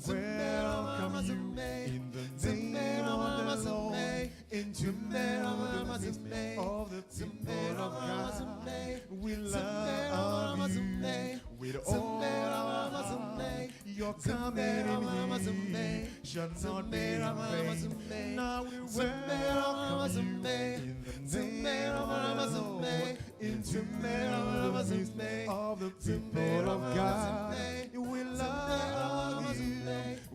welcome you in the name of the Lord into the midst of the people of God. We love you with all our heart. Your coming in here shall not be in vain. Now we welcome you in the name of the Lord into the midst of the people of God. We love you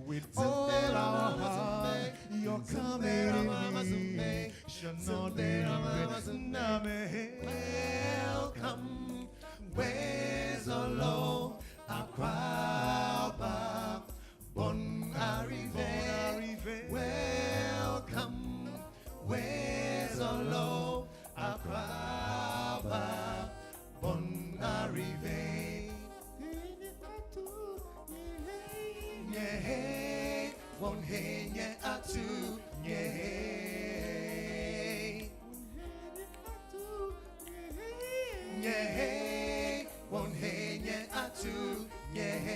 with all our heart. Your coming in here shall not be in vain. Now welcome, where's the Lord? Aquaba, bon arrivé, welcome, where's the Lord? Aquaba, bon arrivé. Yeah, one hey, yeah, two, yeah. Yeah, one hey, yeah, two, yeah.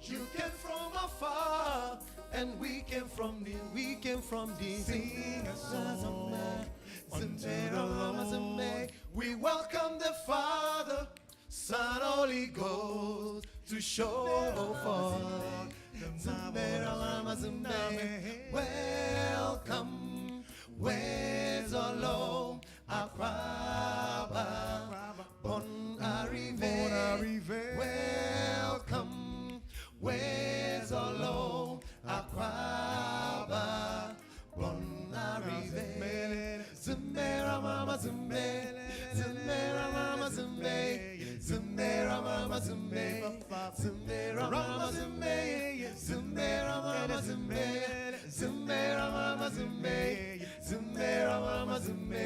You came from afar, and we came from near. We came from the sing a song unto the Lord. We welcome the Father, Son, Holy Ghost to show forth. Welcome, where's the Lord? Aquaba, bon arrivé, welcome, where's the Lord? Aquaba, bon arrivé, Zimera mama zimbe, Zimera mama zimbe, Zimera mama zimbe, Zimera mama zimbe, Zimera mama zimbe, Zimera mama zimbe, Zimera mama zimbe,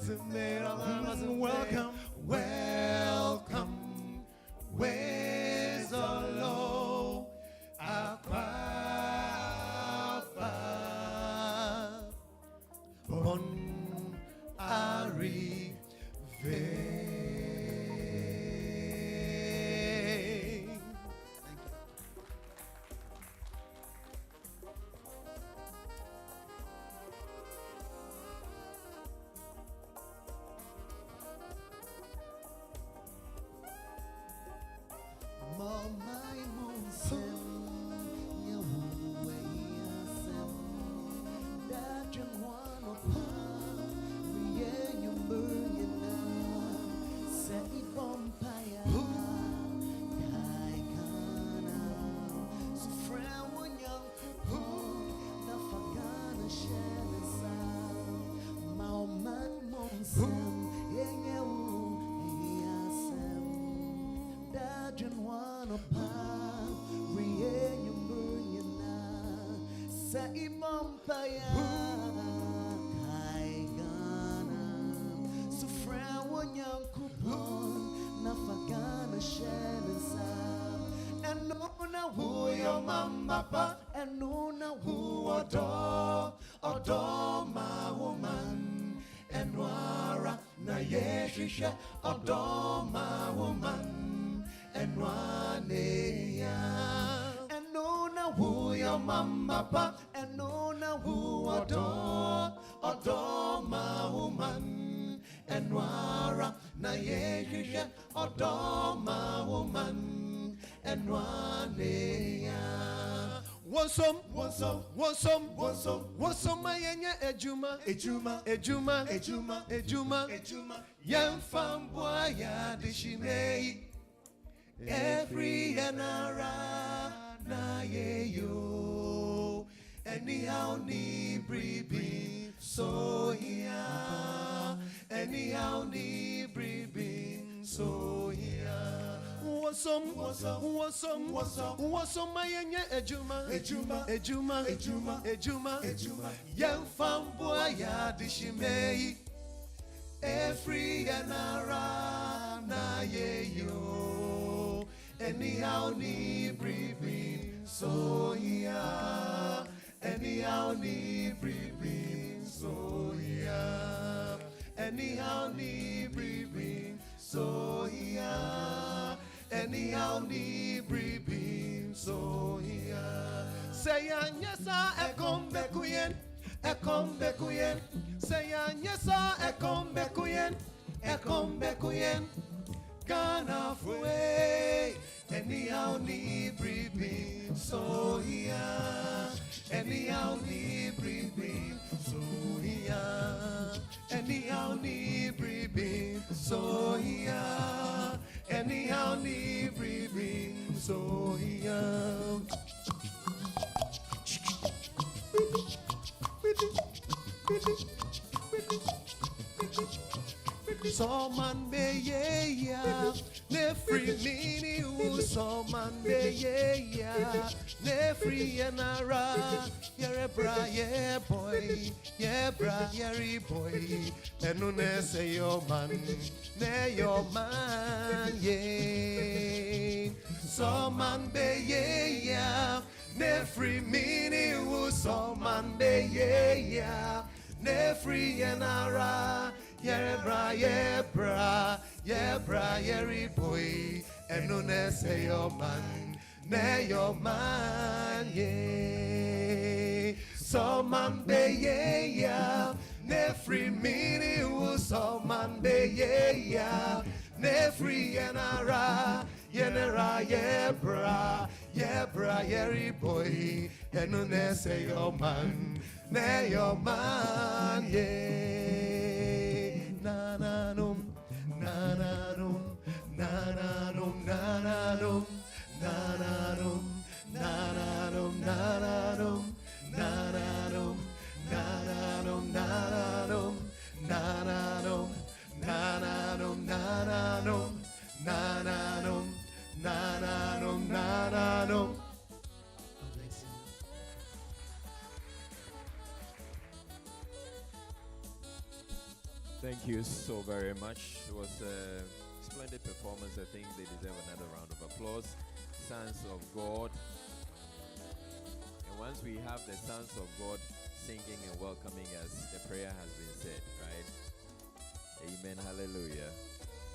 Zimera mama zimbe. Welcome, welcome, where's the Lord? Aquaba, bon arrivé. Odoma woman and one and no na who your mama pa and no na who Odoma woman and wara na yeshisha Odoma woman and one Wasum mayenya ejuma Yamfambwa ya dishimei every anara na yeyo anyhow ni bribi so here anyhow ni bribi so here Wasum mayenya ejuma Yamfambwa ya dishimei every anara na yeyo anyhow ni bribi so here anyhow ni bribi so here anyhow ni bribi so here anyhow ni bribi so Say anyesa ekombe kuyen. Ekombe kuyen. Say anyesa ekombe kuyen. Ekombe kuyen. Ghana fue. Anyhow ni breathing. So here. Anyhow ni breathing. So here. Anyhow ni breathing. So here. Anyhow ni breathing. So here. So man be yeah, ne free mini who so man be yeah, ne free enara, you're bra yeah boy, yeah bra yeah boy, and no ne say your man, ne your man yeah. So man be yeah, ne free mini who so man be yeah, ne free enara. Yeah, bra, yeah, bra, yeah, bra, yeah, boy, and no ne say your man, yeah. So man be yeah, ne free mini who so man be yeah, ne free yanara, yanara, yeah, bra, yeah, boy, and no ne say your man, yeah. Na na num, na na num, na na num, na na num, na na num, na na num, na na num, na na num, na na num, na na num, na na num, na na num, na na num, na na num, na na num, na na num. Thank you so very much. It was a splendid performance. I think they deserve another round of applause. Sons of God. And once we have the Sons of God singing and welcoming us, the prayer has been said, right? Amen. Hallelujah.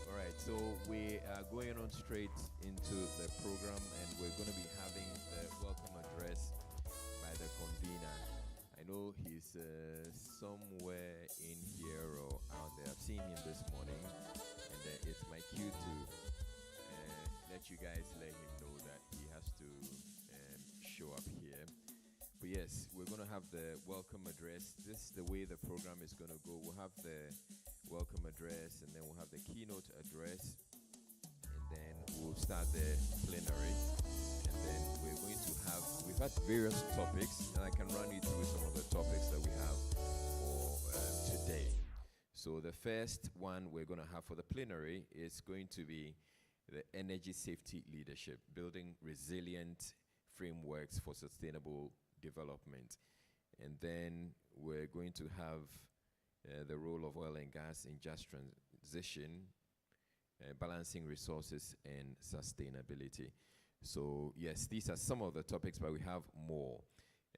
All right, so we are going on straight into the program, and we're going to be having the welcome address by the convener. I know he's somewhere in here or out there. I've seen him this morning, and it's my cue to let you guys let him know that he has to show up here. But yes, we're going to have the welcome address. This is the way the program is going to go. We'll have the welcome address, and then we'll have the keynote address, and then we'll start the plenary. And then we're going to have, we've had various topics, and I can run you through some of the topics that we have for today. So the first one we're going to have for the plenary is going to be the energy safety leadership, building resilient frameworks for sustainable development. And then we're going to have the role of oil and gas in just transition, balancing resources and sustainability. So yes, these are some of the topics, but we have more.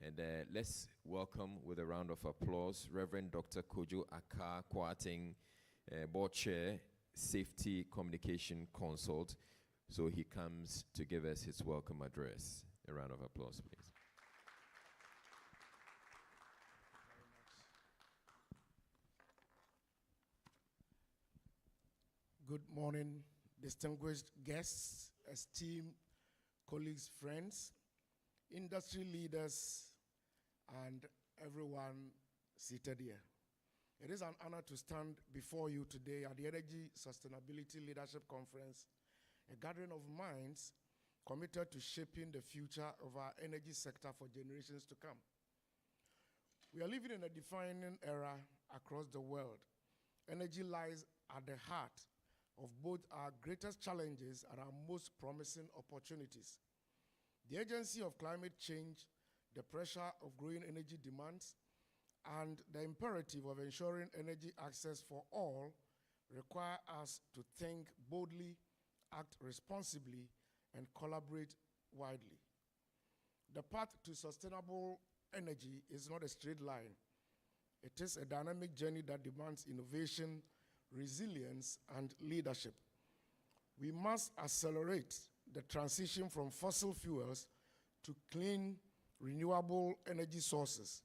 And let's welcome with a round of applause Reverend Dr. Kojo Akar Kwarteng, Board Chair, Safety Communication Consult. So he comes to give us his welcome address. A round of applause, please. Good morning, distinguished guests, esteemed colleagues, friends, industry leaders, and everyone seated here. It is an honor to stand before you today at the Energy Sustainability Leadership Conference, a gathering of minds committed to shaping the future of our energy sector for generations to come. We are living in a defining era across the world. Energy lies at the heart of both our greatest challenges and our most promising opportunities. The urgency of climate change, the pressure of growing energy demands, and the imperative of ensuring energy access for all require us to think boldly, act responsibly, and collaborate widely. The path to sustainable energy is not a straight line. It is a dynamic journey that demands innovation, resilience, and leadership. We must accelerate the transition from fossil fuels to clean, renewable energy sources.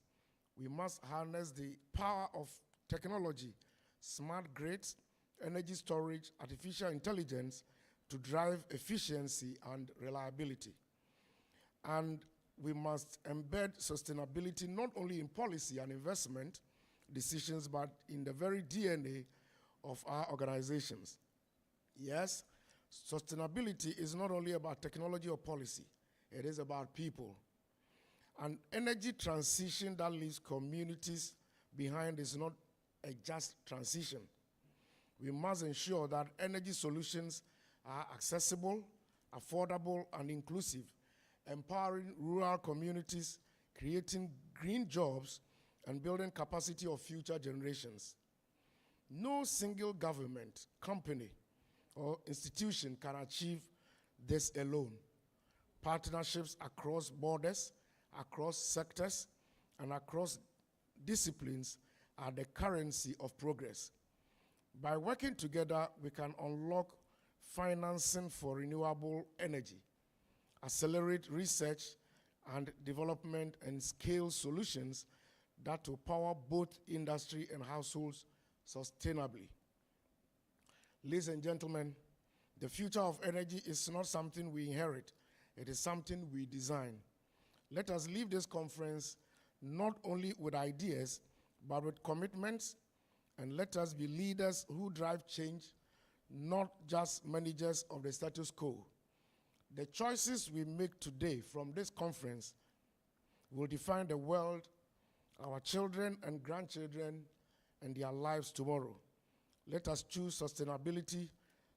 We must harness the power of technology, smart grids, energy storage, artificial intelligence to drive efficiency and reliability. And we must embed sustainability not only in policy and investment decisions, but in the very DNA of our organizations. Yes, sustainability is not only about technology or policy, it is about people. An energy transition that leaves communities behind is not a just transition. We must ensure that energy solutions are accessible, affordable, and inclusive, empowering rural communities, creating green jobs, and building capacity of future generations. No single government, company, or institution can achieve this alone. Partnerships across borders, across sectors, and across disciplines are the currency of progress. By working together, we can unlock financing for renewable energy, accelerate research and development, and scale solutions that will power both industry and households sustainably. Ladies and gentlemen, the future of energy is not something we inherit, it is something we design. Let us leave this conference not only with ideas, but with commitments, and let us be leaders who drive change, not just managers of the status quo. The choices we make today from this conference will define the world, our children and grandchildren, and their lives tomorrow. Let us choose sustainability,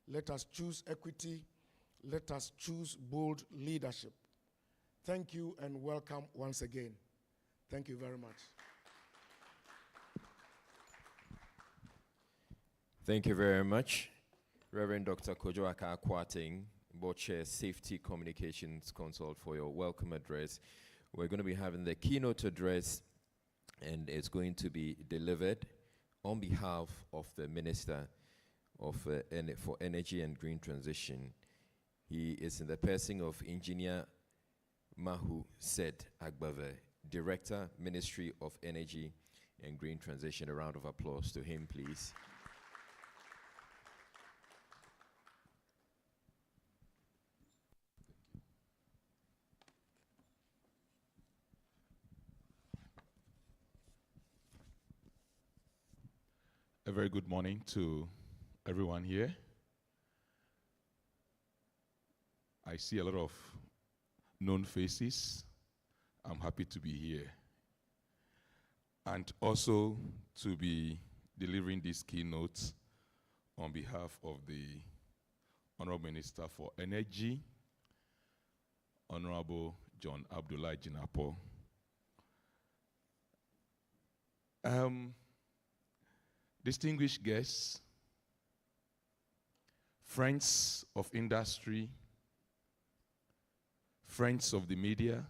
let us choose equity, let us choose bold leadership. Thank you and welcome once again. Thank you very much. Thank you very much, Reverend Dr. Kojo Aka-Akwating, Board Chair, Safety Communications Consult, for your welcome address. We're going to be having the keynote address, and it's going to be delivered on behalf of the Minister for Energy and Green Transition. He is in the person of Engineer Mahu Said Agbave, Director, Ministry of Energy and Green Transition. A round of applause to him, please. A very good morning to everyone here. I see a lot of known faces. I'm happy to be here. And also to be delivering these keynotes on behalf of the Honorable Minister for Energy, Honorable John Abdullah Jinapor. Distinguished guests, friends of industry, friends of the media,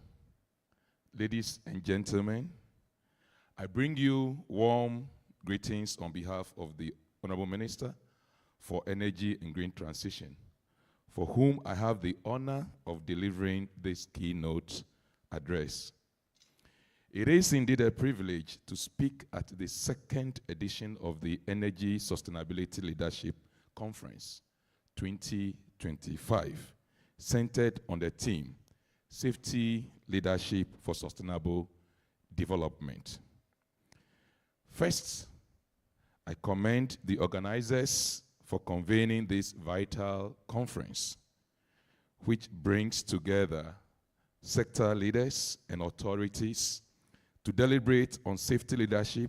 ladies and gentlemen, I bring you warm greetings on behalf of the Honorable Minister for Energy and Green Transition, for whom I have the honor of delivering this keynote address. It is indeed a privilege to speak at the second edition of the Energy Sustainability Leadership Conference 2025, centered on the theme, Safety Leadership for Sustainable Development. First, I commend the organizers for convening this vital conference, which brings together sector leaders and authorities to deliberate on safety leadership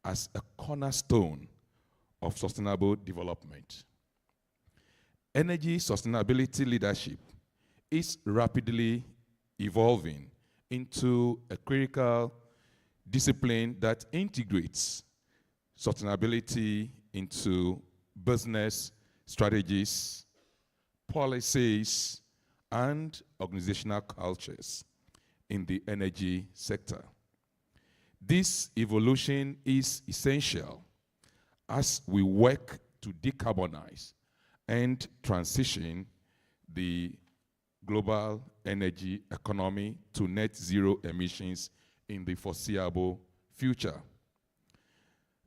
as a cornerstone of sustainable development. Energy sustainability leadership is rapidly evolving into a critical discipline that integrates sustainability into business strategies, policies, and organizational cultures in the energy sector. This evolution is essential as we work to decarbonize and transition the global energy economy to net zero emissions in the foreseeable future.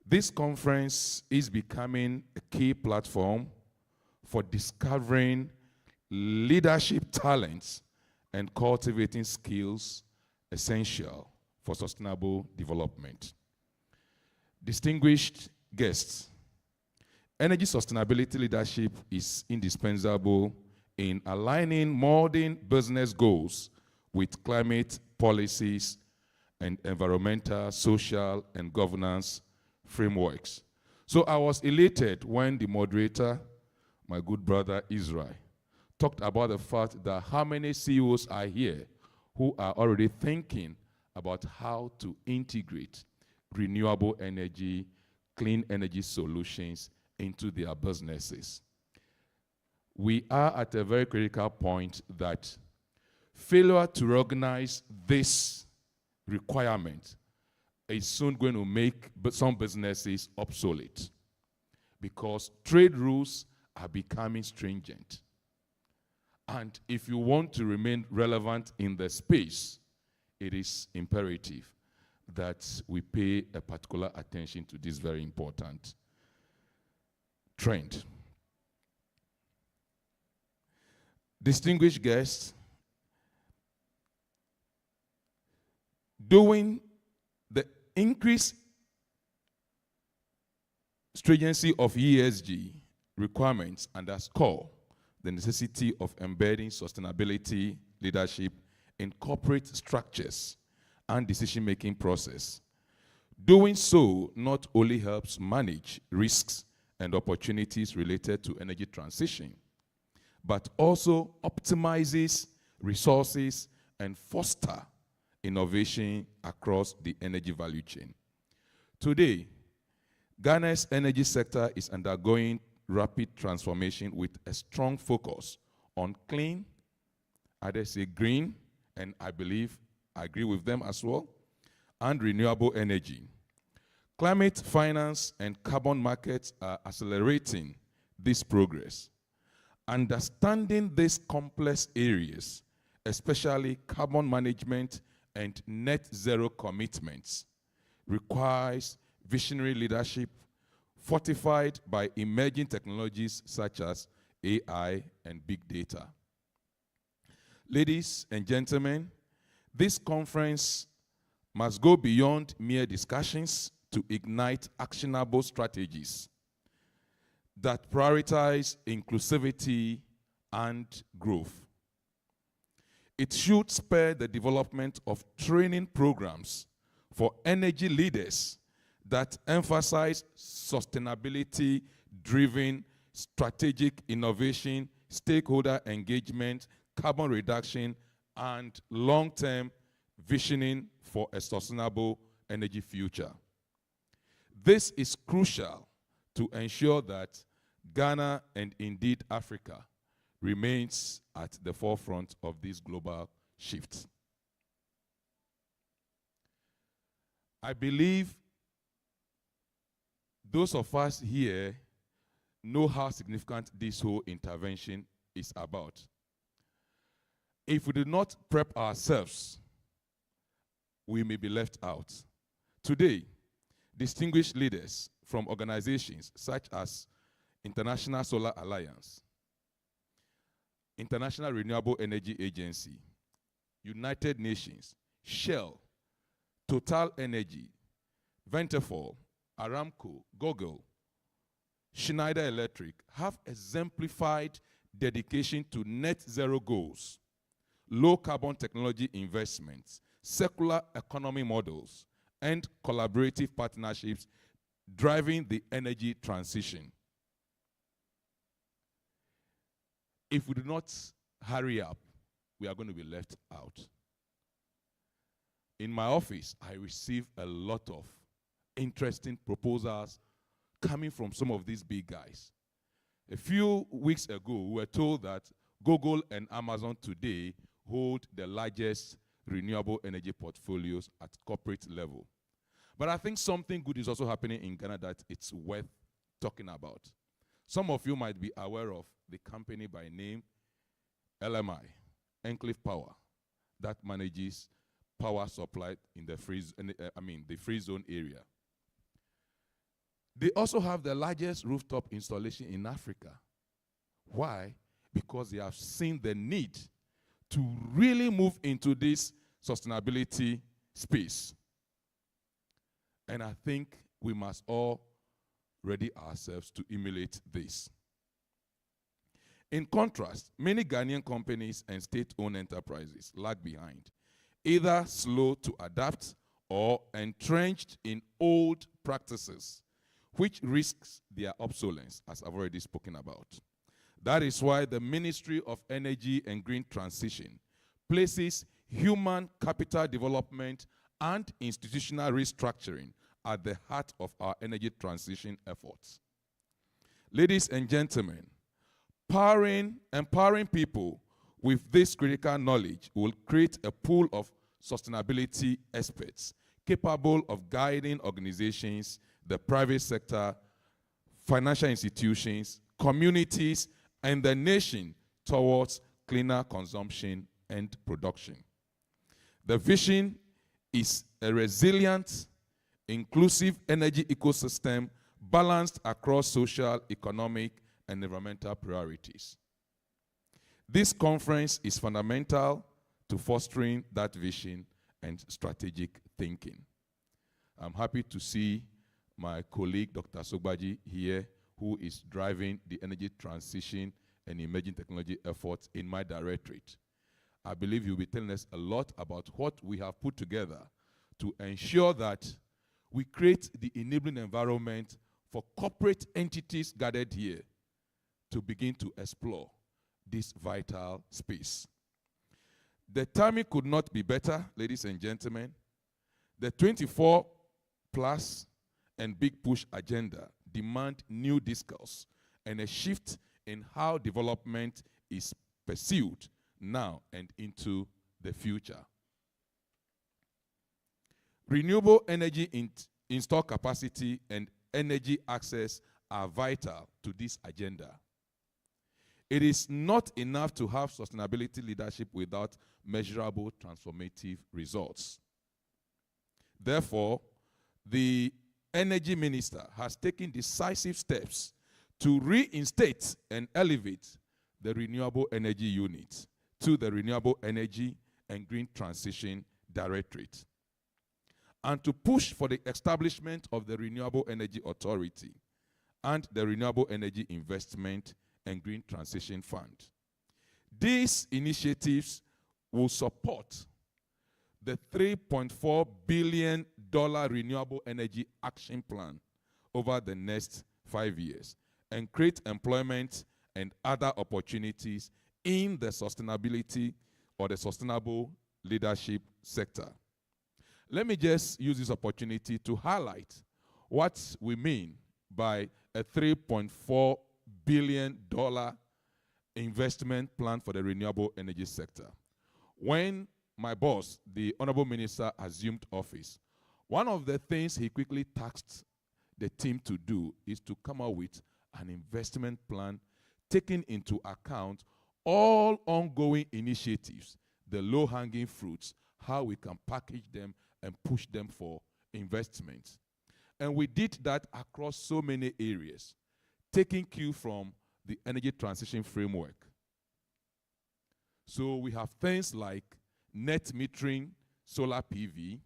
This conference is becoming a key platform for discovering leadership talents and cultivating skills essential for sustainable development. Distinguished guests, energy sustainability leadership is indispensable in aligning modern business goals with climate policies and environmental, social, and governance frameworks. So I was elated when the moderator, my good brother Israel, talked about the fact that how many CEOs are here who are already thinking about how to integrate renewable energy, clean energy solutions into their businesses. We are at a very critical point that failure to recognize this requirement is soon going to make some businesses obsolete because trade rules are becoming stringent. And if you want to remain relevant in the space, it is imperative that we pay a particular attention to this very important trend. Distinguished guests, doing the increased stringency of ESG requirements underscore the necessity of embedding sustainability leadership in corporate structures and decision-making process. Doing so not only helps manage risks and opportunities related to energy transition, but also optimizes resources and foster innovation across the energy value chain. Today, Ghana's energy sector is undergoing rapid transformation with a strong focus on clean, others say green, and I agree with them as well, and renewable energy. Climate finance and carbon markets are accelerating this progress. Understanding these complex areas, especially carbon management and net zero commitments, requires visionary leadership fortified by emerging technologies such as AI and big data. Ladies and gentlemen, this conference must go beyond mere discussions to ignite actionable strategies that prioritize inclusivity and growth. It should spur the development of training programs for energy leaders that emphasize sustainability-driven strategic innovation, stakeholder engagement, carbon reduction, and long-term visioning for a sustainable energy future. This is crucial to ensure that Ghana and indeed Africa remains at the forefront of this global shift. I believe those of us here know how significant this whole intervention is about. If we do not prep ourselves, we may be left out. Today, distinguished leaders from organizations such as International Solar Alliance, International Renewable Energy Agency, United Nations, Shell, Total Energy, Ventafall, Aramco, Google, Schneider Electric have exemplified dedication to net zero goals, low carbon technology investments, circular economy models, and collaborative partnerships driving the energy transition. If we do not hurry up, we are going to be left out. In my office, I receive a lot of interesting proposals coming from some of these big guys. A few weeks ago, we were told that Google and Amazon today hold the largest renewable energy portfolios at corporate level. But I think something good is also happening in Ghana that it's worth talking about. Some of you might be aware of the company by name LMI, Enclave Power that manages power supply in the the free zone area. They also have the largest rooftop installation in Africa. Why? Because they have seen the need to really move into this sustainability space. And I think we must all ready ourselves to emulate this. In contrast, many Ghanaian companies and state-owned enterprises lag behind, either slow to adapt or entrenched in old practices, which risks their obsolescence, as I've already spoken about. That is why the Ministry of Energy and Green Transition places human capital development and institutional restructuring at the heart of our energy transition efforts. Ladies and gentlemen, empowering people with this critical knowledge will create a pool of sustainability experts capable of guiding organizations, the private sector, financial institutions, communities, and the nation towards cleaner consumption and production. The vision is a resilient, inclusive energy ecosystem balanced across social, economic, and environmental priorities. This conference is fundamental to fostering that vision and strategic thinking. I'm happy to see my colleague, Dr. Sogbaji, here, who is driving the energy transition and emerging technology efforts in my directorate. I believe you'll be telling us a lot about what we have put together to ensure that we create the enabling environment for corporate entities gathered here to begin to explore this vital space. The timing could not be better, ladies and gentlemen. The 24 plus and big push agenda demand new discourse and a shift in how development is pursued now and into the future. Renewable energy install capacity and energy access are vital to this agenda. It is not enough to have sustainability leadership without measurable transformative results. Therefore, the Energy Minister has taken decisive steps to reinstate and elevate the Renewable Energy Unit to the Renewable Energy and Green Transition Directorate, and to push for the establishment of the Renewable Energy Authority and the Renewable Energy Investment and Green Transition Fund. These initiatives will support the $3.4 billion Renewable Energy Action Plan over the next 5 years and create employment and other opportunities in the sustainability or the sustainable leadership sector. Let me just use this opportunity to highlight what we mean by a $3.4 billion investment plan for the renewable energy sector. When my boss, the Honorable Minister, assumed office, one of the things he quickly tasked the team to do is to come up with an investment plan taking into account all ongoing initiatives, the low-hanging fruits, how we can package them and push them for investment. And we did that across so many areas, taking cue from the energy transition framework. So we have things like net metering, solar PV,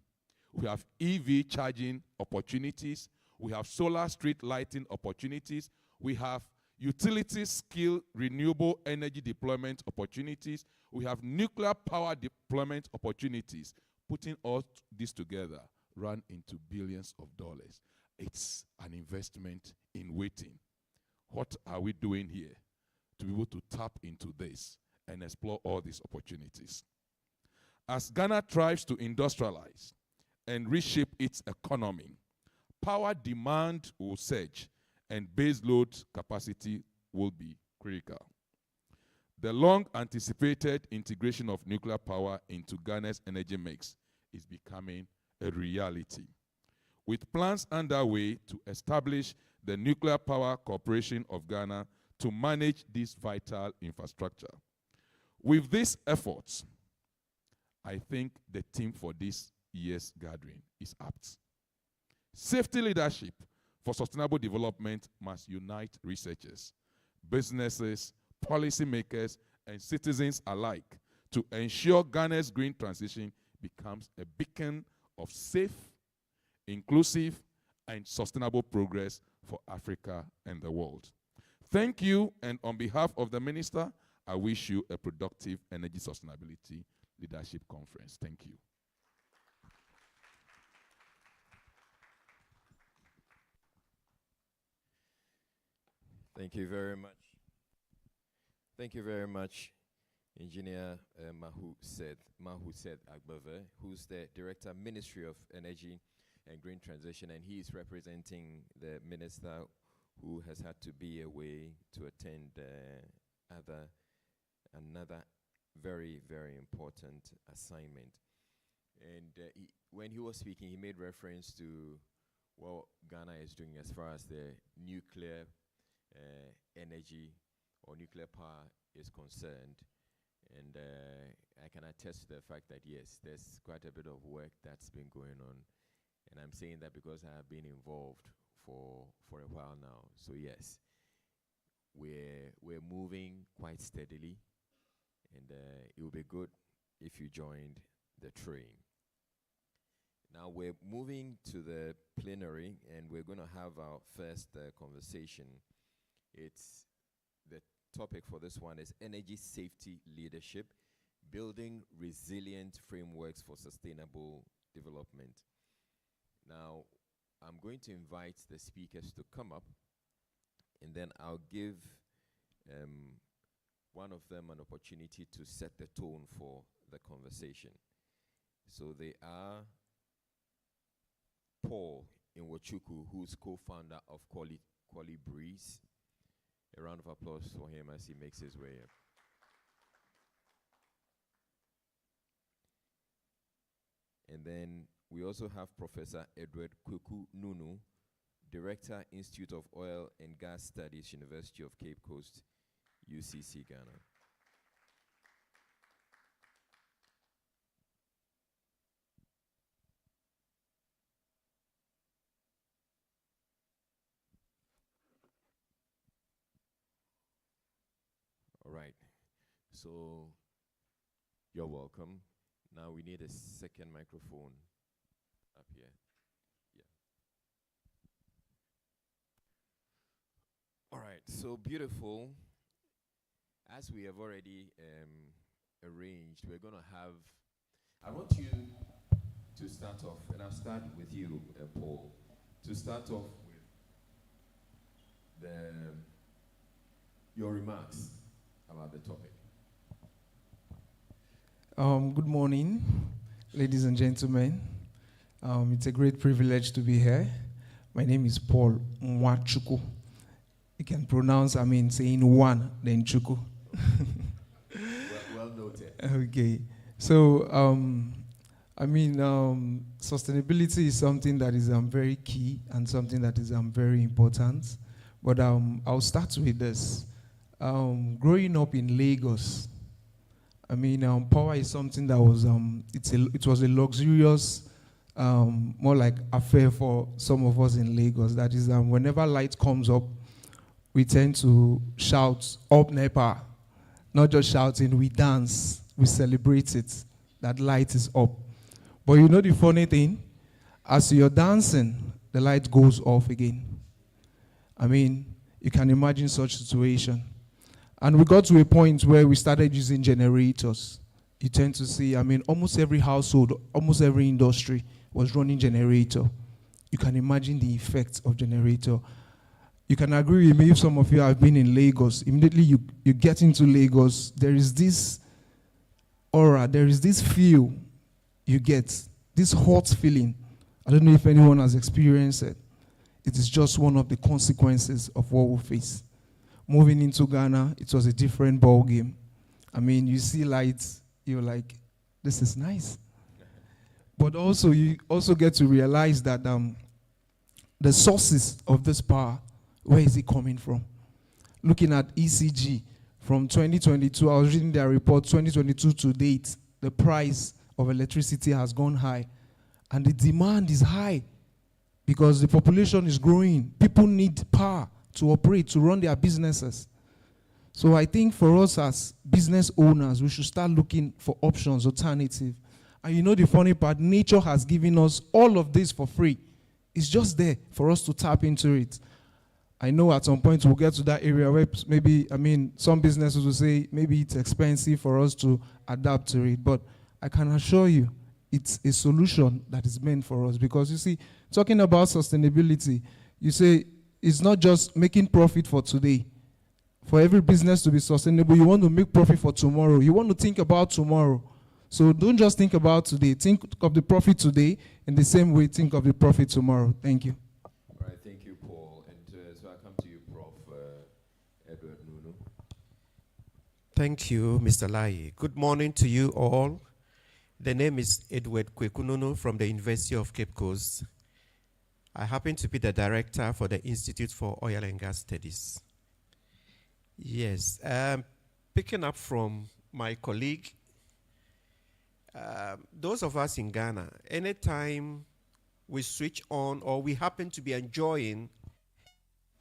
we have EV charging opportunities, we have solar street lighting opportunities, we have utility scale renewable energy deployment opportunities, we have nuclear power deployment opportunities. Putting all this together run into billions of dollars. It's an investment in waiting. What are we doing here to be able to tap into this and explore all these opportunities? As Ghana tries to industrialize and reshape its economy, power demand will surge and base load capacity will be critical. The long-anticipated integration of nuclear power into Ghana's energy mix is becoming a reality, with plans underway to establish the Nuclear Power Corporation of Ghana to manage this vital infrastructure. With these efforts, I think the theme for this year's gathering is apt. Safety leadership for sustainable development must unite researchers, businesses, policymakers, and citizens alike to ensure Ghana's green transition becomes a beacon of safe, inclusive, and sustainable progress for Africa and the world. Thank you, and on behalf of the Minister, I wish you a productive Energy Sustainability Leadership Conference. Thank you. Thank you very much. Thank you very much, Engineer Mahouset Agbave, who's the Director, Ministry of Energy and Green Transition, and he is representing the Minister who has had to be away to attend another very, very important assignment. And when he was speaking, he made reference to what Ghana is doing as far as the nuclear energy or nuclear power is concerned. And I can attest to the fact that, yes, there's quite a bit of work that's been going on. And I'm saying that because I have been involved for a while now. So, yes, we're moving quite steadily. And it would be good if you joined the train. Now we're moving to the plenary, and we're going to have our first conversation. It's the topic for this one is energy safety leadership, building resilient frameworks for sustainable development. Now, I'm going to invite the speakers to come up, and then I'll give one of them an opportunity to set the tone for the conversation. So they are Paul Inwochukwu, who's co-founder of Quali Breeze. A round of applause for him as he makes his way up. And then we also have Professor Edward Kweku Nunu, Director, Institute of Oil and Gas Studies, University of Cape Coast, UCC, Ghana. All right, so you're welcome. Now we need a second microphone up here. Yeah. All right, so beautiful. As we have already arranged, we're going to have, I want you to start off, and I'll start with you, Paul, to start off with your remarks about the topic. Good morning, ladies and gentlemen. It's a great privilege to be here. My name is Paul Nwachukwu. You can pronounce, saying one, then Chuku. well noted. Okay. So, sustainability is something that is very key and something that is very important. But I'll start with this. Growing up in Lagos, power is something that was it was a luxurious, more like affair for some of us in Lagos. That is, whenever light comes up, we tend to shout up NEPA. Not just shouting, we dance, we celebrate it. That light is up. But you know the funny thing, as you're dancing, the light goes off again. You can imagine such situation. And we got to a point where we started using generators. You tend to see, almost every household, almost every industry was running generator. You can imagine the effects of generator. You can agree with me if some of you have been in Lagos. Immediately you get into Lagos, there is this aura, there is this feel you get, this hot feeling. I don't know if anyone has experienced it. It is just one of the consequences of what we face. Moving into Ghana, it was a different ball game. You see lights, you're like, this is nice. But also, you also get to realize that the sources of this power, where is it coming from? Looking at ECG, from 2022, I was reading their report, 2022 to date, the price of electricity has gone high. And the demand is high because the population is growing. People need power to operate, to run their businesses. So I think for us as business owners, we should start looking for options, alternative. And you know the funny part, nature has given us all of this for free. It's just there for us to tap into it. I know at some point we'll get to that area where maybe, some businesses will say maybe it's expensive for us to adapt to it. But I can assure you, it's a solution that is meant for us. Because you see, talking about sustainability, you say it's not just making profit for today. For every business to be sustainable, you want to make profit for tomorrow. You want to think about tomorrow. So don't just think about today. Think of the profit today. In the same way, think of the profit tomorrow. Thank you. All right, thank you, Paul. And so I come to you, Prof. Edward Nunu. Thank you, Mr. Lai. Good morning to you all. The name is Edward Kwekununu from the University of Cape Coast. I happen to be the director for the Institute for Oil and Gas Studies. Yes, picking up from my colleague, those of us in Ghana, anytime we switch on or we happen to be enjoying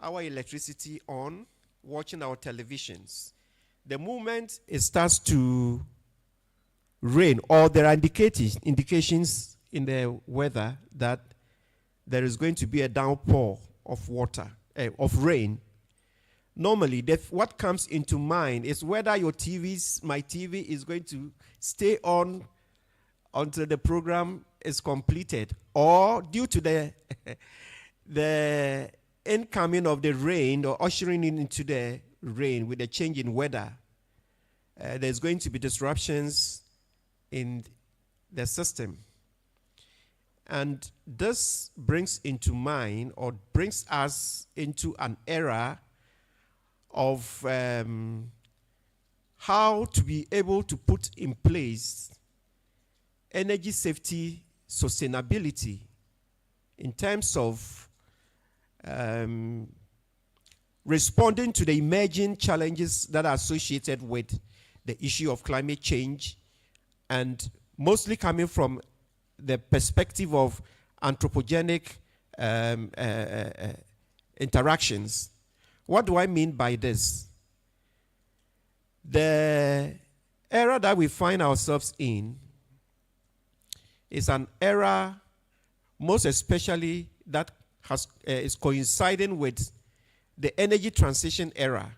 our electricity on, watching our televisions, the moment it starts to rain or there are indications in the weather that there is going to be a downpour of water, of rain, normally what comes into mind is whether my TV is going to stay on until the program is completed, or due to the incoming of the rain or ushering into the rain with the change in weather, there's going to be disruptions in the system. And this brings into mind or brings us into an era of how to be able to put in place energy safety sustainability in terms of responding to the emerging challenges that are associated with the issue of climate change, and mostly coming from the perspective of anthropogenic interactions. What do I mean by this? The era that we find ourselves in is an era, most especially that is coinciding with the energy transition era.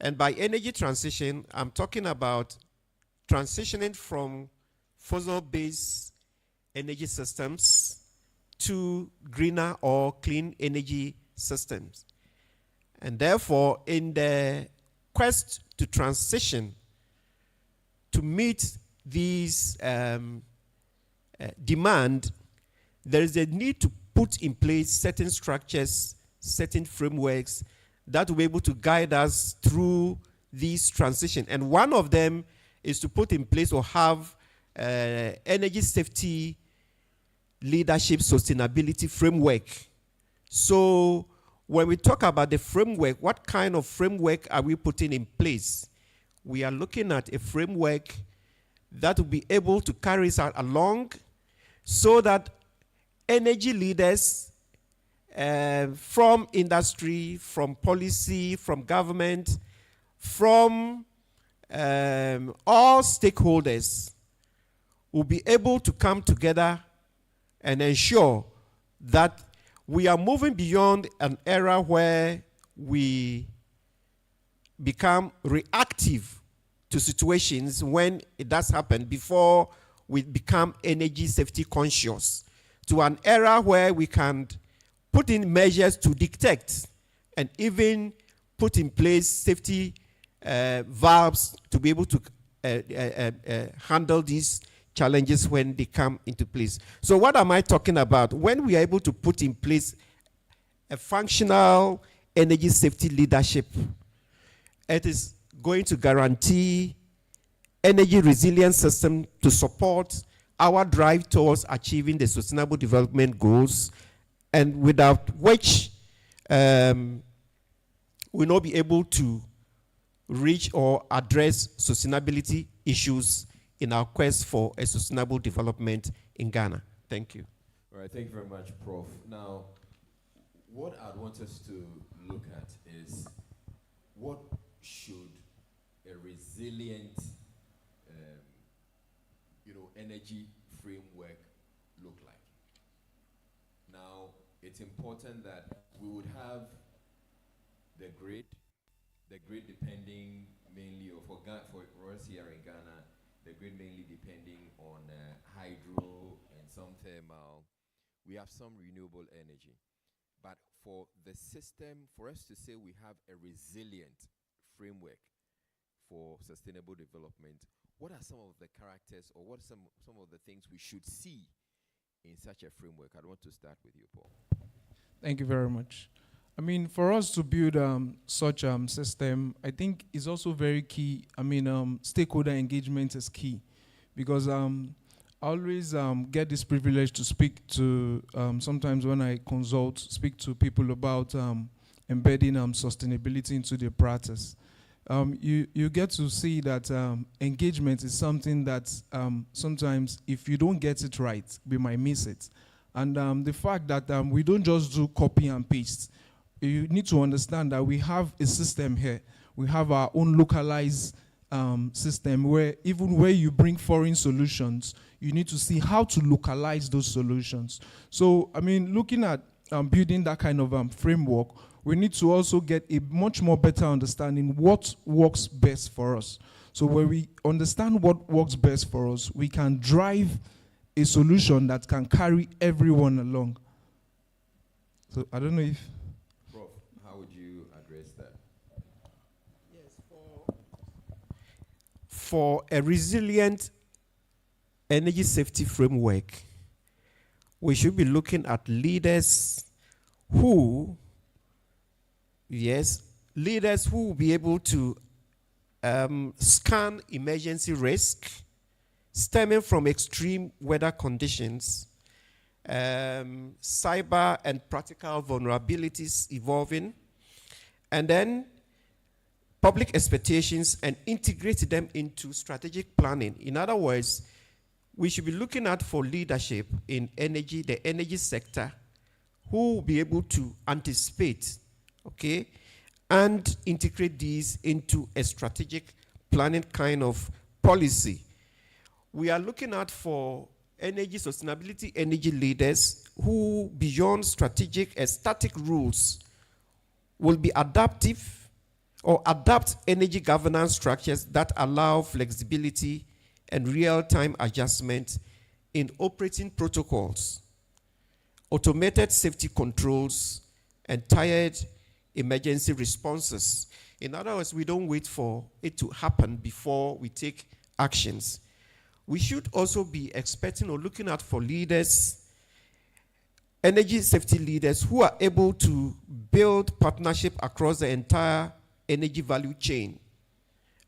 And by energy transition, I'm talking about transitioning from fossil-based energy systems to greener or clean energy systems. And therefore, in the quest to transition to meet these demand, there is a need to put in place certain structures, certain frameworks that will be able to guide us through these transition. And one of them is to put in place or have energy safety leadership sustainability framework. So when we talk about the framework, what kind of framework are we putting in place? We are looking at a framework that will be able to carry us along so that energy leaders from industry, from policy, from government, from all stakeholders will be able to come together and ensure that we are moving beyond an era where we become reactive to situations when it does happen before we become energy safety conscious, to an era where we can put in measures to detect and even put in place safety valves to be able to handle these challenges when they come into place. So what am I talking about? When we are able to put in place a functional energy safety leadership, it is going to guarantee energy resilient system to support our drive towards achieving the sustainable development goals, and without which we'll not be able to reach or address sustainability issues in our quest for a sustainable development in Ghana. Thank you. All right, thank you very much, Prof. Now, what I'd want us to look at is what should a resilient, energy framework look like? Now, it's important that we would have the grid depending mainly, or for us here in Ghana, the grid mainly depending on hydro and some thermal. We have some renewable energy. But for the system, for us to say we have a resilient framework for sustainable development, what are some of the characters, or what are some of the things we should see in such a framework? I want to start with you, Paul. Thank you very much. I mean, for us to build such a system, I think is also very key. I mean, stakeholder engagement is key, because I always get this privilege to speak to, sometimes when I consult, speak to people about embedding sustainability into their practice. You get to see that engagement is something that sometimes if you don't get it right, we might miss it. And the fact that we don't just do copy and paste. You need to understand that we have a system here. We have our own localized system where even where you bring foreign solutions, you need to see how to localize those solutions. So, I mean, looking at building that kind of framework, we need to also get a much more better understanding what works best for us. So when we understand what works best for us, we can drive a solution that can carry everyone along. So I don't know if... Prof, how would you address that? Yes, for a resilient energy safety framework, we should be looking at leaders who will be able to scan emergency risk stemming from extreme weather conditions, cyber and practical vulnerabilities evolving, and then public expectations, and integrate them into strategic planning. In other words, we should be looking out for leadership in energy, the energy sector, who will be able to anticipate, okay, and integrate these into a strategic planning kind of policy. We are looking out for energy sustainability, energy leaders who, beyond strategic and static rules, will be adaptive or adapt energy governance structures that allow flexibility and real-time adjustment in operating protocols, automated safety controls, and tiered emergency responses. In other words, we don't wait for it to happen before we take actions. We should also be expecting or looking out for leaders, energy safety leaders, who are able to build partnership across the entire energy value chain,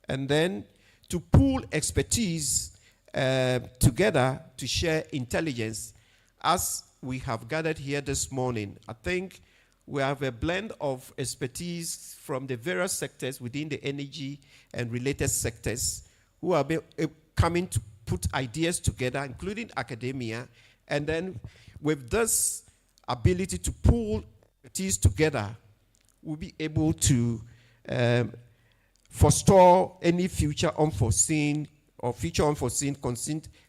and then to pool expertise together to share intelligence. As we have gathered here this morning, I think we have a blend of expertise from the various sectors within the energy and related sectors who are coming to put ideas together, including academia, and then with this ability to pool expertise together, we'll be able to forestall any future unforeseen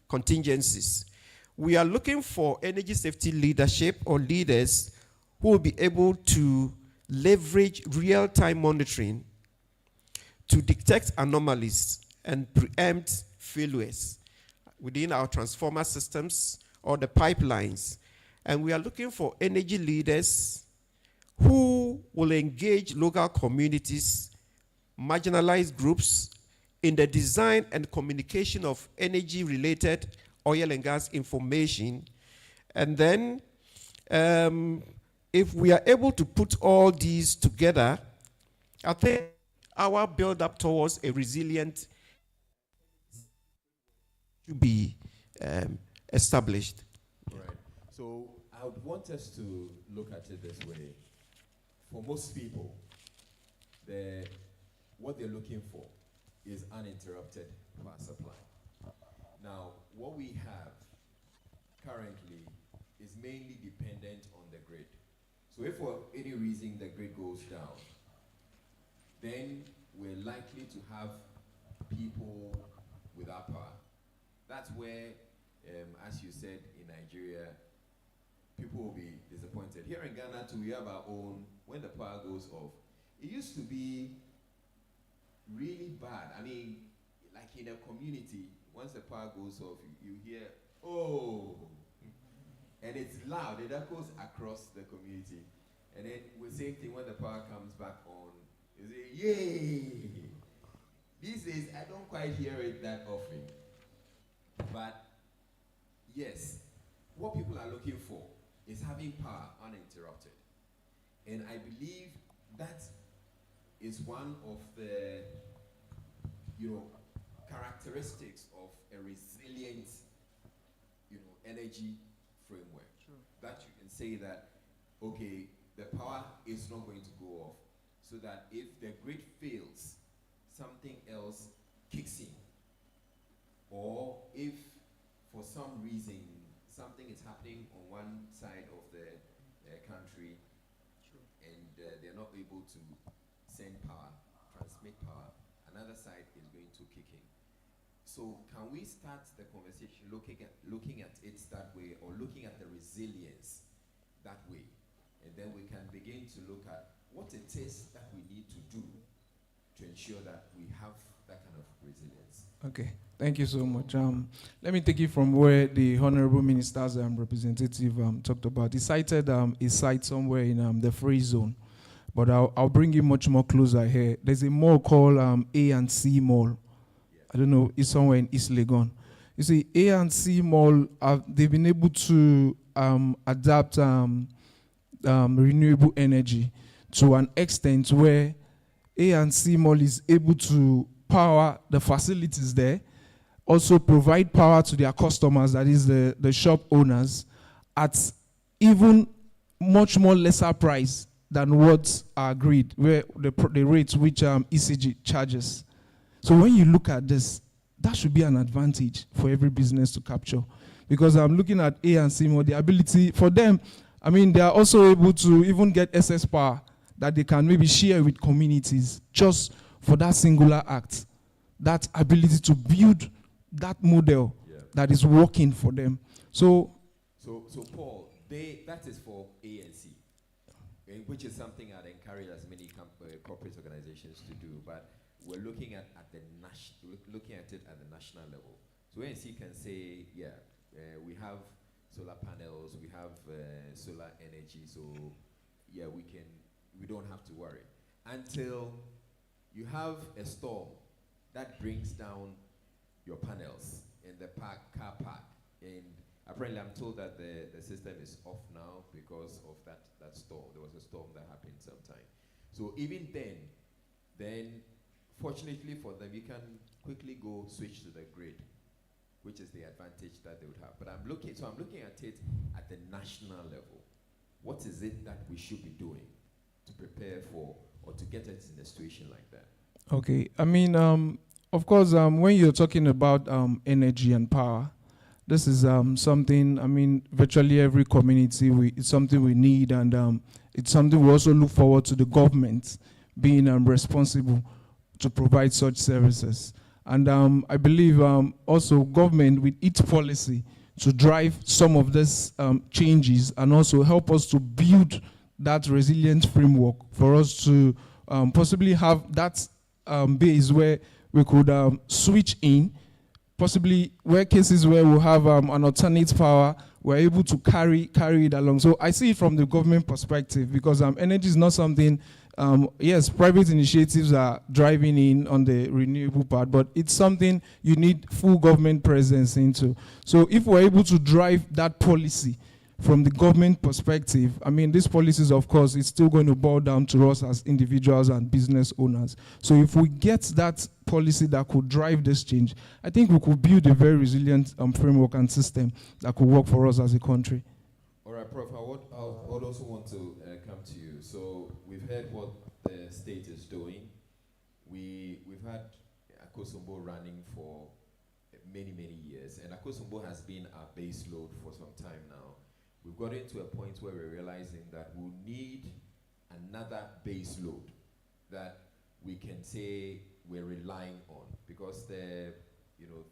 contingencies. We are looking for energy safety leadership or leaders who will be able to leverage real-time monitoring to detect anomalies and preempt failures within our transformer systems or the pipelines. And we are looking for energy leaders who will engage local communities, marginalized groups, in the design and communication of energy-related oil and gas information. And then, if we are able to put all these together, I think our build-up towards a resilient to be established. All right. So I would want us to look at it this way. For most people, the what they're looking for is uninterrupted power supply. Now, what we have currently is mainly dependent on the grid. So if for any reason the grid goes down, then we're likely to have people without power. That's where, as you said, in Nigeria, people will be disappointed. Here in Ghana too, we have our own, when the power goes off, it used to be really bad. I mean, like in a community, once the power goes off, you hear, oh, and it's loud, it echoes across the community. And then the same thing when the power comes back on, you say, yay! These days, I don't quite hear it that often. But yes, what people are looking for is having power uninterrupted. And I believe that is one of the, characteristics of a resilient, energy framework. Sure. That you can say that, okay, the power is not going to go off, so that if the grid fails, something else kicks in. Or if for some reason something is happening on one side of the country, and they're not able to send power, transmit power, another side is going to kick in. So can we start the conversation looking at it that way, or looking at the resilience that way? And then we can begin to look at what it is that we need to do to ensure that we have that kind of resilience. Okay, thank you so much. Let me take it from where the Honorable Minister's representative talked about. He cited a site somewhere in the free zone, but I'll bring you much more closer here. There's a mall called A&C Mall. Yeah. I don't know, it's somewhere in East Legon. You see, A&C Mall, they've been able to adapt renewable energy to an extent where A&C Mall is able to power the facilities there, also provide power to their customers, that is the shop owners, at even much more lesser price than what's agreed, where the rates which ECG charges. So when you look at this, that should be an advantage for every business to capture. Because I'm looking at A&C Mall, the ability for them, I mean, they are also able to even get excess power that they can maybe share with communities just for that singular act, that ability to build that model that is working for them. So Paul, that is for ANC, which is something I'd encourage as many corporate organizations to do. But we're looking at it at the national level. So ANC can say, we have solar panels, we have solar energy, so we don't have to worry until you have a storm that brings down your panels in the car park. And apparently I'm told that the system is off now because of that storm. There was a storm that happened sometime. So even then fortunately for them, you can quickly go switch to the grid, which is the advantage that they would have. But I'm looking at it at the national level. What is it that we should be doing to prepare for or to get us in a situation like that? Okay, I mean, of course, when you're talking about energy and power, this is something, I mean, virtually every community, it's something we need, and it's something we also look forward to the government being responsible to provide such services. And I believe also government with its policy to drive some of these changes and also help us to build that resilient framework for us to possibly have that base where we could switch in, possibly where cases where we have an alternate power, we're able to carry it along. So I see it from the government perspective, because energy is not something, yes, private initiatives are driving in on the renewable part, but it's something you need full government presence into. So if we're able to drive that policy from the government perspective, I mean, these policies, of course, it's still going to boil down to us as individuals and business owners. So if we get that policy that could drive this change, I think we could build a very resilient framework and system that could work for us as a country. All right, Prof, I would also want to come to you. So we've heard what the state is doing. we've had Akosombo running for many years, and Akosombo has been our base load for some time now. We've gotten to a point where we're realizing that we'll need another base load that we can say we're relying on, because the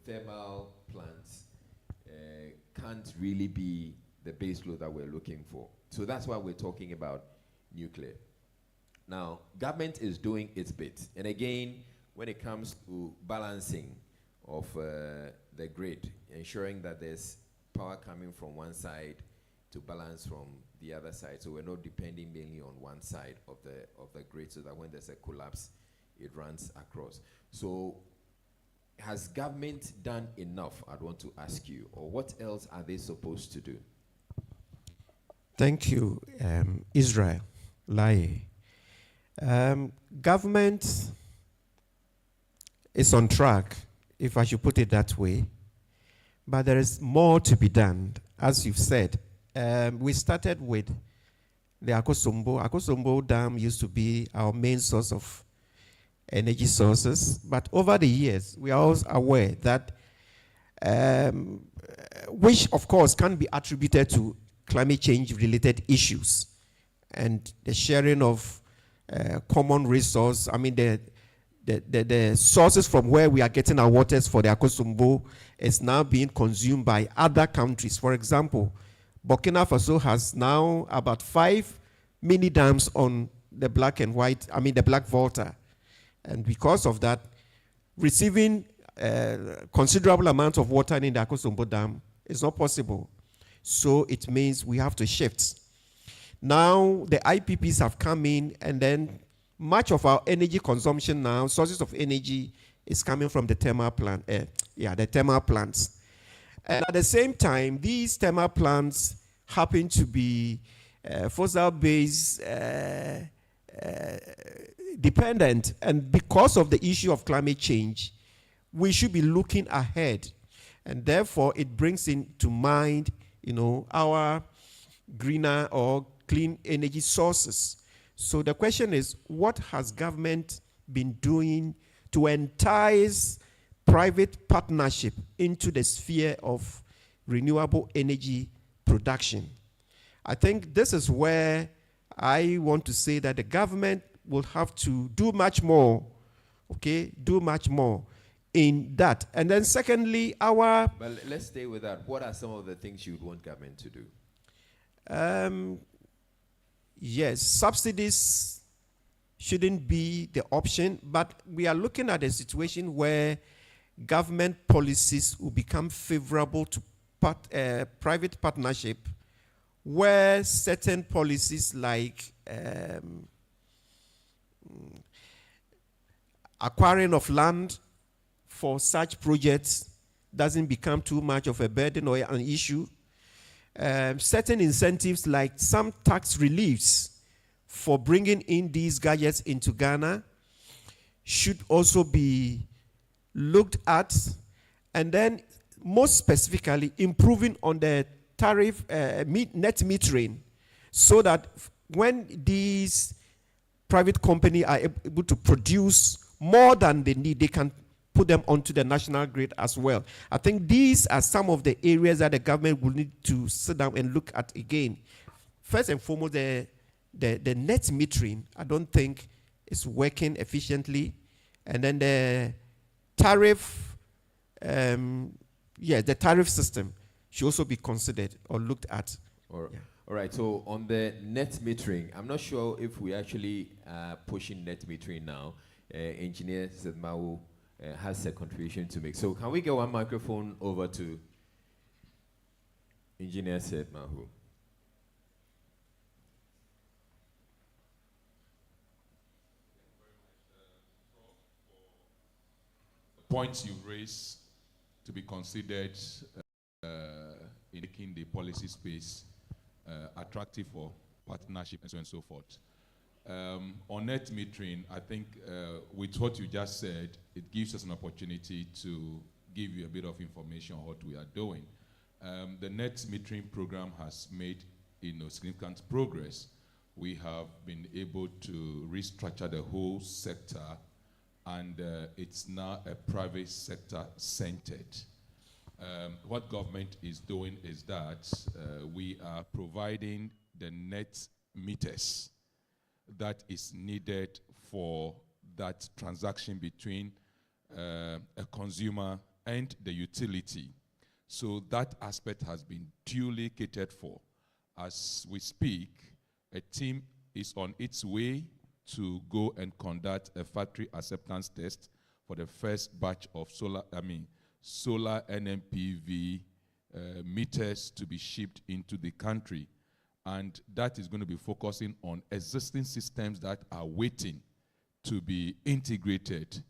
thermal plants can't really be the base load that we're looking for. So that's why we're talking about nuclear. Now, government is doing its bit. And again, when it comes to balancing of the grid, ensuring that there's power coming from one side to balance from the other side, so we're not depending mainly on one side of the grid, so that when there's a collapse, it runs across. So has government done enough, I'd want to ask you, or what else are they supposed to do? Thank you, Israel Laye. Government is on track, if I should put it that way, but there is more to be done. As you've said, we started with the Akosombo. Akosombo Dam used to be our main source of energy sources, but over the years, we are also aware that, which of course can be attributed to climate change related issues and the sharing of common resource. I mean, the sources from where we are getting our waters for the Akosombo is now being consumed by other countries. For example, Burkina Faso has now about 5 mini dams on the Black Volta. And because of that, receiving considerable amount of water in the Akosombo Dam is not possible. So it means we have to shift. Now the IPPs have come in, and then much of our energy consumption now, sources of energy, is coming from the thermal plant. The thermal plants. And at the same time, these thermal plants happen to be fossil-based dependent, and because of the issue of climate change, we should be looking ahead, and therefore it brings into mind, our greener or clean energy sources. So the question is, what has government been doing to entice private partnership into the sphere of renewable energy production? I think this is where I want to say that the government will have to do much more, do much more in that. And then secondly, But let's stay with that. What are some of the things you'd want government to do? Yes, subsidies shouldn't be the option, but we are looking at a situation where government policies will become favorable to private partnership, where certain policies like acquiring of land for such projects doesn't become too much of a burden or an issue. Certain incentives like some tax reliefs for bringing in these gadgets into Ghana should also be looked at, and then most specifically improving on the tariff net metering, so that when these private companies are able to produce more than they need, they can put them onto the national grid as well. I think these are some of the areas that the government will need to sit down and look at again. First and foremost, the net metering, I don't think is working efficiently. And then the tariff, the tariff system should also be considered or looked at. All right, so on the net metering, I'm not sure if we actually are pushing net metering now. Engineer Sedmao has a contribution to make. So can we get one microphone over to Engineer Sedmao? Points you raise to be considered in making the policy space attractive for partnership and so on and so forth. On net metering, I think with what you just said, it gives us an opportunity to give you a bit of information on what we are doing. The net metering program has made significant progress. We have been able to restructure the whole sector and it's now a private sector centered. What government is doing is that we are providing the net meters that is needed for that transaction between a consumer and the utility. So that aspect has been duly catered for. As we speak, a team is on its way to go and conduct a factory acceptance test for the first batch of solar NMPV meters to be shipped into the country. And that is going to be focusing on existing systems that are waiting to be integrated,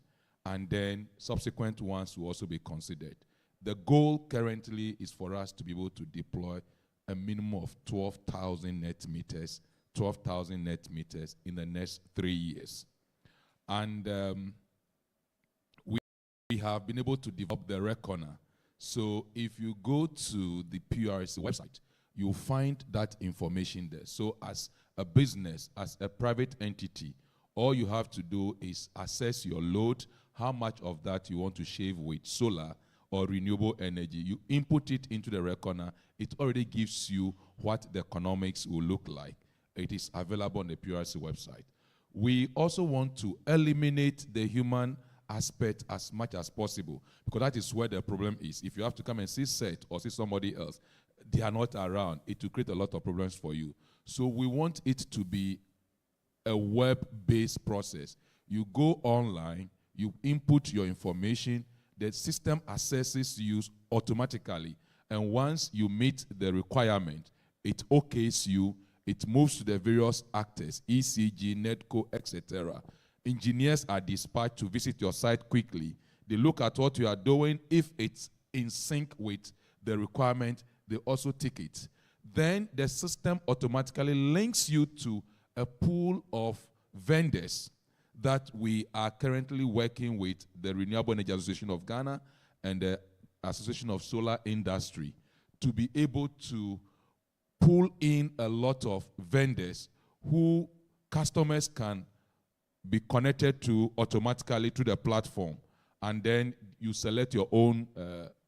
and then subsequent ones will also be considered. The goal currently is for us to be able to deploy a minimum of 12,000 net meters in the next 3 years. And we have been able to develop the Reckoner. So if you go to the PURC website, you'll find that information there. So as a business, as a private entity, all you have to do is assess your load, how much of that you want to shave with solar or renewable energy. You input it into the Reckoner, it already gives you what the economics will look like. It is available on the PURC website. We also want to eliminate the human aspect as much as possible, because that is where the problem is. If you have to come and see Seth or see somebody else, they are not around, it will create a lot of problems for you. So we want it to be a web-based process. You go online, you input your information, the system assesses you automatically, and once you meet the requirement, it okays you, it moves to the various actors, ECG, NEDCO, etc. Engineers are dispatched to visit your site quickly. They look at what you are doing. If it's in sync with the requirement, they also tick it. Then the system automatically links you to a pool of vendors that we are currently working with, the Renewable Energy Association of Ghana and the Association of Solar Industry, to be able to pull in a lot of vendors who customers can be connected to automatically to the platform. And then you select your own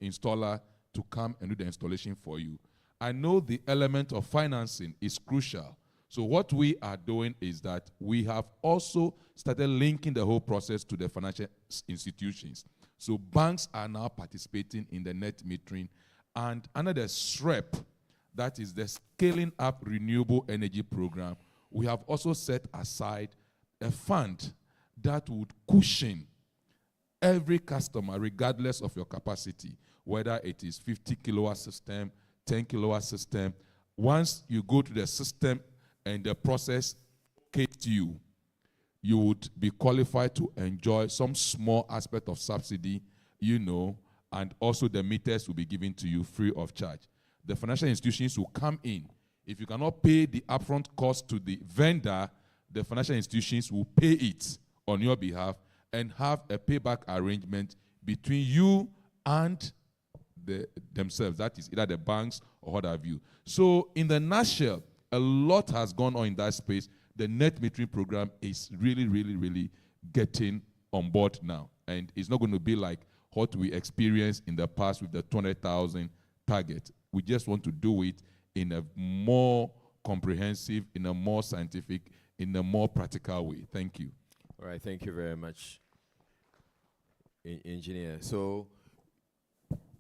installer to come and do the installation for you. I know the element of financing is crucial. So what we are doing is that we have also started linking the whole process to the financial institutions. So banks are now participating in the net metering, and under the SREP, that is the Scaling Up Renewable Energy Program, we have also set aside a fund that would cushion every customer, regardless of your capacity, whether it is 50 kilowatt system, 10 kilowatt system. Once you go to the system and the process gets you, you would be qualified to enjoy some small aspect of subsidy, and also the meters will be given to you free of charge. The financial institutions will come in. If you cannot pay the upfront cost to the vendor, the financial institutions will pay it on your behalf and have a payback arrangement between you and themselves. That is either the banks or what have you. So in the nutshell, a lot has gone on in that space. The net metering program is really, really, really getting on board now. And it's not going to be like what we experienced in the past with the 200,000 target. We just want to do it in a more comprehensive, in a more scientific, in a more practical way. Thank you. All right, thank you very much, Engineer. So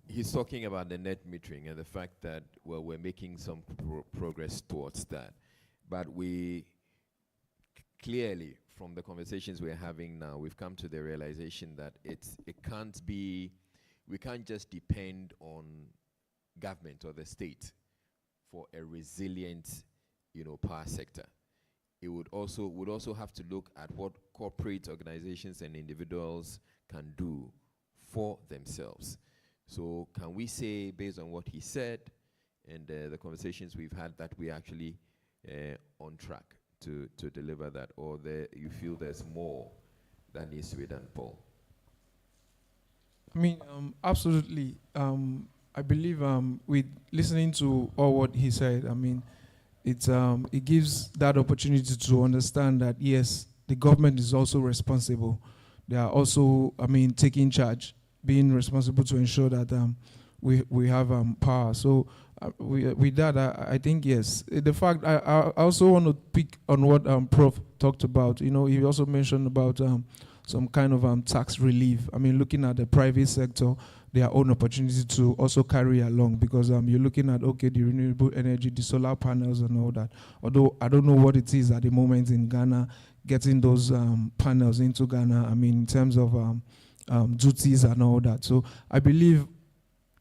he's talking about the net metering and the fact that, well, we're making some progress towards that. But we clearly, from the conversations we're having now, we've come to the realization that we can't just depend on government or the state for a resilient, power sector. It would also have to look at what corporate organizations and individuals can do for themselves. So can we say, based on what he said and the conversations we've had, that we're actually on track to deliver that, or you feel there's more that needs to be done, Paul? I mean, absolutely. I believe with listening to all what he said, I mean, it gives that opportunity to understand that, yes, the government is also responsible they are also, taking charge, being responsible to ensure that we have power. So with that, I think yes. The fact I also want to pick on what Prof talked about. You know, he also mentioned about some kind of tax relief. I mean, looking at the private sector, their own opportunity to also carry along, because you're looking at, okay, the renewable energy, the solar panels and all that. Although I don't know what it is at the moment in Ghana, getting those panels into Ghana, I mean, in terms of duties and all that. So I believe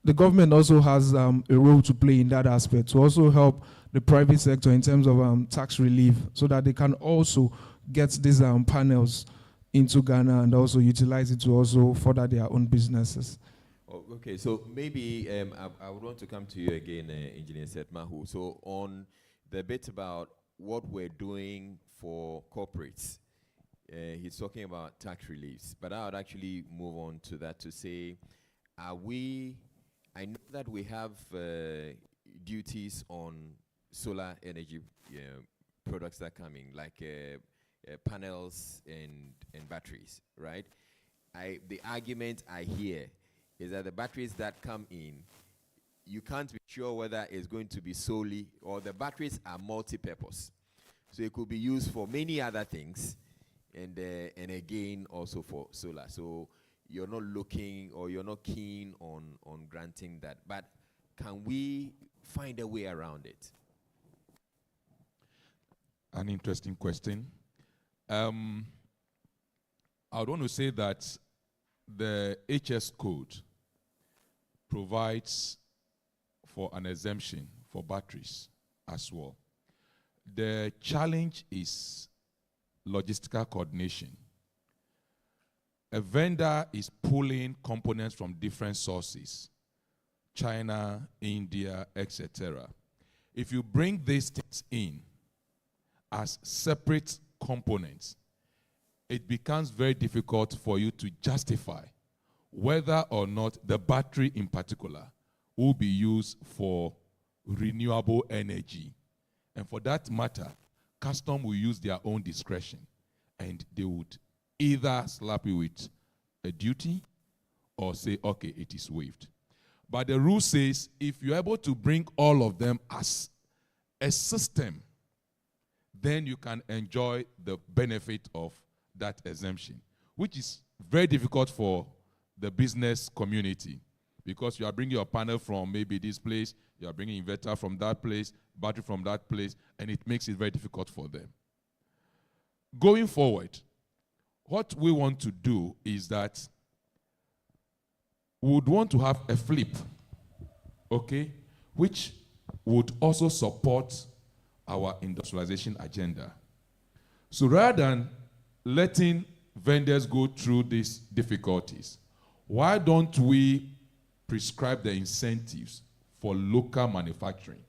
the government also has a role to play in that aspect, to also help the private sector in terms of tax relief, so that they can also get these panels into Ghana and also utilize it to also further their own businesses. Oh, okay, so maybe I would want to come to you again, Engineer Seth Mahu. So on the bit about what we're doing for corporates, he's talking about tax reliefs, but I would actually move on to that to say, I know that we have duties on solar energy products that are coming, like panels and batteries, right? The argument I hear is that the batteries that come in, you can't be sure whether it's going to be solely, or the batteries are multi-purpose. So it could be used for many other things, and again also for solar. So you're not looking, or you're not keen on granting that. But can we find a way around it? An interesting question. I would want to say that the HS code provides for an exemption for batteries as well. The challenge is logistical coordination. A vendor is pulling components from different sources, China, India, etc. If you bring these things in as separate components, it becomes very difficult for you to justify whether or not the battery in particular will be used for renewable energy. And for that matter, custom will use their own discretion, and they would either slap you with a duty or say, okay, it is waived. But the rule says if you're able to bring all of them as a system, then you can enjoy the benefit of that exemption, which is very difficult for the business community, because you are bringing your panel from maybe this place, you are bringing inverter from that place, battery from that place, and it makes it very difficult for them. Going forward, what we want to do is that we would want to have a flip, okay, which would also support our industrialization agenda. So rather than letting vendors go through these difficulties, why don't we prescribe the incentives for local manufacturing,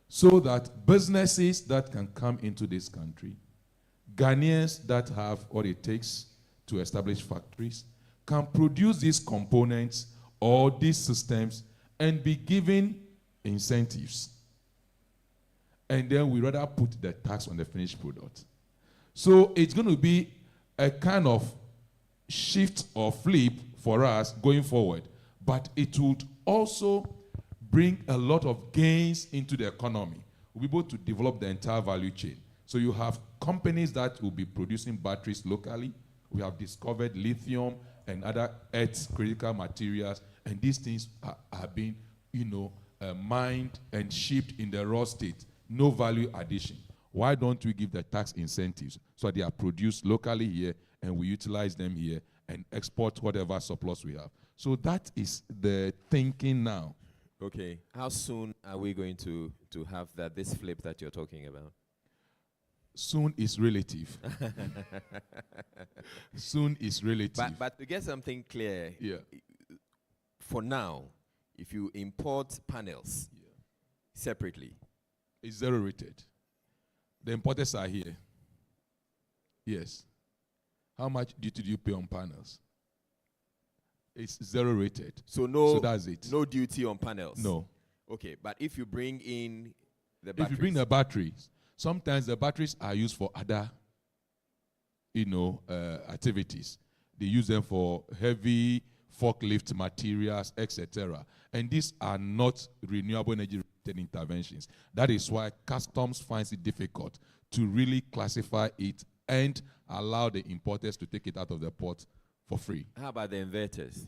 so that businesses that can come into this country, Ghanaians that have what it takes to establish factories, can produce these components or these systems and be given incentives. And then we rather put the tax on the finished product. So it's going to be a kind of shift or flip for us going forward, but it would also bring a lot of gains into the economy. We'll be able to develop the entire value chain. So you have companies that will be producing batteries locally. We have discovered lithium and other earth critical materials, and these things are being, mined and shipped in the raw state. No value addition. Why don't we give the tax incentives so they are produced locally here and we utilize them here and export whatever surplus we have? So that is the thinking now. Okay. How soon are we going to have this flip that you're talking about? Soon is relative. Soon is relative. But to get something clear, yeah. For now, if you import panels separately, it's zero rated. The importers are here. Yes. How much duty do you pay on panels? It's zero rated. So that's it. No duty on panels. No. Okay, but if you bring in the batteries. If you bring the batteries, sometimes the batteries are used for other activities. They use them for heavy forklift materials, etc. And these are not renewable energy interventions. That is why customs finds it difficult to really classify it and allow the importers to take it out of the port for free. How about the inverters?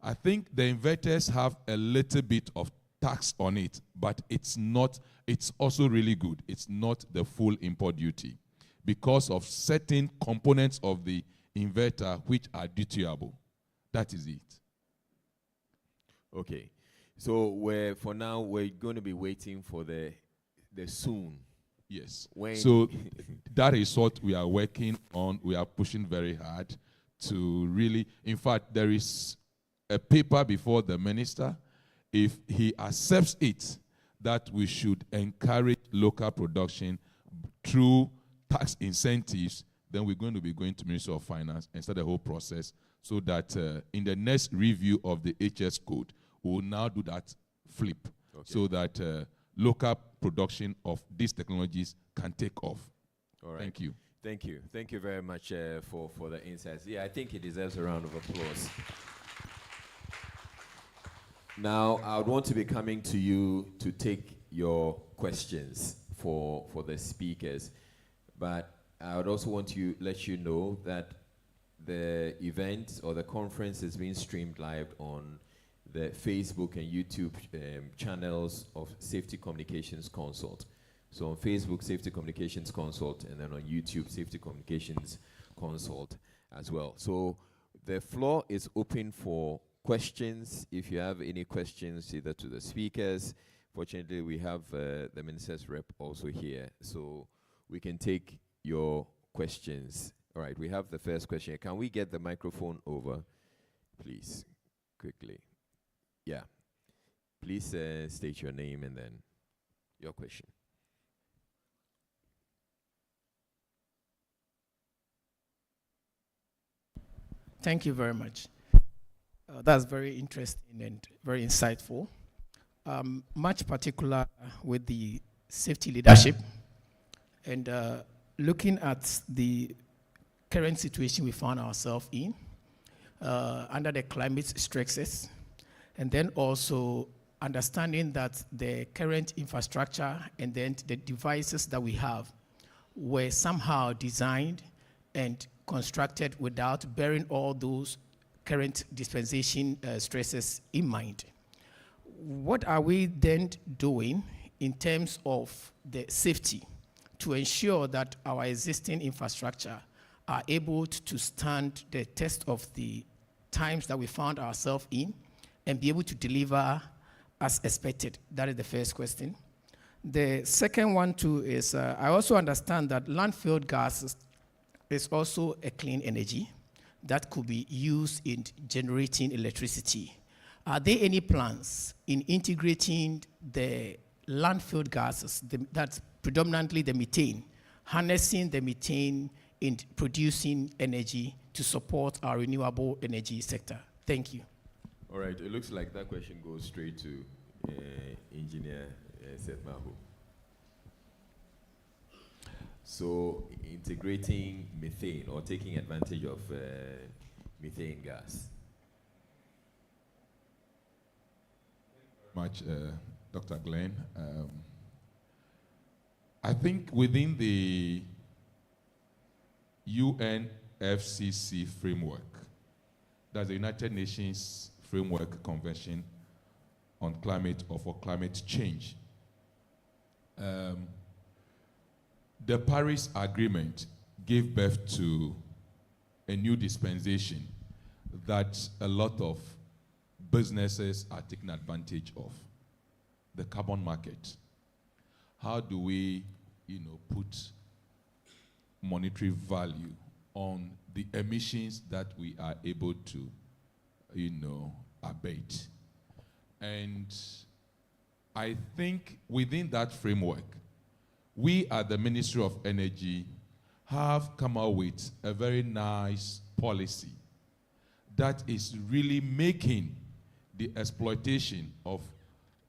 I think the inverters have a little bit of tax on it, but it's also really good. It's not the full import duty because of certain components of the inverter which are dutiable. That is it. Okay. So for now we're going to be waiting for the soon. Yes. When So that is what we are working on. We are pushing very hard to really, in fact, there is a paper before the minister. If he accepts it, that we should encourage local production through tax incentives, then we're going to be going to Ministry of Finance and start the whole process so that in the next review of the HS code, we will now do that flip so that local production of these technologies can take off. All right. Thank you. Thank you. Thank you very much for the insights. Yeah, I think he deserves a round of applause. Now, I would want to be coming to you to take your questions for the speakers. But I would also want to let you know that the event or the conference is being streamed live on the Facebook and YouTube channels of Safety Communications Consult. So on Facebook, Safety Communications Consult, and then on YouTube, Safety Communications Consult as well. So the floor is open for questions. If you have any questions, either to the speakers. Fortunately, we have the minister's rep also here, so we can take your questions. All right, we have the first question. Can we get the microphone over, please, quickly? Yeah. Please state your name and then your question. Thank you very much. That's very interesting and very insightful. Much particular with the safety leadership and looking at the current situation we found ourselves in under the climate stresses, and then also understanding that the current infrastructure and then the devices that we have were somehow designed and constructed without bearing all those current dispensation stresses in mind. What are we then doing in terms of the safety to ensure that our existing infrastructure are able to stand the test of the times that we found ourselves in and be able to deliver as expected? That is the first question. The second one too is I also understand that landfill gas is also a clean energy that could be used in generating electricity. Are there any plans in integrating the landfill gases, that's predominantly the methane, harnessing the methane in producing energy to support our renewable energy sector? Thank you. All right, it looks like that question goes straight to Engineer Seth Mahu. So integrating methane or taking advantage of methane gas. Much, Dr. Glenn. I think within the UNFCCC framework, that's the United Nations Framework Convention on Climate or for Climate Change. The Paris Agreement gave birth to a new dispensation that a lot of businesses are taking advantage of, the carbon market. How do we, put monetary value on the emissions that we are able to, abate? And I think within that framework, we at the Ministry of Energy have come out with a very nice policy that is really making the exploitation of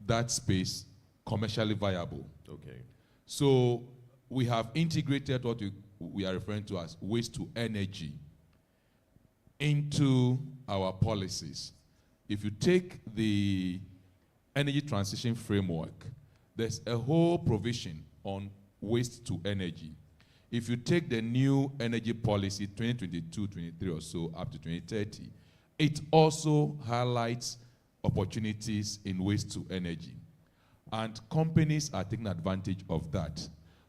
that space commercially viable. Okay. So we have integrated what we we are referring to as waste to energy into our policies. If you take the energy transition framework, there's a whole provision on waste to energy. If you take the new energy policy 2022-23 or so up to 2030, it also highlights opportunities in waste to energy. And companies are taking advantage of that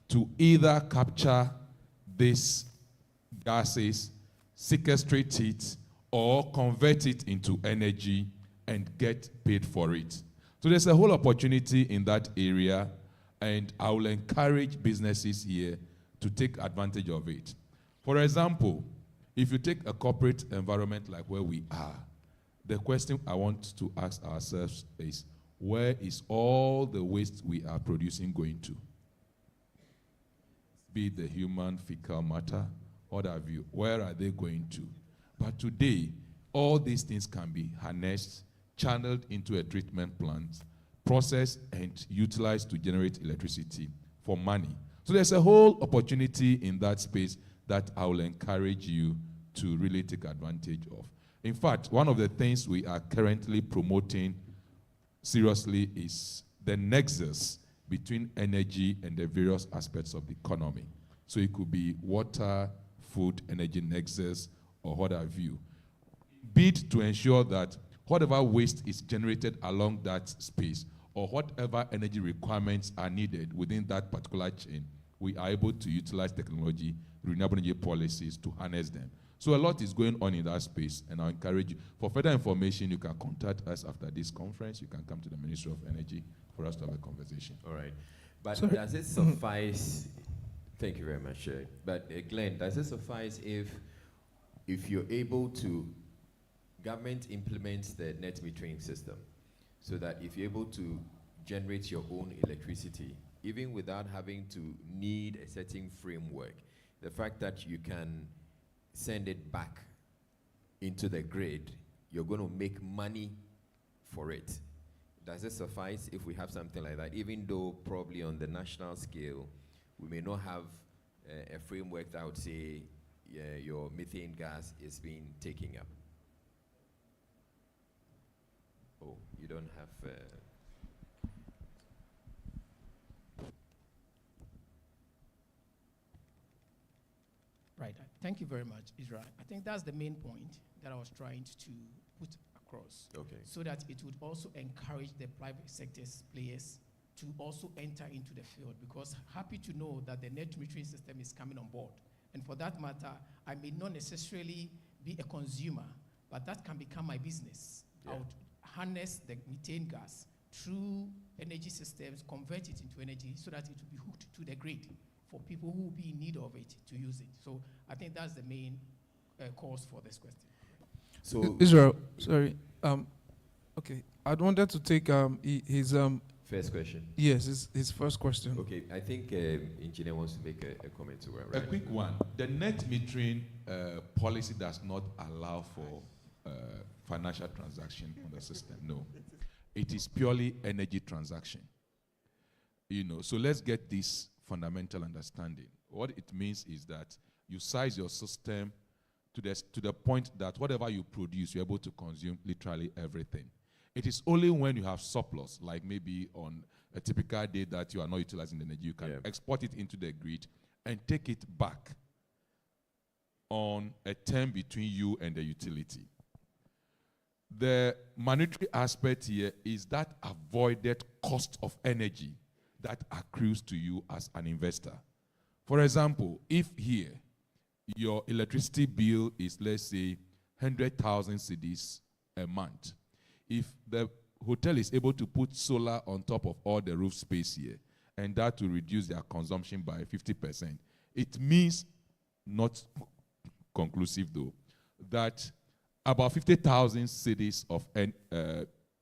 to either capture these gases, sequestrate it, or convert it into energy and get paid for it. So there's a whole opportunity in that area, and I will encourage businesses here to take advantage of it. For example, if you take a corporate environment like where we are, the question I want to ask ourselves is, where is all the waste we are producing going to? Be it the human fecal matter, what have you, where are they going to? But today, all these things can be harnessed, channeled into a treatment plant, processed and utilized to generate electricity for money. So there's a whole opportunity in that space that I will encourage you to really take advantage of. In fact, one of the things we are currently promoting seriously is the nexus between energy and the various aspects of the economy. So it could be water, food, energy nexus, or what have you. Bid to ensure that whatever waste is generated along that space, or whatever energy requirements are needed within that particular chain, we are able to utilize technology, renewable energy policies to harness them. So a lot is going on in that space, and I encourage you. For further information, you can contact us after this conference. You can come to the Ministry of Energy for us to have a conversation. All right. But Sorry. does it suffice? Thank you very much, but Glenn, does it suffice if you're able to, government implements the net metering system, so that if you're able to generate your own electricity, even without having to need a certain framework, the fact that you can send it back into the grid, you're going to make money for it. Does it suffice if we have something like that, even though probably on the national scale, we may not have a framework that would say your methane gas is being taken up? Oh, you don't have... Right. Thank you very much, Israel. I think that's the main point that I was trying to put across. Okay. So that it would also encourage the private sector's players to also enter into the field, because happy to know that the net metering system is coming on board. And for that matter, I may not necessarily be a consumer, but that can become my business. Yeah. I would harness the methane gas through energy systems, convert it into energy so that it will be hooked to the grid for people who will be in need of it to use it. So I think that's the main cause for this question. So Israel, sorry. Okay, I wanted to take his first question. yes, his first question. Okay, I think engineer wants to make a comment to it, A right? quick one. The net metering policy does not allow for financial transaction on the system. No. It is purely energy transaction. You know, so let's get this fundamental understanding. What it means is that you size your system to the point that whatever you produce, you're able to consume literally everything. It is only when you have surplus, like maybe on a typical day that you are not utilizing the energy, you can export it into the grid and take it back on a term between you and the utility. The monetary aspect here is that avoided cost of energy that accrues to you as an investor. For example, if here your electricity bill is, let's say, 100,000 cedis a month, if the hotel is able to put solar on top of all the roof space here, and that will reduce their consumption by 50%, it means, not conclusive though, that about 50,000 cedis of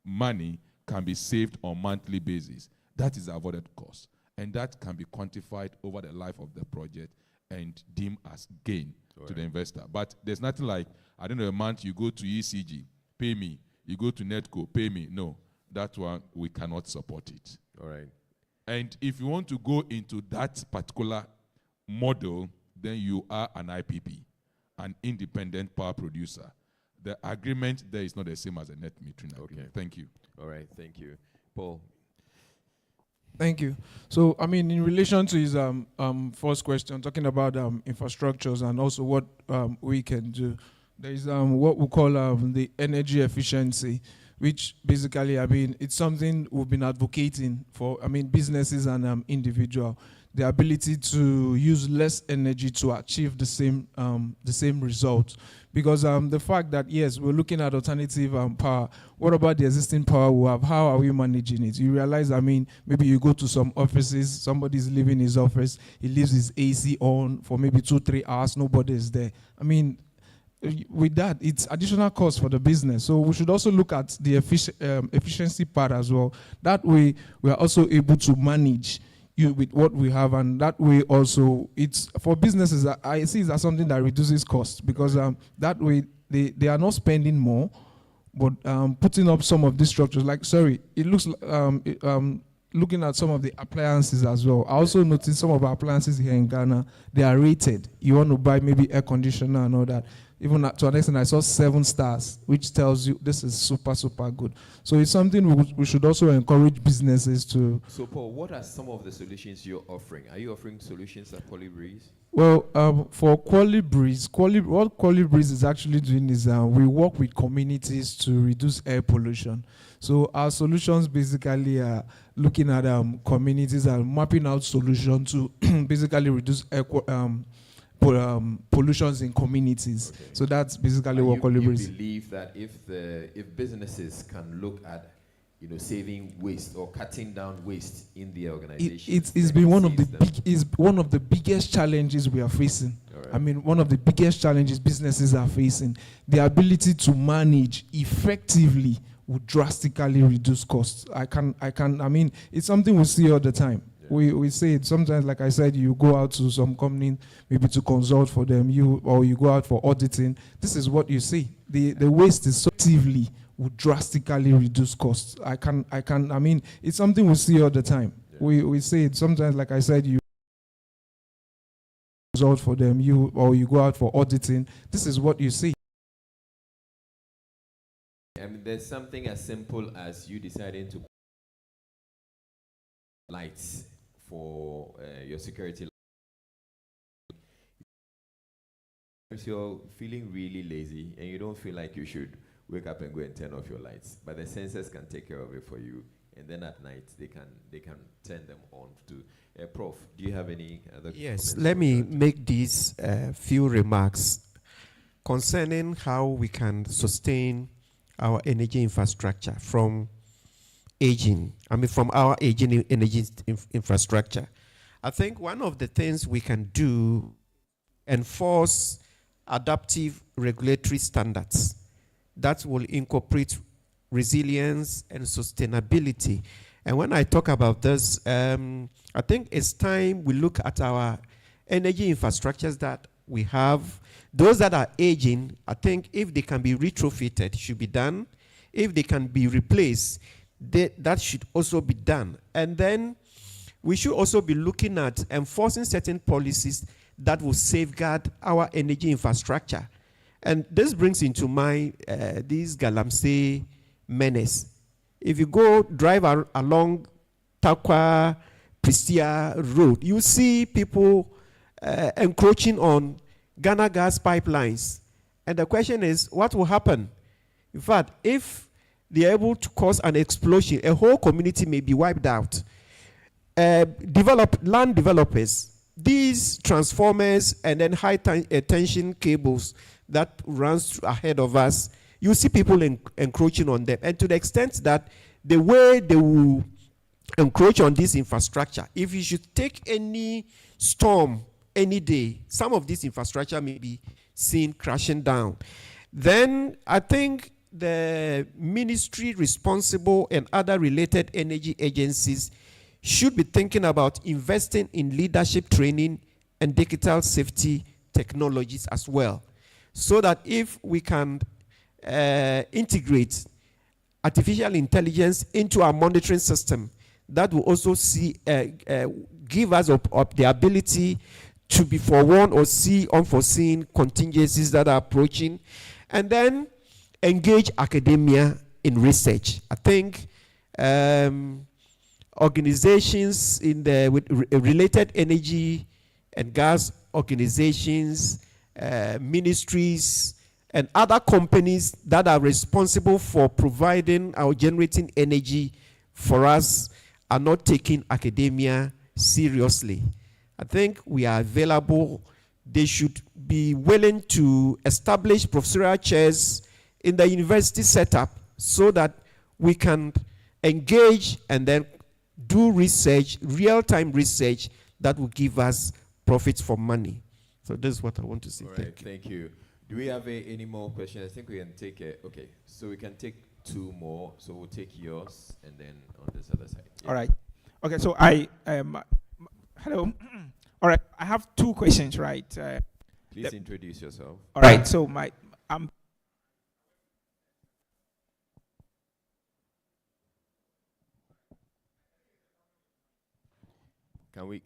money can be saved on a monthly basis. That is avoided cost, and that can be quantified over the life of the project and deemed as gain to the investor. But there's nothing like, I don't know, a month you go to ECG, pay me. You go to Netco, pay me. No, that one, we cannot support it. All right. And if you want to go into that particular model, then you are an IPP, an independent power producer. The agreement there is not the same as a net metering agreement. Thank you. All right, thank you. Paul. Thank you. So, I mean, in relation to his first question, talking about infrastructures and also what we can do, there is what we call the energy efficiency, which basically, I mean, it's something we've been advocating for, I mean, businesses and individual, the ability to use less energy to achieve the same result. Because the fact that, yes, we're looking at alternative power, what about the existing power we have? How are we managing it? You realize, I mean, maybe you go to some offices, somebody's leaving his office, he leaves his AC on for maybe 2-3 hours, nobody is there. I mean, with that, it's additional cost for the business. So we should also look at the efficiency part as well. That way, we are also able to manage with what we have, and that way also, it's for businesses, I see it as something that reduces cost, because that way they are not spending more, but putting up some of these structures, like, it looks looking at some of the appliances as well. I also noticed some of our appliances here in Ghana, they are rated. You want to buy maybe air conditioner and all that. Even to an extent, I saw 7 stars, which tells you this is super, super good. So it's something we should also encourage businesses to. So, Paul, what are some of the solutions you're offering? Are you offering solutions at Colibris? Well, for Colibris, what Colibris is actually doing is we work with communities to reduce air pollution. So our solutions basically are looking at communities and mapping out solutions to basically reduce air pollutions in communities. Okay. So that's basically what Colibris. You believe that if businesses can look at saving waste or cutting down waste in the organization, it's been one of the biggest challenges we are facing. Right. I mean, one of the biggest challenges businesses are facing. The ability to manage effectively would drastically reduce costs. I mean, it's something we see all the time. Yeah. We say it sometimes, like I said, you go out to some company maybe to consult for them, or you go out for auditing. This is what you see. The waste is effectively would drastically reduce costs. I mean, it's something we see all the time. Yeah. We say it sometimes, like I said, you consult for them, or you go out for auditing. This is what you see. I mean, there's something as simple as you deciding to lights for your security. If you're feeling really lazy and you don't feel like you should wake up and go and turn off your lights, but the sensors can take care of it for you, and then at night they can turn them on to. Prof, do you have any other? Yes, let me make these few remarks concerning how we can sustain our energy infrastructure from our aging energy infrastructure. I think one of the things we can do, enforce adaptive regulatory standards that will incorporate resilience and sustainability. And when I talk about this, I think it's time we look at our energy infrastructures that we have. Those that are aging, I think if they can be retrofitted, should be done. If they can be replaced, that should also be done. And then we should also be looking at enforcing certain policies that will safeguard our energy infrastructure. And this brings into mind this Galamsey menace. If you go drive along Tarkwa Prestia Road, you see people encroaching on Ghana gas pipelines. And the question is, what will happen? In fact, if they are able to cause an explosion, a whole community may be wiped out. Land developers, these transformers and then high tension cables that runs ahead of us, you see people encroaching on them. And to the extent that the way they will encroach on this infrastructure, if you should take any storm any day, some of this infrastructure may be seen crashing down. Then I think the ministry responsible and other related energy agencies should be thinking about investing in leadership training and digital safety technologies as well, so that if we can integrate artificial intelligence into our monitoring system, that will also give us the ability to be forewarned or see unforeseen contingencies that are approaching, and then engage academia in research. I think organizations in the related energy and gas organizations, ministries, and other companies that are responsible for providing or generating energy for us are not taking academia seriously. I think we are available. They should be willing to establish professorial chairs in the university setup so that we can engage and then do research, real-time research that will give us profits for money. So this is what I want to say. All right, thank you. Do we have any more questions? I think we can take okay. So we can take 2 more. So we'll take yours and then on this other side. Yeah. All right. Okay, so hello. All right, I have 2 questions, right? Please introduce yourself. All right, so Can we,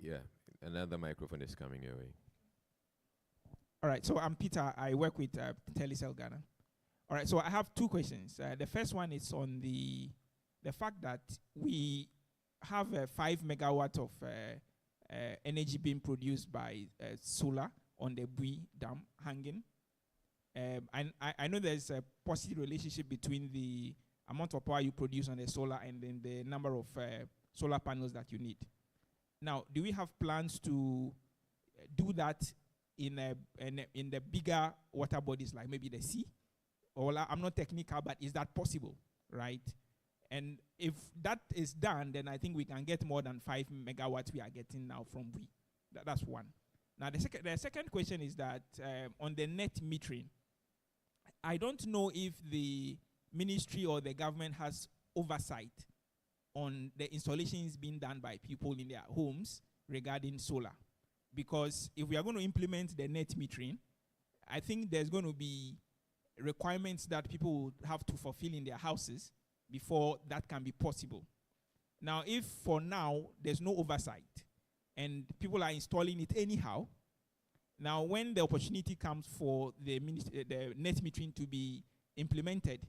another microphone is coming your way. All right, so I'm Peter. I work with Telecel Ghana. All right, so I have 2 questions. The first one is on the fact that we have 5 megawatt of energy being produced by solar on the Bui Dam hanging. I know there's a positive relationship between the amount of power you produce on the solar and then the number of solar panels that you need. Now, do we have plans to do that in the bigger water bodies like maybe the sea? Or I'm not technical, but is that possible, right? And if that is done, then I think we can get more than 5 megawatts we are getting now from Bui. That's one. Now, the second question is that on the net metering, I don't know if the ministry or the government has oversight on the installations being done by people in their homes regarding solar. Because if we are going to implement the net metering, I think there's going to be requirements that people would have to fulfill in their houses before that can be possible. Now, if for now there's no oversight and people are installing it anyhow, now when the opportunity comes for the net metering to be implemented,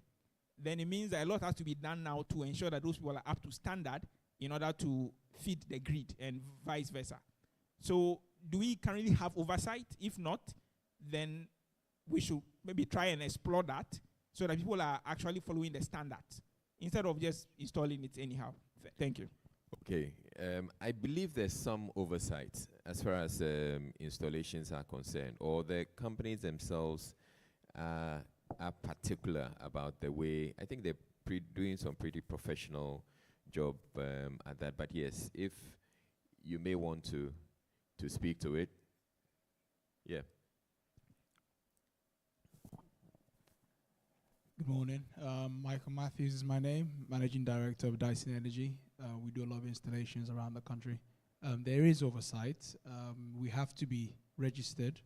then it means that a lot has to be done now to ensure that those people are up to standard in order to feed the grid and vice versa. So do we currently have oversight? If not, then we should maybe try and explore that so that people are actually following the standards instead of just installing it anyhow. Thank you. Okay. I believe there's some oversight as far as installations are concerned, or the companies themselves are particular about the way. I think they're doing some pretty professional job at that. But yes, if you may want to speak to it. Yeah. Good morning. Michael Matthews is my name, Managing Director of Dyson Energy. We do a lot of installations around the country. There is oversight. We have to be registered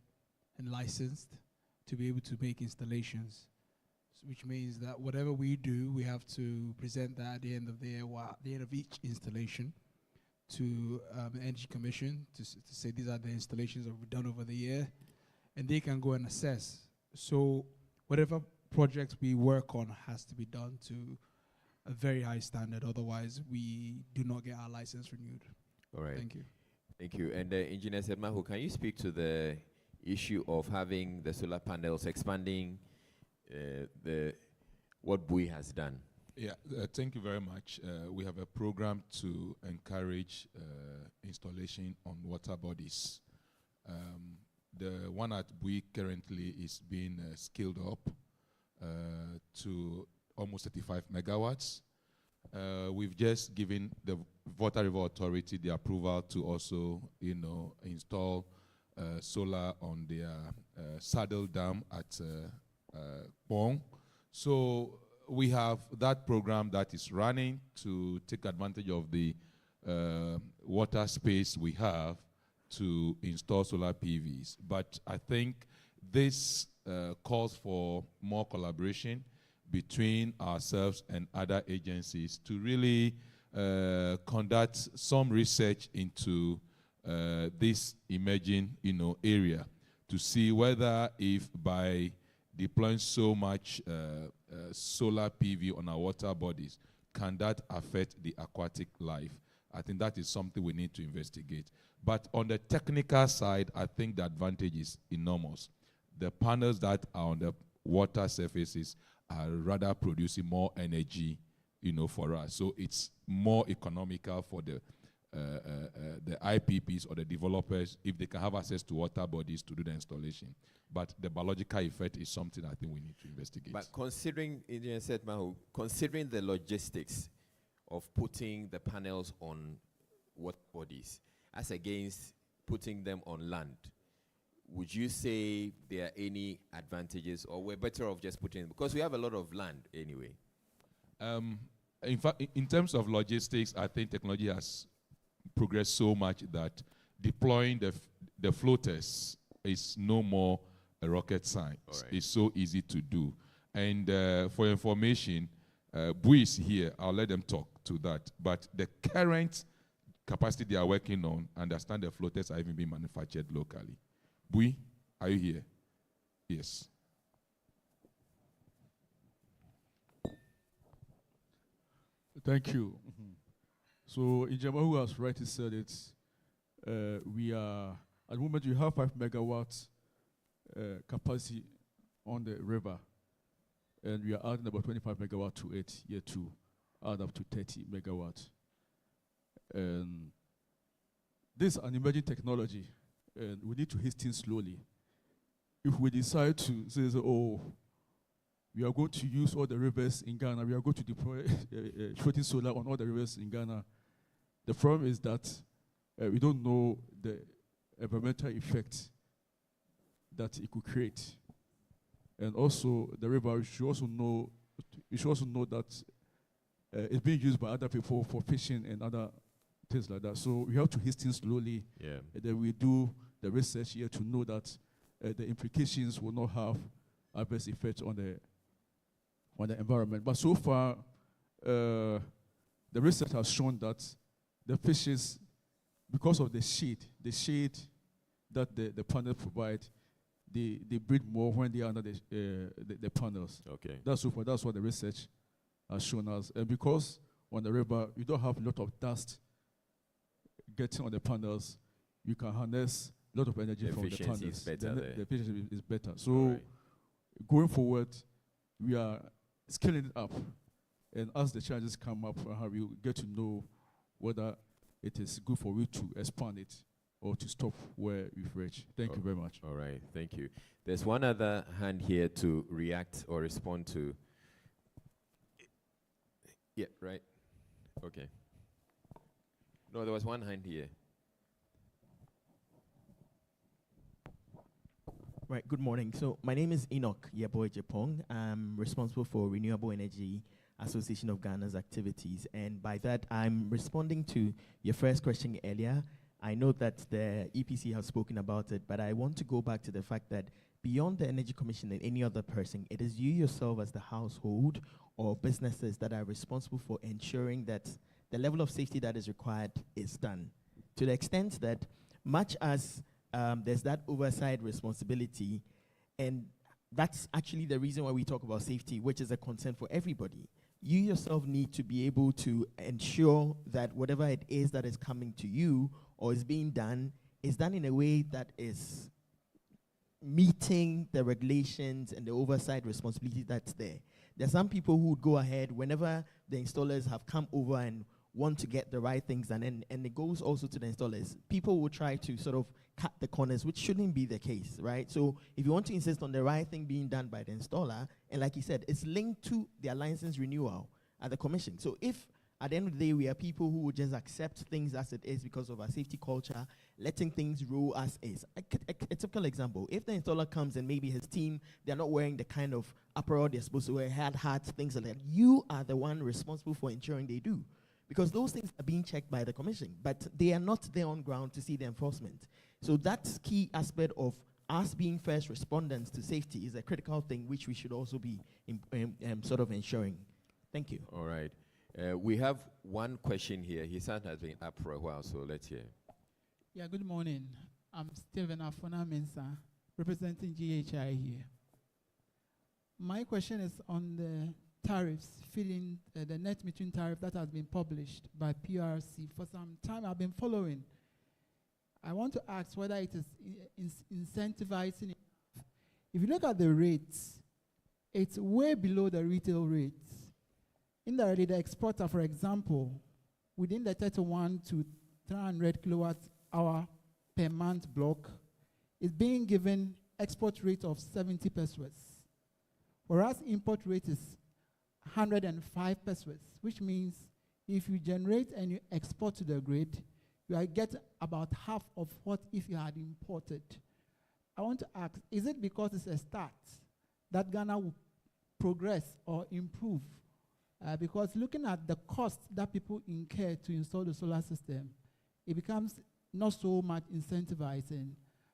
and licensed to be able to make installations, which means that whatever we do, we have to present that at the end of the year, at the end of each installation, to the Energy Commission to say these are the installations that we've done over the year, and they can go and assess. So whatever projects we work on has to be done to a very high standard, otherwise we do not get our license renewed. All right. Thank you. Thank you. And Engineer Sedmaho, can you speak to the issue of having the solar panels expanding what Bui has done? Yeah, thank you very much. We have a program to encourage installation on water bodies. The one at Bui currently is being scaled up to almost 35 megawatts. We've just given the Water River Authority the approval to also, install solar on their Saddle Dam at Pong. So we have that program that is running to take advantage of the water space we have to install solar PVs. But I think this calls for more collaboration between ourselves and other agencies to really conduct some research into this emerging, area to see whether if by deploying so much solar PV on our water bodies, can that affect the aquatic life? I think that is something we need to investigate. But on the technical side, I think the advantage is enormous. The panels that are on the water surfaces are rather producing more energy, for us. So it's more economical for the IPPs or the developers if they can have access to water bodies to do the installation. But the biological effect is something I think we need to investigate. But considering, Engineer Setmahu, considering the logistics of putting the panels on water bodies as against putting them on land, would you say there are any advantages, or we're better off just putting them? Because we have a lot of land anyway. In fact, in terms of logistics, I think technology has progressed so much that deploying the floaters is no more a rocket science. Right. It's so easy to do. And for information, Bui is here. I'll let them talk to that. But the current capacity they are working on, understand the floaters are even being manufactured locally. Bui, are you here? Yes. Thank you. So, Ijamahu has rightly said it. We are, at the moment, we have 5 megawatts capacity on the river. And we are adding about 25 megawatts to it, year 2, add up to 30 megawatts. And this is an emerging technology, and we need to hasten slowly. If we decide to say, oh, we are going to use all the rivers in Ghana, we are going to deploy floating solar on all the rivers in Ghana, the problem is that we don't know the environmental effect that it could create. And also, the river, you should also know that it's being used by other people for fishing and other things like that. So we have to hasten slowly. Yeah. And then we do the research here to know that the implications will not have adverse effects on the environment. But so far, the research has shown that the fishes, because of the shade that the panel provide, they breed more when they are under the panels. Okay. That's so far. That's what the research has shown us. And because on the river, you don't have a lot of dust getting on the panels, you can harness a lot of energy from the Efficiency panels. is better there. The efficiency is better. So Alright. going forward, we are scaling it up. And as the challenges come up, we get to know whether it is good for you to expand it or to stop where we've reached. Thank you very much. All right, thank you. There's one other hand here to react or respond to. Yeah, right. Okay. No, there was one hand here. Right, good morning. So my name is Enoch Yeboy Japong. I'm responsible for Renewable Energy Association of Ghana's activities. And by that, I'm responding to your first question earlier. I know that the EPC has spoken about it, but I want to go back to the fact that beyond the Energy Commission and any other person, it is you yourself as the household or businesses that are responsible for ensuring that the level of safety that is required is done. To the extent that much as there's that oversight responsibility, and that's actually the reason why we talk about safety, which is a concern for everybody. You yourself need to be able to ensure that whatever it is that is coming to you or is being done is done in a way that is meeting the regulations and the oversight responsibility that's there. There are some people who would go ahead whenever the installers have come over and want to get the right things done, and it goes also to the installers. People will try to sort of cut the corners, which shouldn't be the case, right? So if you want to insist on the right thing being done by the installer, and like you said, it's linked to their license renewal at the commission. So if at the end of the day we are people who would just accept things as it is because of our safety culture, letting things roll as is. A typical example, if the installer comes and maybe his team, they're not wearing the kind of apparel they're supposed to wear, hats, things like that, you are the one responsible for ensuring they do. Because those things are being checked by the commission, but they are not there on ground to see the enforcement. So that key aspect of us being first respondents to safety is a critical thing which we should also be sort of ensuring. Thank you. All right. We have one question here. His hand has been up for a while, so let's hear. Yeah, good morning. I'm Stephen Afona Mensa, representing GHI here. My question is on the tariffs, feeding the net metering tariff that has been published by PRC. For some time I've been following. I want to ask whether it is incentivizing. If you look at the rates, it's way below the retail rates. Indirectly, the exporter, for example, within the 31 to 300 kilowatt hour per month block, is being given export rate of 70 pesos, whereas import rate is 105 pesos, which means if you generate and you export to the grid, you will get about half of what if you had imported. I want to ask, is it because it's a start that Ghana will progress or improve? Because looking at the cost that people incur to install the solar system, it becomes not so much incentivizing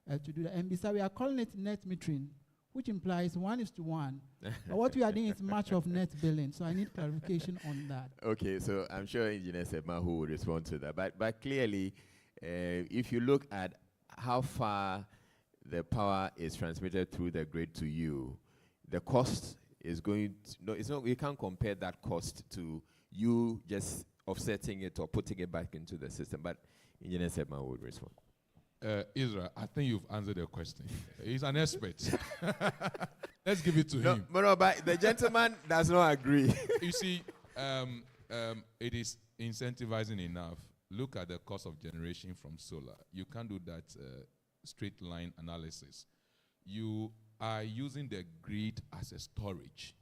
to do that. And besides, we are calling it net metering, which implies 1:1. But what we are doing is much of net billing. So I need clarification on that. Okay, so I'm sure Engineer Semahu will respond to that. But clearly, if you look at how far the power is transmitted through the grid to you, the cost is going to, no, it's not, you can't compare that cost to you just offsetting it or putting it back into the system. But Engineer Semahu would respond. Israel, I think you've answered the question. He's an expert. Let's give it to him. No, but the gentleman does not agree. You see, it is incentivizing enough. Look at the cost of generation from solar. You can't do that straight line analysis. You are using the grid as a storage.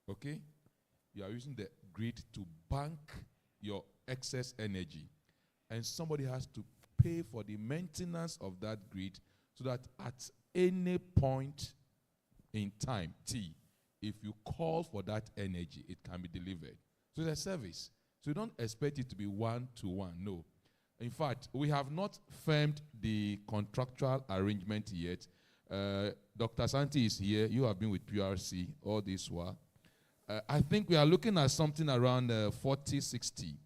Okay? You are using the grid to bank your excess energy. And somebody has to pay for the maintenance of that grid so that at any point in time, T, if you call for that energy, it can be delivered. So it's a service. So you don't expect it to be one-to-one, no. In fact, we have not firmed the contractual arrangement yet. Dr. Santi is here. You have been with PRC all this while. I think we are looking at something around 40-60,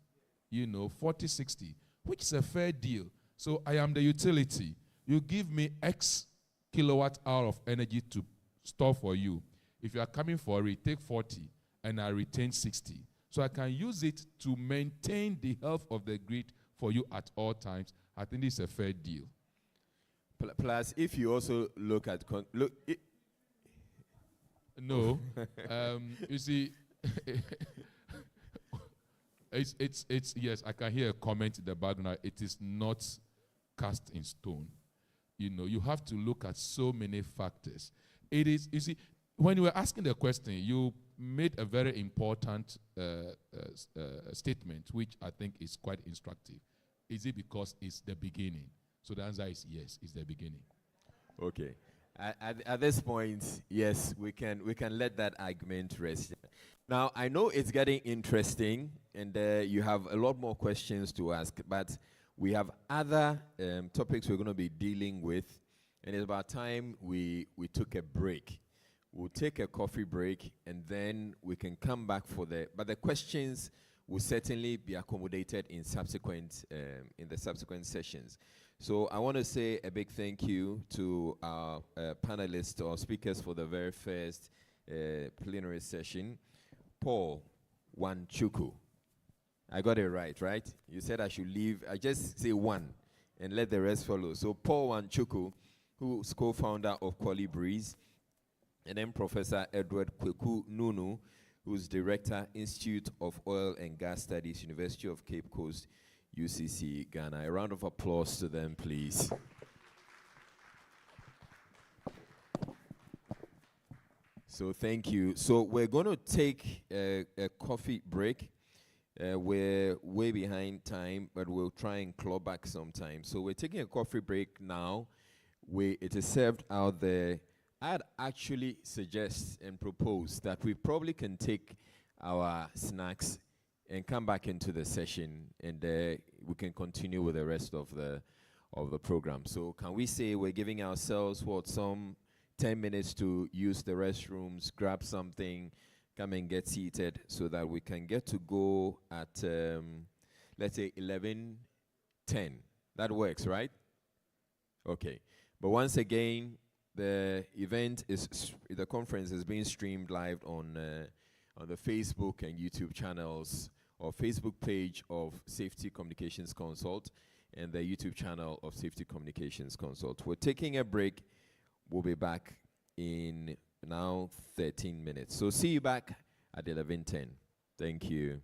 40-60, which is a fair deal. So I am the utility. You give me X kilowatt hour of energy to store for you. If you are coming for it, take 40, and I retain 60. So I can use it to maintain the health of the grid for you at all times. I think this is a fair deal. Plus, if you also look at no, you see, it's yes. I can hear a comment in the background. It is not cast in stone. You have to look at so many factors. It is, you see, when you were asking the question, you made a very important statement, which I think is quite instructive. Is it because it's the beginning? So the answer is yes, it's the beginning. Okay. At this point, yes, we can let that argument rest. Now, I know it's getting interesting, and you have a lot more questions to ask, but we have other topics we're going to be dealing with, and it's about time we took a break. We'll take a coffee break, and then we can come back but the questions will certainly be accommodated in the subsequent sessions. So I want to say a big thank you to our panelists or speakers for the very first plenary session. Paul Wanchuku. I got it right? You said I should leave. I just say one and let the rest follow. So Paul Wanchuku, who's co-founder of Colibris, and then Professor Edward Kweku Nunu, who's Director, Institute of Oil and Gas Studies, University of Cape Coast, UCC, Ghana. A round of applause to them, please. So thank you. So we're going to take a coffee break. We're way behind time, but we'll try and claw back some time. So we're taking a coffee break now. It is served out there. I'd actually suggest and propose that we probably can take our snacks and come back into the session, and we can continue with the rest of the program. So can we say we're giving ourselves some 10 minutes to use the restrooms, grab something, come and get seated, so that we can get to go at let's say 11:10. That works, right? Okay. But once again, the conference is being streamed live on the Facebook and YouTube channels, or Facebook page of Safety Communications Consult and the YouTube channel of Safety Communications Consult. We're taking a break. We'll be back in now 13 minutes. So see you back at 11:10. Thank you.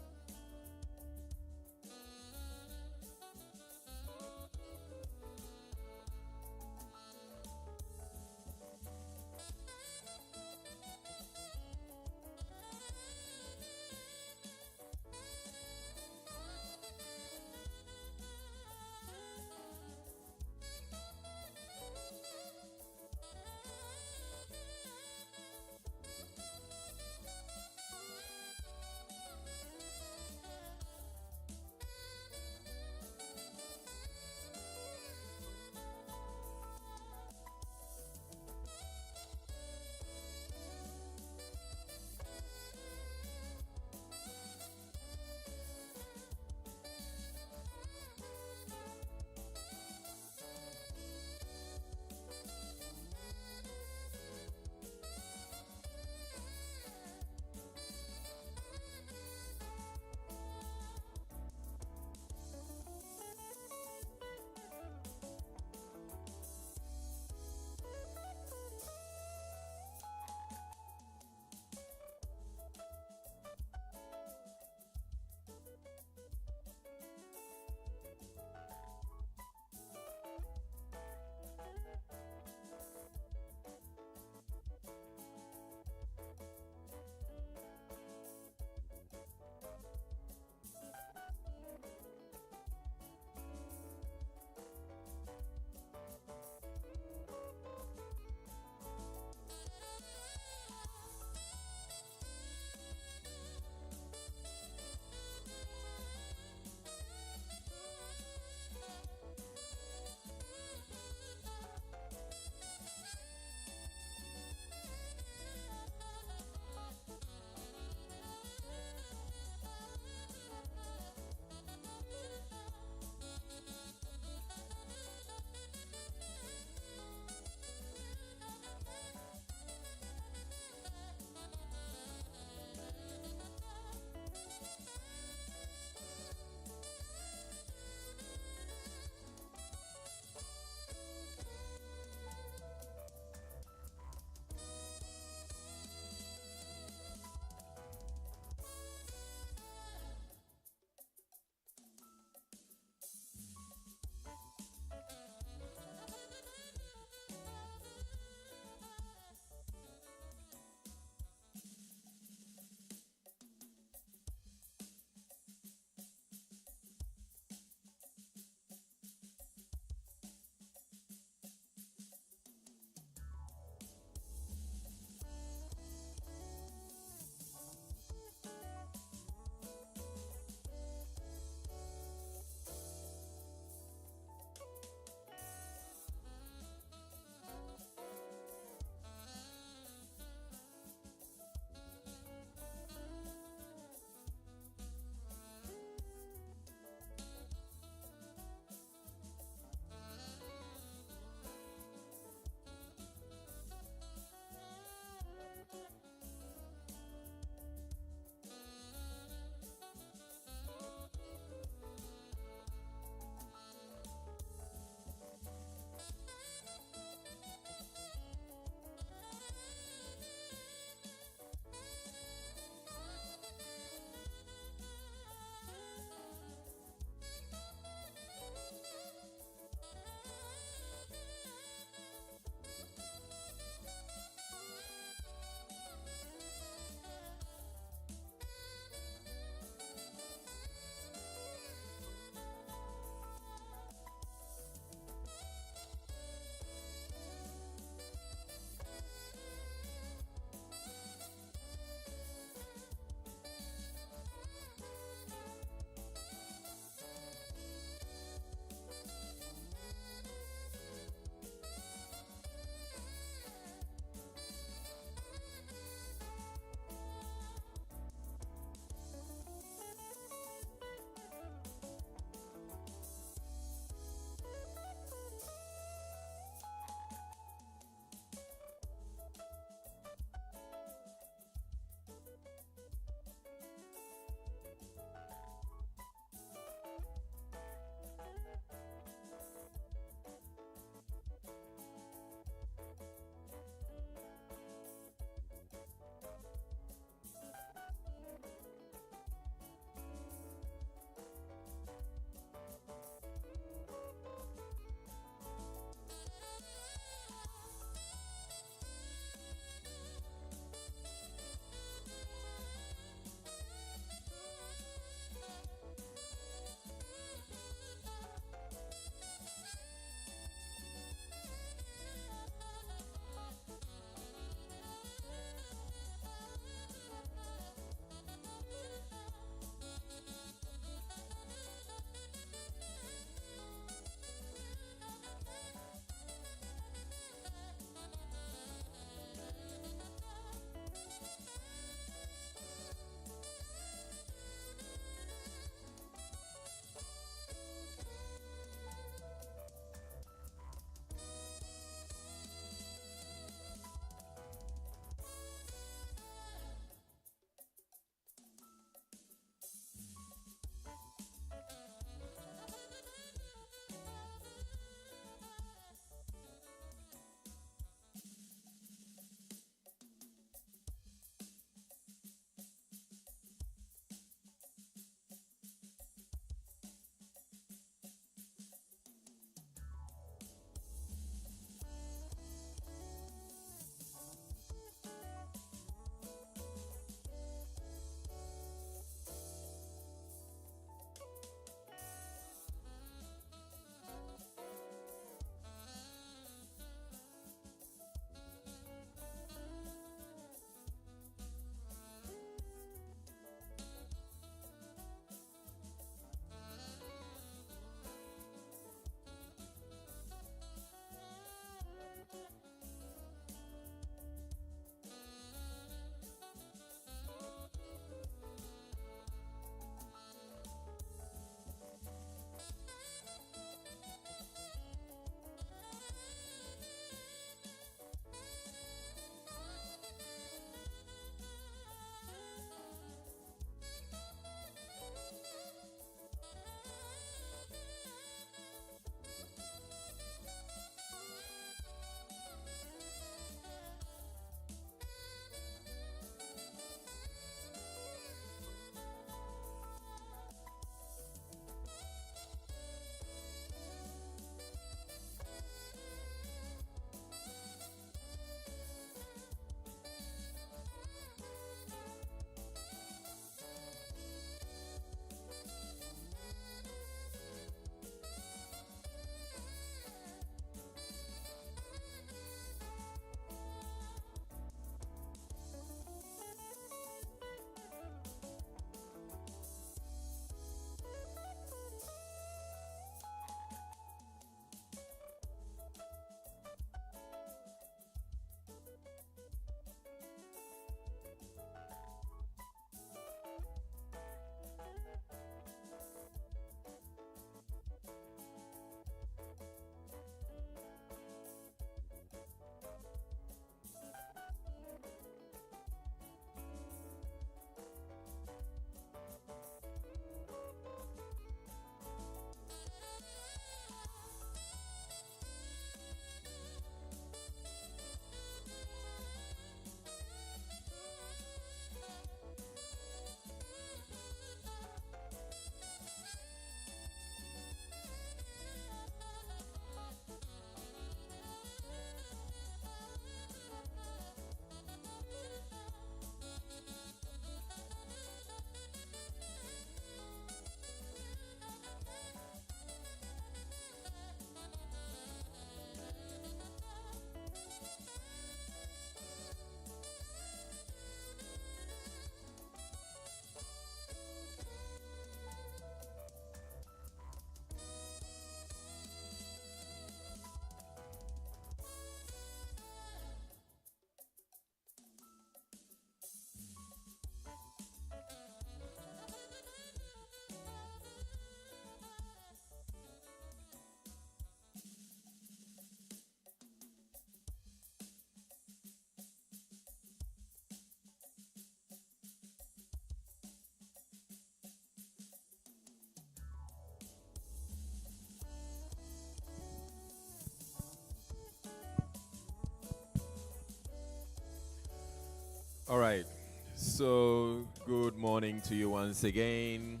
All right. So, good morning to you once again.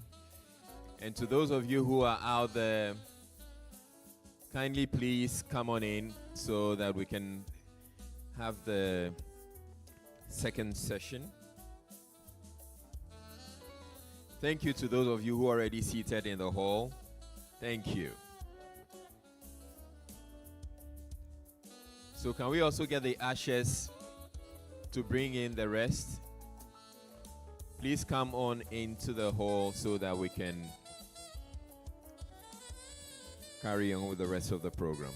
And to those of you who are out there, kindly please come on in so that we can have the second session. Thank you to those of you who are already seated in the hall. Thank you. So can we also get the ushers to bring in the rest? Please come on into the hall so that we can carry on with the rest of the program.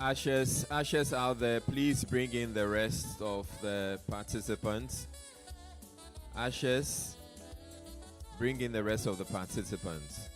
Ushers out there, please bring in the rest of the participants. Ushers, bring in the rest of the participants.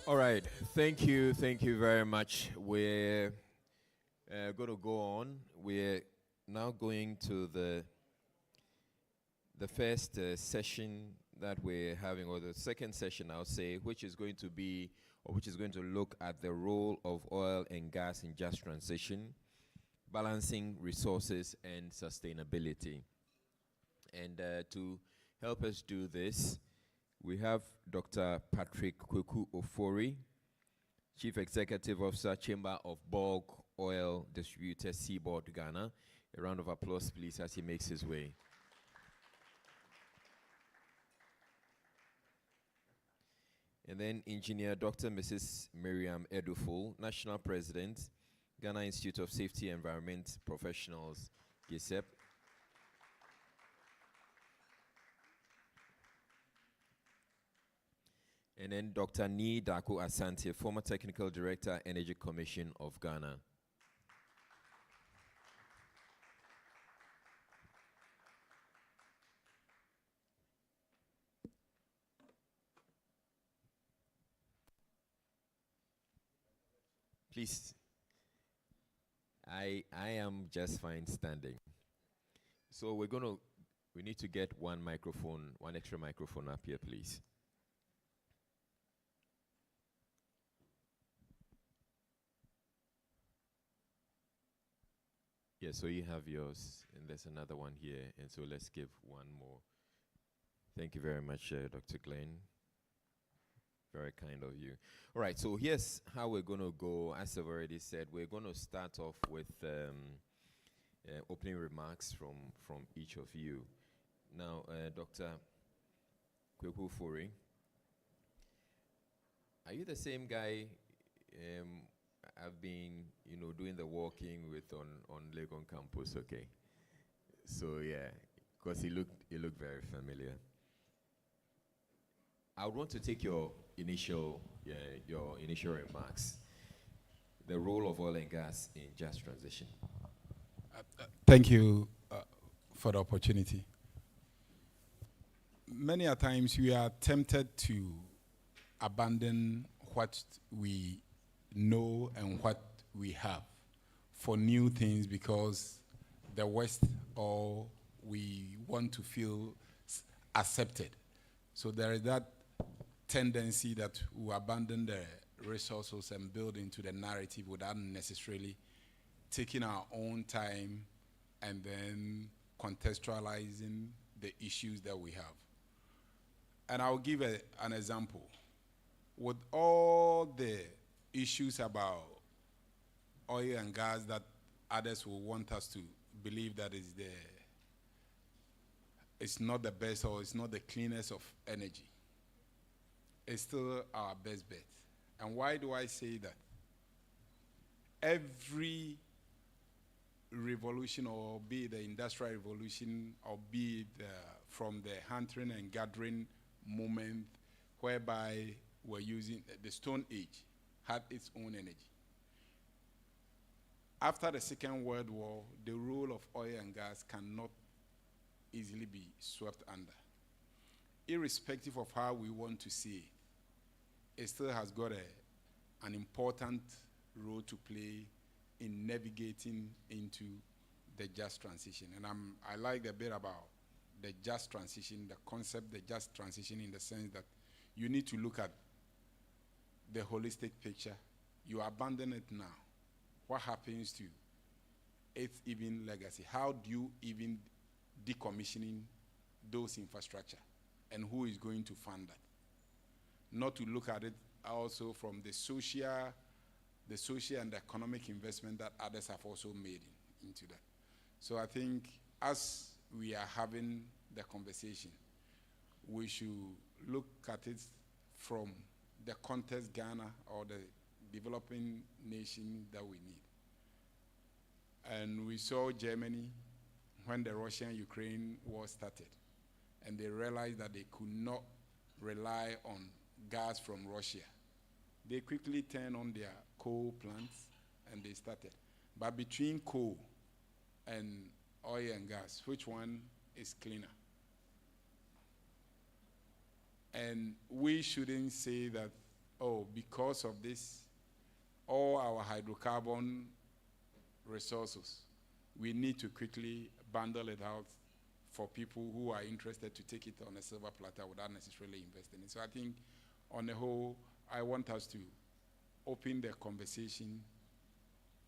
All right, thank you very much. We're going to go on. We're now going to the first session that we're having, or the second session, I'll say, which is going to be, or which is going to look at the role of oil and gas in just transition, balancing resources and sustainability. And to help us do this, we have Dr. Patrick Kweku Ofori, Chief Executive Officer, Chamber of Bulk Oil Distributors, Seaboard, Ghana. A round of applause, please, as he makes his way. And then Engineer Dr. Mrs. Miriam Eduful, National President, Ghana Institute of Safety and Environment Professionals, GISEP. And then Dr. Ni Daku Asante, former Technical Director, Energy Commission of Ghana. Please, I am just fine standing. So we need to get one extra microphone up here, please. Yeah, so you have yours, and there's another one here, and so let's give one more. Thank you very much, Dr. Glenn. Very kind of you. All right, so here's how we're going to go. As I've already said, we're going to start off with opening remarks from each of you. Now, Dr. Kweku Ofori, are you the same guy I've been, doing the walking with on Legon campus? Okay. So yeah, because he looked very familiar. I would want to take your initial remarks. The role of oil and gas in just transition. Thank you for the opportunity. Many a times we are tempted to abandon what we know and what we have for new things because the West, or we want to feel accepted. So there is that tendency that we abandon the resources and build into the narrative without necessarily taking our own time and then contextualizing the issues that we have. And I'll give an example. With all the issues about oil and gas that others will want us to believe that it's not the best or it's not the cleanest of energy, it's still our best bet. And why do I say that? Every revolution, or be it the industrial revolution, or be it from the hunting and gathering moment, whereby we're using the Stone Age, had its own energy. After the Second World War, the role of oil and gas cannot easily be swept under. Irrespective of how we want to see it, it still has got an important role to play in navigating into the just transition. And I like the bit about the just transition, the concept, the just transition, in the sense that you need to look at the holistic picture. You abandon it now. What happens to its even legacy? How do you even decommissioning those infrastructure? And who is going to fund that? Not to look at it also from the social and the economic investment that others have also made into that. So I think as we are having the conversation, we should look at it from the context Ghana, or the developing nation that we need. And we saw Germany when the Russian-Ukraine war started, and they realized that they could not rely on gas from Russia. They quickly turned on their coal plants and they started. But between coal and oil and gas, which one is cleaner? And we shouldn't say that, oh, because of this, all our hydrocarbon resources, we need to quickly bundle it out for people who are interested to take it on a silver platter without necessarily investing in it. So I think, on the whole, I want us to open the conversation,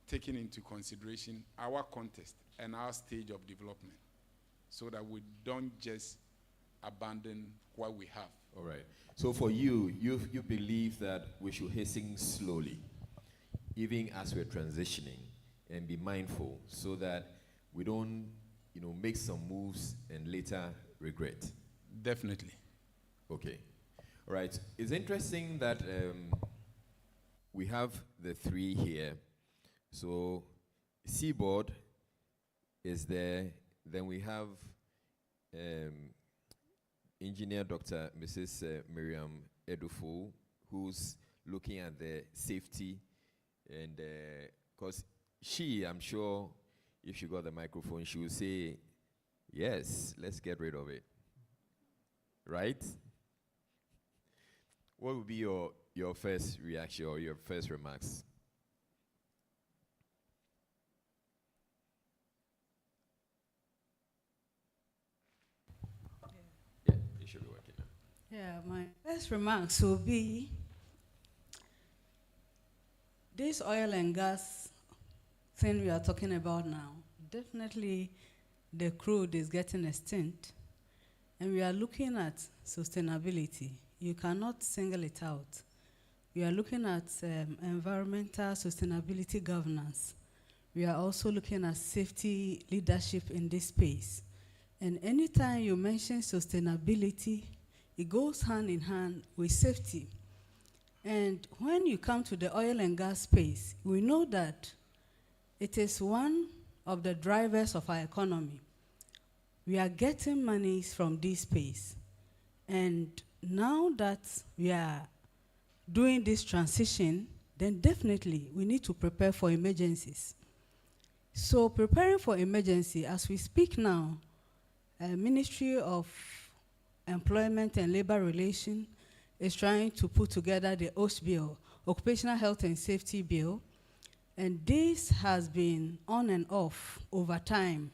taking into consideration our context and our stage of development, so that we don't just abandon what we have. All right. So for you believe that we should hasten slowly, even as we're transitioning, and be mindful so that we don't, make some moves and later regret. Definitely. Okay. All right. It's interesting that we have the three here. So Seaboard is there. Then we have Engineer Dr. Mrs. Miriam Edufo, who's looking at the safety, and because I'm sure, if she got the microphone, she would say, yes, let's get rid of it. Right? What would be your first reaction or your first remarks? Yeah, it should be working now. Yeah, my first remarks will be this oil and gas thing we are talking about now. Definitely the crude is getting extinct, and we are looking at sustainability. You cannot single it out. We are looking at environmental sustainability governance. We are also looking at safety leadership in this space. And anytime you mention sustainability, it goes hand in hand with safety. And when you come to the oil and gas space, we know that it is one of the drivers of our economy. We are getting monies from this space. And now that we are doing this transition, then definitely we need to prepare for emergencies. So preparing for emergency, as we speak now, Ministry of Employment and Labor Relations is trying to put together the OSH bill, Occupational Health and Safety Bill, and this has been on and off over time.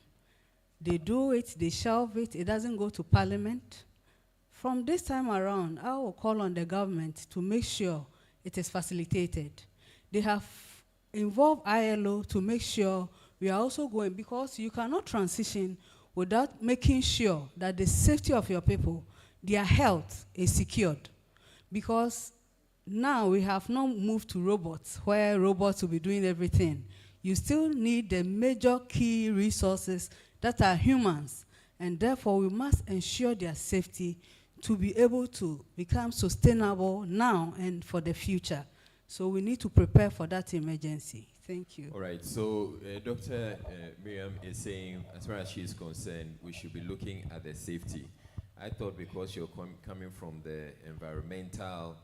They do it, they shelve it, it doesn't go to Parliament. From this time around, I will call on the government to make sure it is facilitated. They have involved ILO to make sure we are also going, because you cannot transition without making sure that the safety of your people, their health is secured. Because now we have not moved to robots, where robots will be doing everything. You still need the major key resources that are humans, and therefore we must ensure their safety to be able to become sustainable now and for the future. So we need to prepare for that emergency. Thank you. All right, so Dr. Miriam is saying, as far as she is concerned, we should be looking at the safety. I thought because you're coming from the environmental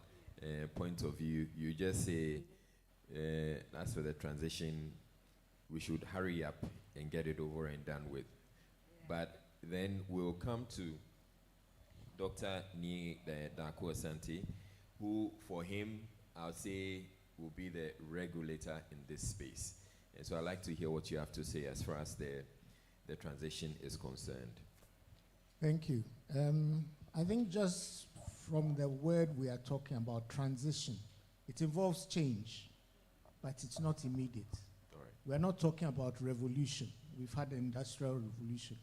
point of view, you just say, as for the transition, we should hurry up and get it over and done with. But then we'll come to Dr. Ni Darko Asante, who for him, I would say, will be the regulator in this space. And so I'd like to hear what you have to say as far as the transition is concerned. Thank you. I think just from the word we are talking about, transition, it involves change, but it's not immediate. All right. We're not talking about revolution. We've had an industrial revolution.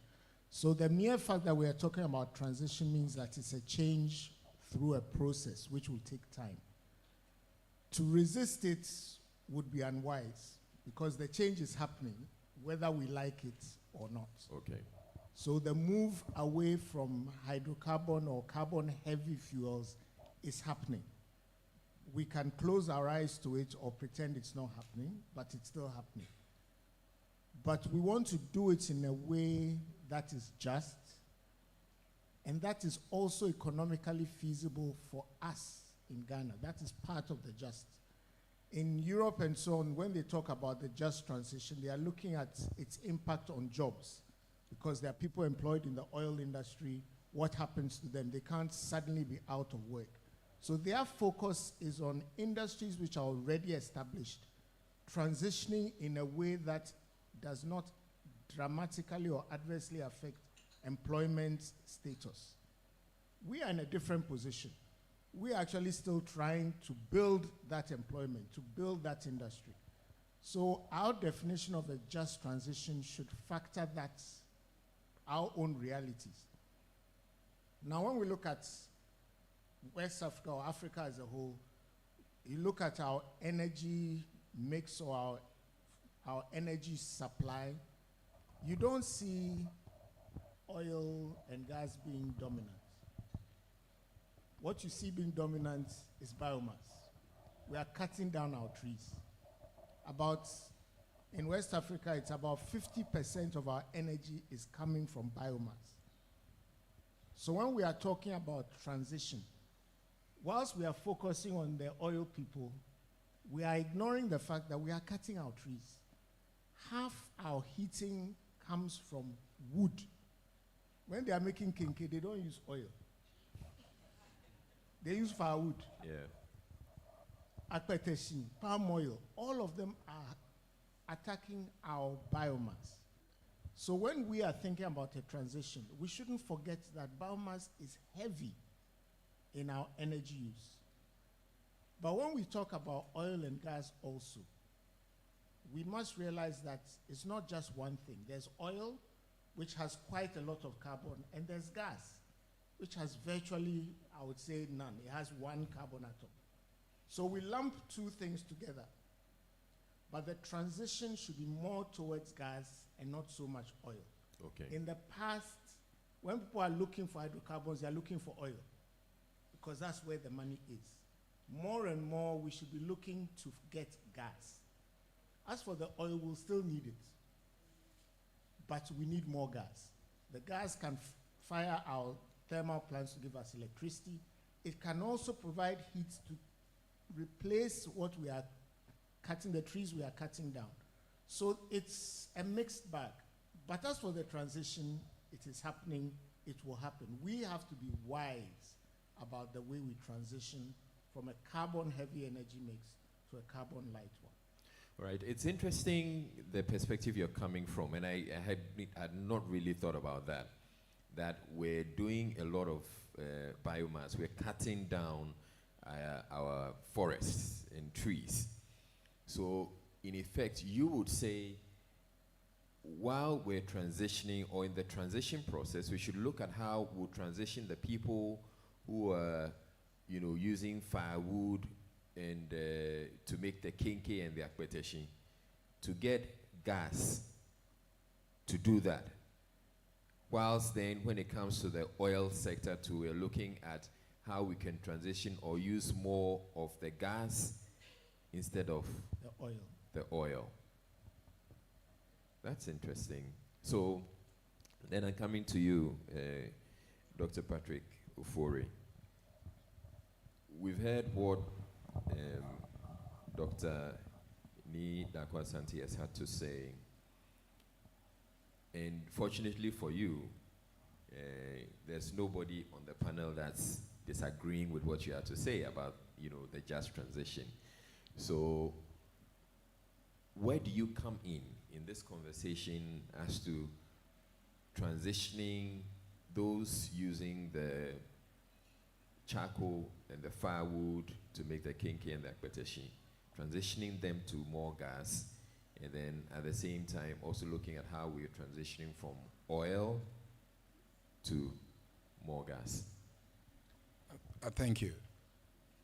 So the mere fact that we are talking about transition means that it's a change through a process which will take time. To resist it would be unwise, because the change is happening whether we like it or not. Okay. So the move away from hydrocarbon or carbon-heavy fuels is happening. We can close our eyes to it or pretend it's not happening, but it's still happening. But we want to do it in a way that is just, and that is also economically feasible for us in Ghana. That is part of the just. In Europe and so on, when they talk about the just transition, they are looking at its impact on jobs, because there are people employed in the oil industry. What happens to them? They can't suddenly be out of work. So their focus is on industries which are already established, transitioning in a way that does not dramatically or adversely affect employment status. We are in a different position. We are actually still trying to build that employment, to build that industry. So our definition of a just transition should factor that, our own realities. Now, when we look at West Africa or Africa as a whole, you look at our energy mix or our energy supply, you don't see oil and gas being dominant. What you see being dominant is biomass. We are cutting down our trees. In West Africa, it's about 50% of our energy is coming from biomass. So when we are talking about transition, whilst we are focusing on the oil people, we are ignoring the fact that we are cutting our trees. Half our heating comes from wood. When they are making kinky, they don't use oil. They use firewood. Yeah. Akpeteshin, palm oil, all of them are attacking our biomass. So when we are thinking about a transition, we shouldn't forget that biomass is heavy in our energy use. But when we talk about oil and gas also, we must realize that it's not just one thing. There's oil, which has quite a lot of carbon, and there's gas, which has virtually, I would say, none. It has one carbon atom. So we lump two things together. But the transition should be more towards gas and not so much oil. Okay. In the past, when people are looking for hydrocarbons, they are looking for oil because that's where the money is. More and more, we should be looking to get gas. As for the oil, we'll still need it. But we need more gas. The gas can fire our thermal plants to give us electricity. It can also provide heat to replace what we are cutting, the trees we are cutting down. So it's a mixed bag. But as for the transition, it is happening, it will happen. We have to be wise about the way we transition from a carbon-heavy energy mix to a carbon-light one. Right. It's interesting the perspective you're coming from, and I had not really thought about that. That we're doing a lot of biomass. We're cutting down our forests and trees. So, in effect, you would say, while we're transitioning, or in the transition process, we should look at how we'll transition the people who are, using firewood and to make the kinky and the akpeteshin, to get gas to do that. Whilst then, when it comes to the oil sector, we're looking at how we can transition or use more of the gas instead of the oil. That's interesting. So, then I'm coming to you, Dr. Patrick Ufori. We've heard what Dr. Ni Dakwa-Santi has had to say. And fortunately for you, there's nobody on the panel that's disagreeing with what you have to say about, the just transition. So, where do you come in this conversation as to transitioning those using the charcoal and the firewood to make the kinky and the akpeteshin, transitioning them to more gas, and then at the same time also looking at how we're transitioning from oil to more gas? Thank you.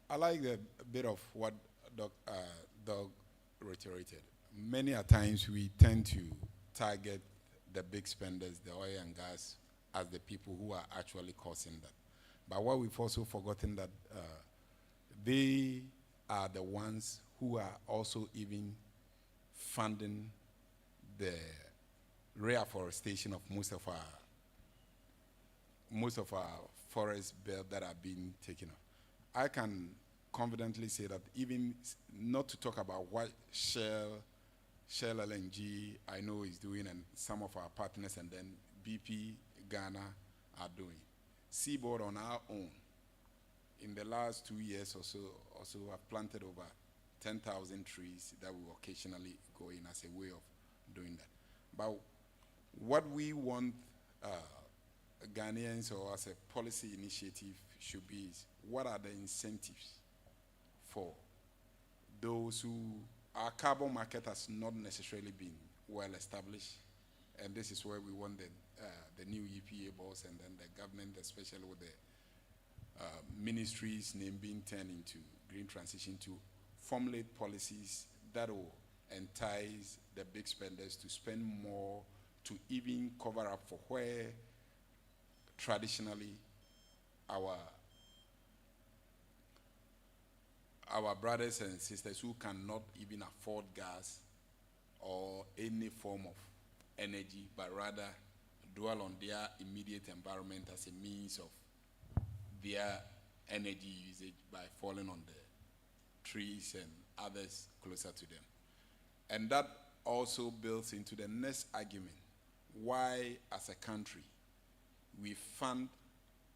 I like a bit of what Doug reiterated. Many a times we tend to target the big spenders, the oil and gas, as the people who are actually causing that. But what we've also forgotten that they are the ones who are also even funding the reforestation of most of our forest belts that are being taken off. I can confidently say that even not to talk about what Shell LNG I know is doing, and some of our partners, and then BP Ghana are doing. Seaboard on our own in the last 2 years or so, I've planted over 10,000 trees that will occasionally go in as a way of doing that. But what we want Ghanaians or as a policy initiative should be is, what are the incentives for those who, our carbon market has not necessarily been well established, and this is where we want the new EPA boss and then the government, especially with the ministry's name being turned into green transition, to formulate policies that will entice the big spenders to spend more, to even cover up for where traditionally our brothers and sisters who cannot even afford gas or any form of energy, but rather dwell on their immediate environment as a means of their energy usage by falling on the trees and others closer to them. And that also builds into the next argument, why as a country we fund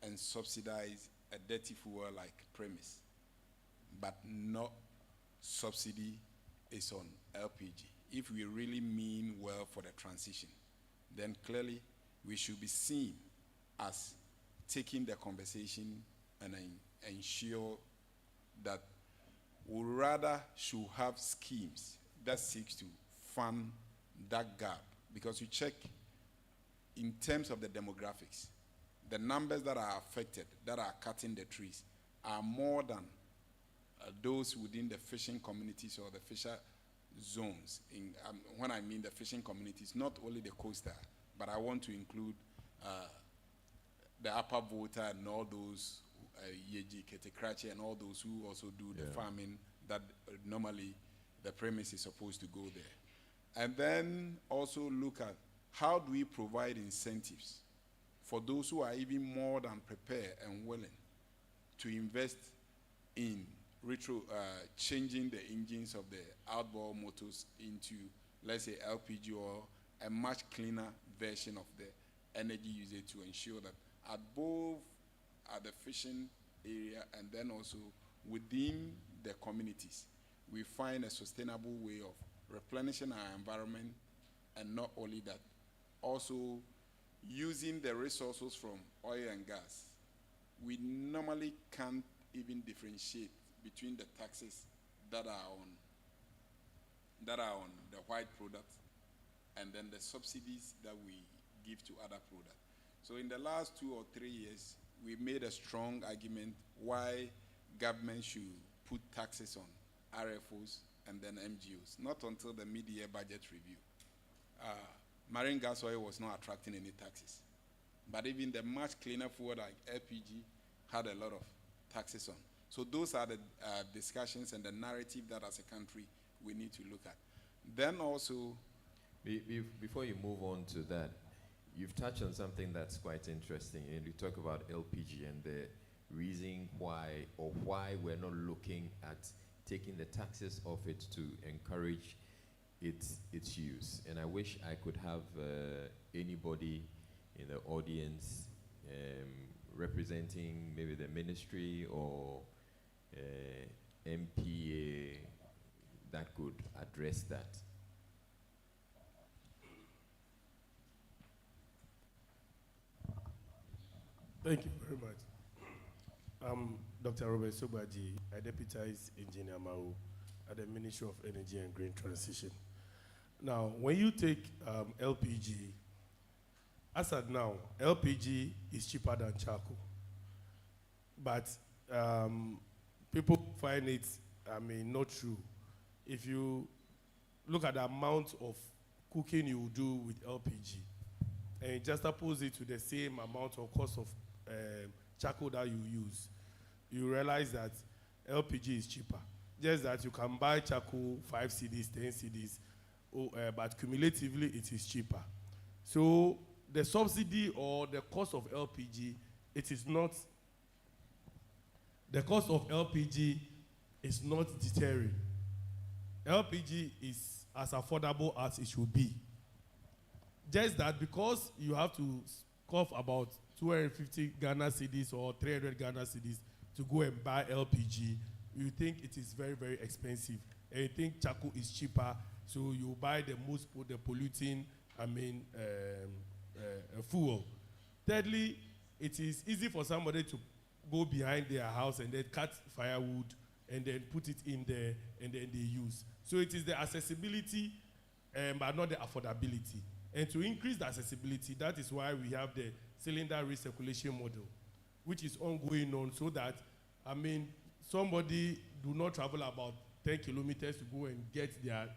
and subsidize a dirty fuel like premise, but no subsidy is on LPG. If we really mean well for the transition, then clearly we should be seen as taking the conversation and ensure that we rather should have schemes that seeks to fund that gap. Because you check in terms of the demographics, the numbers that are affected, that are cutting the trees, are more than those within the fishing communities or the fisher zones. When I mean the fishing communities, not only the coastal, but I want to include the Upper Volta and all those, Yeji, Ketekrachi, and all those who also do the farming that normally the premise is supposed to go there. And then also look at how do we provide incentives for those who are even more than prepared and willing to invest in changing the engines of the outboard motors into, let's say, LPG or a much cleaner version of the energy usage, to ensure that at both the fishing area and then also within the communities, we find a sustainable way of replenishing our environment, and not only that, also using the resources from oil and gas. We normally can't even differentiate between the taxes that are on the white products and then the subsidies that we give to other products. So in the last 2 or 3 years, we made a strong argument why government should put taxes on RFOs and then MGOs. Not until the mid-year budget review. Marine gas oil was not attracting any taxes. But even the much cleaner fuel like LPG had a lot of taxes on. So those are the discussions and the narrative that as a country we need to look at. Then also, before you move on to that, you've touched on something that's quite interesting, and you talk about LPG and the reason why we're not looking at taking the taxes off it to encourage its use. And I wish I could have anybody in the audience representing maybe the ministry or MPA that could address that. Thank you very much. I'm Dr. Robert Sobaji. I deputize Engineer Mau at the Ministry of Energy and Green Transition. Now, when you take LPG, as at now, LPG is cheaper than charcoal. But people find it, not true. If you look at the amount of cooking you do with LPG, and just oppose it to the same amount or cost of charcoal that you use, you realize that LPG is cheaper. Just that you can buy charcoal 5 cedis, 10 cedis, but cumulatively it is cheaper. So the subsidy or the cost of LPG, it is not, the cost of LPG is not deterring. LPG is as affordable as it should be. Just that because you have to cough about 250 Ghana cedis or 300 Ghana cedis to go and buy LPG, you think it is very, very expensive. And you think charcoal is cheaper, so you buy the most polluting, fuel. Thirdly, it is easy for somebody to go behind their house and then cut firewood and then put it in there and then they use. So it is the accessibility, but not the affordability. And to increase the accessibility, that is why we have the cylinder recirculation model, which is ongoing on, so that, somebody do not travel about 10 kilometers to go and get their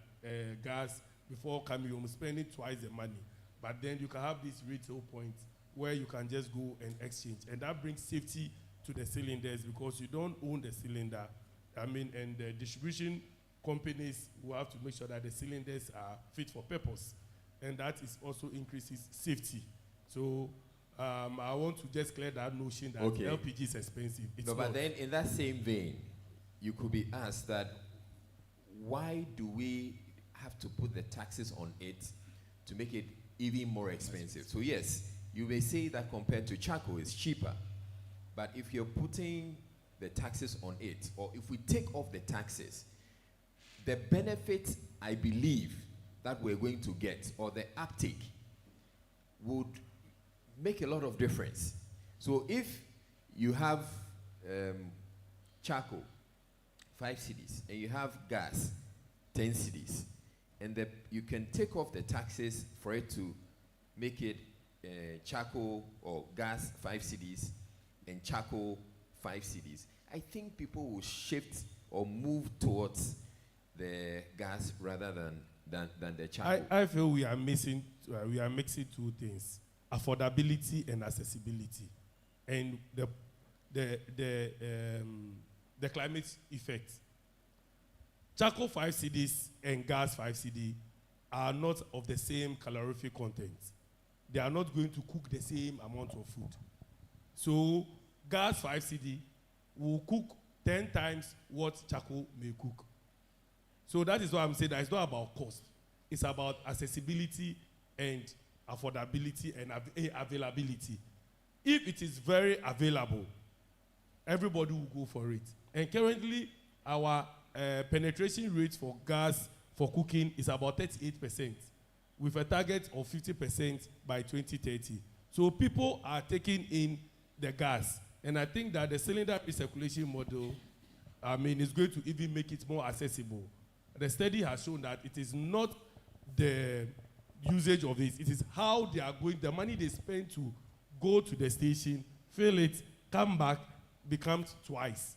gas before coming home, spending twice the money. But then you can have this retail point where you can just go and exchange. And that brings safety to the cylinders because you don't own the cylinder. And the distribution companies will have to make sure that the cylinders are fit for purpose. And that is also increases safety. So I want to just clear that notion that LPG is expensive. It's but then in that same vein, you could be asked that why do we have to put the taxes on it to make it even more expensive? So yes, you may say that compared to charcoal, it's cheaper. But if you're putting the taxes on it, or if we take off the taxes, the benefit, I believe, that we're going to get, or the uptake, would make a lot of difference. So if you have charcoal, 5 cedis, and you have gas, 10 cedis, and you can take off the taxes for it to make it charcoal or gas 5 cedis and charcoal 5 cedis, I think people will shift or move towards the gas rather than the charcoal. I feel we are mixing two things: affordability and accessibility, and the climate effect. Charcoal 5 cedis and gas 5 cedi are not of the same calorific content. They are not going to cook the same amount of food. So gas 5 cedi will cook 10 times what charcoal may cook. So that is why I'm saying that it's not about cost. It's about accessibility and affordability and availability. If it is very available, everybody will go for it. And currently, our penetration rate for gas for cooking is about 38%, with a target of 50% by 2030. So people are taking in the gas. And I think that the cylinder recirculation model, is going to even make it more accessible. The study has shown that it is not the usage of it, it is how they are going, the money they spend to go to the station, fill it, come back, becomes twice.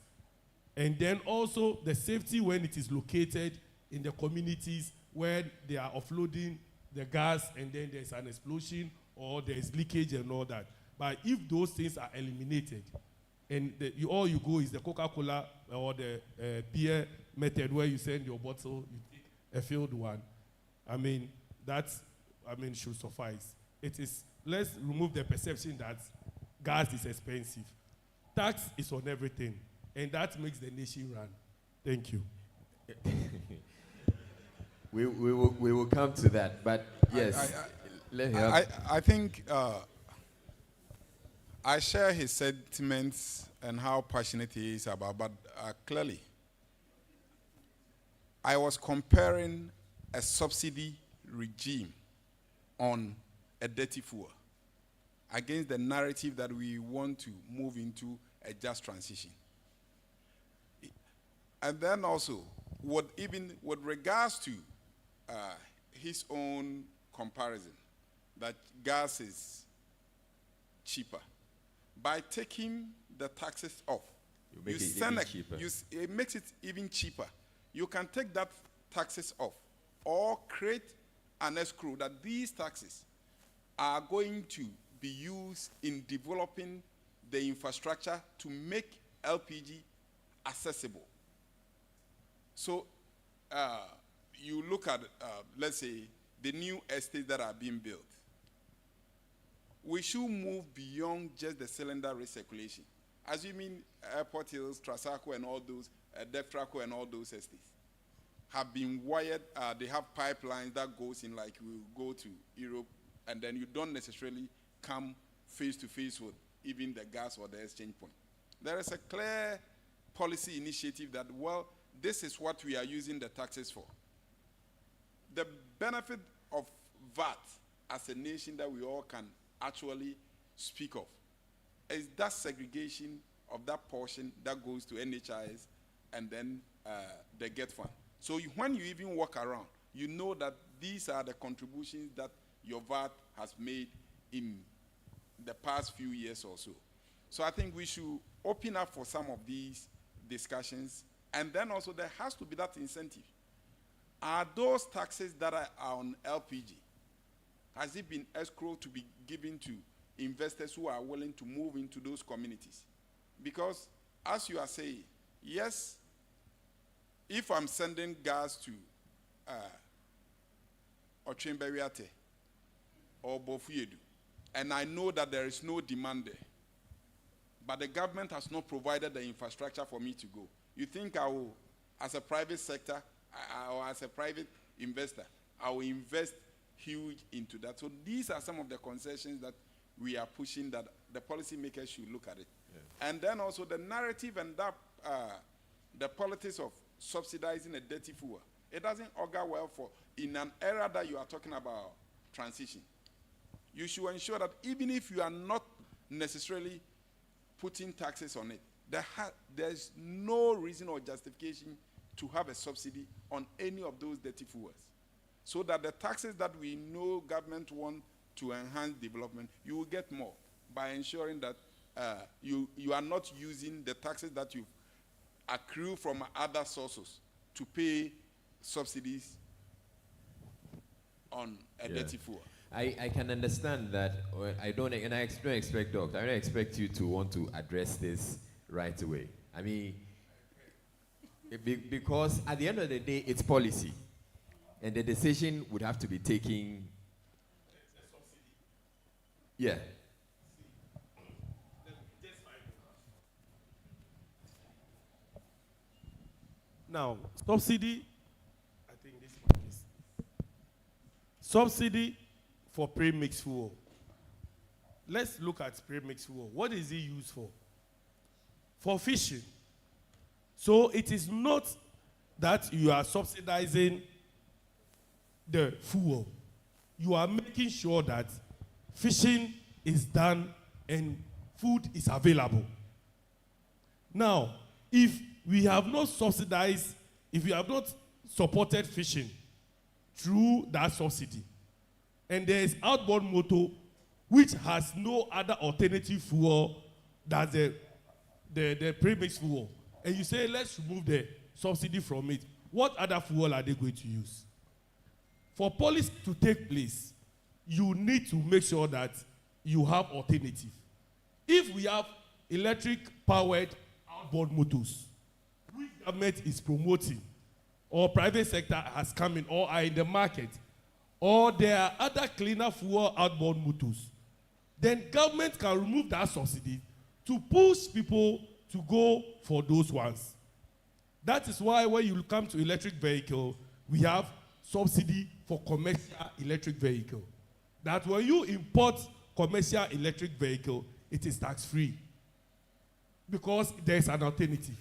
And then also the safety when it is located in the communities where they are offloading the gas and then there's an explosion or there's leakage and all that. But if those things are eliminated, and all you go is the Coca-Cola or the beer method where you send your bottle, you take a filled one. That should suffice. Let's remove the perception that gas is expensive. Tax is on everything, and that makes the nation run. Thank you. We will come to that, but yes. I think I share his sentiments and how passionate he is about, but clearly, I was comparing a subsidy regime on a dirty fuel against the narrative that we want to move into a just transition. And then also, with regards to his own comparison, that gas is cheaper. By taking the taxes off, it makes it even cheaper. You can take that taxes off or create an escrow that these taxes are going to be used in developing the infrastructure to make LPG accessible. So you look at, let's say, the new estates that are being built. We should move beyond just the cylinder recirculation. Assuming Airport Hills, Trasaco, and all those, Deftraco and all those estates have been wired, they have pipelines that goes in, like you go to Europe, and then you don't necessarily come face to face with even the gas or the exchange point. there is a clear policy initiative that, well, this is what we are using the taxes for. The benefit of VAT as a nation that we all can actually speak of is that segregation of that portion that goes to NHIS and then the GET fund. So when you even walk around, you know that these are the contributions that your VAT has made in the past few years or so. So I think we should open up for some of these discussions, and then also there has to be that incentive. Are those taxes that are on LPG, has it been escrow to be given to investors who are willing to move into those communities? Because as you are saying, yes, if I'm sending gas to Ochemberiate or Bofuyedu, and I know that there is no demand there, but the government has not provided the infrastructure for me to go, you think I will, as a private sector, or as a private investor, I will invest huge into that? So these are some of the concessions that we are pushing, that the policymakers should look at it. Yeah. And then also the narrative and that the politics of subsidizing a dirty fuel. It doesn't augur well for, in an era that you are talking about transition. You should ensure that even if you are not necessarily putting taxes on it, there's no reason or justification to have a subsidy on any of those dirty fuels. So that the taxes that we know government want to enhance development, you will get more by ensuring that you are not using the taxes that you accrue from other sources to pay subsidies on a dirty fuel. I can understand that. I don't expect, Doctor, I don't expect you to want to address this right away. I mean, because at the end of the day, it's policy, and the decision would have to be taken. Yeah. Now, subsidy, I think this one is subsidy for pre-mixed fuel. Let's look at pre-mixed fuel. What is it used for? For fishing. So it is not that you are subsidizing the fuel. You are making sure that fishing is done and food is available. Now, if we have not subsidized, if we have not supported fishing through that subsidy, and there is outboard motor which has no other alternative fuel than the pre-mixed fuel, and you say let's remove the subsidy from it, what other fuel are they going to use? For policy to take place, you need to make sure that you have alternative. If we have electric powered outboard motors, which government is promoting, or private sector has come in or are in the market, or there are other cleaner fuel outboard motors, then government can remove that subsidy to push people to go for those ones. That is why when you come to electric vehicle, we have subsidy for commercial electric vehicle. That when you import commercial electric vehicle, it is tax-free because there is an alternative.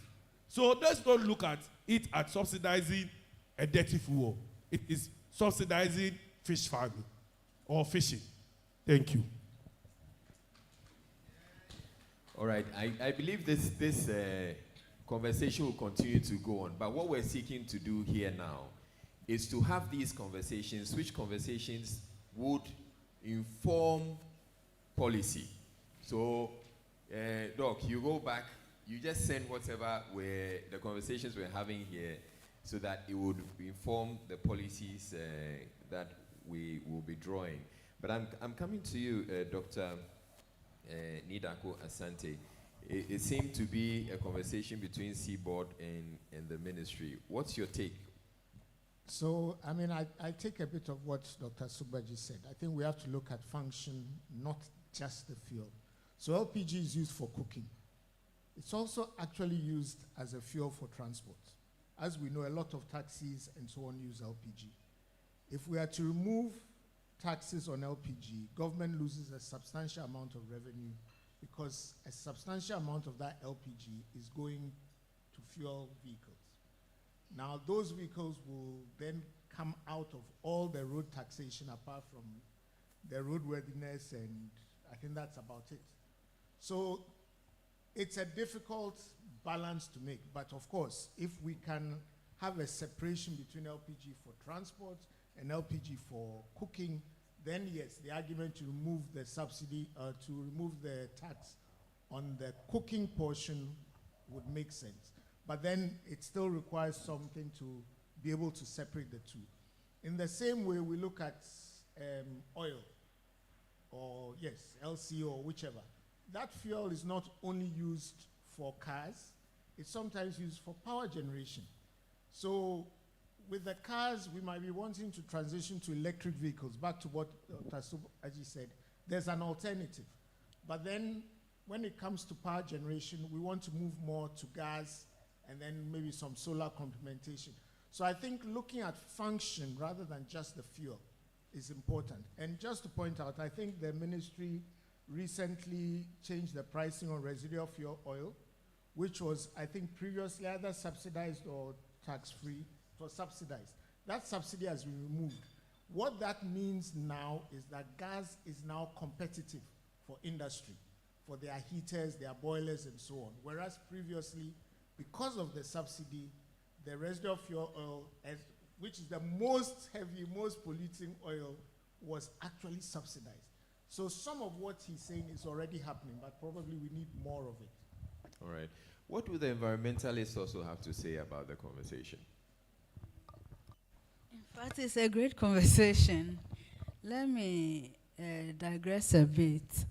So let's not look at it as subsidizing a dirty fuel. It is subsidizing fish farming or fishing. Thank you. All right, I believe this conversation will continue to go on, but what we're seeking to do here now is to have these conversations, which conversations would inform policy. So, Doc, you go back, you just send whatever the conversations we're having here so that it would inform the policies that we will be drawing. But I'm coming to you, Dr. Nidako Asante. It seemed to be a conversation between Seaboard and the ministry. What's your take? So, I mean, I take a bit of what Dr. Subaji said. I think we have to look at function, not just the fuel. So LPG is used for cooking. It's also actually used as a fuel for transport. As we know, a lot of taxis and so on use LPG. If we are to remove taxes on LPG, government loses a substantial amount of revenue because a substantial amount of that LPG is going to fuel vehicles. Now, those vehicles will then come out of all the road taxation apart from the roadworthiness, and I think that's about it. So it's a difficult balance to make, but of course, if we can have a separation between LPG for transport and LPG for cooking, then yes, the argument to remove the subsidy, to remove the tax on the cooking portion would make sense. But then it still requires something to be able to separate the two. In the same way, we look at oil, or yes, LC or whichever. That fuel is not only used for cars, it's sometimes used for power generation. So with the cars, we might be wanting to transition to electric vehicles. Back to what Pastor Aji said, there's an alternative. But then when it comes to power generation, we want to move more to gas and then maybe some solar complementation. So I think looking at function rather than just the fuel is important. And just to point out, I think the ministry recently changed the pricing on residual fuel oil, which was, I think, previously either subsidized or tax-free. It was subsidized. That subsidy has been removed. What that means now is that gas is now competitive for industry, for their heaters, their boilers, and so on. Whereas previously, because of the subsidy, the residual fuel oil, which is the most heavy, most polluting oil, was actually subsidized. So some of what he's saying is already happening, but probably we need more of it. All right. What do the environmentalists also have to say about the conversation? In fact, it's a great conversation. Let me digress a bit.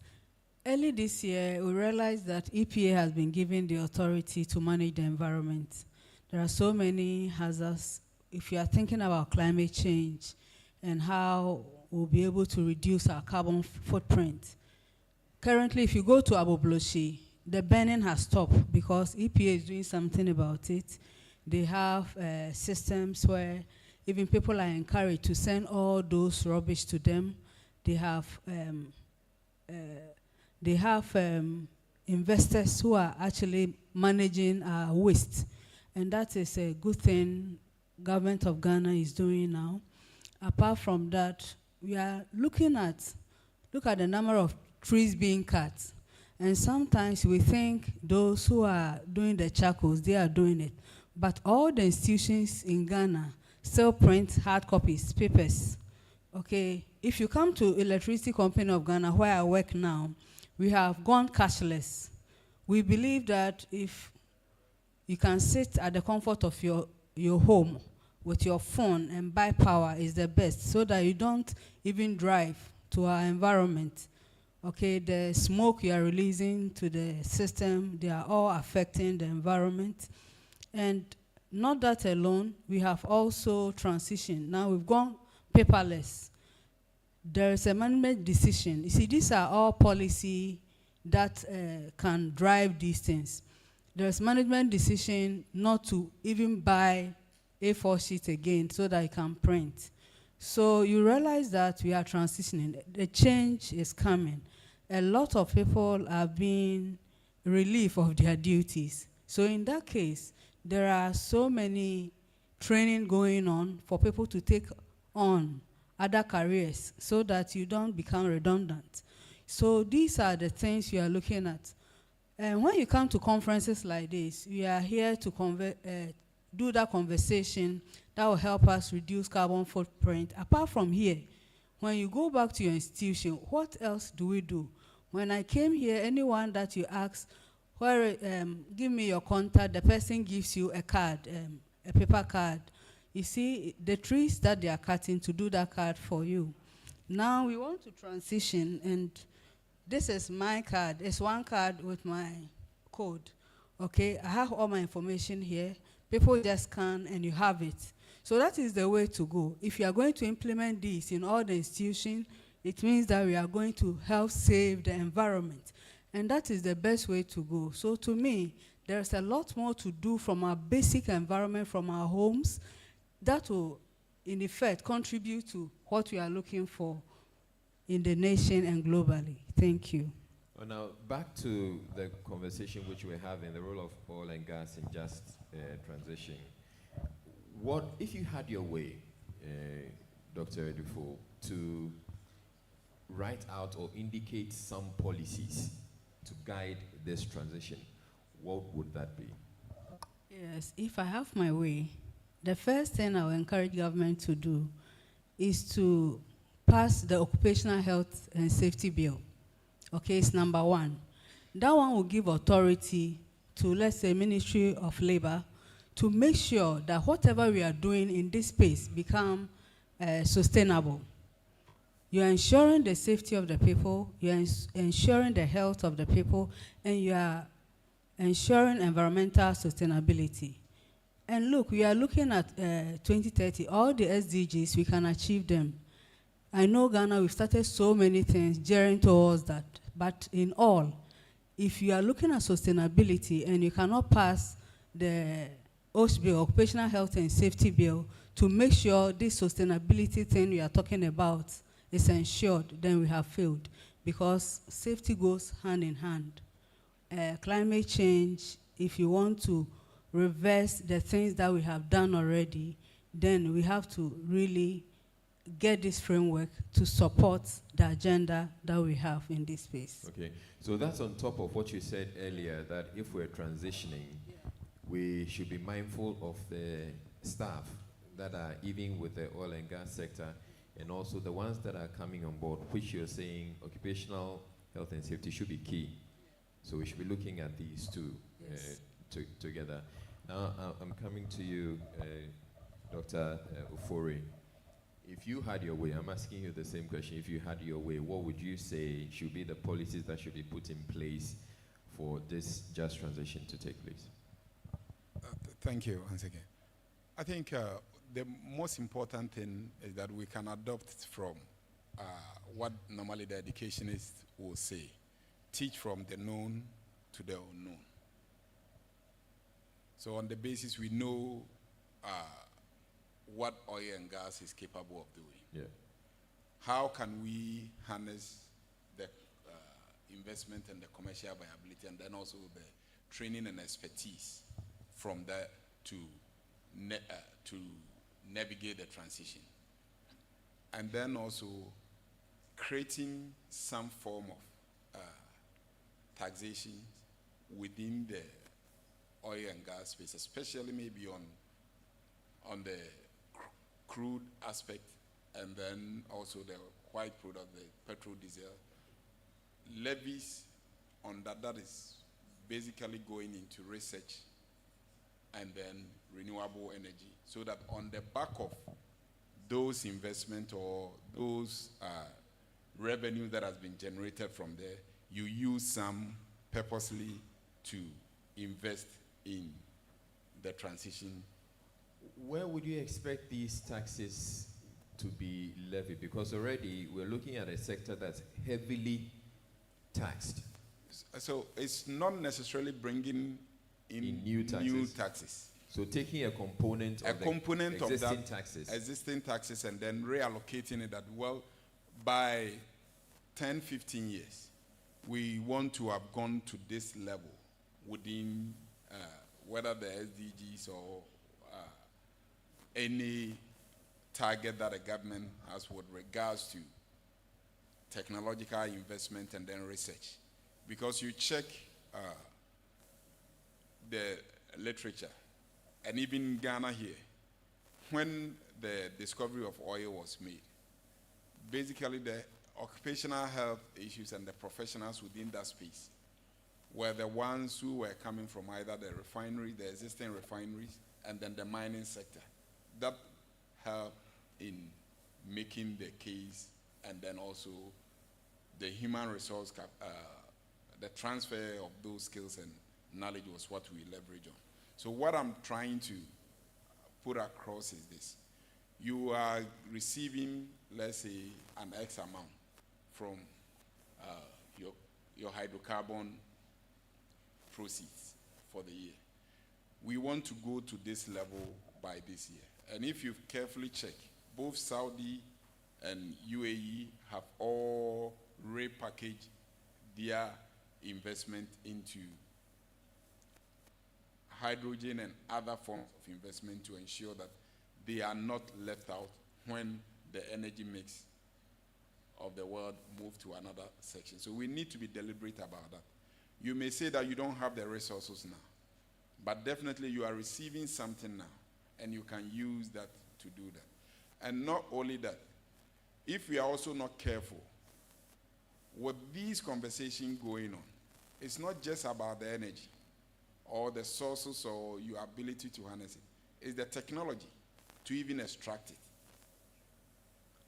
Early this year, we realized that EPA has been given the authority to manage the environment. There are so many hazards. If you are thinking about climate change and how we'll be able to reduce our carbon footprint. Currently, if you go to Abobloshi, the burning has stopped because EPA is doing something about it. They have systems where even people are encouraged to send all those rubbish to them. They have investors who are actually managing our waste. And that is a good thing government of Ghana is doing now. Apart from that, we are look at the number of trees being cut. And sometimes we think those who are doing the charcoals, they are doing it. But all the institutions in Ghana still print hard copies, papers. Okay, if you come to Electricity Company of Ghana, where I work now, we have gone cashless. We believe that if you can sit at the comfort of your home with your phone and buy power is the best, so that you don't even drive to our environment. Okay, the smoke you are releasing to the system, they are all affecting the environment. And not that alone, we have also transitioned. Now we've gone paperless. There is a management decision. You see, these are all policy that can drive these things. There's management decision not to even buy A4 sheet again so that you can print. So you realize that we are transitioning. The change is coming. A lot of people are being relieved of their duties. So in that case, there are so many training going on for people to take on other careers so that you don't become redundant. So these are the things we are looking at. And when you come to conferences like this, we are here to do that conversation that will help us reduce carbon footprint. Apart from here, when you go back to your institution, what else do we do? When I came here, anyone that you ask, give me your contact, the person gives you a card, a paper card. You see, the trees that they are cutting to do that card for you. Now we want to transition, and this is my card. It's one card with my code. Okay, I have all my information here. People just scan and you have it. So that is the way to go. If you are going to implement this in all the institutions, it means that we are going to help save the environment. And that is the best way to go. So to me, there's a lot more to do from our basic environment, from our homes, that will, in effect, contribute to what we are looking for in the nation and globally. Thank you. Well, now, back to the conversation which we're having, the role of oil and gas in just transition. What, if you had your way, Dr. Edufo, to write out or indicate some policies to guide this transition, what would that be? Yes, if I have my way, the first thing I will encourage government to do is to pass the Occupational Health and Safety Bill. Okay, it's number one. That one will give authority to, let's say, Ministry of Labor to make sure that whatever we are doing in this space become sustainable. You are ensuring the safety of the people, you are ensuring the health of the people, and you are ensuring environmental sustainability. And look, we are looking at 2030, all the SDGs, we can achieve them. I know Ghana, we've started so many things gearing towards that, but in all, if you are looking at sustainability and you cannot pass the OSH bill, Occupational Health and Safety Bill, to make sure this sustainability thing we are talking about is ensured, then we have failed, because safety goes hand in hand. Climate change, if you want to reverse the things that we have done already, then we have to really get this framework to support the agenda that we have in this space. Okay, so that's on top of what you said earlier, that if we're transitioning, we should be mindful of the staff that are even with the oil and gas sector, and also the ones that are coming on board, which you're saying occupational health and safety should be key. So we should be looking at these two together. Now, I'm coming to you, Dr. Ofori. If you had your way, I'm asking you the same question. If you had your way, what would you say should be the policies that should be put in place for this just transition to take place? Thank you once again. I think the most important thing is that we can adopt from what normally the educationists will say. Teach from the known to the unknown. So on the basis we know what oil and gas is capable of doing. Yeah. How can we harness the investment and the commercial viability, and then also the training and expertise from that to navigate the transition. And then also creating some form of taxation within the oil and gas space, especially maybe on the crude aspect, and then also the white product, the petrol, diesel, levies on that is basically going into research and then renewable energy, so that on the back of those investment or those revenue that has been generated from there, you use some purposely to invest in the transition. Where would you expect these taxes to be levied? Because already we're looking at a sector that's heavily taxed. So it's not necessarily bringing in new taxes. So taking a component of existing taxes. Existing taxes, and then reallocating it that, well, by 10, 15 years, we want to have gone to this level within whether the SDGs or any target that the government has with regards to technological investment and then research. Because you check the literature, and even Ghana here, when the discovery of oil was made, basically the occupational health issues and the professionals within that space were the ones who were coming from either the refinery, the existing refineries, and then the mining sector. That helped in making the case, and then also the human resource, the transfer of those skills and knowledge was what we leverage on. So what I'm trying to put across is this. You are receiving, let's say, an X amount from your hydrocarbon proceeds for the year. We want to go to this level by this year. And if you carefully check, both Saudi and UAE have all repackaged their investment into hydrogen and other forms of investment to ensure that they are not left out when the energy mix of the world move to another section. So we need to be deliberate about that. You may say that you don't have the resources now, but definitely you are receiving something now, and you can use that to do that. And not only that, if we are also not careful, with these conversations going on, it's not just about the energy or the sources or your ability to harness it. It's the technology to even extract it.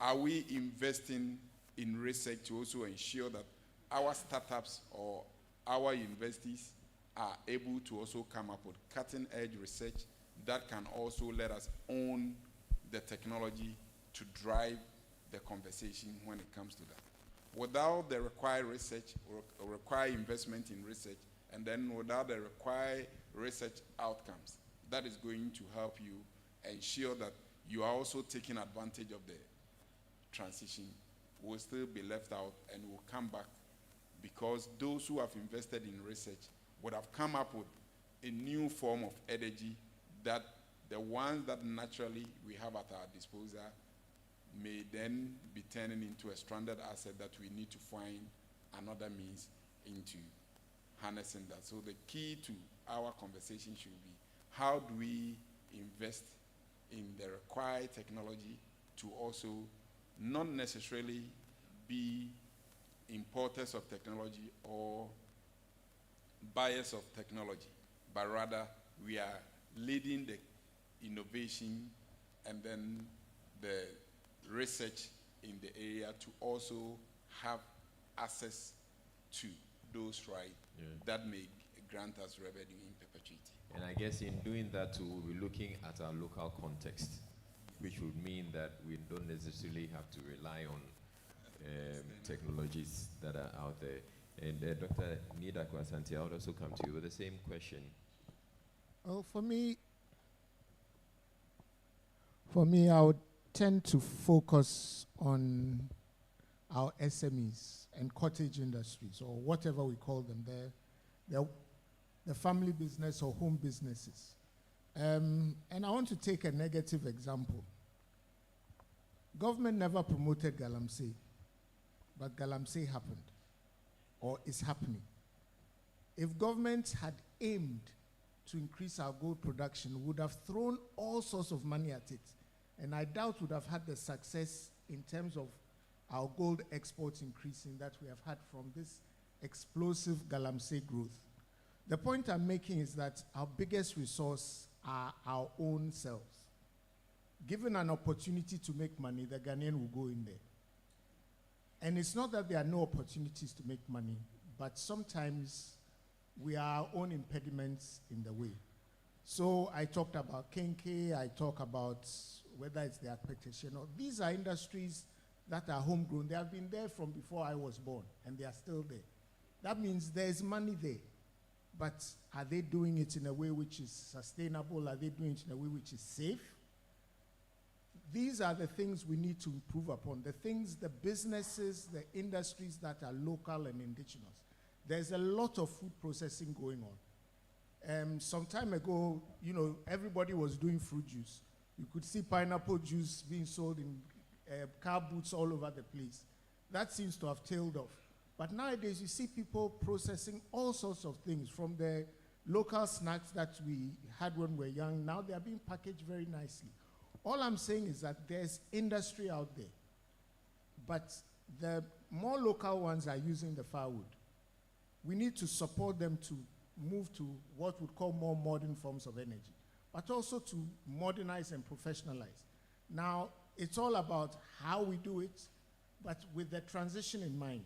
Are we investing in research to also ensure that our startups or our universities are able to also come up with cutting-edge research that can also let us own the technology to drive the conversation when it comes to that? Without the required research or required investment in research, and then without the required research outcomes, that is going to help you ensure that you are also taking advantage of the transition, will still be left out and will come back, because those who have invested in research would have come up with a new form of energy that the ones that naturally we have at our disposal may then be turning into a stranded asset that we need to find another means into harnessing that. So the key to our conversation should be, how do we invest in the required technology to also not necessarily be importers of technology or buyers of technology, but rather we are leading the innovation and then the research in the area to also have access to those rights that may grant us revenue in perpetuity. And I guess in doing that too, we'll be looking at our local context, which would mean that we don't necessarily have to rely on technologies that are out there. And Dr. Nida Kwasanti, I would also come to you with the same question. Oh, for me, I would tend to focus on our SMEs and cottage industries, or whatever we call them. The family business or home businesses. And I want to take a negative example. Government never promoted Galamsey, but Galamsey happened, or is happening. If government had aimed to increase our gold production, would have thrown all sorts of money at it, and I doubt would have had the success in terms of our gold exports increasing that we have had from this explosive Galamsey growth. The point I'm making is that our biggest resource are our own selves. Given an opportunity to make money, the Ghanaian will go in there. And it's not that there are no opportunities to make money, but sometimes we are our own impediments in the way. So I talked about Kenke, I talk about whether it's the expectation, or these are industries that are homegrown. They have been there from before I was born, and they are still there. That means there's money there. But are they doing it in a way which is sustainable? Are they doing it in a way which is safe? These are the things we need to improve upon. The things, the businesses, the industries that are local and indigenous. There's a lot of food processing going on. Some time ago, everybody was doing fruit juice. You could see pineapple juice being sold in car boots all over the place. That seems to have tailed off. But nowadays, you see people processing all sorts of things, from the local snacks that we had when we were young. Now they are being packaged very nicely. All I'm saying is that there's industry out there, but the more local ones are using the firewood. We need to support them to move to what we call more modern forms of energy, but also to modernize and professionalize. Now, it's all about how we do it, but with the transition in mind.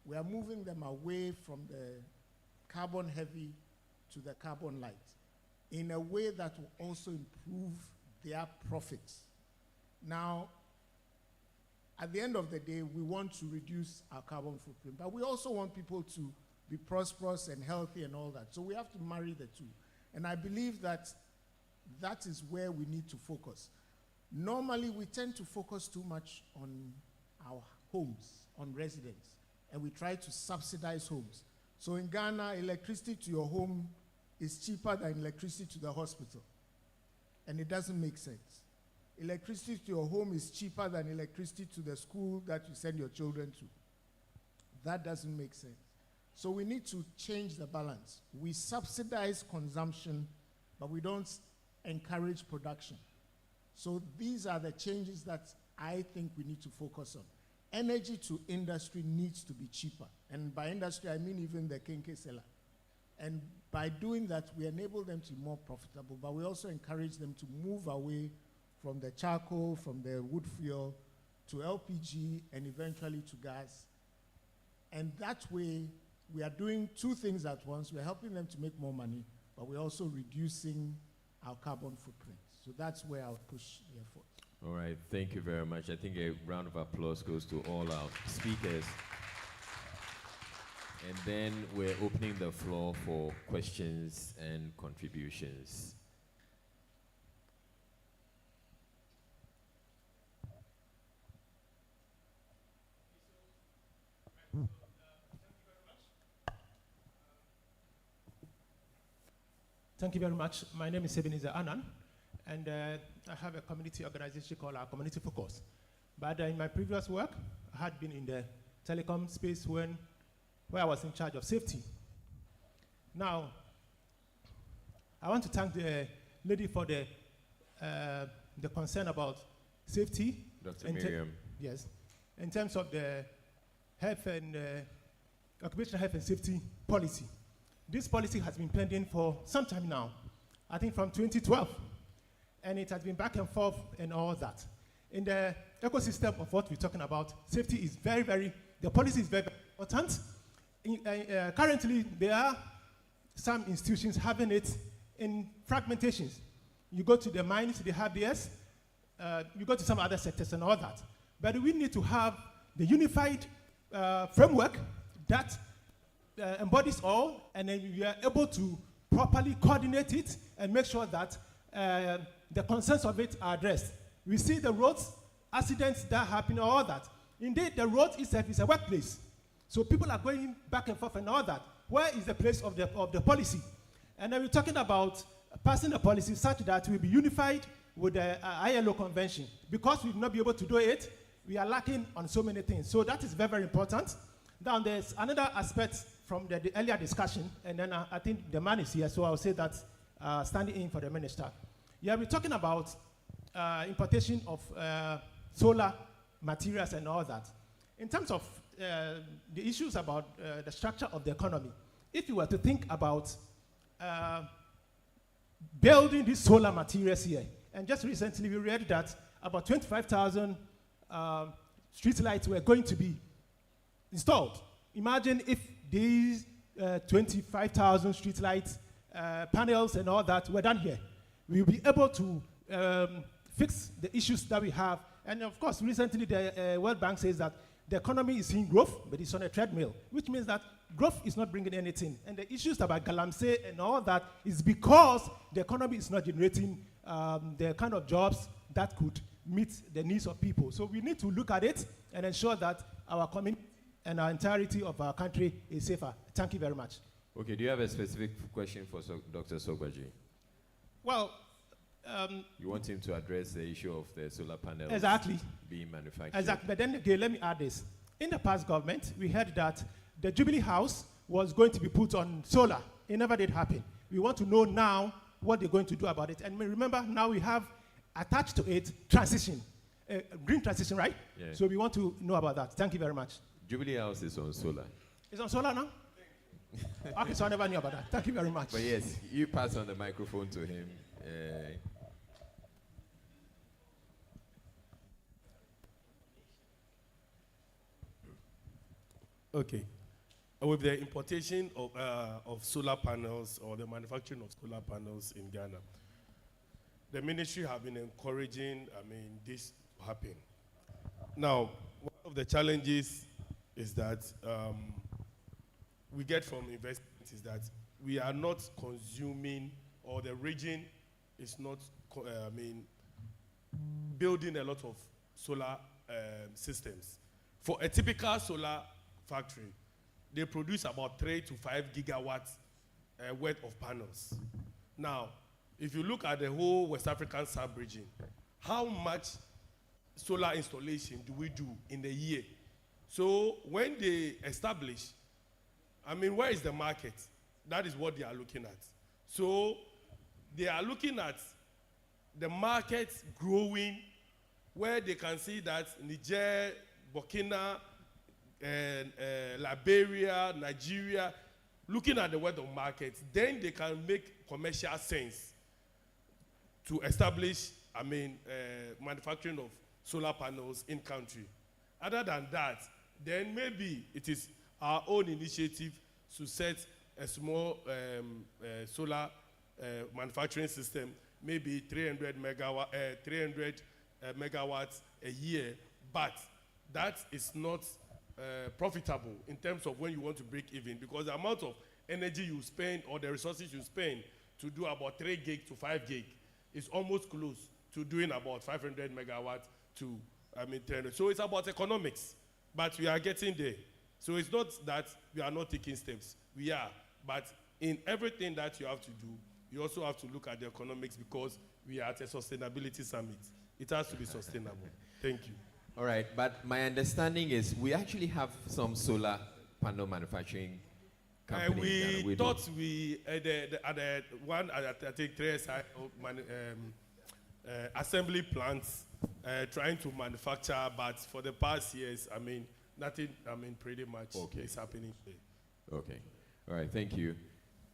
We are moving them away from the carbon heavy to the carbon light in a way that will also improve their profits. Now, at the end of the day, we want to reduce our carbon footprint, but we also want people to be prosperous and healthy and all that. So we have to marry the two. And I believe that that is where we need to focus. Normally, we tend to focus too much on our homes, on residents, and we try to subsidize homes. So in Ghana, electricity to your home is cheaper than electricity to the hospital. And it doesn't make sense. Electricity to your home is cheaper than electricity to the school that you send your children to. That doesn't make sense. So we need to change the balance. We subsidize consumption, but we don't encourage production. So these are the changes that I think we need to focus on. Energy to industry needs to be cheaper. And by industry, I mean even the kenke seller. And by doing that, we enable them to be more profitable, but we also encourage them to move away from the charcoal, from the wood fuel, to LPG, and eventually to gas. And that way, we are doing two things at once. We're helping them to make more money, but we're also reducing our carbon footprint. So that's where I'll push the effort. All right, thank you very much. I think a round of applause goes to all our speakers. And then we're opening the floor for questions and contributions. Thank you very much. My name is Ebenezer Annan, and I have a community organization called our Community Focus. But in my previous work, I had been in the telecom space where I was in charge of safety. Now, I want to thank the lady for the concern about safety. Dr. Miriam. Yes. In terms of the health and occupational health and safety policy. This policy has been pending for some time now, I think from 2012. And it has been back and forth and all that. In the ecosystem of what we're talking about, safety is the policy is very, very important. Currently, there are some institutions having it in fragmentations. You go to the mines, they have theirs. You go to some other sectors and all that. But we need to have the unified framework that embodies all, and then we are able to properly coordinate it and make sure that the concerns of it are addressed. We see the roads, accidents that happen, all that. Indeed, the road itself is a workplace. So people are going back and forth and all that. Where is the place of the policy? And then we're talking about passing a policy such that we'll be unified with the ILO convention. Because we will not be able to do it, we are lacking on so many things. So that is very, very important. Now, there's another aspect from the earlier discussion, and then I think the man is here, so I'll say that standing in for the minister. Yeah, we're talking about importation of solar materials and all that. In terms of the issues about the structure of the economy, if you were to think about building these solar materials here, and just recently we read that about 25,000 street lights were going to be installed. Imagine if these 25,000 street lights, panels and all that were done here. We'll be able to fix the issues that we have. And of course, recently the World Bank says that the economy is seeing growth, but it's on a treadmill, which means that growth is not bringing anything. And the issues about Galamsey and all that is because the economy is not generating the kind of jobs that could meet the needs of people. So we need to look at it and ensure that our community and our entirety of our country is safer. Thank you very much. Okay, do you have a specific question for Dr. Sogbaji? Well, you want him to address the issue of the solar panels being manufactured? Exactly. But then again, let me add this. In the past government, we heard that the Jubilee House was going to be put on solar. It never did happen. We want to know now what they're going to do about it. And remember, now we have attached to it transition, green transition, right? Yeah. So we want to know about that. Thank you very much. Jubilee House is on solar. It's on solar now? Okay, so I never knew about that. Thank you very much. But yes, you pass on the microphone to him. Okay. With the importation of solar panels or the manufacturing of solar panels in Ghana, the ministry have been encouraging, this to happen. Now, one of the challenges is that we get from investment is that we are not consuming, or the region is not, building a lot of solar systems. For a typical solar factory, they produce about 3 to 5 gigawatts worth of panels. Now, if you look at the whole West African sub-region, how much solar installation do we do in a year? So when they establish, I mean, where is the market? That is what they are looking at. So they are looking at the market growing, where they can see that Niger, Burkina, and Liberia, Nigeria, looking at the world of markets, then they can make commercial sense to establish, I mean, manufacturing of solar panels in country. Other than that, then maybe it is our own initiative to set a small solar manufacturing system, maybe 300 megawatts a year, but that is not profitable in terms of when you want to break even, because the amount of energy you spend or the resources you spend to do about 3 gig to 5 gig is almost close to doing about 500 megawatts to, I mean, 300. So it's about economics, but we are getting there. So it's not that we are not taking steps. We are, but in everything that you have to do, you also have to look at the economics, because we are at a sustainability summit. It has to be sustainable. Thank you. All right, but my understanding is we actually have some solar panel manufacturing companies. We thought we, at the one, I think 3SI assembly plants trying to manufacture, but for the past years, I mean, nothing, I mean, pretty much is happening there. Okay. All right, thank you.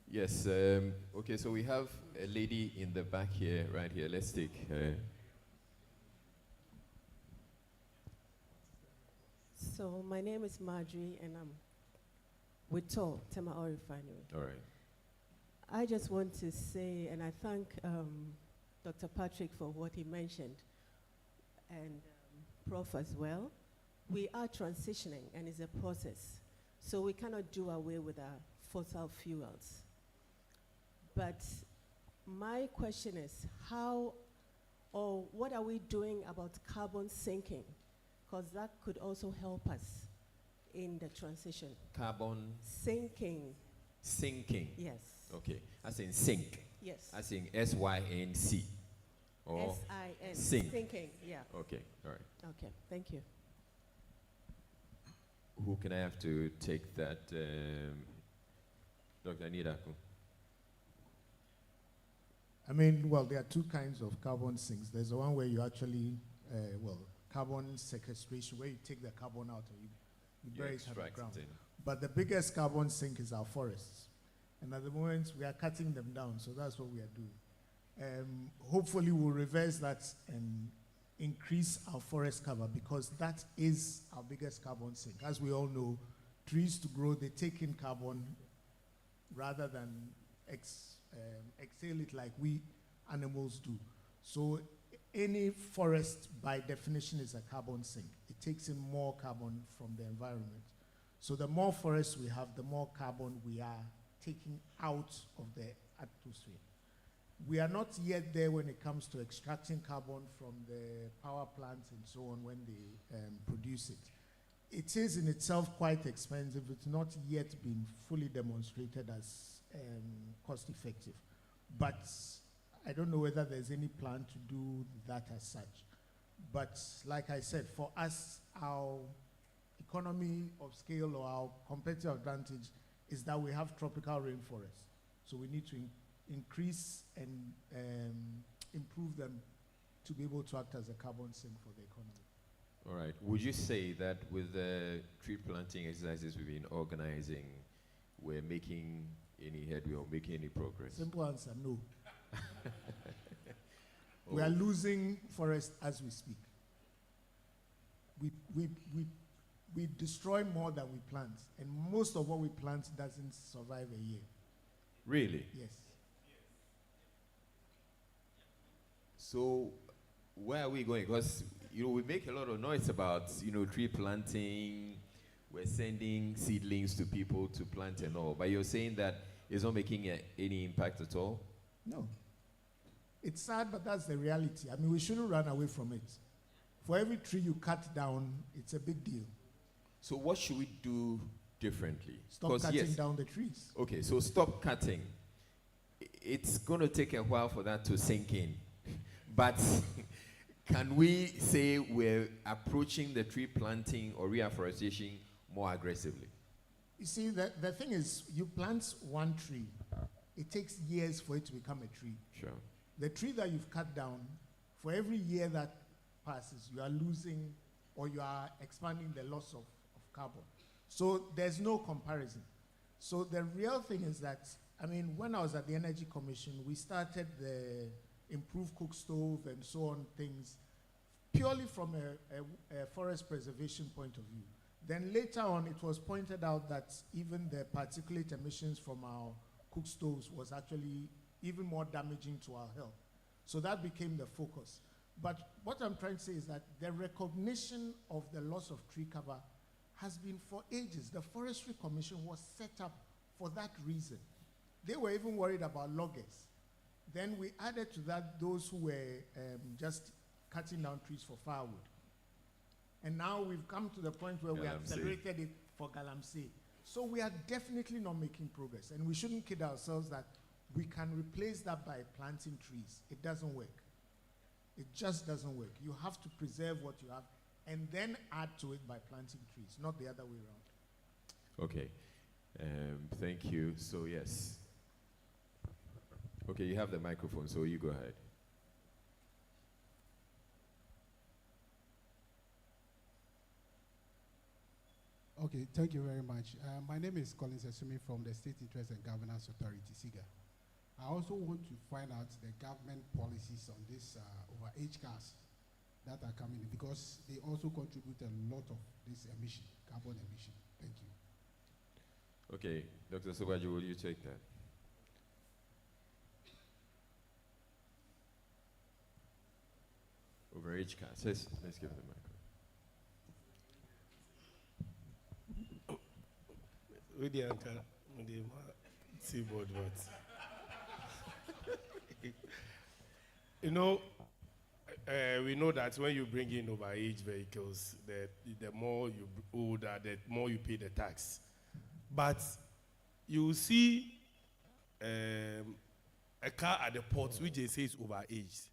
Yes, okay, so we have a lady in the back here, right here. Let's take So my name is Marjorie, and I'm with TOR, Tema Oil Refinery. All right. I just want to say, and I thank Dr. Patrick for what he mentioned, and Prof as well. We are transitioning, and it's a process. So we cannot do away with our fossil fuels. But my question is, how or what are we doing about carbon sinking? Because that could also help us in the transition. carbon Sinking. sinking. Yes. Okay, as in sink. Yes. As in SYNC. Or S-I-N. sink. Sinking, yeah. Okay, all right. Okay, thank you. Who can I have to take that? Dr. Nidaku. I mean, well, there are two kinds of carbon sinks. There's the one where you actually, carbon sequestration, where you take the carbon out and you bury it underground. But the biggest carbon sink is our forests. And at the moment, we are cutting them down, so that's what we are doing. Hopefully, we'll reverse that and increase our forest cover, because that is our biggest carbon sink. As we all know, trees to grow, they take in carbon rather than exhale it like we animals do. So any forest, by definition, is a carbon sink. It takes in more carbon from the environment. So the more forests we have, the more carbon we are taking out of the atmosphere. We are not yet there when it comes to extracting carbon from the power plants and so on when they produce it. It is in itself quite expensive. It's not yet been fully demonstrated as cost effective. But I don't know whether there's any plan to do that as such. But like I said, for us, our economy of scale or our competitive advantage is that we have tropical rainforests. So we need to increase and improve them to be able to act as a carbon sink for the economy. All right. Would you say that with the tree planting exercises we've been organizing, we're making any headway or making any progress? Simple answer, no. We are losing forest as we speak. We destroy more than we plant, and most of what we plant doesn't survive a year. Really? Yes. So where are we going? Because we make a lot of noise about tree planting. We're sending seedlings to people to plant and all, but you're saying that it's not making any impact at all? No. It's sad, but that's the reality. I mean, we shouldn't run away from it. For every tree you cut down, it's a big deal. So what should we do differently? Stop 'Cause cutting yes. down the trees. Okay, so stop cutting. It's going to take a while for that to sink in. But can we say we're approaching the tree planting or reforestation more aggressively? You see, the thing is, you plant one tree, it takes years for it to become a tree. Sure. The tree that you've cut down, for every year that passes, you are losing or you are expanding the loss of carbon. So there's no comparison. So the real thing is that, I mean, when I was at the Energy Commission, we started the improved cook stove and so on things purely from a forest preservation point of view. Then later on, it was pointed out that even the particulate emissions from our cook stoves was actually even more damaging to our health. So that became the focus. But what I'm trying to say is that the recognition of the loss of tree cover has been for ages. The Forestry Commission was set up for that reason. They were even worried about loggers. Then we added to that those who were just cutting down trees for firewood. And now we've come to the point where we accelerated it for Galamsey. So we are definitely not making progress. And we shouldn't kid ourselves that we can replace that by planting trees. It doesn't work. It just doesn't work. You have to preserve what you have and then add to it by planting trees, not the other way around. Okay. Thank you. So, yes. Okay, you have the microphone, so you go ahead. Okay, thank you very much. My name is Collins Esumi from the State Interest and Governance Authority, SIGA. I also want to find out the government policies on this over-age cars that are coming in, because they also contribute a lot of this emission, carbon emission. Thank you. Okay, Dr. Sobaji, will you take that? Over-age cars. Let's give them the microphone. With the anchor, with the seaboard, what? You know, we know that when you bring in overage vehicles, the more you older, the more you pay the tax. But you see a car at the port which they say is overaged,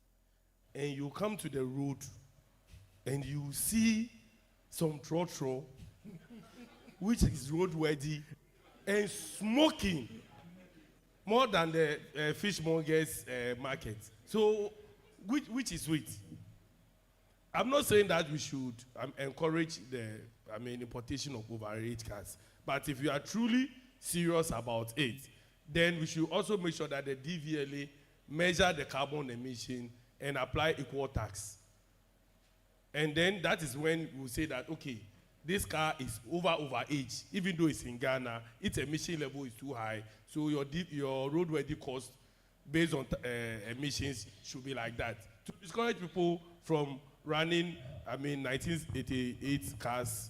and you come to the road and you see some trotro which is roadworthy and smoking more than the fishmongers market. So, which is sweet? I'm not saying that we should encourage the importation of overage cars. But if you are truly serious about it, then we should also make sure that the DVLA measure the carbon emission and apply equal tax. And then that is when we say that, okay, this car is overage, even though it's in Ghana, its emission level is too high, so your roadworthy cost based on emissions should be like that. To discourage people from running, 1988 cars,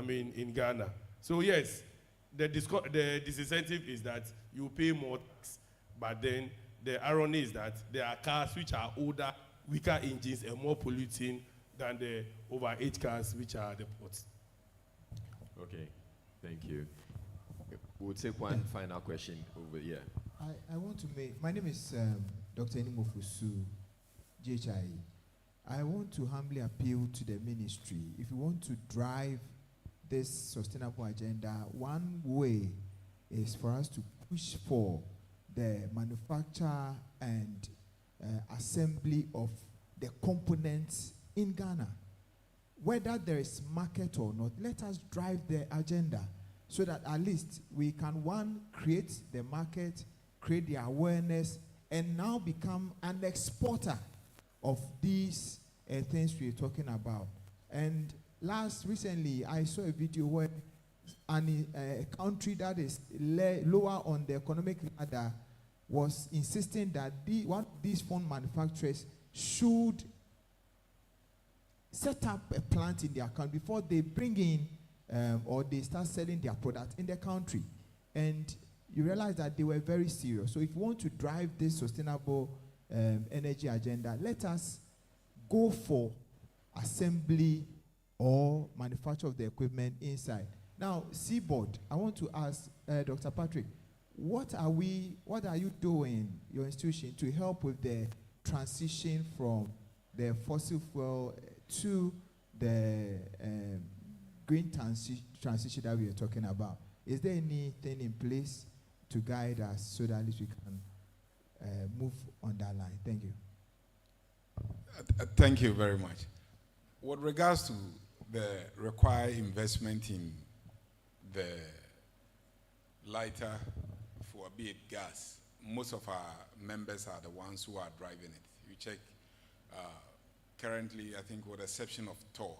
in Ghana. So yes, the disincentive is that you pay more tax, but then the irony is that there are cars which are older, weaker engines, and more polluting than the overage cars which are at the ports. Okay, thank you. We'll take one final question over here. I want to make, my name is Dr. Enimofusu, GHI. I want to humbly appeal to the ministry. If you want to drive this sustainable agenda, one way is for us to push for the manufacture and assembly of the components in Ghana. Whether there is market or not, let us drive the agenda so that at least we can, one, create the market, create the awareness, and now become an exporter of these things we're talking about. And recently, I saw a video where a country that is lower on the economic ladder was insisting that these phone manufacturers should set up a plant in their country before they bring in or they start selling their product in the country. And you realize that they were very serious. So if you want to drive this sustainable energy agenda, let us go for assembly or manufacture of the equipment inside. Now, Seaboard, I want to ask Dr. Patrick, what are you doing, your institution, to help with the transition from the fossil fuel to the green transition that we are talking about? Is there anything in place to guide us so that at least we can move on that line? Thank you. Thank you very much. With regards to the required investment in the lighter for be it gas, most of our members are the ones who are driving it. You check, currently, I think with the exception of TOR,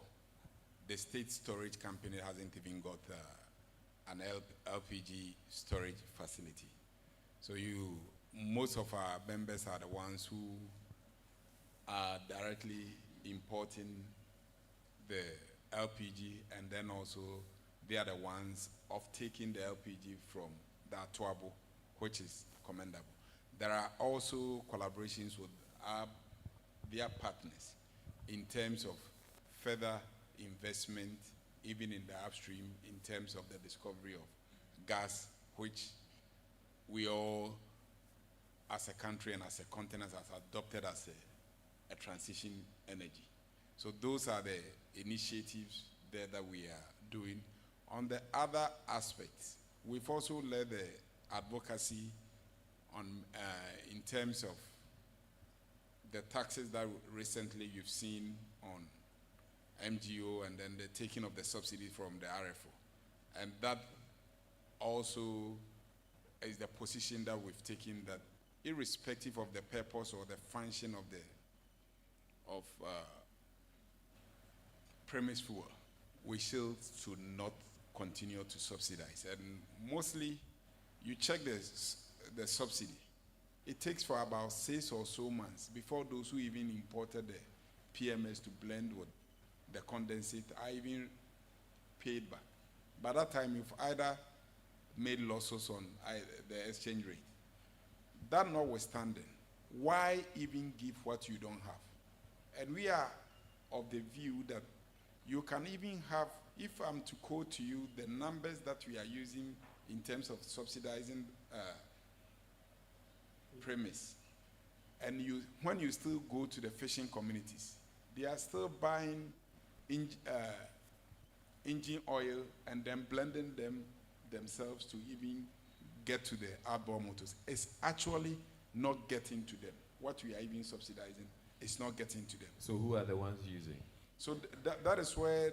the state storage company hasn't even got an LPG storage facility. So most of our members are the ones who are directly importing the LPG, and then also they are the ones of taking the LPG from the Atuabo, which is commendable. There are also collaborations with their partners in terms of further investment, even in the upstream, in terms of the discovery of gas, which we all, as a country and as a continent, has adopted as a transition energy. So those are the initiatives there that we are doing. On the other aspects, we've also led the advocacy on in terms of the taxes that recently you've seen on MGO, and then the taking of the subsidy from the RFO. And that also is the position that we've taken, that irrespective of the purpose or the function of premise fuel, we still should not continue to subsidize. And mostly, you check the subsidy, it takes for about 6 or so months before those who even imported the PMS to blend with the condensate are even paid back. By that time, you've either made losses on the exchange rate. That notwithstanding, why even give what you don't have? And we are of the view that you can even have, if I'm to quote to you the numbers that we are using in terms of subsidizing premise, and when you still go to the fishing communities, they are still buying engine oil and then blending them themselves to even get to the outboard motors. It's actually not getting to them. What we are even subsidizing is not getting to them. So who are the ones using? So that is where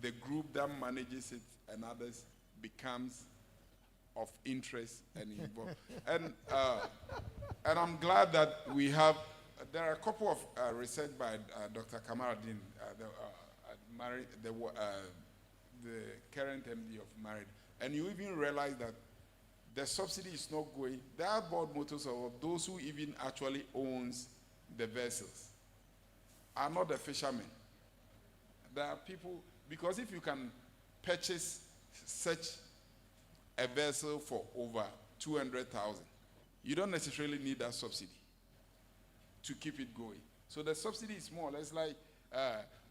the group that manages it and others becomes of interest and involved. And I'm glad that we have. There are a couple of research by Dr. Kamaruddin, the current MD of Married, and you even realize that the subsidy is not going. The outboard motors or those who even actually owns the vessels are not the fishermen. There are people, because if you can purchase such a vessel for over 200,000, you don't necessarily need that subsidy to keep it going. So the subsidy is more or less like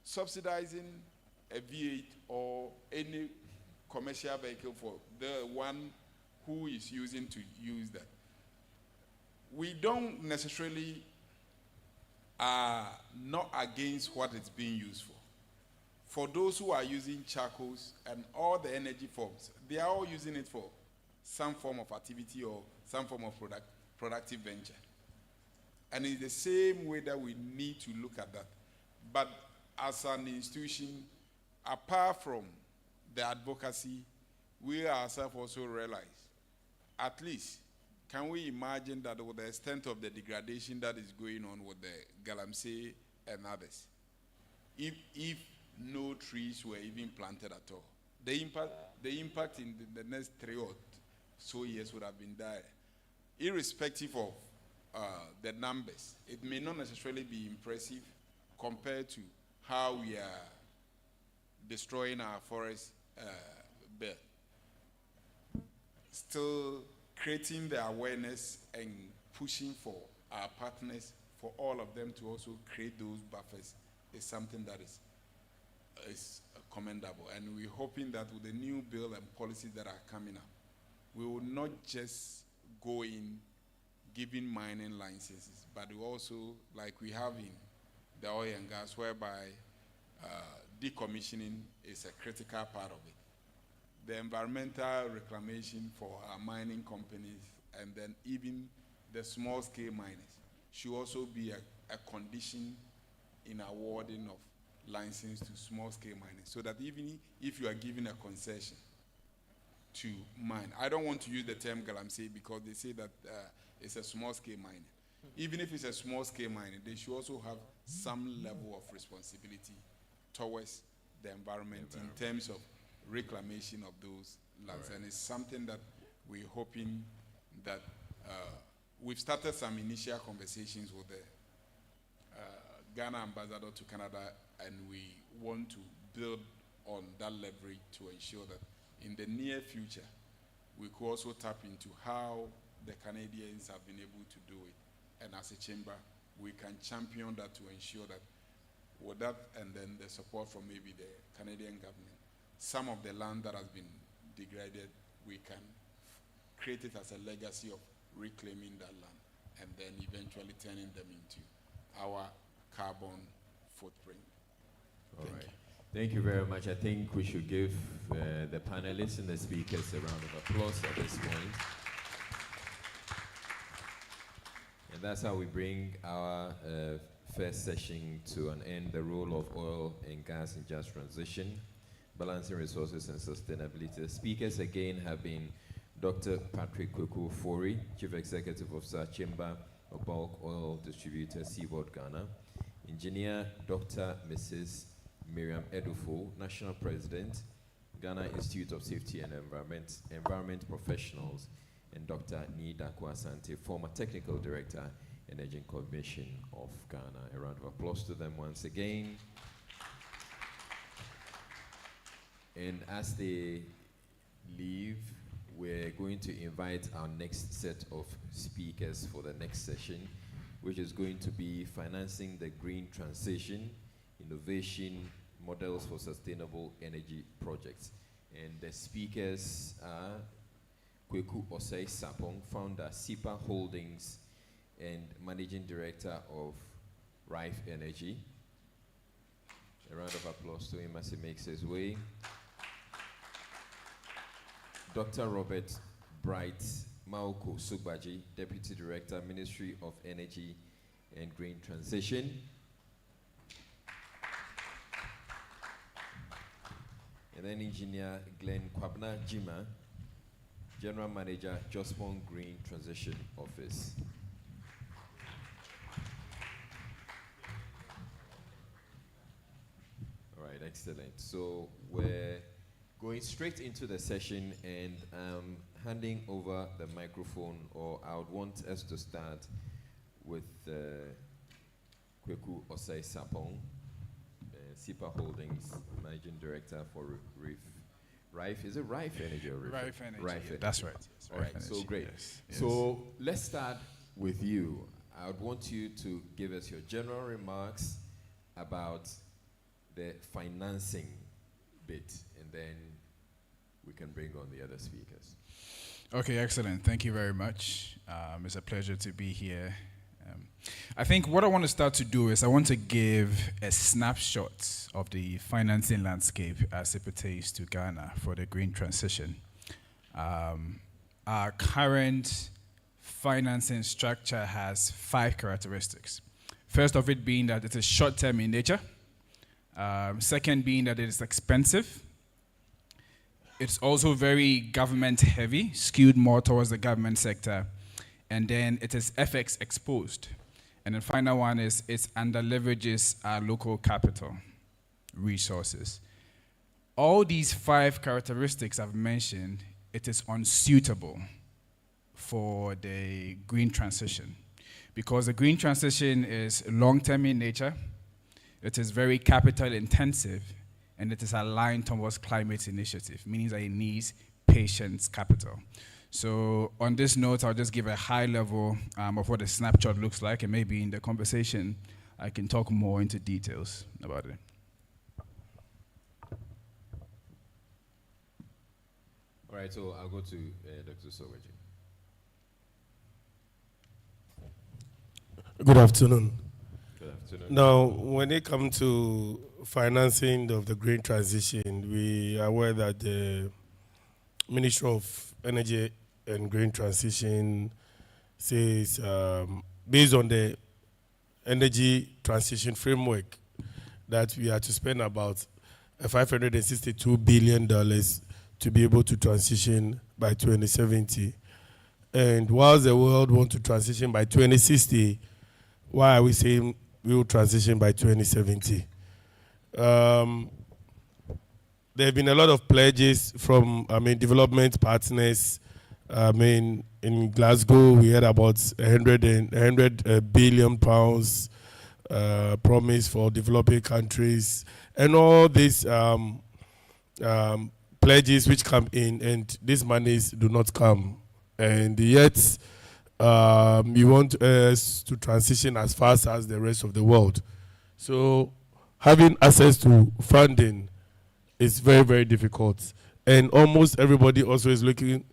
subsidizing a V8 or any commercial vehicle for the one who is using to use that. We don't necessarily are not against what it's being used for. For those who are using charcoals and all the energy forms, they are all using it for some form of activity or some form of productive venture. And it's the same way that we need to look at that. But as an institution, apart from the advocacy, we ourselves also realize, at least, can we imagine that with the extent of the degradation that is going on with the Galamsey and others, if no trees were even planted at all, the impact in the next 3 or so years would have been dire. Irrespective of the numbers, it may not necessarily be impressive compared to how we are destroying our forest belt. Still creating the awareness and pushing for our partners, for all of them to also create those buffers, is something that is is commendable. And we're hoping that with the new bill and policies that are coming up, we will not just go in giving mining licenses, but we also, like we have in the oil and gas, whereby decommissioning is a critical part of it. The environmental reclamation for our mining companies, and then even the small-scale miners, should also be a condition in awarding of license to small-scale mining, so that even if you are given a concession to mine, I don't want to use the term galamsey because they say that it's a small-scale mining. Even if it's a small-scale mining, they should also have some level of responsibility towards the environment in terms of reclamation of those lands. Right. And it's something that we're hoping that we've started some initial conversations with the Ghana ambassador to Canada, and we want to build on that leverage to ensure that in the near future, we could also tap into how the Canadians have been able to do it. And as a chamber, we can champion that to ensure that with that, and then the support from maybe the Canadian government, some of the land that has been degraded, we can create it as a legacy of reclaiming that land and then eventually turning them into our carbon footprint. All right. Thank you very much. I think we should give the panelists and the speakers a round of applause at this point. And that's how we bring our first session to an end, the role of oil and gas in just transition, balancing resources and sustainability. The speakers again have been Dr. Patrick Kweku Fori, Chief Executive Officer, Chamber of Bulk Oil Distributor, Seaboard Ghana. Engineer Dr. Mrs. Miriam Edufo, National President, Ghana Institute of Safety and Environment Professionals, and Dr. Nida Kwasante, former Technical Director, Energy Commission of Ghana. A round of applause to them once again. And as they leave, we're going to invite our next set of speakers for the next session, which is going to be financing the green transition, innovation, models for sustainable energy projects. And the speakers are Kweku Osei Sapong, founder, SIPA Holdings, and Managing Director of Rife Energy. A round of applause to him as he makes his way. Dr. Robert Bright Mauko Sugbaji, Deputy Director, Ministry of Energy and Green Transition. And then Engineer Glenn Kwabna Jima, General Manager, Jospon Green Transition Office. All right, excellent. So we're going straight into the session, and handing over the microphone, or I would want us to start with Kweku Osei Sapong, SIPA Holdings, Managing Director for Rife. Is it Rife Energy or Rife? Rife Energy. Rife Energy. That's right. Yes, All Rife right, Energy, so great. yes. So let's start with you. I would want you to give us your general remarks about the financing bit, and then we can bring on the other speakers. Okay, excellent. Thank you very much. It's a pleasure to be here. I think what I want to start to do is I want to give a snapshot of the financing landscape as it pertains to Ghana for the green transition. Our current financing structure has 5 characteristics. First of it being that it is short-term in nature. Second being that it is expensive. It's also very government heavy, skewed more towards the government sector. And then it is FX exposed. And the final one is it under-leverages our local capital resources. All these 5 characteristics I've mentioned, it is unsuitable for the green transition, because the green transition is long-term in nature, it is very capital intensive, and it is aligned towards climate initiative, meaning that it needs patience capital. So on this note, I'll just give a high level of what a snapshot looks like, and maybe in the conversation, I can talk more into details about it. All right, so I'll go to Dr. Soweji. Good afternoon. Good afternoon. Now, when it comes to financing of the green transition, we are aware that the Ministry of Energy and Green Transition says, based on the energy transition framework, that we are to spend about $562 billion to be able to transition by 2070. And whilst the world wants to transition by 2060, why are we saying we will transition by 2070? There have been a lot of pledges from, development partners. In Glasgow, we had about 100 billion pounds promise for developing countries, and all these pledges which come in, and these monies do not come, and yet you want us to transition as fast as the rest of the world. So having access to funding is very, very difficult. And almost everybody also is looking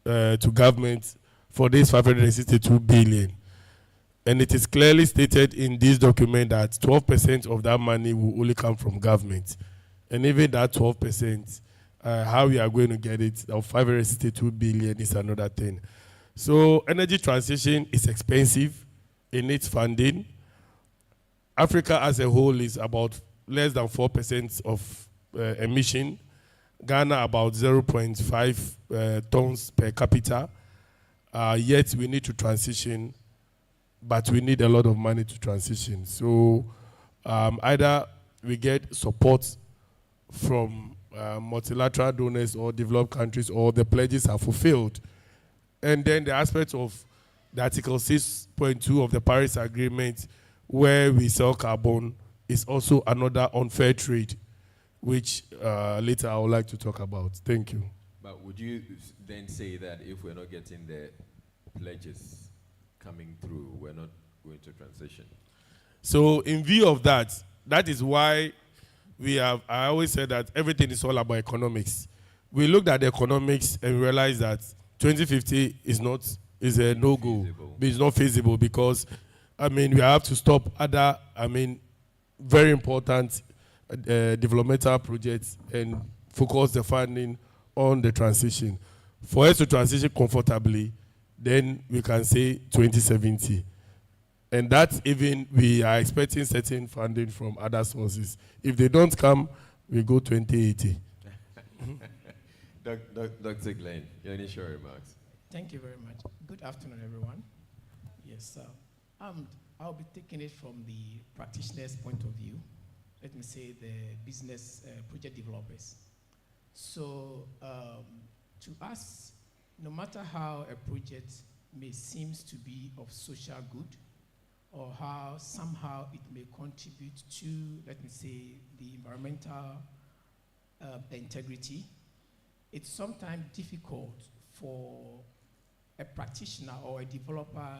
to government for this 562 billion. And it is clearly stated in this document that 12% of that money will only come from government. And even that 12%, how we are going to get it, of 562 billion is another thing. So energy transition is expensive. It needs funding. Africa as a whole is about less than 4% of emission. Ghana about 0.5 tons per capita. Yet we need to transition, but we need a lot of money to transition. So either we get support from multilateral donors or developed countries, or the pledges are fulfilled. And then the aspect of the Article 6.2 of the Paris Agreement, where we sell carbon, is also another unfair trade, which later I would like to talk about. Thank you. But would you then say that if we're not getting the pledges coming through, we're not going to transition? So in view of that, that is why I always say that everything is all about economics. We looked at the economics and realized that 2050 is a no-go. It's not feasible because, we have to stop other, very important developmental projects and focus the funding on the transition. For us to transition comfortably, then we can say 2070. And that even we are expecting certain funding from other sources. If they don't come, we go 2080. Dr. Glenn, your initial remarks. Thank you very much. Good afternoon, everyone. Yes, I'll be taking it from the practitioner's point of view. Let me say the business project developers. So to us, no matter how a project may seem to be of social good, or how somehow it may contribute to, let me say, the environmental integrity, it's sometimes difficult for a practitioner or a developer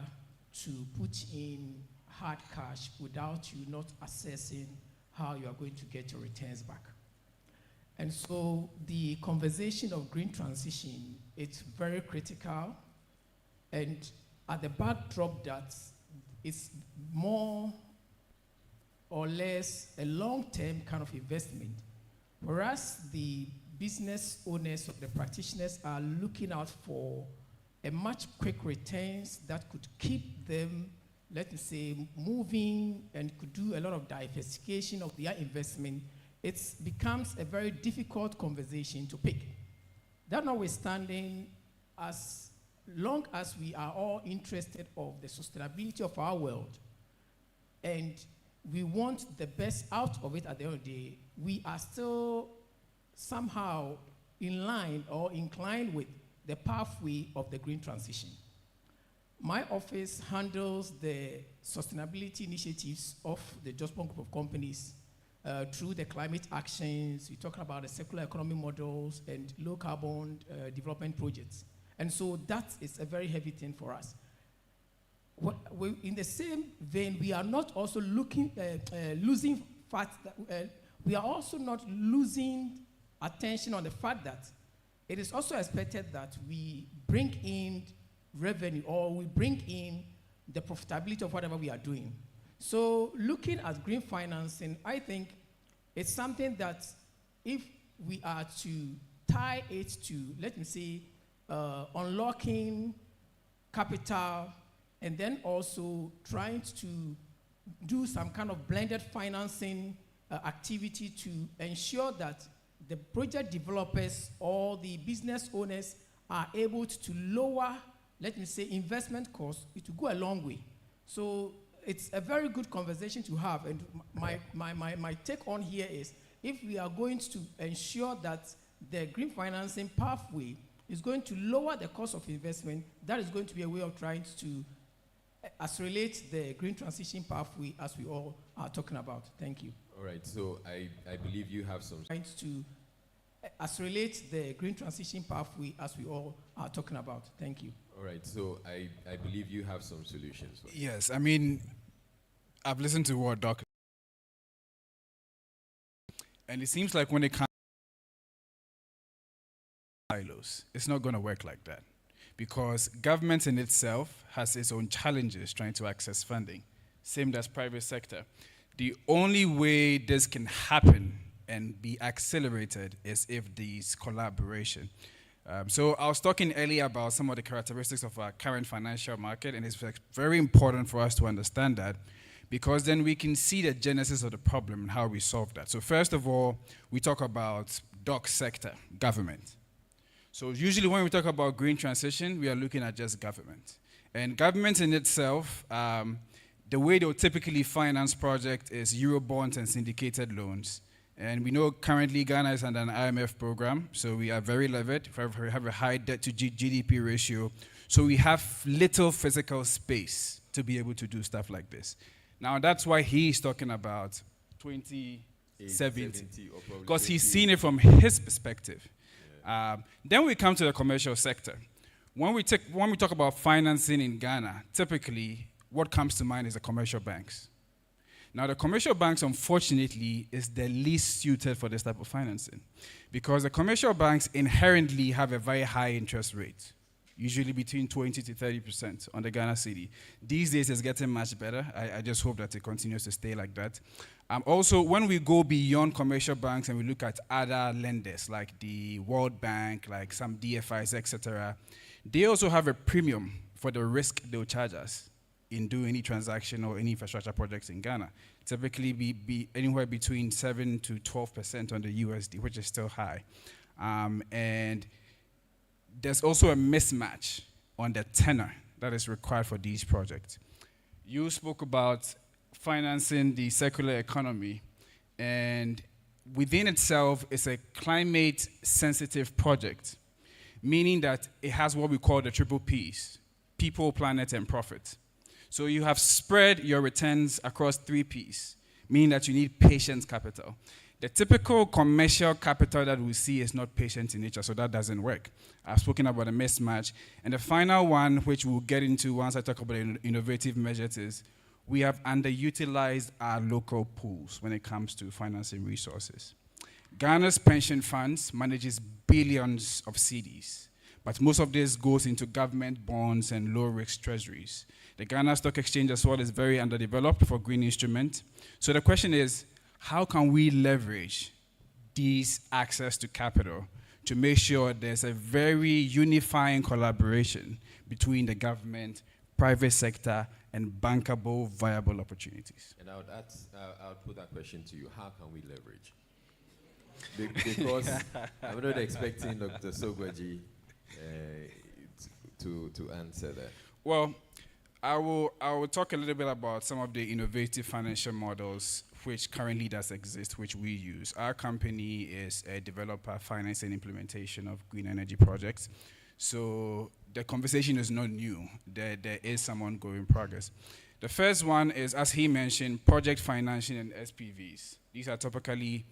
to put in hard cash without you not assessing how you are going to get your returns back. And so the conversation of green transition, it's very critical, and at the backdrop that it's more or less a long-term kind of investment, whereas the business owners or the practitioners are looking out for a much quick returns that could keep them, let me say, moving and could do a lot of diversification of their investment. It becomes a very difficult conversation to pick. That notwithstanding, as long as we are all interested of the sustainability of our world and we want the best out of it at the end of the day, we are still somehow in line or inclined with the pathway of the green transition. My office handles the sustainability initiatives of the Jospon Group of companies through the climate actions. We talk about the circular economy models and low carbon development projects. And so that is a very heavy thing for us. In the same vein, we are not also losing fact that we are also not losing attention on the fact that it is also expected that we bring in revenue, or we bring in the profitability of whatever we are doing. So looking at green financing, I think it's something that if we are to tie it to, let me say, unlocking capital, and then also trying to do some kind of blended financing activity to ensure that the project developers or the business owners are able to lower, let me say, investment costs, it will go a long way. So it's a very good conversation to have, and my take on here is, if we are going to ensure that the green financing pathway is going to lower the cost of investment, that is going to be a way of trying to accelerate the green transition pathway as we all are talking about. Thank you. All right, so I believe you have some... Trying to accelerate the green transition pathway as we all are talking about. Thank you. All right, so I believe you have some solutions. Yes, I mean, I've listened to what Doc, and it seems like when it comes to silos, it's not going to work like that, because government in itself has its own challenges trying to access funding, same as private sector. The only way this can happen and be accelerated is if there's collaboration. So I was talking earlier about some of the characteristics of our current financial market, and it's very important for us to understand that, because then we can see the genesis of the problem and how we solve that. So first of all, we talk about DOC sector, government. So usually when we talk about green transition, we are looking at just government. And government in itself, the way they'll typically finance projects is Eurobonds and syndicated loans. And we know currently Ghana is under an IMF program, so we are very levered, we have a high debt to GDP ratio, so we have little physical space to be able to do stuff like this. Now that's why he's talking about 2070, because he's seen it from his perspective. Yeah. Then we come to the commercial sector. When we talk about financing in Ghana, typically what comes to mind is the commercial banks. Now, the commercial banks, unfortunately, is the least suited for this type of financing, because the commercial banks inherently have a very high interest rate, usually between 20 to 30% on the Ghana cedi. These days, it's getting much better. I just hope that it continues to stay like that. Also, when we go beyond commercial banks and we look at other lenders, like the World Bank, like some DFIs, etc., they also have a premium for the risk they'll charge us in doing any transaction or any infrastructure projects in Ghana. Typically be anywhere between 7 to 12% on the USD, which is still high. And there's also a mismatch on the tenor that is required for these projects. You spoke about financing the circular economy, and within itself, it's a climate-sensitive project, meaning that it has what we call the triple Ps: people, planet, and profit. So you have spread your returns across 3 Ps, meaning that you need patient capital. The typical commercial capital that we see is not patient in nature, so that doesn't work. I've spoken about a mismatch. And the final one, which we'll get into once I talk about innovative measures, is we have underutilized our local pools when it comes to financing resources. Ghana's pension funds manages billions of cedis, but most of this goes into government bonds and low-risk treasuries. The Ghana Stock Exchange as well is very underdeveloped for green instruments. So the question is, how can we leverage these access to capital to make sure there's a very unifying collaboration between the government, private sector, and bankable, viable opportunities? And I'll put that question to you. How can we leverage? Because I'm not expecting Dr. Sogwaji to answer that. Well, I will talk a little bit about some of the innovative financial models which currently does exist, which we use. Our company is a developer, finance, and implementation of green energy projects. So the conversation is not new. There is some ongoing progress. The first one is, as he mentioned, project financing and SPVs. These are typically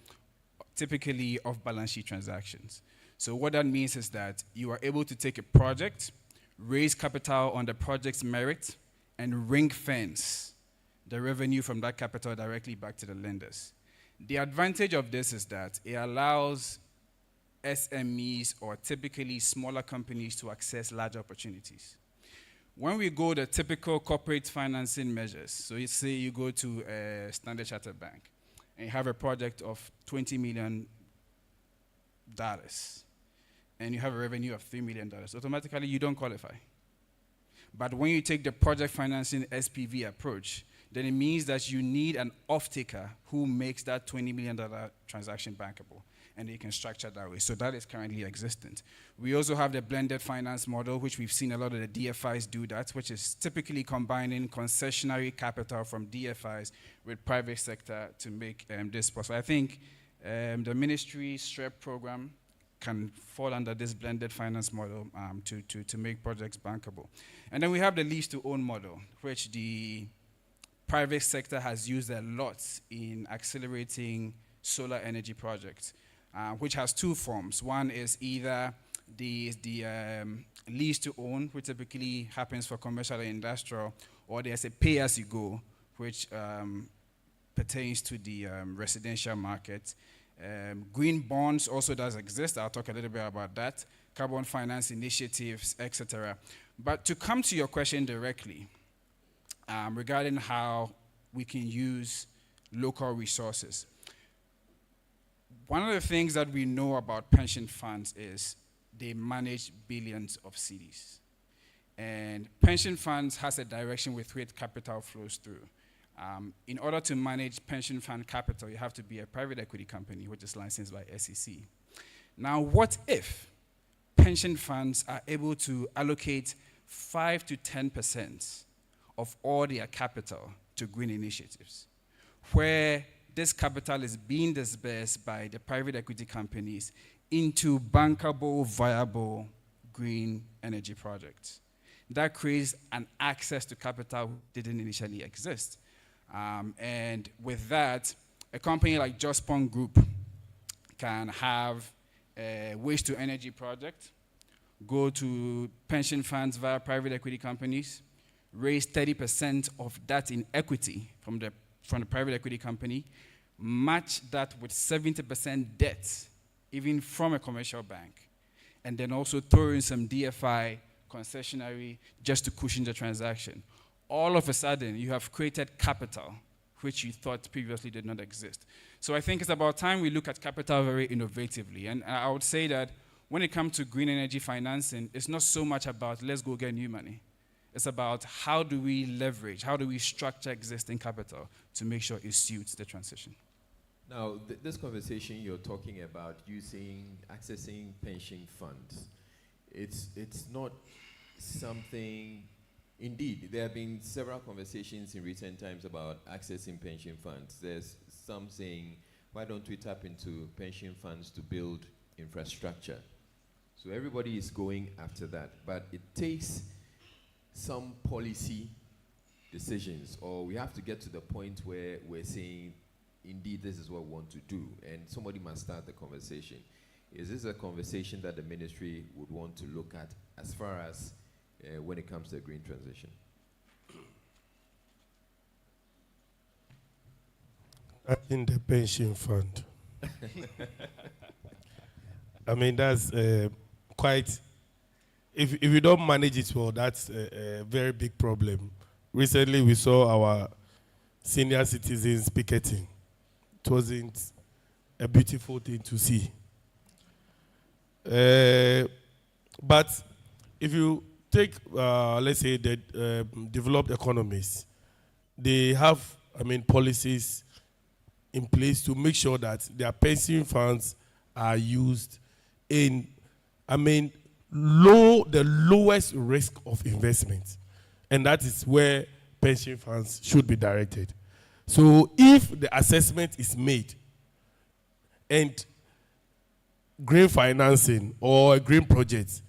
off-balance sheet transactions. So what that means is that you are able to take a project, raise capital on the project's merit, and ring fence the revenue from that capital directly back to the lenders. The advantage of this is that it allows SMEs or typically smaller companies to access larger opportunities. When we go the typical corporate financing measures, so you say you go to a Standard Chartered Bank and you have a project of $20 million and you have a revenue of $3 million, automatically you don't qualify. But when you take the project financing SPV approach, then it means that you need an off-taker who makes that $20 million transaction bankable, and you can structure that way. So that is currently existent. We also have the blended finance model, which we've seen a lot of the DFIs do that, which is typically combining concessionary capital from DFIs with private sector to make this possible. I think the ministry STREP program can fall under this blended finance model to make projects bankable. And then we have the lease-to-own model, which the private sector has used a lot in accelerating solar energy projects, which has two forms. One is either the lease-to-own, which typically happens for commercial and industrial, or there's a pay-as-you-go, which pertains to the residential market. Green bonds also does exist. I'll talk a little bit about that. Carbon finance initiatives, etc. But to come to your question directly, regarding how we can use local resources. One of the things that we know about pension funds is they manage billions of cedis. And pension funds has a direction with which capital flows through. In order to manage pension fund capital, you have to be a private equity company, which is licensed by SEC. Now, what if pension funds are able to allocate 5 to 10% of all their capital to green initiatives, where this capital is being disbursed by the private equity companies into bankable, viable green energy projects? That creates an access to capital that didn't initially exist. And with that, a company like Jospong Group can have a waste-to-energy project, go to pension funds via private equity companies, raise 30% of that in equity from the private equity company, match that with 70% debt, even from a commercial bank, and then also throw in some DFI concessionary just to cushion the transaction. All of a sudden, you have created capital, which you thought previously did not exist. So I think it's about time we look at capital very innovatively. And I would say that when it comes to green energy financing, it's not so much about let's go get new money. It's about how do we leverage, how do we structure existing capital to make sure it suits the transition. Now, this conversation you're talking about accessing pension funds, it's not something. Indeed, there have been several conversations in recent times about accessing pension funds. There's some saying, why don't we tap into pension funds to build infrastructure? So everybody is going after that, but it takes some policy decisions, or we have to get to the point where we're saying, indeed, this is what we want to do, and somebody must start the conversation. Is this a conversation that the ministry would want to look at as far as when it comes to the green transition? In the pension fund. I mean, that's quite, if you don't manage it well, that's a very big problem. Recently, we saw our senior citizens picketing. It wasn't a beautiful thing to see. But if you take, let's say, the developed economies, they have, policies in place to make sure that their pension funds are used in, the lowest risk of investment. And that is where pension funds should be directed. So if the assessment is made and green financing or a green project,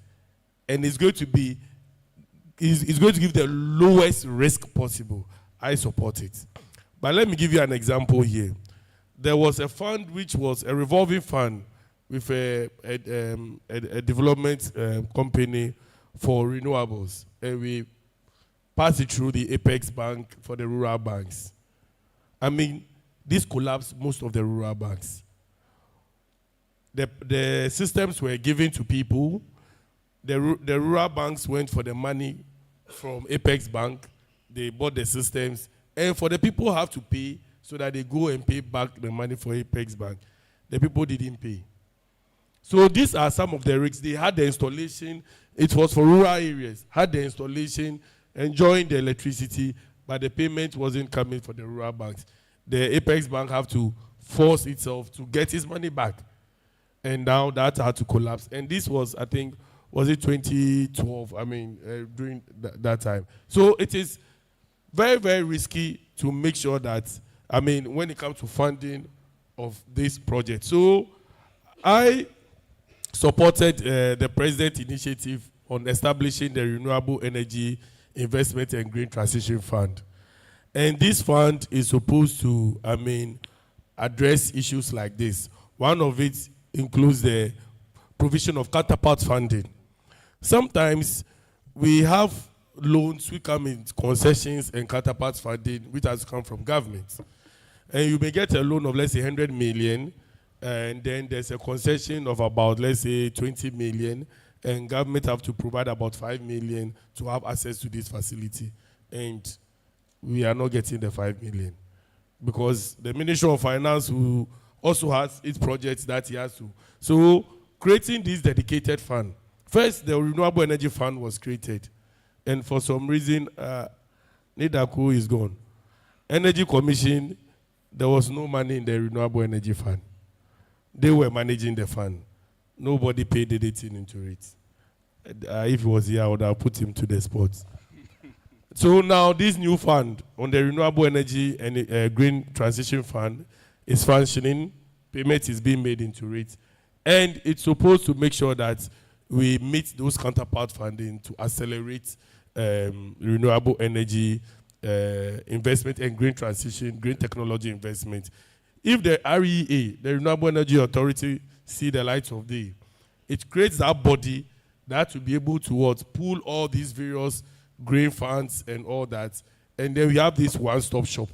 and it's going to give the lowest risk possible, I support it. But let me give you an example here. There was a fund which was a revolving fund with a development company for renewables, and we passed it through the Apex Bank for the rural banks. This collapsed most of the rural banks. the systems were given to people. The rural banks went for the money from Apex Bank. They bought the systems. And for the people who have to pay so that they go and pay back the money for Apex Bank, the people didn't pay. So these are some of the risks. They had the installation. It was for rural areas. Had the installation, enjoying the electricity, but the payment wasn't coming for the rural banks. The Apex Bank have to force itself to get its money back. And now that had to collapse. And this was, I think, was it 2012? I mean, during that time. So it is very, very risky to make sure that, I mean, when it comes to funding of this project. So I supported the President initiative on establishing the Renewable Energy Investment and Green Transition Fund. And this fund is supposed to, I mean, address issues like this. One of it includes the provision of counterpart funding. Sometimes we have loans which come in concessions and counterpart funding which has come from government. And you may get a loan of, let's say, 100 million, and then there's a concession of about, let's say, 20 million, and government have to provide about 5 million to have access to this facility. And we are not getting the 5 million because the Ministry of Finance who also has its projects that he has to. So creating this dedicated fund. First, the Renewable Energy Fund was created. And for some reason, NIDACO is gone. Energy Commission, there was no money in the Renewable Energy Fund. They were managing the fund. Nobody paid anything into it. If he was here, I would have put him to the spot. So now this new fund on the Renewable Energy and Green Transition Fund is functioning. Payment is being made into it. And it's supposed to make sure that we meet those counterpart funding to accelerate renewable energy investment and green transition, green technology investment. If the REA, the Renewable Energy Authority, see the light of day, it creates that body that will be able to pull all these various green funds and all that, and then we have this one-stop shop.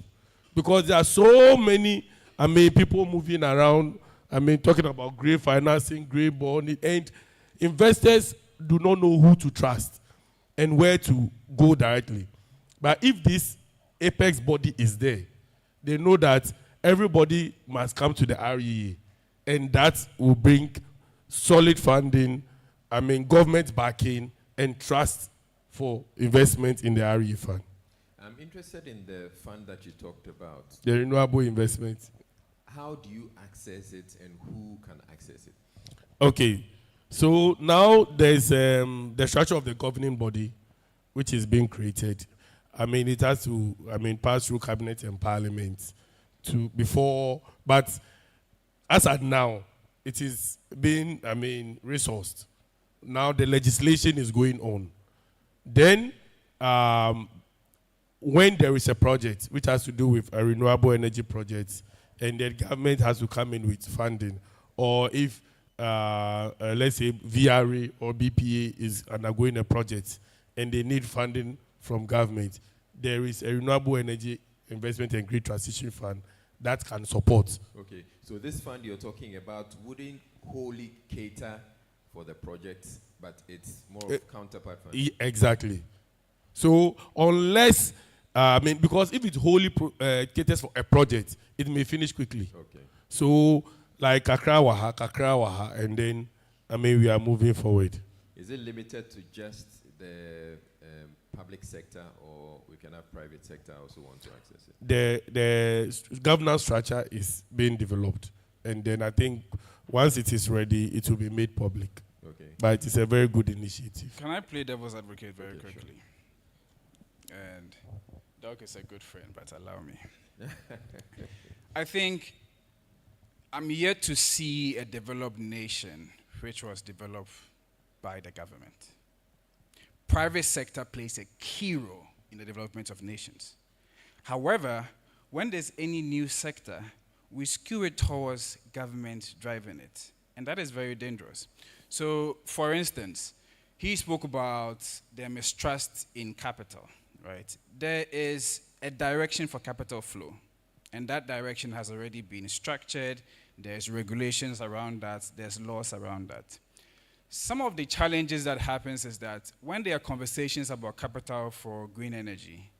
Because there are so many, I mean, people moving around, I mean, talking about green financing, green bond, and investors do not know who to trust and where to go directly. But if this Apex body is there, they know that everybody must come to the REA, and that will bring solid funding, I mean, government backing and trust for investment in the REA fund. I'm interested in the fund that you talked about. The renewable investment. How do you access it and who can access it? Okay. So now there's the structure of the governing body, which is being created. I mean, it has to, I mean, pass through cabinet and parliament to before, but as at now, it is being, I mean, resourced. Now the legislation is going on. Then, when there is a project which has to do with a renewable energy project, and the government has to come in with funding, or if, let's say, VRA or BPA is undergoing a project, and they need funding from government, there is a renewable energy investment and green transition fund that can support. Okay, so this fund you're talking about wouldn't wholly cater for the projects, but it's more of counterpart funding. Exactly. So unless, I mean, because if it wholly caters for a project, it may finish quickly. Okay. So like Kakra Waha, and then, I mean, we are moving forward. Is it limited to just the public sector, or we can have private sector also want to access it? The governance structure is being developed, and then I think once it is ready, it will be made public. Okay. But it is a very good initiative. Can I play devil's advocate very quickly? Sure. And Doc is a good friend, but allow me. I think I'm yet to see a developed nation which was developed by the government. Private sector plays a key role in the development of nations. However, when there's any new sector, we skew it towards government driving it. And that is very dangerous. So, for instance, he spoke about the mistrust in capital, right? There is a direction for capital flow. And that direction has already been structured. There's regulations around that. There's laws around that. Some of the challenges that happens is that when there are conversations about capital for green energy,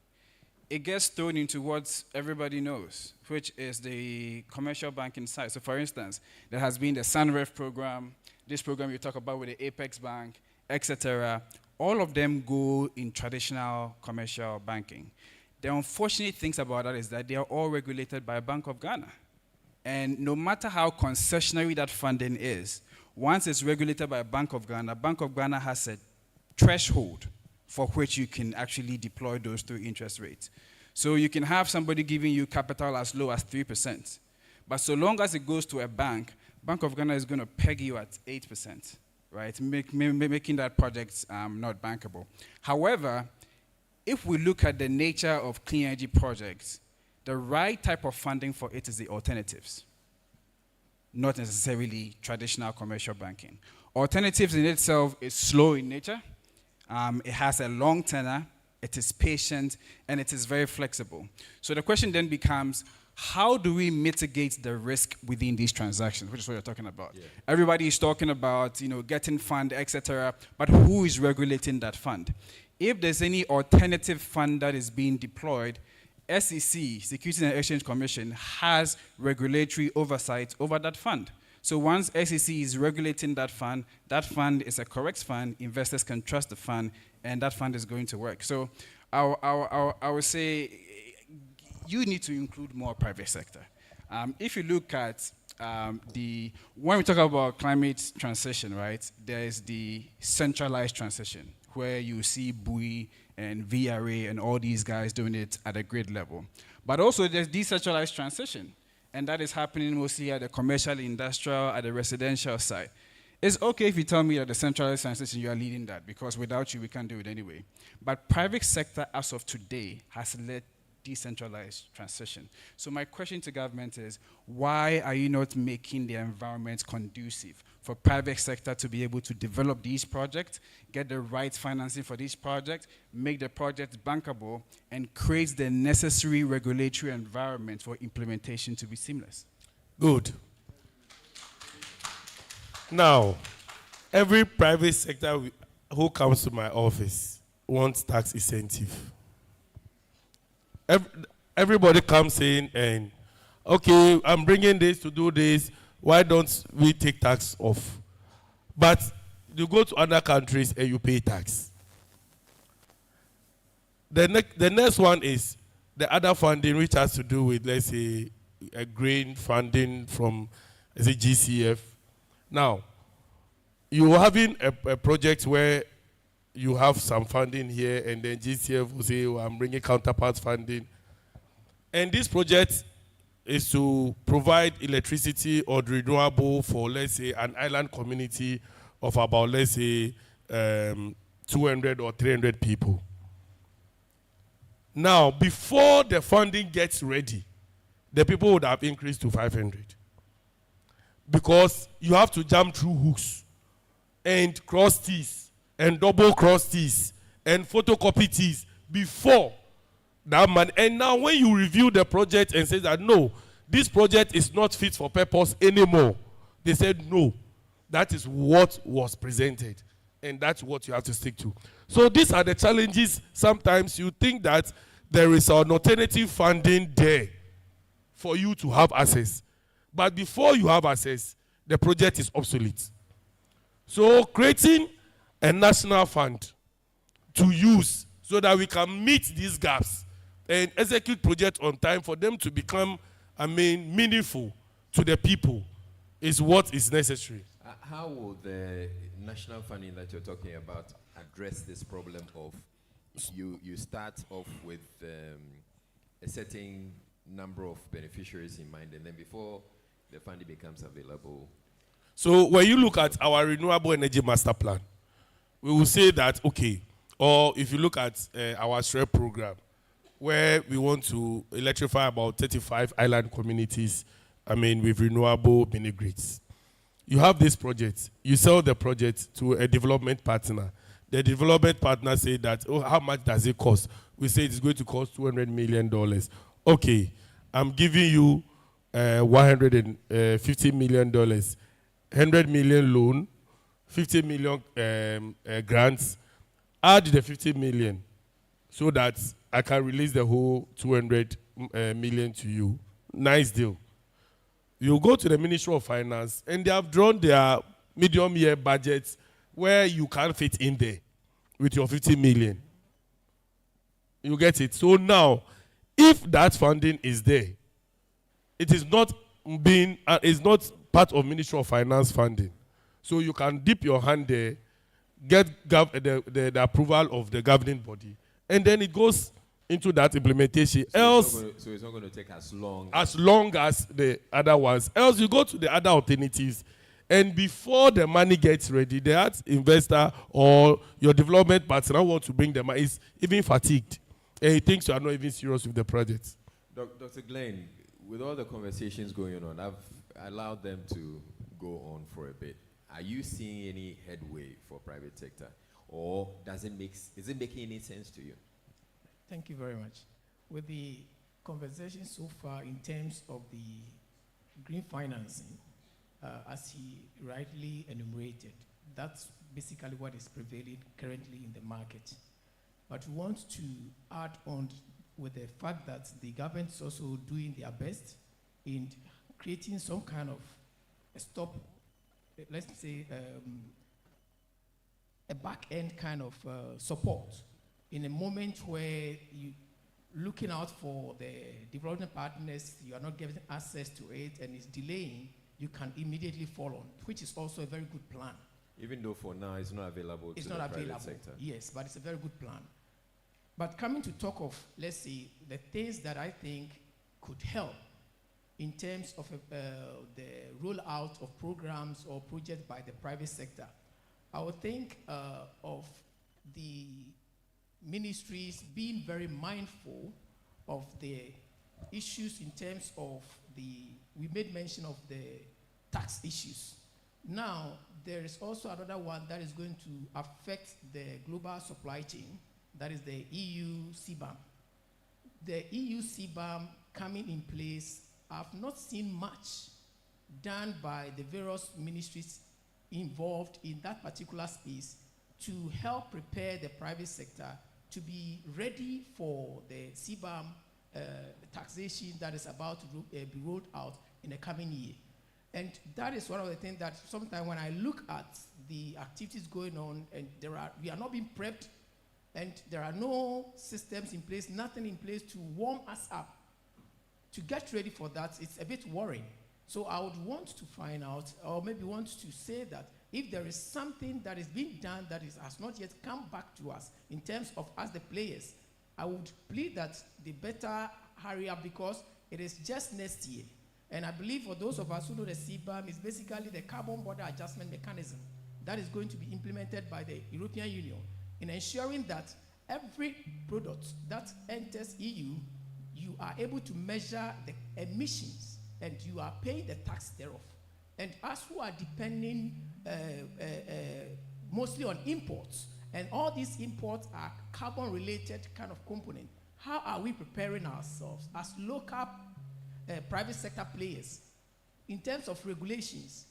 it gets thrown into what everybody knows, which is the commercial banking side. So for instance, there has been the SunRef program, this program you talk about with the Apex Bank, etc. All of them go in traditional commercial banking. The unfortunate things about that is that they are all regulated by Bank of Ghana. And no matter how concessionary that funding is, once it's regulated by Bank of Ghana has a threshold for which you can actually deploy those through interest rates. So you can have somebody giving you capital as low as 3%. But so long as it goes to a bank, Bank of Ghana is going to peg you at 8%, right? Making that project not bankable. However, if we look at the nature of clean energy projects, the right type of funding for it is the alternatives, not necessarily traditional commercial banking. Alternatives in itself is slow in nature. It has a long tenor, it is patient, and it is very flexible. So the question then becomes, how do we mitigate the risk within these transactions, which is what you're talking about? Yeah. Everybody is talking about, getting fund, etc., but who is regulating that fund? If there's any alternative fund that is being deployed, SEC, Securities and Exchange Commission, has regulatory oversight over that fund. So once SEC is regulating that fund is a correct fund, investors can trust the fund, and that fund is going to work. So I would say you need to include more private sector. If you look at when we talk about climate transition, right, there is the centralized transition, where you see BUI and VRA and all these guys doing it at a grid level. But also there's decentralized transition, and that is happening mostly at the commercial, industrial, at the residential side. It's okay if you tell me that the centralized transition, you are leading that, because without you, we can't do it anyway. But private sector, as of today, has led decentralized transition. So my question to government is, why are you not making the environment conducive for private sector to be able to develop these projects, get the right financing for these projects, make the project bankable, and create the necessary regulatory environment for implementation to be seamless? Good. Now, every private sector who comes to my office wants tax incentive. Everybody comes in and, okay, I'm bringing this to do this. Why don't we take tax off? But you go to other countries and you pay tax. The next one is the other funding, which has to do with, let's say, a grain funding from, let's say, GCF. Now, you're having a project where you have some funding here, and then GCF will say, oh, I'm bringing counterpart funding. And this project is to provide electricity or renewable for, let's say, an island community of about, let's say, 200 or 300 people. Now, before the funding gets ready, the people would have increased to 500. Because you have to jump through hooks and cross T's and double cross T's and photocopy T's before that man. And now when you review the project and say that, no, this project is not fit for purpose anymore, they said, no, that is what was presented. And that's what you have to stick to. So these are the challenges. Sometimes you think that there is an alternative funding there for you to have access. But before you have access, the project is obsolete. So creating a national fund to use so that we can meet these gaps and execute projects on time for them to become, meaningful to the people is what is necessary. How will the national funding that you're talking about address this problem of you start off with a certain number of beneficiaries in mind, and then before the funding becomes available? So when you look at our renewable energy master plan, we will say that, okay, or if you look at our SREP program, where we want to electrify about 35 island communities, with renewable mini grids. You have this project. You sell the project to a development partner. The development partner say that, oh, how much does it cost? We say it's going to cost $200 million. Okay, I'm giving you $150 million, 100 million loan, 50 million grants. Add the 50 million so that I can release the whole 200 million to you. Nice deal. You go to the Ministry of Finance and they have drawn their medium year budgets where you can't fit in there with your 50 million. You get it? So now, if that funding is there, it is not being, it's not part of Ministry of Finance funding. So you can dip your hand there, get the approval of the governing body, and then it goes into that implementation. So it's not going to take as long as the other ones. Else you go to the other alternatives, and before the money gets ready, the art investor or your development partner want to bring the money is even fatigued, and he thinks you are not even serious with the project. Dr. Glenn, with all the conversations going on, I've allowed them to go on for a bit. Are you seeing any headway for private sector, or is it making any sense to you? Thank you very much. With the conversation so far in terms of the green financing, as he rightly enumerated, that's basically what is prevailing currently in the market. But we want to add on with the fact that the government is also doing their best in creating some kind of a stop, let's say a back-end kind of support in a moment where you looking out for the development partners, you are not giving access to it and it's delaying, you can immediately fall on, which is also a very good plan. Even though for now it's not available to the private sector. Yes, but it's a very good plan. But coming to talk of, let's say, the things that I think could help in terms of the rollout of programs or projects by the private sector, I would think of the ministries being very mindful of the issues in terms of we made mention of the tax issues. Now, there is also another one that is going to affect the global supply chain, that is the EU CBAM. The EU CBAM coming in place, I've not seen much done by the various ministries involved in that particular space to help prepare the private sector to be ready for the CBAM taxation that is about to be rolled out in the coming year. And that is one of the things that sometimes when I look at the activities going on and we are not being prepped and there are no systems in place, nothing in place to warm us up, to get ready for that, it's a bit worrying. So I would want to find out, or maybe want to say that if there is something that is being done that has not yet come back to us in terms of us the players, I would plead that they better hurry up because it is just next year. And I believe for those of us who know the CBAM is basically the carbon border adjustment mechanism that is going to be implemented by the European Union in ensuring that every product that enters EU, you are able to measure the emissions and you are paying the tax thereof. And us who are depending mostly on imports, and all these imports are carbon-related kind of component, how are we preparing ourselves as local private sector players in terms of regulations?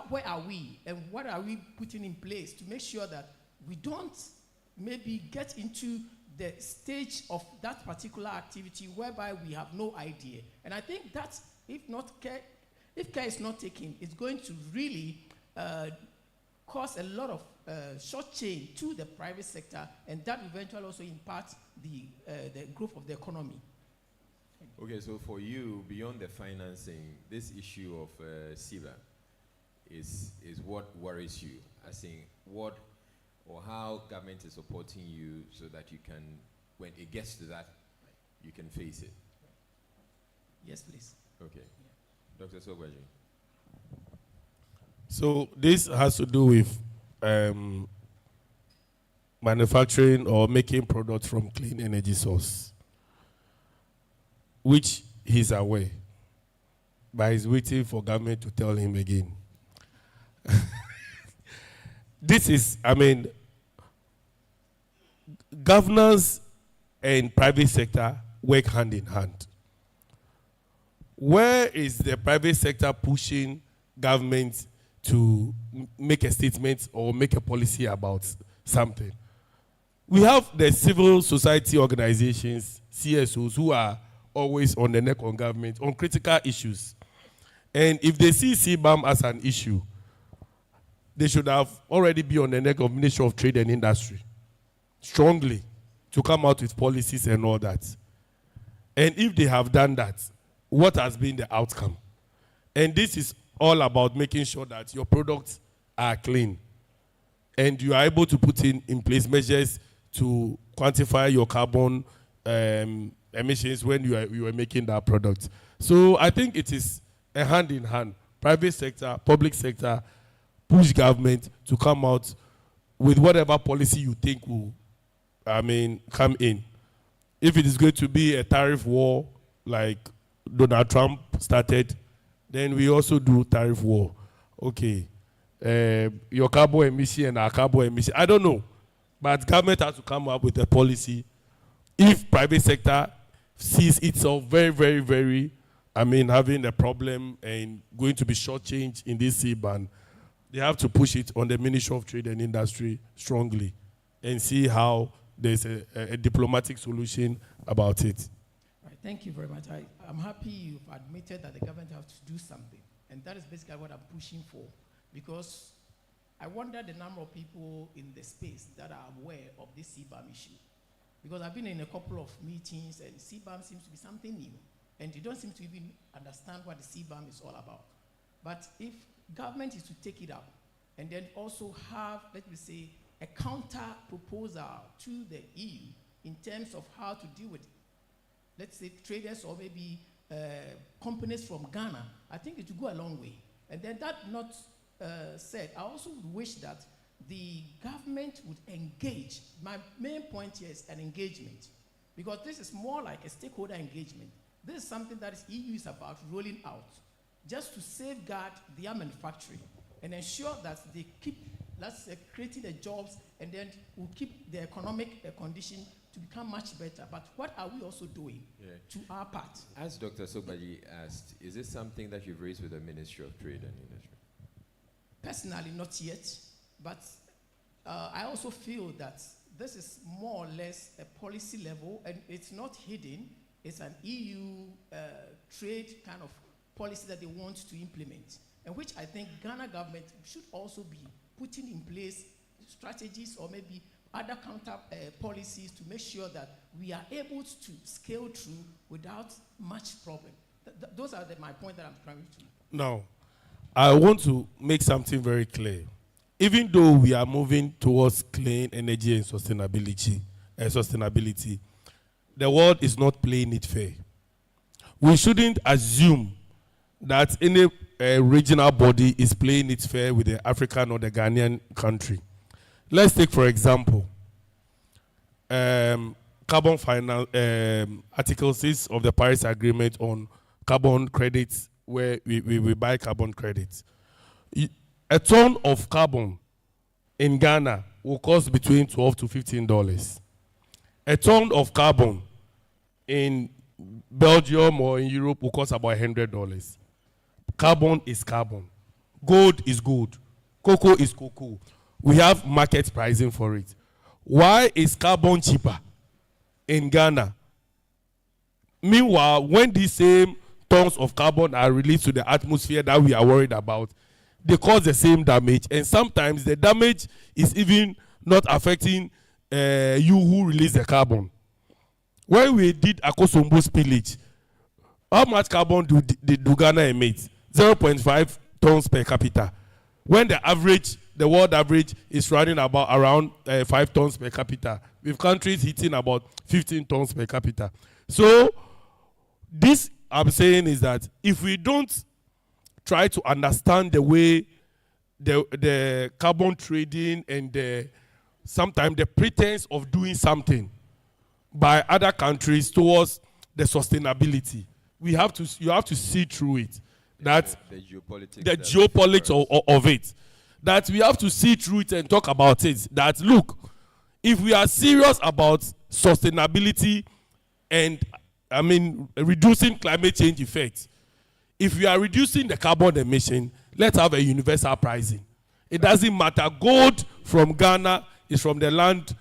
Where are we, and what are we putting in place to make sure that we don't maybe get into the stage of that particular activity whereby we have no idea? And I think that if care is not taken, it's going to really cause a lot of short chain to the private sector, and that eventually also impact the growth of the economy. Okay, so for you, beyond the financing, this issue of CBAM is what worries you? As in, what or how government is supporting you so that you can, when it gets to that, you can face it? Yes, please. Okay. Dr. Sogbaji. So this has to do with manufacturing or making products from clean energy source, which he's aware, but he's waiting for government to tell him again. This is, governance and private sector work hand in hand. where is the private sector pushing government to make a statement or make a policy about something? We have the civil society organizations, CSOs, who are always on the neck on government on critical issues. And if they see CBAM as an issue, they should have already been on the neck of Ministry of Trade and Industry strongly to come out with policies and all that. And if they have done that, what has been the outcome? And this is all about making sure that your products are clean and you are able to put in place measures to quantify your carbon emissions when you are making that product. So I think it is a hand in hand. Private sector, public sector, push government to come out with whatever policy you think will, come in. If it is going to be a tariff war like Donald Trump started, then we also do tariff war. Okay, your carbon emission and our carbon emission, I don't know. But government has to come up with a policy. If private sector sees itself very, very, very, having a problem and going to be shortchanged in this CBAM, they have to push it on the Ministry of Trade and Industry strongly and see how there's a diplomatic solution about it. Right, thank you very much. I'm happy you've admitted that the government has to do something. And that is basically what I'm pushing for. Because I wonder the number of people in the space that are aware of this CBAM issue. Because I've been in a couple of meetings and CBAM seems to be something new. And you don't seem to even understand what the CBAM is all about. But if government is to take it up and then also have, let me say, a counter proposal to the EU in terms of how to deal with, let's say, traders or maybe companies from Ghana, I think it would go a long way. And then that not said, I also would wish that the government would engage. My main point here is an engagement, because this is more like a stakeholder engagement. This is something that the EU is about rolling out, just to safeguard their manufacturing and ensure that they keep, let's say, creating the jobs, and then will keep the economic condition to become much better. But what are we also doing to our part? As Dr. Sogbaji asked, is this something that you've raised with the Ministry of Trade and Industry? Personally, not yet, but I also feel that this is more or less a policy level, and it's not hidden. It's an EU trade kind of policy that they want to implement, and which I think Ghana government should also be putting in place strategies or maybe other counter policies to make sure that we are able to scale through without much problem. Those are my point that I'm trying to. Now, I want to make something very clear. Even though we are moving towards clean energy and sustainability, the world is not playing it fair. We shouldn't assume that any regional body is playing it fair with the African or the Ghanaian country. Let's take, for example, carbon finance, Article 6 of the Paris Agreement on carbon credits, where we buy carbon credits. A ton of carbon in Ghana will cost between $12 to $15. A ton of carbon in Belgium or in Europe will cost about $100. Carbon is carbon. Gold is gold. Cocoa is cocoa. We have market pricing for it. Why is carbon cheaper in Ghana? Meanwhile, when these same tons of carbon are released to the atmosphere that we are worried about, they cause the same damage, and sometimes the damage is even not affecting you who release the carbon. When we did Akosombo spillage, how much carbon do Ghana emit? 0.5 tons per capita. When the world average is running around 5 tons per capita, with countries hitting about 15 tons per capita. So this I'm saying is that if we don't try to understand the way the carbon trading and sometimes the pretense of doing something by other countries towards the sustainability, you have to see through it. That the geopolitics of it. That we have to see through it and talk about it. That look, if we are serious about sustainability and reducing climate change effects, if we are reducing the carbon emission, let's have a universal pricing. It doesn't matter. Gold from Ghana is from the land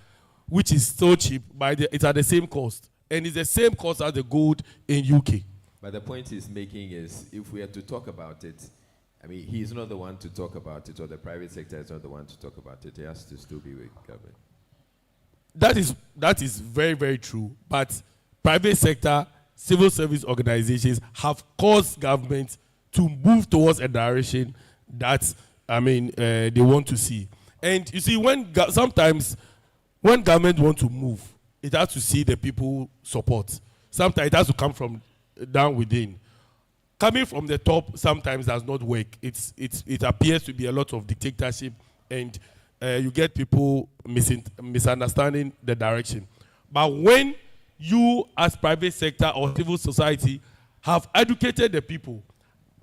which is so cheap, but it's at the same cost. And it's the same cost as the gold in UK. But the point he's making is, if we are to talk about it, I mean, he's not the one to talk about it, or the private sector is not the one to talk about it. It has to still be with government. That is very, very true. But private sector, civil service organizations have caused government to move towards a direction that, they want to see. And you see, sometimes when government want to move, it has to see the people support. Sometimes it has to come from down within. Coming from the top sometimes does not work. It appears to be a lot of dictatorship, and you get people misunderstanding the direction. But when you, as private sector or civil society, have educated the people,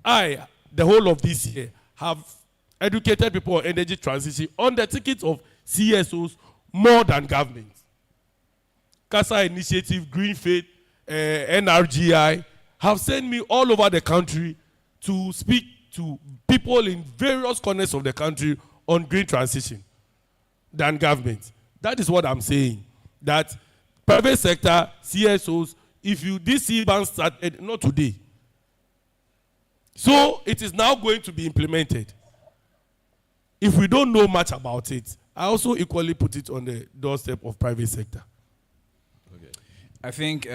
the whole of this year, have educated people on energy transition on the ticket of CSOs more than government. CASA Initiative, Green Faith, NRGI, have sent me all over the country to speak to people in various corners of the country on green transition than government. That is what I'm saying. That private sector, CSOs, this CBAN started not today. So it is now going to be implemented. If we don't know much about it, I also equally put it on the doorstep of private sector. I think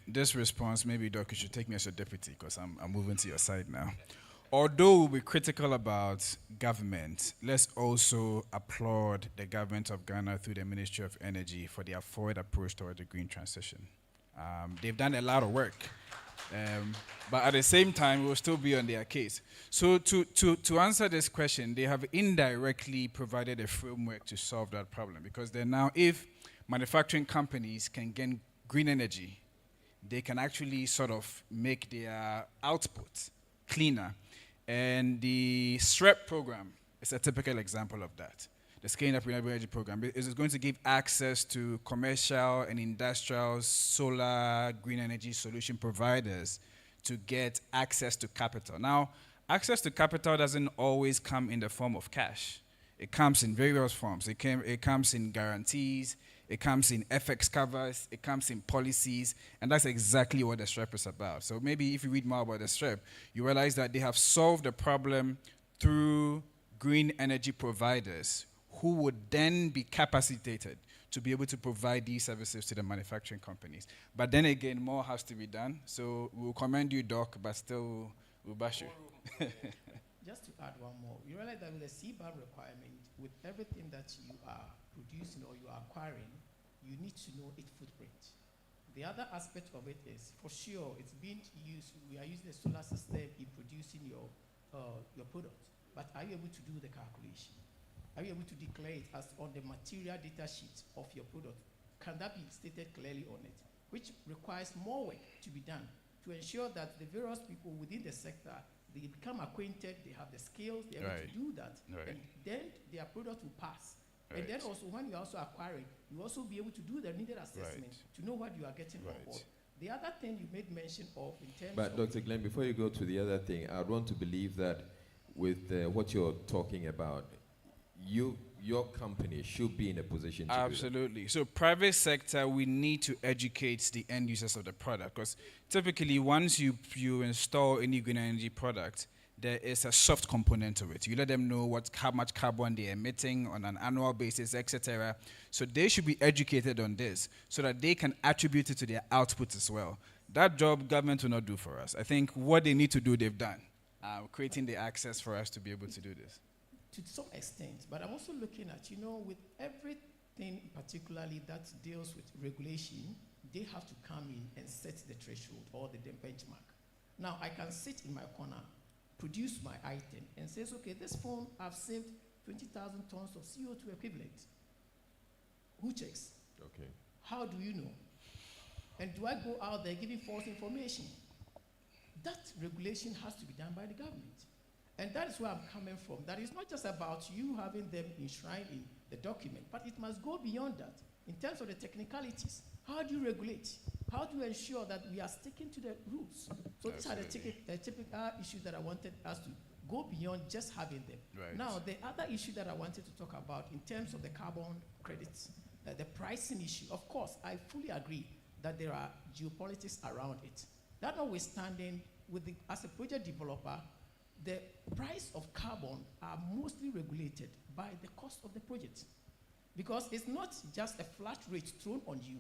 this response, maybe, Doc, you should take me as your deputy, because I'm moving to your side now. Although we'll be critical about government, let's also applaud the government of Ghana through the Ministry of Energy for their forward approach toward the green transition. They've done a lot of work, but at the same time, we'll still be on their case. So to answer this question, they have indirectly provided a framework to solve that problem, because then now, if manufacturing companies can get green energy, they can actually sort of make their output cleaner. And the SREP program is a typical example of that. The Scaling Up Renewable Energy Program is going to give access to commercial and industrial solar green energy solution providers to get access to capital. Now, access to capital doesn't always come in the form of cash. It comes in various forms. It comes in guarantees, it comes in FX covers, it comes in policies, and that's exactly what the SREP is about. So maybe if you read more about the SREP, you realize that they have solved the problem through green energy providers who would then be capacitated to be able to provide these services to the manufacturing companies. But then again, more has to be done. So we'll commend you, Doc, but still we'll bash you. Just to add one more, you realize that with the CBAN requirement, with everything that you are producing or you are acquiring, you need to know its footprint. The other aspect of it is, for sure, it's being used, we are using the solar system in producing your product, but are you able to do the calculation? Are you able to declare it as on the material data sheet of your product? Can that be stated clearly on it? Which requires more work to be done to ensure that the various people within the sector, they become acquainted, they have the skills, they're able to do that, and then their product will pass. And then also, when you're also acquiring, you also be able to do the needed assessment to know what you are getting on board. The other thing you made mention of in terms But Dr. Glenn, before you go to the other thing, I want to believe that with what you're talking about, your company should be in a position to Absolutely. Do that. So private sector, we need to educate the end users of the product, because typically once you install any green energy product, there is a soft component to it. You let them know how much carbon they're emitting on an annual basis, etc. So they should be educated on this so that they can attribute it to their output as well. That job government will not do for us. I think what they need to do, they've done, creating the access for us to be able to do this. To some extent, but I'm also looking at, with everything particularly that deals with regulation, they have to come in and set the threshold or the benchmark. Now, I can sit in my corner, produce my item, and says, okay, this phone, I've saved 20,000 tons of CO2 equivalent. Who checks? Okay. How do you know? And do I go out there giving false information? That regulation has to be done by the government. And that is where I'm coming from. That is not just about you having them enshrined in the document, but it must go beyond that. In terms of the technicalities, how do you regulate? How do you ensure that we are sticking to the rules? So these are the typical issues that I wanted us to go beyond just having them. Right. Now, the other issue that I wanted to talk about in terms of the carbon credits, the pricing issue, of course, I fully agree that there are geopolitics around it. That notwithstanding, as a project developer, the price of carbon are mostly regulated by the cost of the project. Because it's not just a flat rate thrown on you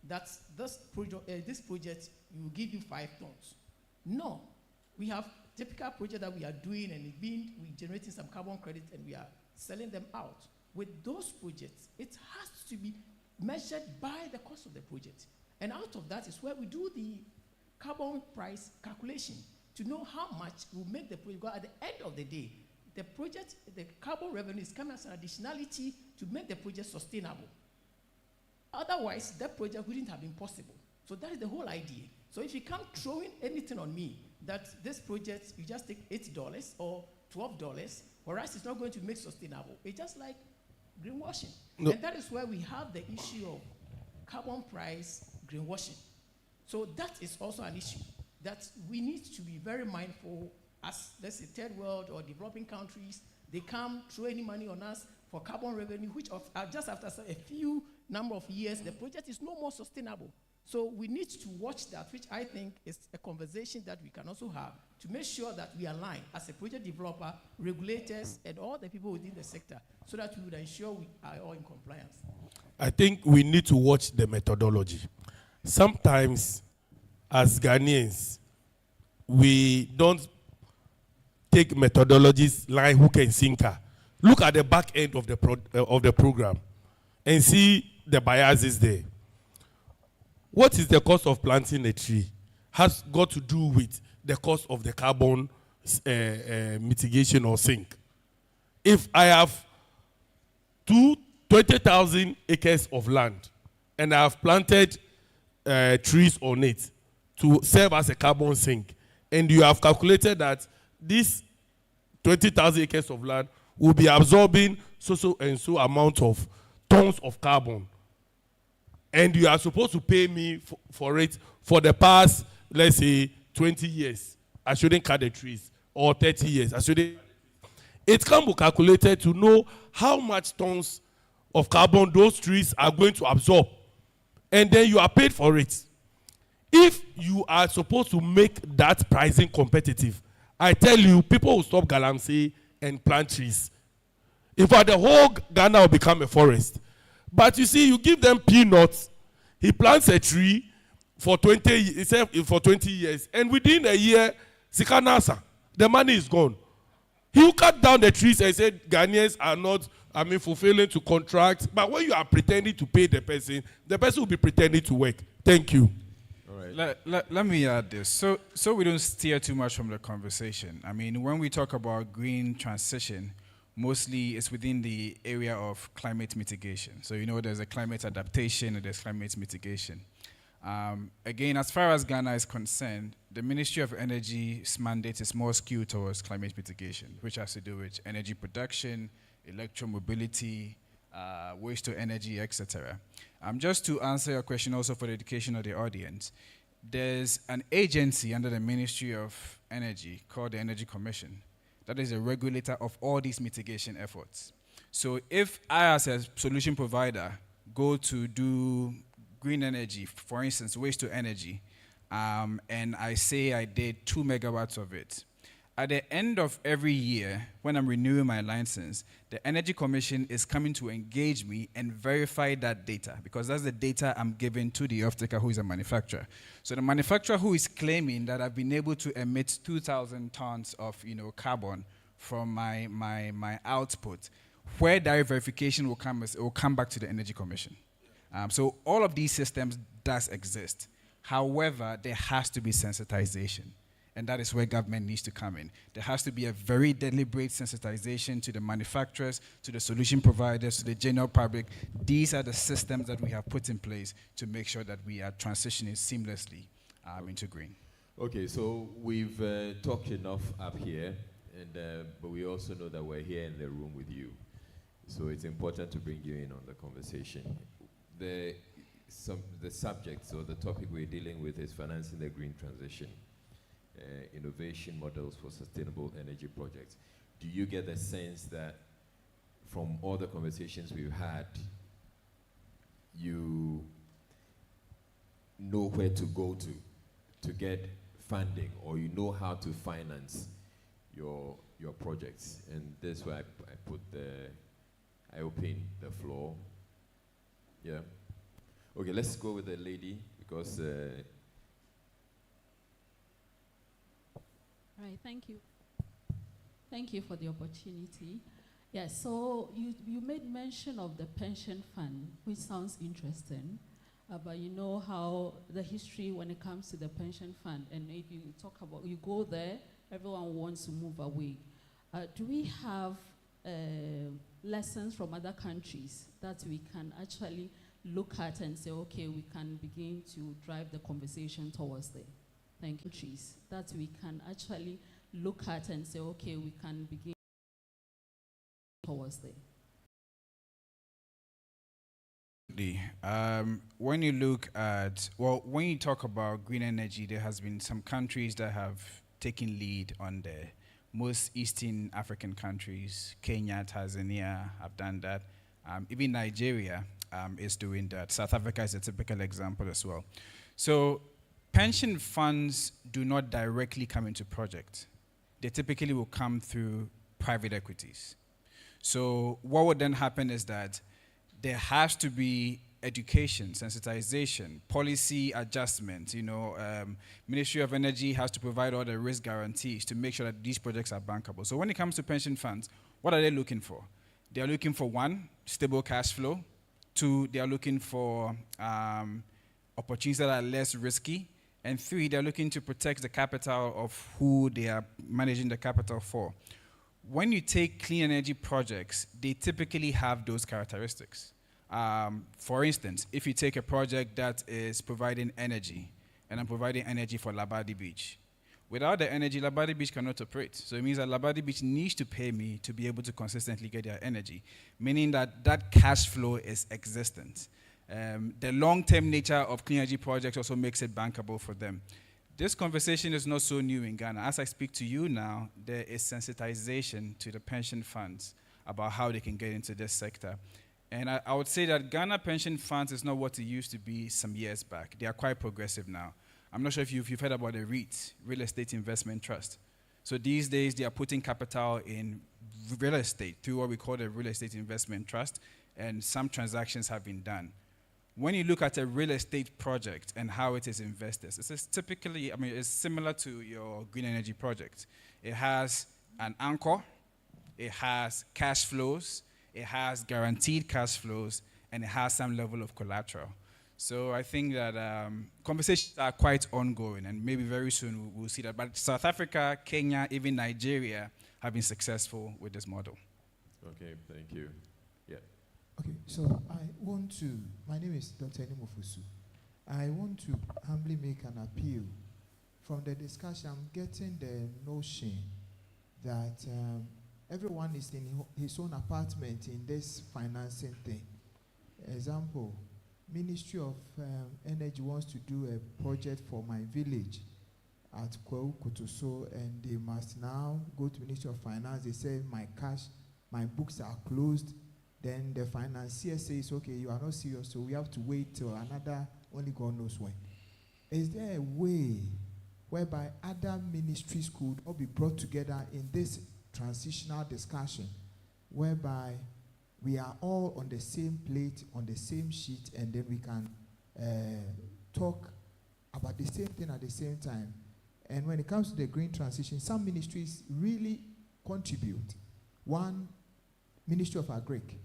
that this project will give you 5 tons. No, we have typical project that we are doing and we're generating some carbon credits and we are selling them out. With those projects, it has to be measured by the cost of the project. And out of that is where we do the carbon price calculation to know how much will make the project go. At the end of the day, the project, the carbon revenue is coming as an additionality to make the project sustainable. Otherwise, that project wouldn't have been possible. So that is the whole idea. So if you come throwing anything on me that this project, you just take $8 or $12, whereas it's not going to make sustainable, it's just like greenwashing. No. And that is where we have the issue of carbon price greenwashing. So that is also an issue that we need to be very mindful as, let's say, third world or developing countries. They come throw any money on us for carbon revenue, which just after a few number of years, the project is no more sustainable. So we need to watch that, which I think is a conversation that we can also have to make sure that we align as a project developer, regulators, and all the people within the sector so that we would ensure we are all in compliance. I think we need to watch the methodology. Sometimes, as Ghanaians, we don't take methodologies like hook and sinker. Look at the back end of the program and see the biases there. What is the cost of planting a tree? Has got to do with the cost of the carbon mitigation or sink. If I have 20,000 acres of land and I have planted trees on it to serve as a carbon sink, and you have calculated that this 20,000 acres of land will be absorbing so and so amount of tons of carbon, and you are supposed to pay me for it for the past, let's say, 20 years. I shouldn't cut the trees, or 30 years. I shouldn't. It can be calculated to know how much tons of carbon those trees are going to absorb, and then you are paid for it. If you are supposed to make that pricing competitive, I tell you, people will stop Galamsey and plant trees. In fact, the whole Ghana will become a forest. But you see, you give them peanuts. He plants a tree for 20 years, and within a year, Sikanasa, the money is gone. He will cut down the trees and say Ghanaians are not, fulfilling to contract. But when you are pretending to pay the person will be pretending to work. Thank you. All right. Let me add this. So we don't steer too much from the conversation. I mean, when we talk about green transition, mostly it's within the area of climate mitigation. So, there's a climate adaptation and there's climate mitigation. Again, as far as Ghana is concerned, the Ministry of Energy's mandate is more skewed towards climate mitigation, which has to do with energy production, electromobility, waste to energy, etc. Just to answer your question also for the education of the audience, there's an agency under the Ministry of Energy called the Energy Commission. That is a regulator of all these mitigation efforts. So if I, as a solution provider, go to do green energy, for instance, waste to energy, and I say I did 2 megawatts of it, at the end of every year, when I'm renewing my license, the Energy Commission is coming to engage me and verify that data, because that's the data I'm giving to the off-taker who is a manufacturer. So the manufacturer who is claiming that I've been able to emit 2,000 tons of carbon from my output, where direct verification will come, it will come back to the Energy Commission. So all of these systems does exist. However, there has to be sensitization. And that is where government needs to come in. There has to be a very deliberate sensitization to the manufacturers, to the solution providers, to the general public. These are the systems that we have put in place to make sure that we are transitioning seamlessly into green. Okay, so we've talked enough up here, but we also know that we're here in the room with you. So it's important to bring you in on the conversation. the subject or the topic we're dealing with is financing the green transition, innovation models for sustainable energy projects. Do you get the sense that from all the conversations we've had, you know where to go to get funding, or you know how to finance your projects? And this is where I open the floor. Yeah. Okay, let's go with the lady, because Right, thank you. Thank you for the opportunity. Yes, so you made mention of the pension fund, which sounds interesting, but you know how the history when it comes to the pension fund, and if you talk about, you go there, everyone wants to move away. Do we have lessons from other countries that we can actually look at and say, okay, we can begin to drive the conversation towards there? Thank you. Countries that we can actually look at and say, okay, we can begin towards there. When you look at, well, when you talk about green energy, there has been some countries that have taken lead on there. Most Eastern African countries, Kenya, Tanzania, have done that. Even Nigeria is doing that. South Africa is a typical example as well. So pension funds do not directly come into projects. They typically will come through private equities. So what would then happen is that there has to be education, sensitization, policy adjustment. Ministry of Energy has to provide all the risk guarantees to make sure that these projects are bankable. So when it comes to pension funds, what are they looking for? They are looking for, one, stable cash flow. Two, they are looking for opportunities that are less risky. And three, they're looking to protect the capital of who they are managing the capital for. When you take clean energy projects, they typically have those characteristics. For instance, if you take a project that is providing energy, and I'm providing energy for Labadi Beach, without the energy, Labadi Beach cannot operate. So it means that Labadi Beach needs to pay me to be able to consistently get their energy, meaning that that cash flow is existent. The long-term nature of clean energy projects also makes it bankable for them. This conversation is not so new in Ghana. As I speak to you now, there is sensitization to the pension funds about how they can get into this sector. And I would say that Ghana pension funds is not what it used to be some years back. They are quite progressive now. I'm not sure if you've heard about the REIT, Real Estate Investment Trust. So these days, they are putting capital in real estate through what we call the Real Estate Investment Trust, and some transactions have been done. When you look at a real estate project and how it is invested, it's typically, it's similar to your green energy project. It has an anchor, it has cash flows, it has guaranteed cash flows, and it has some level of collateral. So I think that conversations are quite ongoing, and maybe very soon we'll see that. But South Africa, Kenya, even Nigeria have been successful with this model. Okay, thank you. Yeah. Okay, so my name is Dr. Enimofusu. I want to humbly make an appeal. From the discussion, I'm getting the notion that everyone is in his own apartment in this financing thing. Example, Ministry of Energy wants to do a project for my village at Kweu Kutuso, and they must now go to Ministry of Finance. They say my books are closed. Then the financier says, okay, you are not serious, so we have to wait till another, only God knows when. Is there a way whereby other ministries could all be brought together in this transitional discussion, whereby we are all on the same plate, on the same sheet, and then we can talk about the same thing at the same time? And when it comes to the green transition, some ministries really contribute. One, Ministry of Agric.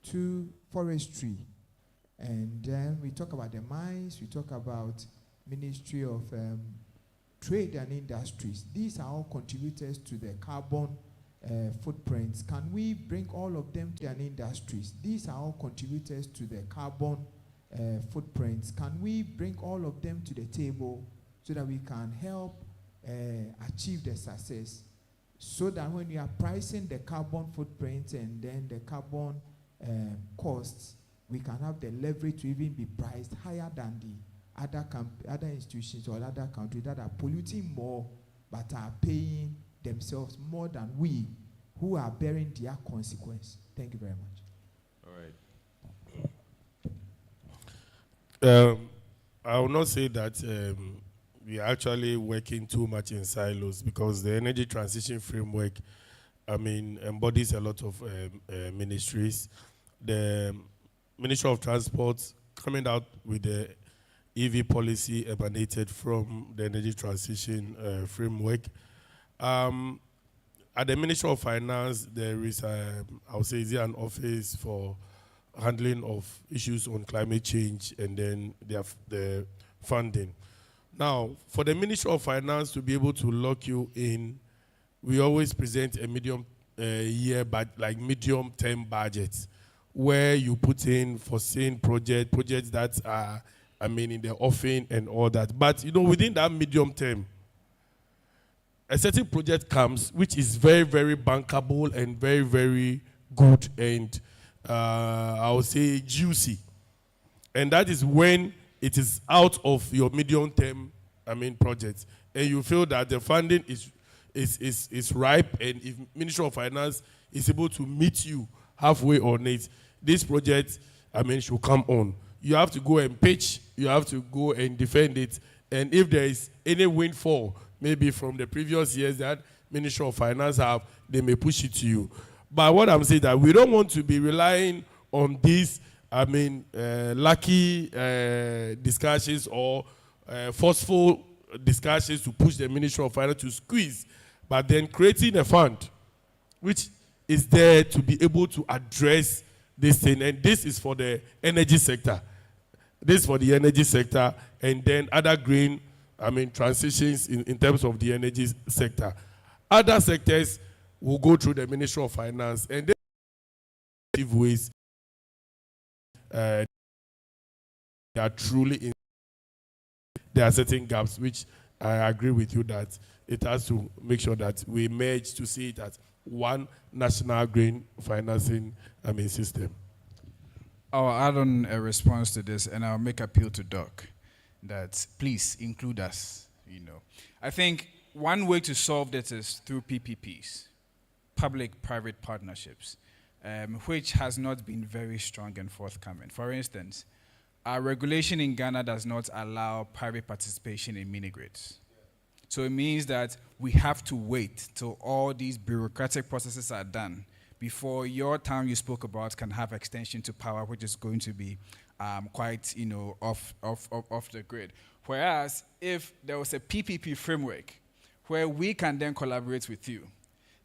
Two, forestry. And then we talk about the mines, we talk about Ministry of Trade and Industries. These are all contributors to the carbon footprints. Can we bring all of them to an industries? These are all contributors to the carbon footprints. Can we bring all of them to the table so that we can help achieve the success? So that when you are pricing the carbon footprint and then the carbon costs, we can have the leverage to even be priced higher than the other institutions or other countries that are polluting more but are paying themselves more than we who are bearing their consequence. Thank you very much. All right. I will not say that we are actually working too much in silos, because the energy transition framework, embodies a lot of ministries. The Ministry of Transport coming out with the EV policy emanated from the energy transition framework. At the Ministry of Finance, there is, I would say, is there an office for handling of issues on climate change, and then they have the funding. Now, for the Ministry of Finance to be able to lock you in, we always present a medium-term budget, where you put in foreseen projects that are, in the offing and all that. But, within that medium term, a certain project comes which is very, very bankable and very, very good and, I would say, juicy. And that is when it is out of your medium term, project. And you feel that the funding is ripe, and if Ministry of Finance is able to meet you halfway on it, this project, should come on. You have to go and pitch, you have to go and defend it, and if there is any windfall, maybe from the previous years that Ministry of Finance have, they may push it to you. But what I'm saying that we don't want to be relying on these, lucky discussions or forceful discussions to push the Ministry of Finance to squeeze, but then creating a fund which is there to be able to address this thing. And this is for the energy sector. This is for the energy sector, and then other green, transitions in terms of the energy sector. Other sectors will go through the Ministry of Finance, and they ways they are truly in. There are certain gaps which I agree with you that it has to make sure that we merge to see it as one national green financing system. I'll add on a response to this, and I'll make appeal to Doc that please include us. I think one way to solve this is through PPPs, public-private partnerships, which has not been very strong and forthcoming. For instance, our regulation in Ghana does not allow private participation in mini-grids. So it means that we have to wait till all these bureaucratic processes are done before your town you spoke about can have extension to power, which is going to be quite, off the grid. Whereas if there was a PPP framework where we can then collaborate with you,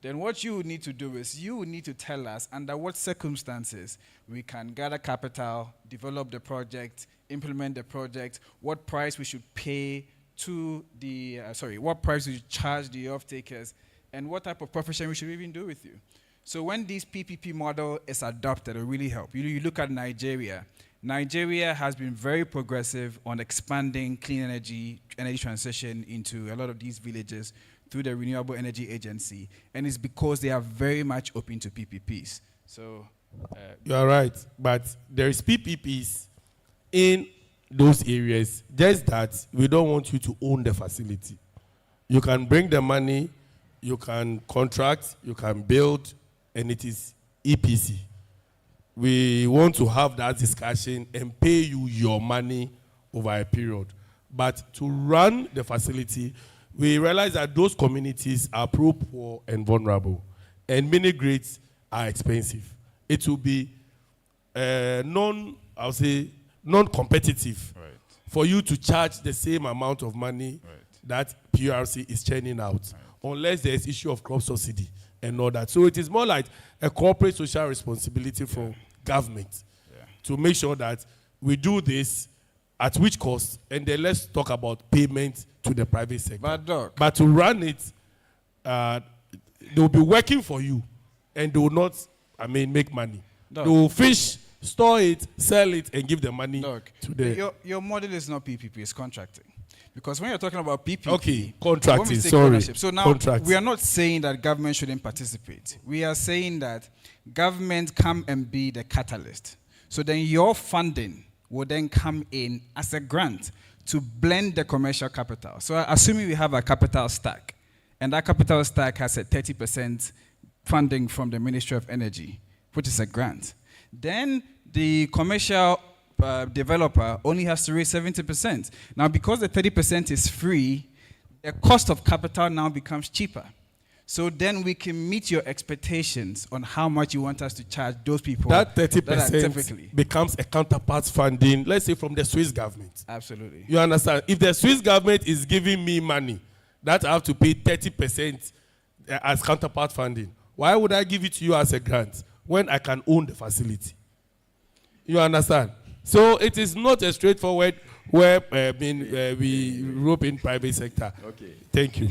then what you would need to do is you would need to tell us under what circumstances we can gather capital, develop the project, implement the project, what price we should pay to the, what price we should charge the off-takers, and what type of profession we should even do with you. So when this PPP model is adopted, it will really help. You look at Nigeria. Nigeria has been very progressive on expanding clean energy transition into a lot of these villages through the Renewable Energy Agency, and it's because they are very much open to PPPs. So you are right, but there is PPPs in those areas, just that we don't want you to own the facility. You can bring the money, you can contract, you can build, and it is EPC. We want to have that discussion and pay you your money over a period. But to run the facility, we realize that those communities are poor and vulnerable, and mini grids are expensive. It will be non-competitive for you to charge the same amount of money that PRC is churning out, unless there is issue of crop subsidy and all that. So it is more like a corporate social responsibility from government to make sure that we do this at which cost, and then let's talk about payment to the private sector. But to run it, they will be working for you, and they will not, make money. They will fish, store it, sell it, and give the money to the... Your model is not PPP, it's contracting. Because when you're talking about PPP... Okay, contracting, sorry. So now, we are not saying that government shouldn't participate. We are saying that government come and be the catalyst. So then your funding will then come in as a grant to blend the commercial capital. So assuming we have a capital stack, and that capital stack has a 30% funding from the Ministry of Energy, which is a grant, then the commercial developer only has to raise 70%. Now, because the 30% is free, the cost of capital now becomes cheaper. So then we can meet your expectations on how much you want us to charge those people. That 30% that are typically becomes a counterpart funding, let's say from the Swiss government. Absolutely. You understand? If the Swiss government is giving me money, that I have to pay 30% as counterpart funding, why would I give it to you as a grant when I can own the facility? You understand? So it is not a straightforward where we rope in private sector. Okay. Thank you.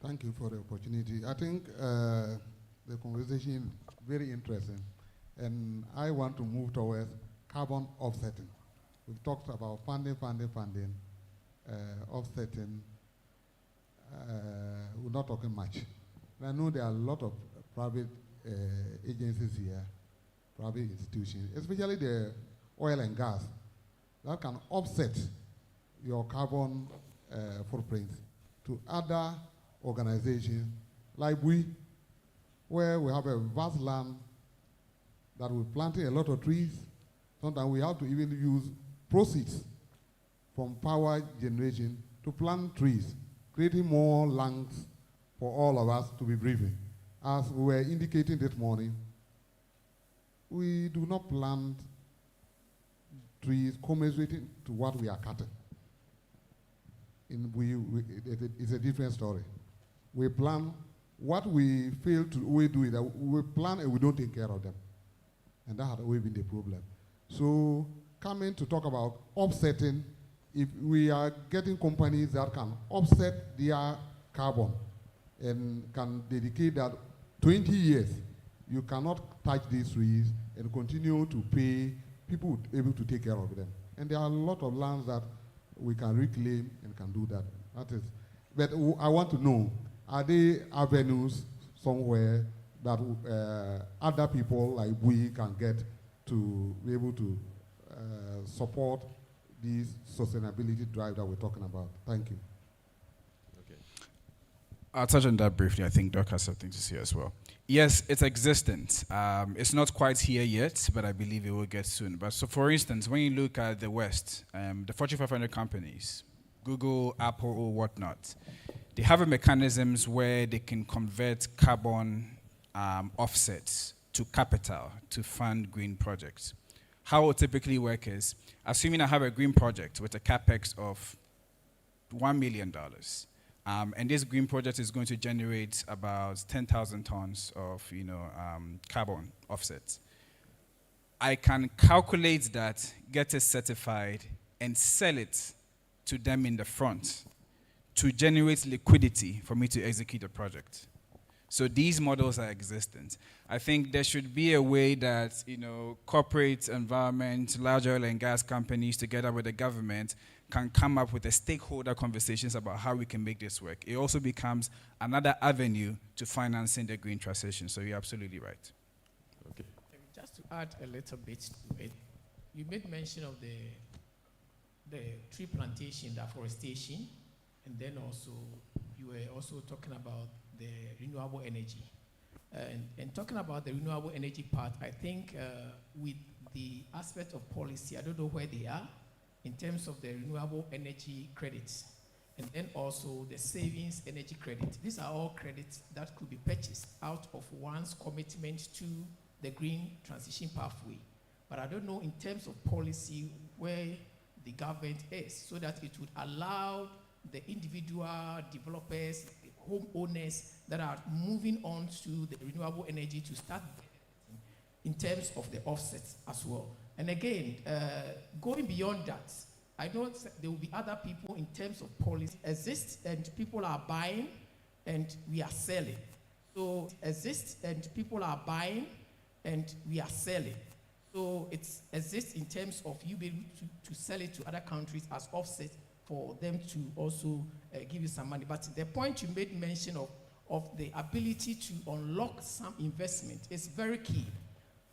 Thank you for the opportunity. I think the conversation is very interesting, and I want to move towards carbon offsetting. We've talked about funding, offsetting. We're not talking much. I know there are a lot of private agencies here, private institutions, especially the oil and gas, that can offset your carbon footprint to other organizations like we, where we have a vast land that we're planting a lot of trees. Sometimes we have to even use proceeds from power generation to plant trees, creating more lungs for all of us to be breathing. As we were indicating this morning, we do not plant trees commensurating to what we are cutting. It's a different story. We plan what we fail to always do is that we plan and we don't take care of them. And that has always been the problem. So coming to talk about offsetting, if we are getting companies that can offset their carbon and can dedicate that 20 years, you cannot touch these trees and continue to pay people able to take care of them. And there are a lot of lands that we can reclaim and can do that. That is, but I want to know, are there avenues somewhere that other people like we can get to be able to support this sustainability drive that we're talking about? Thank you. Okay. I'll touch on that briefly. I think Doc has something to say as well. Yes, it's existent. It's not quite here yet, but I believe it will get soon. But so, for instance, when you look at the West, the Fortune 500 companies, Google, Apple, or whatnot, they have mechanisms where they can convert carbon offsets to capital to fund green projects. How it will typically work is, assuming I have a green project with a capex of $1 million, and this green project is going to generate about 10,000 tons of carbon offsets, I can calculate that, get it certified, and sell it to them in the front to generate liquidity for me to execute the project. So these models are existent. I think there should be a way that corporate environment, large oil and gas companies together with the government can come up with a stakeholder conversations about how we can make this work. It also becomes another avenue to financing the green transition. So you're absolutely right. Okay. Just to add a little bit to it, you made mention of the tree plantation, the afforestation, and then also you were also talking about the renewable energy. And talking about the renewable energy part, I think with the aspect of policy, I don't know where they are in terms of the renewable energy credits, and then also the savings energy credit. These are all credits that could be purchased out of one's commitment to the green transition pathway. But I don't know in terms of policy where the government is, so that it would allow the individual developers, the homeowners that are moving on to the renewable energy to start in terms of the offsets as well. And again, going beyond that, I know there will be other people in terms of policy exist, and people are buying and we are selling. So exists and people are buying and we are selling. So it exists in terms of you being able to sell it to other countries as offset for them to also give you some money. But the point you made mention of of the ability to unlock some investment is very key.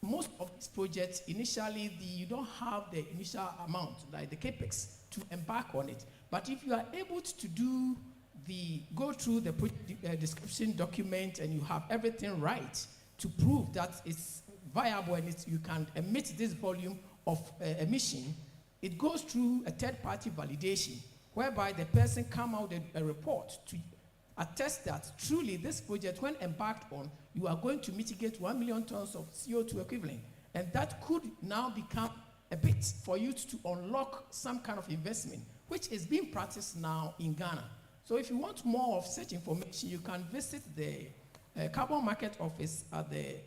Most of these projects, initially, you don't have the initial amount, like the capex, to embark on it. But if you are able to go through the description document and you have everything right to prove that it's viable and you can emit this volume of emission, it goes through a third-party validation, whereby the person come out with a report to attest that truly this project, when embarked on, you are going to mitigate 1 million tons of CO2 equivalent. And that could now become a bit for you to unlock some kind of investment, which is being practiced now in Ghana. So if you want more of such information, you can visit the Carbon Market Office at the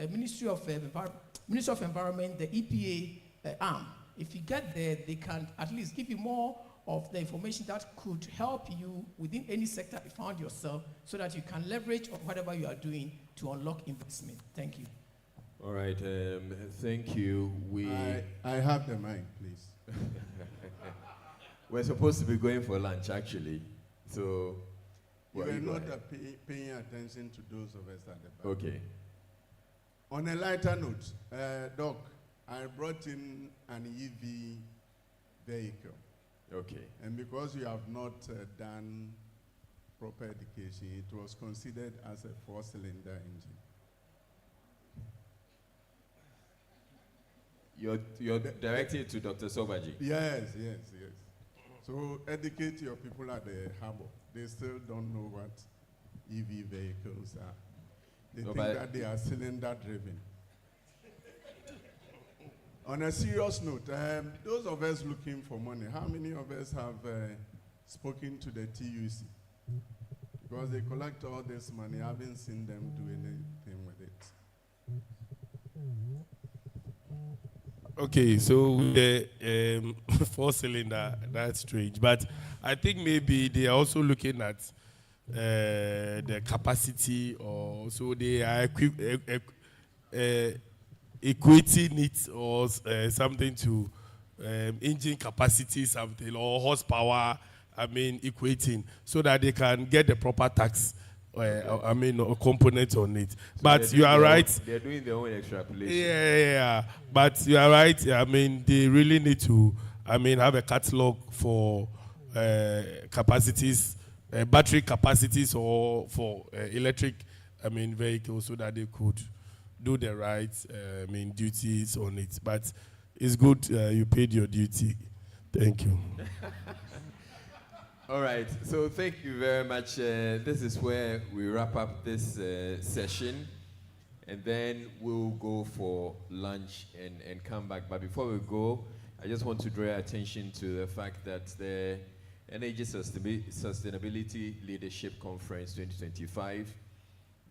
Ministry of Environment, the EPA arm. If you get there, they can at least give you more of the information that could help you within any sector you found yourself, so that you can leverage on whatever you are doing to unlock investment. Thank you. All right, thank you. I have the mic, please. We're supposed to be going for lunch, actually. So, you are not paying attention to those of us at the back. Okay. On a lighter note, Doc, I brought in an EV vehicle. Okay. And because you have not done proper education, it was considered as a 4-cylinder engine. You're directing it to Dr. Sogbaji? Yes. So educate your people at the harbor. They still don't know what EV vehicles are. They think that they are cylinder driven. On a serious note, those of us looking for money, how many of us have spoken to the TUC? Because they collect all this money, I haven't seen them do anything with it. Okay, so the 4-cylinder, that's strange. But I think maybe they are also looking at the capacity, or so they are equating it or something to engine capacity, something, or horsepower, equating, so that they can get the proper tax, or component on it. So but you are right. They're doing their own extrapolation. Yeah. But you are right. They really need to, have a catalog for capacities, battery capacities, or for electric, vehicles, so that they could do the right, duties on it. But it's good you paid your duty. Thank you. All right, so thank you very much. This is where we wrap up this session, and then we'll go for lunch and come back. But before we go, I just want to draw your attention to the fact that the Energy Sustainability Leadership Conference 2025,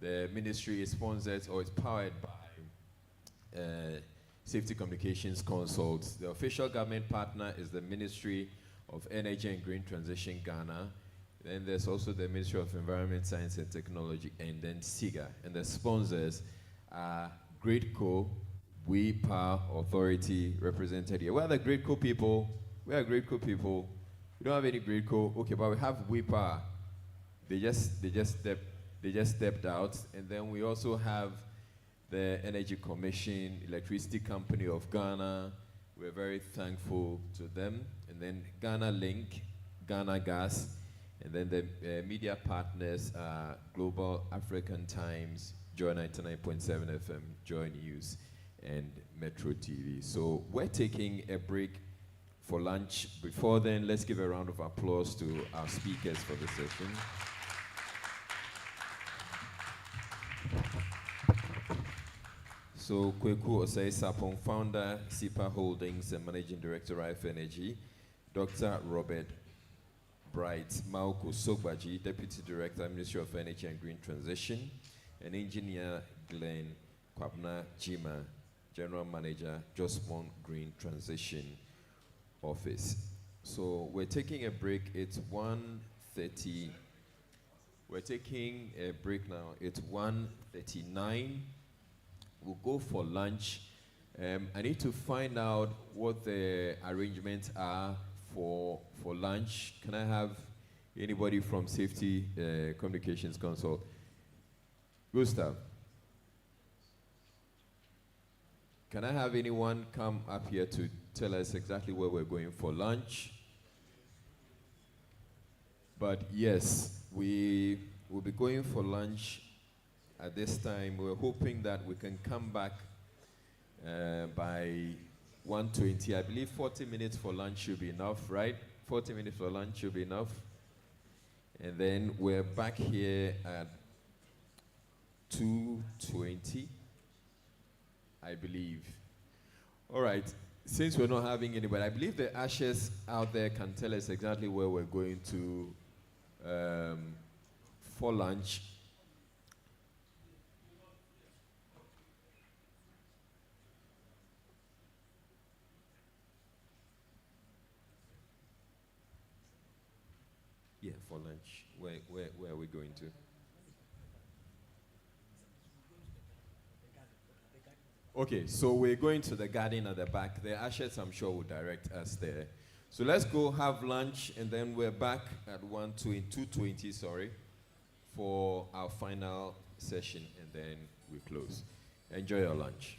the ministry is sponsored or is powered by Safety Communications Consult. The official government partner is the Ministry of Energy and Green Transition Ghana. Then there's also the Ministry of Environment, Science and Technology, and then SIGA. And the sponsors are GREATCO, We Power Authority, represented here. Where are the GREATCO people? Where are GREATCO people? We don't have any GREATCO. Okay, but we have We Power. They just stepped out. And then we also have the Energy Commission, Electricity Company of Ghana. We're very thankful to them. And then Ghana Link, Ghana Gas, and then the media partners are Global African Times, Joy 99.7 FM, Joy News, and Metro TV. So we're taking a break for lunch. Before then, let's give a round of applause to our speakers for the session. So Kweku Osei Sapong, founder, SIPA Holdings and Managing Director, Rife Energy. Dr. Robert Bright Mauko Sogbaji, Deputy Director, Ministry of Energy and Green Transition. And Engineer Glenn Kwabna Jima, General Manager, Josmond Green Transition Office. So we're taking a break. It's 1:30. We're taking a break now. It's 1:39. We'll go for lunch. I need to find out what the arrangements are for lunch. Can I have anybody from Safety Communications Consult? Gustav. Can I have anyone come up here to tell us exactly where we're going for lunch? But yes, we will be going for lunch at this time. We're hoping that we can come back by 1:20. I believe 40 minutes for lunch should be enough, right? 40 minutes for lunch should be enough. And then we're back here at 2:20, I believe. All right, since we're not having anybody, I believe the ushers out there can tell us exactly where we're going to for lunch. Yeah, for lunch. Where are we going to? Okay, so we're going to the garden at the back. The ushers, I'm sure, will direct us there. So let's go have lunch, and then we're back at 2:20, sorry, for our final session, and then we close. Enjoy your lunch.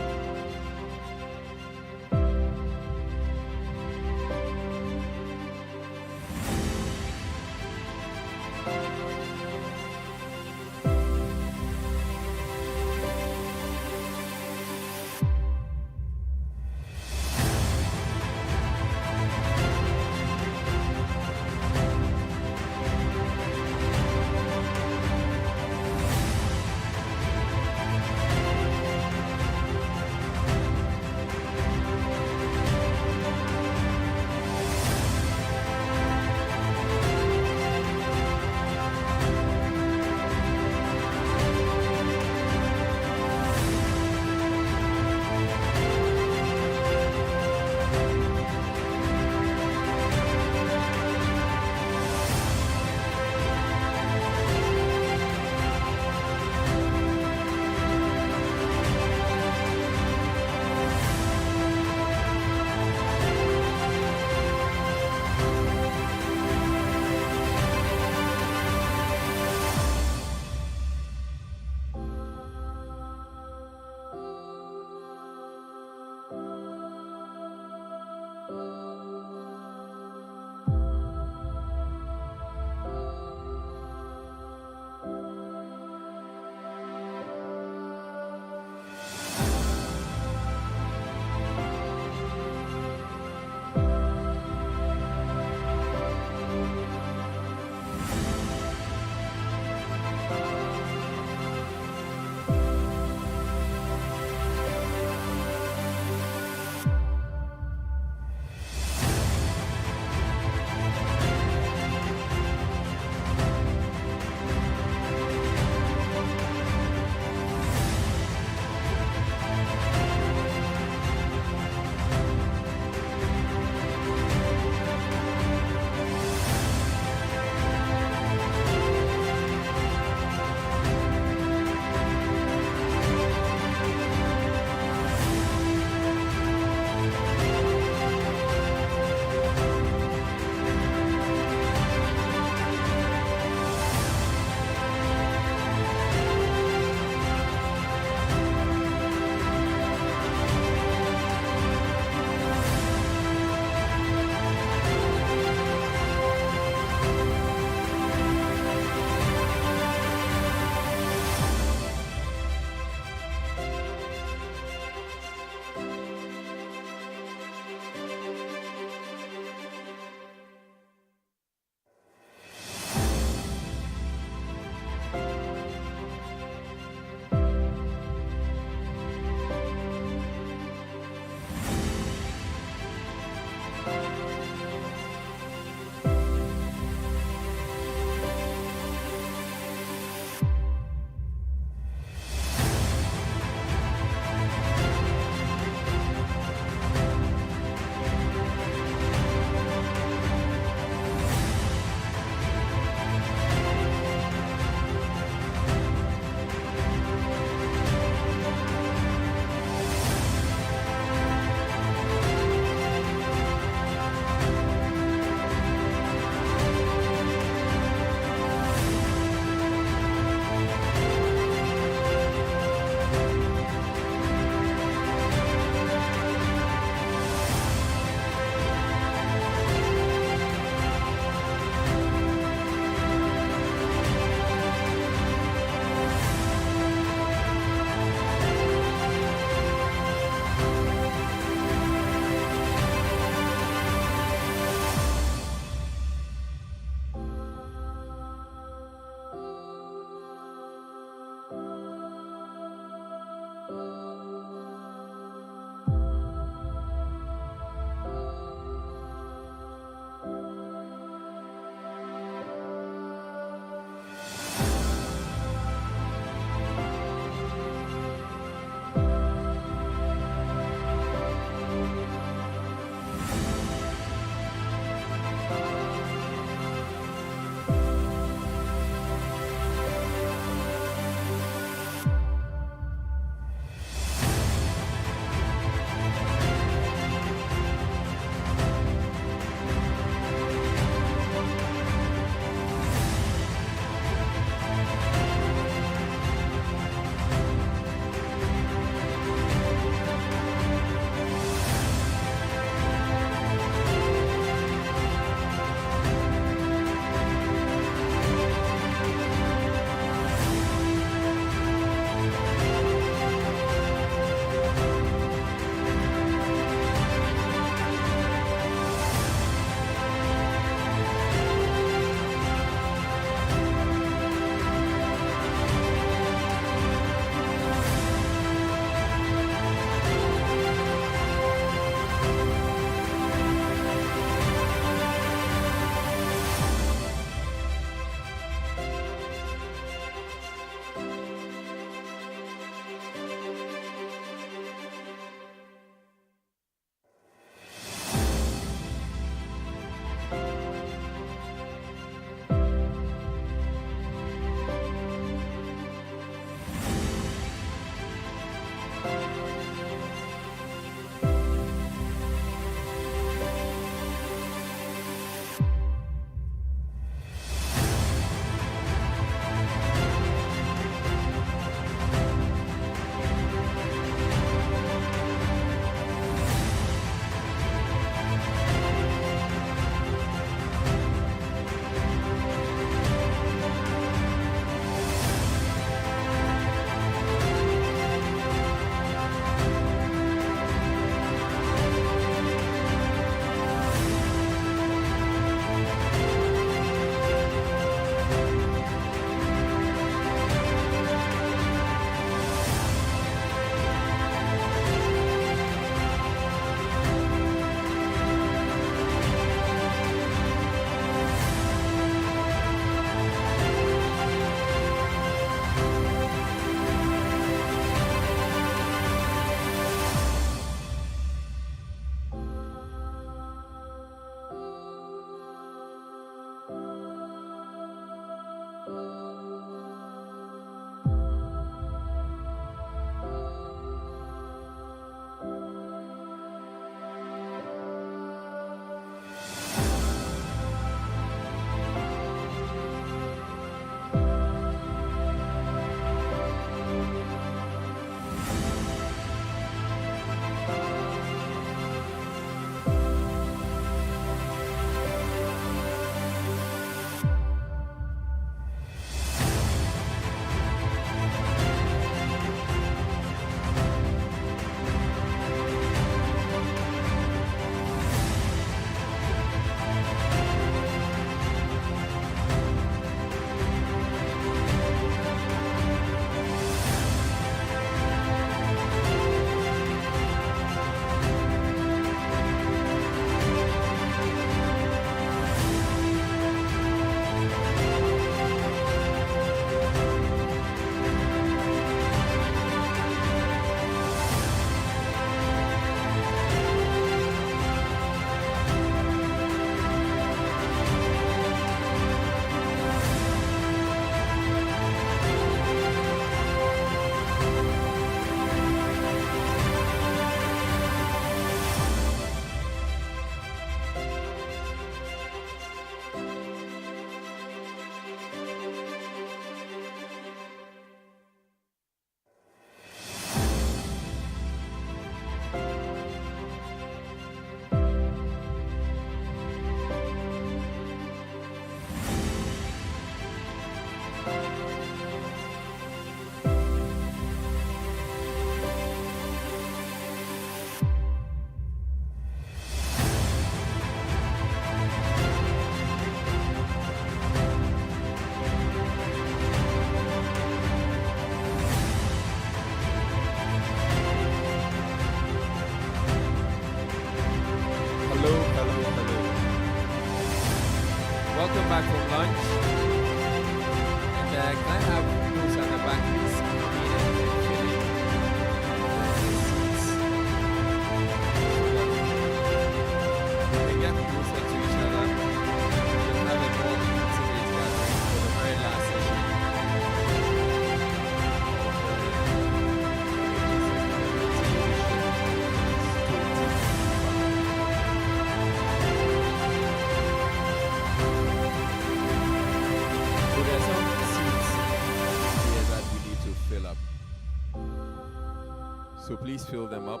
So please fill them up.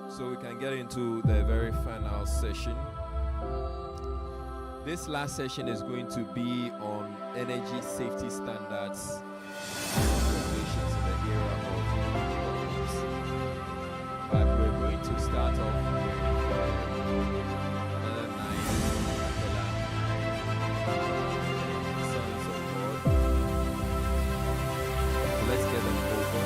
So we can get into the very final session. This last session is going to be on energy safety standards and regulations in the area of homes. But we're going to start off with another nice sons of God. So let's get them over.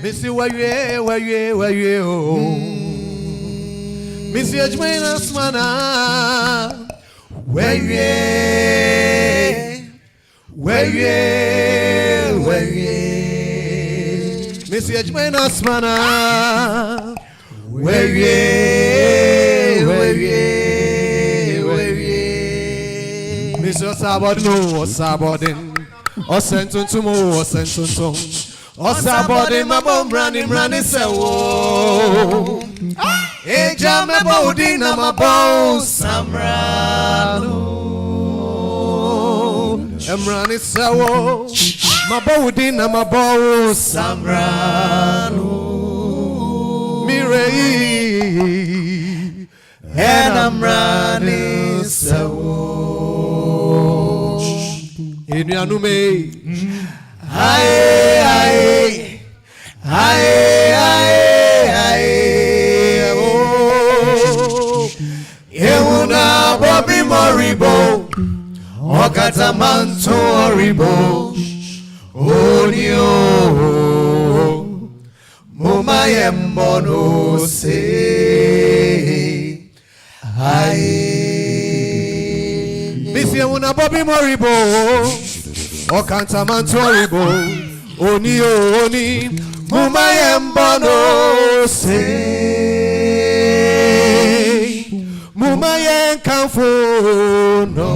Missy, where you, oh. Missy, Edgeman's mana. Where you, Missy, Edgeman's mana. Where you, Missy, Sabodin, or sent to more, or sent to Osabode mabom brani sewo. Eja mebodi na mabom samrano. Emrani sewo. Mabodi na mabom samrano. Mirei. En amrani sewo. Enuanume. Aye, oh. Euna Bobby Moribo, Okatamanto Oribo, Onio, Mumayembono say, aye. Miss Euna Bobby Moribo. Okantamantoribo, oni oni, mumayembono say, mumayen kanfo no.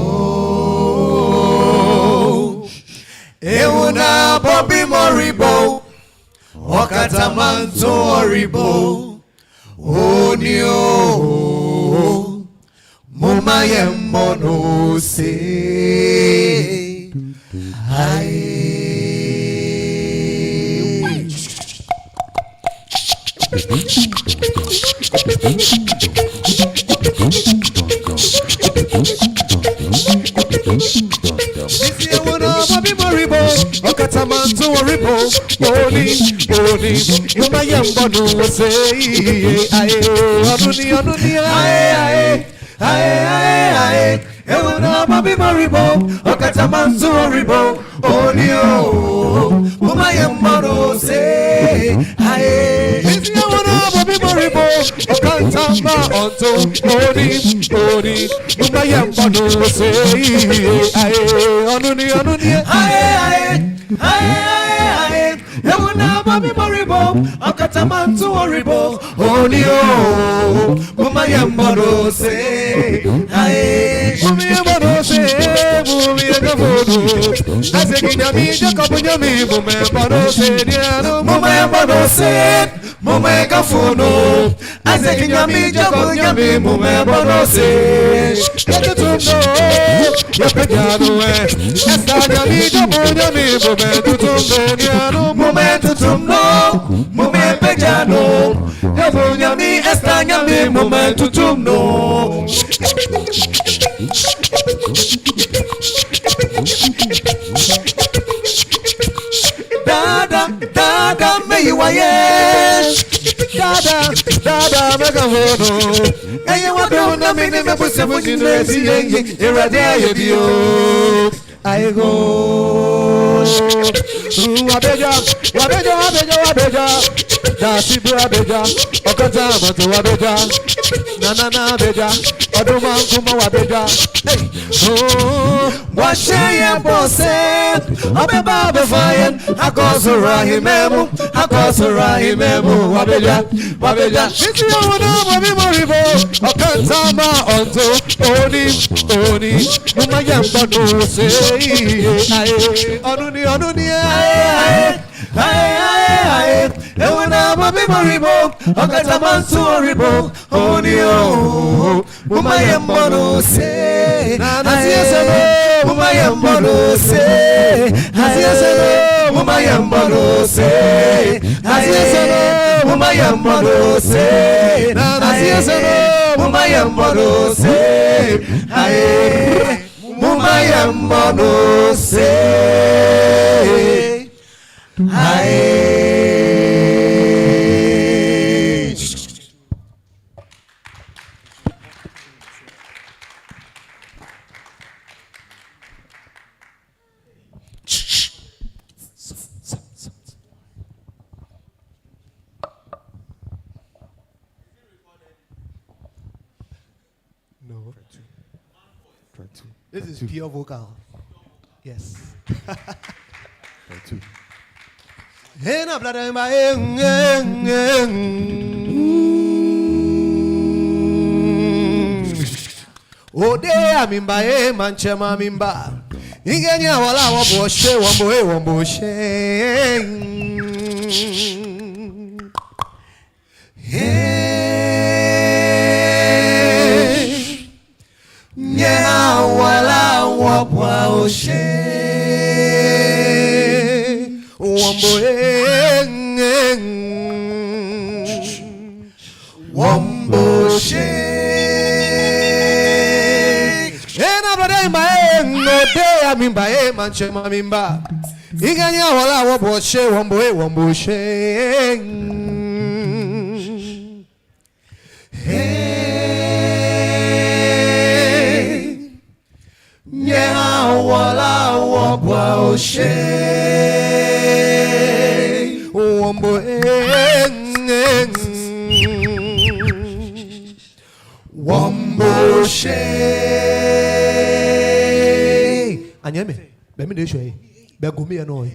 Euna Bobby Moribo, Okantamantoribo, oni o, mumayembono say. Euna Bobby Moribo, Okatamanto Oribo, Onio, Mumayembono say, aye. Euna Bobby Moribo, Okatama onto, Oni, Mumayembono say, aye. Onuni, aye. Euna Bobby Moribo, Okatamanto Oribo, Onio, Mumayembono say, aye. Mumayembono say, Mumayembono say, Mumega Funo, Isaac Yami, Jago Yami, Mumeba no say, Yatuno, Yapagano, Estagami, Jago Yami, Momentum, Mumepejano, Jago Yami, Estagami, Momentum, no. Dada, may you yes. Dada, mega hono. And you want to know me, never put some in the radio. I go. Wabeja. Dasi Wabeja. Okazama to Wabeja. Na Beja. Oduma kuma Wabeja. Oh, what say ya boss? Abe Baba Fayan. Hakoso Rahimemu. Wabeja. It's your one Moribo. Okazama onto. Oni. Umayamba no say. Onuni. Aye. Ewana baby moribo. Okazama soribo. Onio. Umayamba no say. Umayamba no say. Umayamba no say. Umayamba no say. Umayamba no say. Aye. Umayamba no say. Aye. No. This is pure vocal. Yes. Hena blada ma Ode amimba manchema mimba Ingenya wala waboshe wamboshe Nya wala waboshe Wamboshe Ena brada ode amimba manchema mimba Inganya wala waboshe wamboshe Nya wala waboshe Wamboshe Anyame, let me show you. Begumi annoy.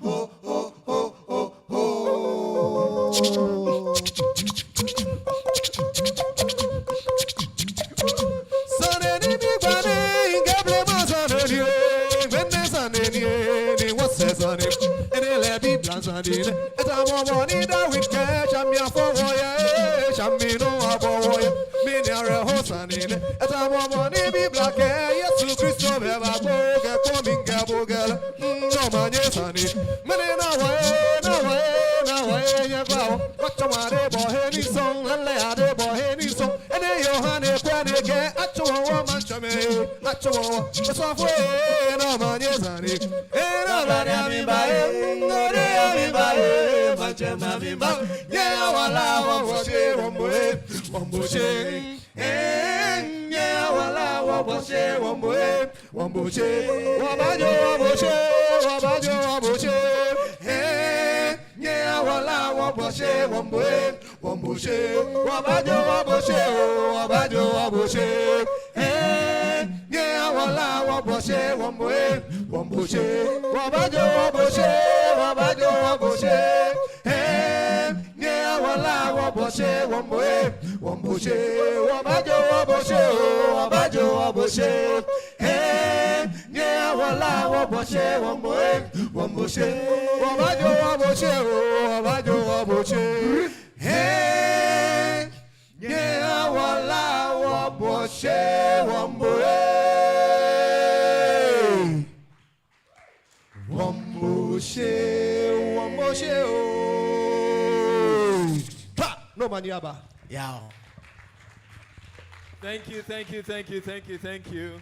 Oh, oh, oh, oh, oh. Sanine, et a Monida with cash, I'm your for warrior, Shamino Aboy, Minare Hosanine, et a Momoni be black, yes, to Christo Beba Boga, coming Gabogal, no man, yes, honey, Manina way, no way, no way, you go, what you want to boy, any song, and lay out a boy, any song, and then your honey, when you get at your woman, Chame, at your software, no man, yes, honey, and nobody having by him, no, they having by him, but you're having by him, yeah, well, was here, one bush, yeah, well, was here, one bush, Wabajo, Wabajo, yeah, well, was here, one bush, Wabajo, yeah, well, was here, one bush, Wabajo, yeah, well, was here, one bush, Wabajo, yeah, well, was here, one bush, Wabajo, hey, yeah, well, was here, one bush, no maniaba. Yeah. Thank you, thank you, thank you, thank you, thank you.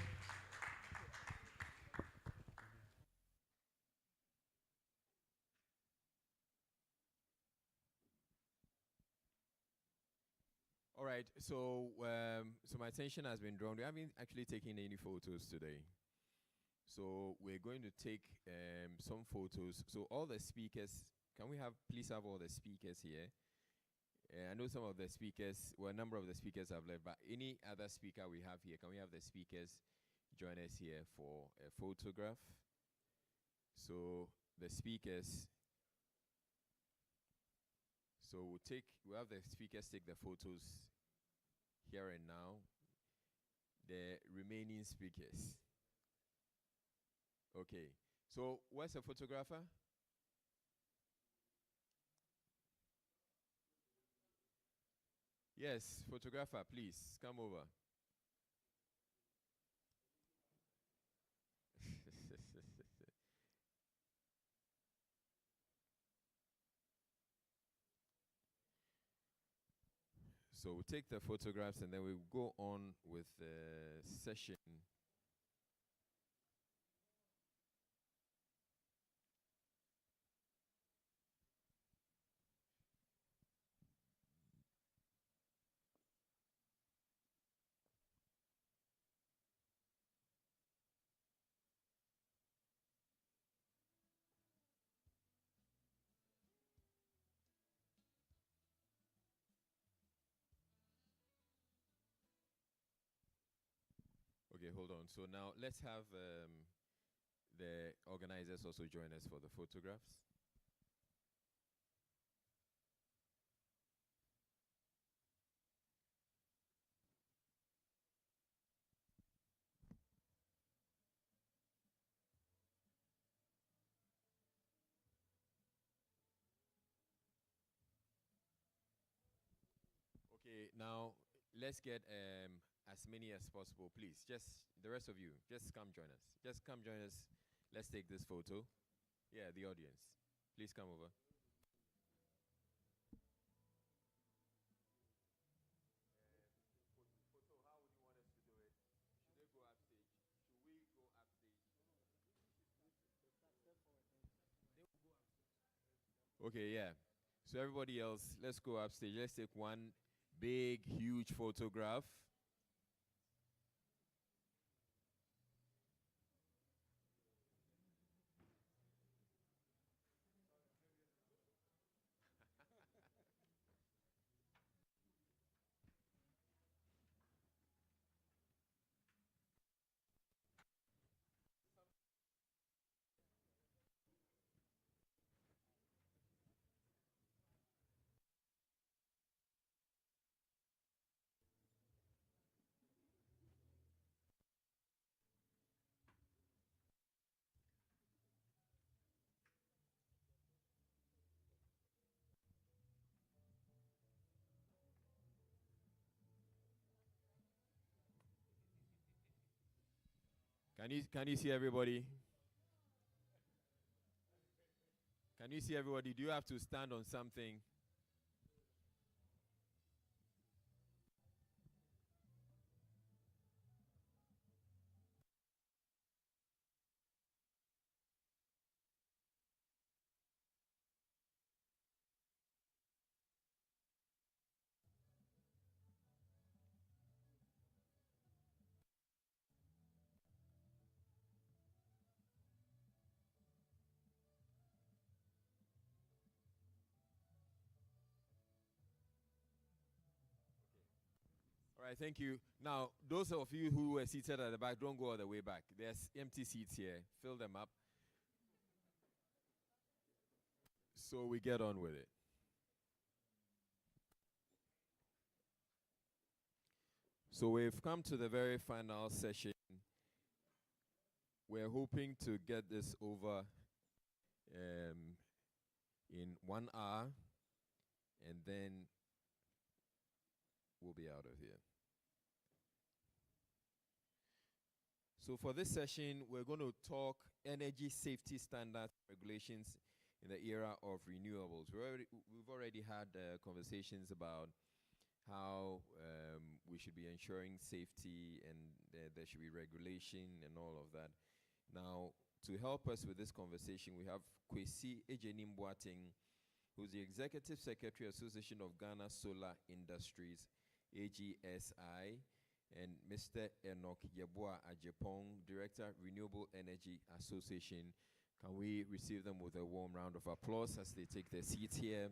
All right, so my attention has been drawn. We haven't actually taken any photos today. So we're going to take some photos. So all the speakers, can we please have all the speakers here? I know some of the speakers, well, a number of the speakers have left, but any other speaker we have here, can we have the speakers join us here for a photograph? So the speakers, so we'll have the speakers take the photos here and now. The remaining speakers. Okay, so where's the photographer? Yes, photographer, please come over. So we'll take the photographs and then we'll go on with the session. Okay, hold on. So now let's have the organizers also join us for the photographs. Okay, now let's get as many as possible, please. Just the rest of you, just come join us. Just come join us. Let's take this photo. Yeah, the audience. Please come over. Okay, yeah. So everybody else, let's go upstage. Let's take one big, huge photograph. Can you see everybody? Can you see everybody? Do you have to stand on something? All right, thank you. Now, those of you who were seated at the back, don't go all the way back. There's empty seats here. Fill them up. So we get on with it. So we've come to the very final session. We're hoping to get this over in 1 hour, and then we'll be out of here. So for this session, we're going to talk energy safety standards and regulations in the era of renewables. We've already had conversations about how we should be ensuring safety, and there should be regulation and all of that. Now, to help us with this conversation, we have Kwesi Ejenim Boateng, who's the Executive Secretary, Association of Ghana Solar Industries, AGSI, and Mr. Enoch Yeboah Ajepong, Director, Renewable Energy Association. Can we receive them with a warm round of applause as they take their seats here?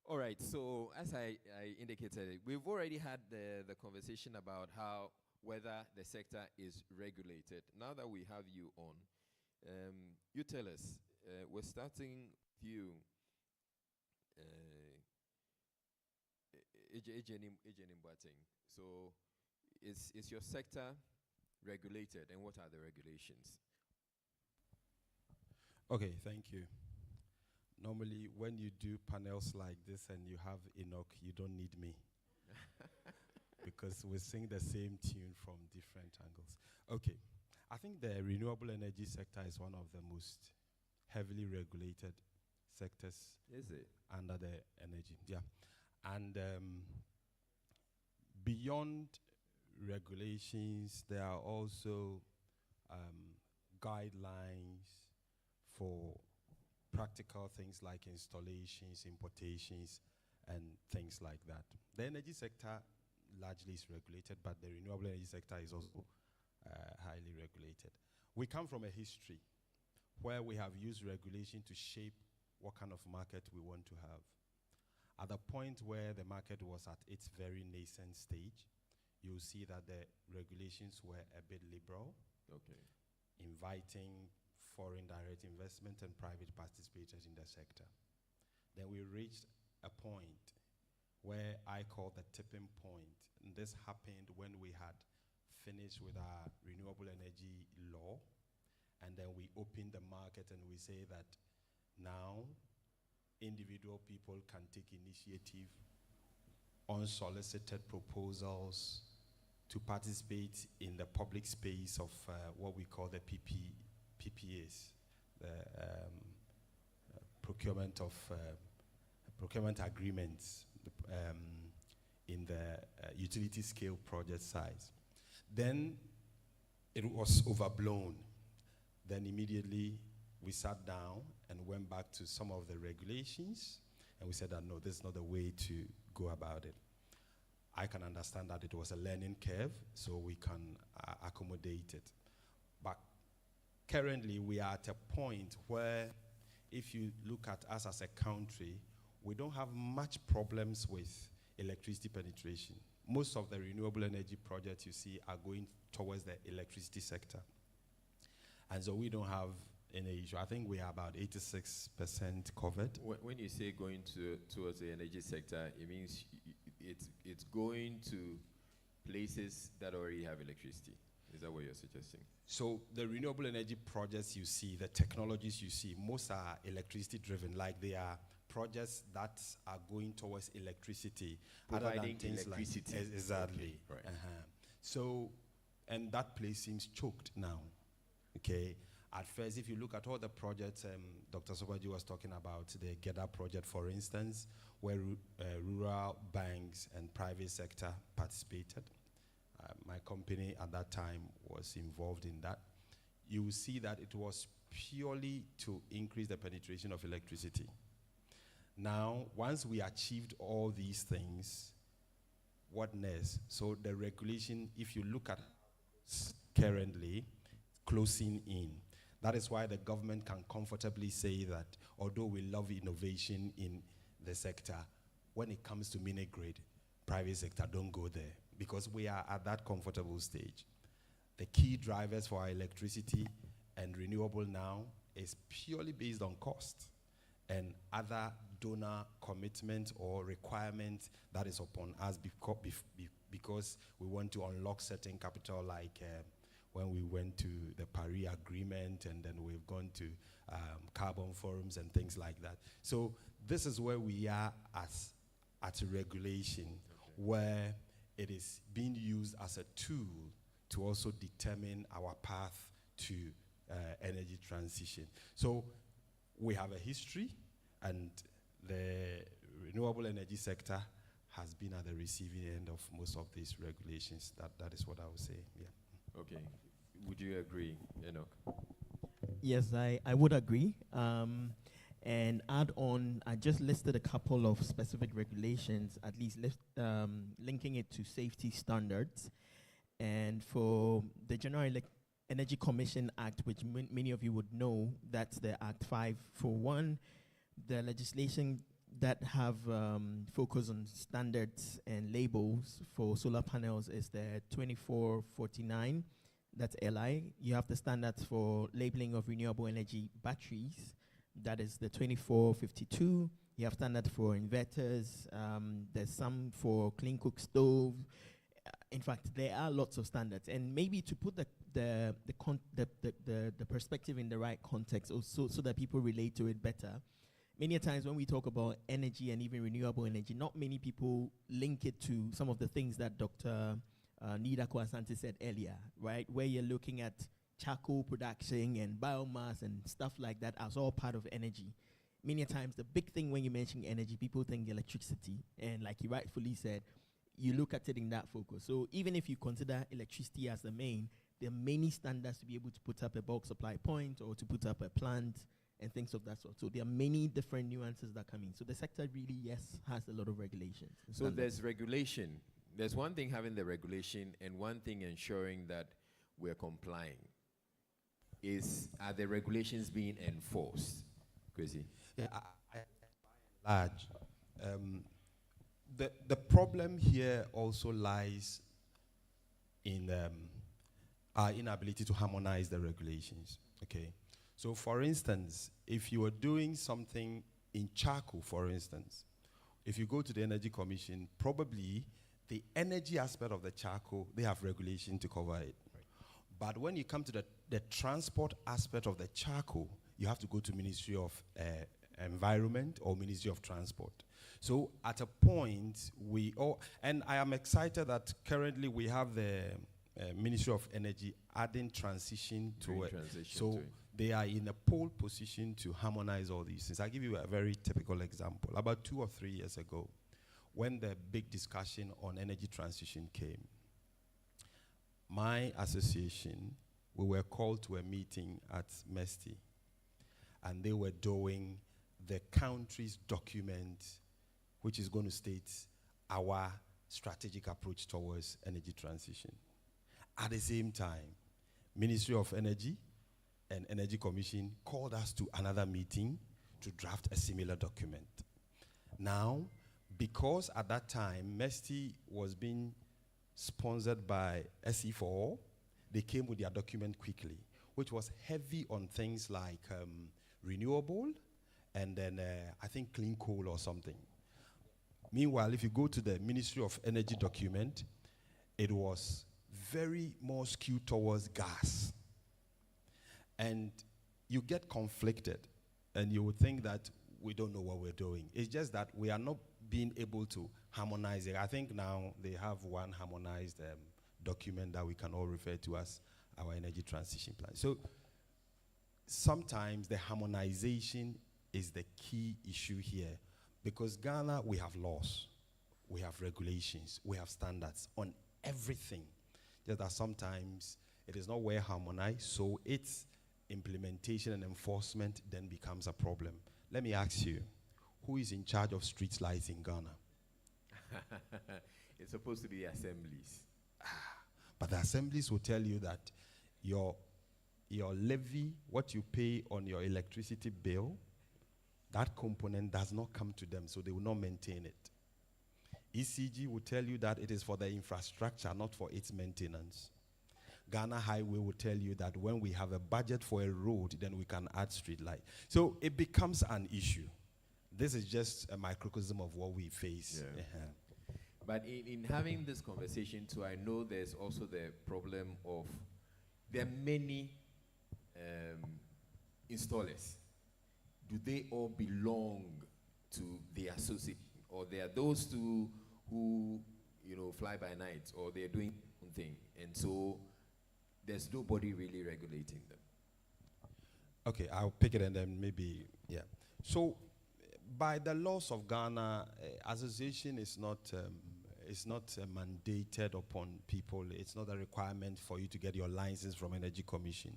All right, so as I indicated, we've already had the conversation about whether the sector is regulated. Now that we have you on, you tell us, we're starting with you, Ejenim Boateng. So is your sector regulated, and what are the regulations? Okay, thank you. Normally, when you do panels like this and you have Enoch, you don't need me. Because we sing the same tune from different angles. Okay, I think the renewable energy sector is one of the most heavily regulated sectors. Is it? Under the energy, yeah. And beyond regulations, there are also guidelines for practical things like installations, importations, and things like that. The energy sector largely is regulated, but the renewable energy sector is also highly regulated. We come from a history where we have used regulation to shape what kind of market we want to have. At the point where the market was at its very nascent stage, you'll see that the regulations were a bit liberal, inviting foreign direct investment and private participators in the sector. Then we reached a point where I call the tipping point. And this happened when we had finished with our renewable energy law, and then we opened the market and we say that now individual people can take initiative, unsolicited proposals to participate in the public space of what we call the PPAs, the procurement agreements in the utility scale project size. Then it was overblown. Then immediately we sat down and went back to some of the regulations, and we said that no, this is not the way to go about it. I can understand that it was a learning curve, so we can accommodate it. But currently, we are at a point where, if you look at us as a country, we don't have much problems with electricity penetration. Most of the renewable energy projects you see are going towards the electricity sector. And so we don't have any issue. I think we are about 86% covered. When you say going towards the energy sector, it means it's going to places that already have electricity. Is that what you're suggesting? So the renewable energy projects you see, the technologies you see, most are electricity driven. Like they are projects that are going towards electricity, other than Providing things electricity. like exactly. Okay, right. So, and that place seems choked now. Okay. At first, if you look at all the projects Dr. Sobaji was talking about, the GEDA project, for instance, where rural banks and private sector participated. My company at that time was involved in that. You will see that it was purely to increase the penetration of electricity. Now, once we achieved all these things, what next? So the regulation, if you look at currently, closing in. That is why the government can comfortably say that although we love innovation in the sector, when it comes to mini grid, private sector don't go there, because we are at that comfortable stage. The key drivers for our electricity and renewable now is purely based on cost and other donor commitment or requirement that is upon us because we want to unlock certain capital, like when we went to the Paris Agreement, and then we've gone to carbon forums and things like that. So this is where we are at a regulation, where it is being used as a tool to also determine our path to energy transition. So we have a history, and the renewable energy sector has been at the receiving end of most of these regulations. That is what I would say, yeah. Okay. Would you agree, Enoch? Yes, I would agree. And add on, I just listed a couple of specific regulations, at least linking it to safety standards. And for the General Energy Commission Act, which many of you would know, that's the Act 541, the legislation that have focus on standards and labels for solar panels is the 2449, that's LI. You have the standards for labeling of renewable energy batteries, that is the 2452. You have standards for inverters. There's some for clean cook stove. In fact, there are lots of standards. And maybe to put the perspective in the right context, also so that people relate to it better. Many times when we talk about energy and even renewable energy, not many people link it to some of the things that Dr. Nida Asante said earlier, right? Where you're looking at charcoal production and biomass and stuff like that as all part of energy. Many times the big thing when you mention energy, people think electricity. And like you rightfully said, you look at it in that focus. So even if you consider electricity as the main, there are many standards to be able to put up a bulk supply point or to put up a plant and things of that sort. So there are many different nuances that come in. So the sector really, yes, has a lot of regulations. So there's regulation. There's one thing having the regulation and one thing ensuring that we're complying. Are the regulations being enforced? Chrissy? Yeah, by and large. The problem here also lies in our inability to harmonize the regulations. Okay, so for instance, if you are doing something in charcoal, for instance, if you go to the Energy Commission, probably the energy aspect of the charcoal, they have regulation to cover it. But when you come to the transport aspect of the charcoal, you have to go to Ministry of Environment or Ministry of Transport. So at a point, and I am excited that currently we have the Ministry of Energy adding transition to it. So they are in a pole position to harmonize all these things. I'll give you a very typical example. About 2 or 3 years ago, when the big discussion on energy transition came, my association, we were called to a meeting at MESTI, and they were doing the country's document, which is going to state our strategic approach towards energy transition. At the same time, Ministry of Energy and Energy Commission called us to another meeting to draft a similar document. Now, because at that time, MESTI was being sponsored by SE4, they came with their document quickly, which was heavy on things like renewable and then I think clean coal or something. Meanwhile, if you go to the Ministry of Energy document, it was very more skewed towards gas. And you get conflicted, and you would think that we don't know what we're doing. It's just that we are not being able to harmonize it. I think now they have one harmonized document that we can all refer to as our energy transition plan. So sometimes the harmonization is the key issue here, because Ghana, we have laws, we have regulations, we have standards on everything. Just that sometimes it is not well harmonized, so its implementation and enforcement then becomes a problem. Let me ask you, who is in charge of street lights in Ghana? It's supposed to be assemblies. But the assemblies will tell you that your levy, what you pay on your electricity bill, that component does not come to them, so they will not maintain it. ECG will tell you that it is for the infrastructure, not for its maintenance. Ghana Highway will tell you that when we have a budget for a road, then we can add street light. So it becomes an issue. This is just a microcosm of what we face. Yeah. But in having this conversation too, I know there's also the problem of there are many installers. Do they all belong to the association, or there are those two who fly by night, or they're doing their own thing, and so there's nobody really regulating them? Okay, I'll pick it and then maybe, yeah. So by the laws of Ghana, association is not mandated upon people. It's not a requirement for you to get your license from Energy Commission.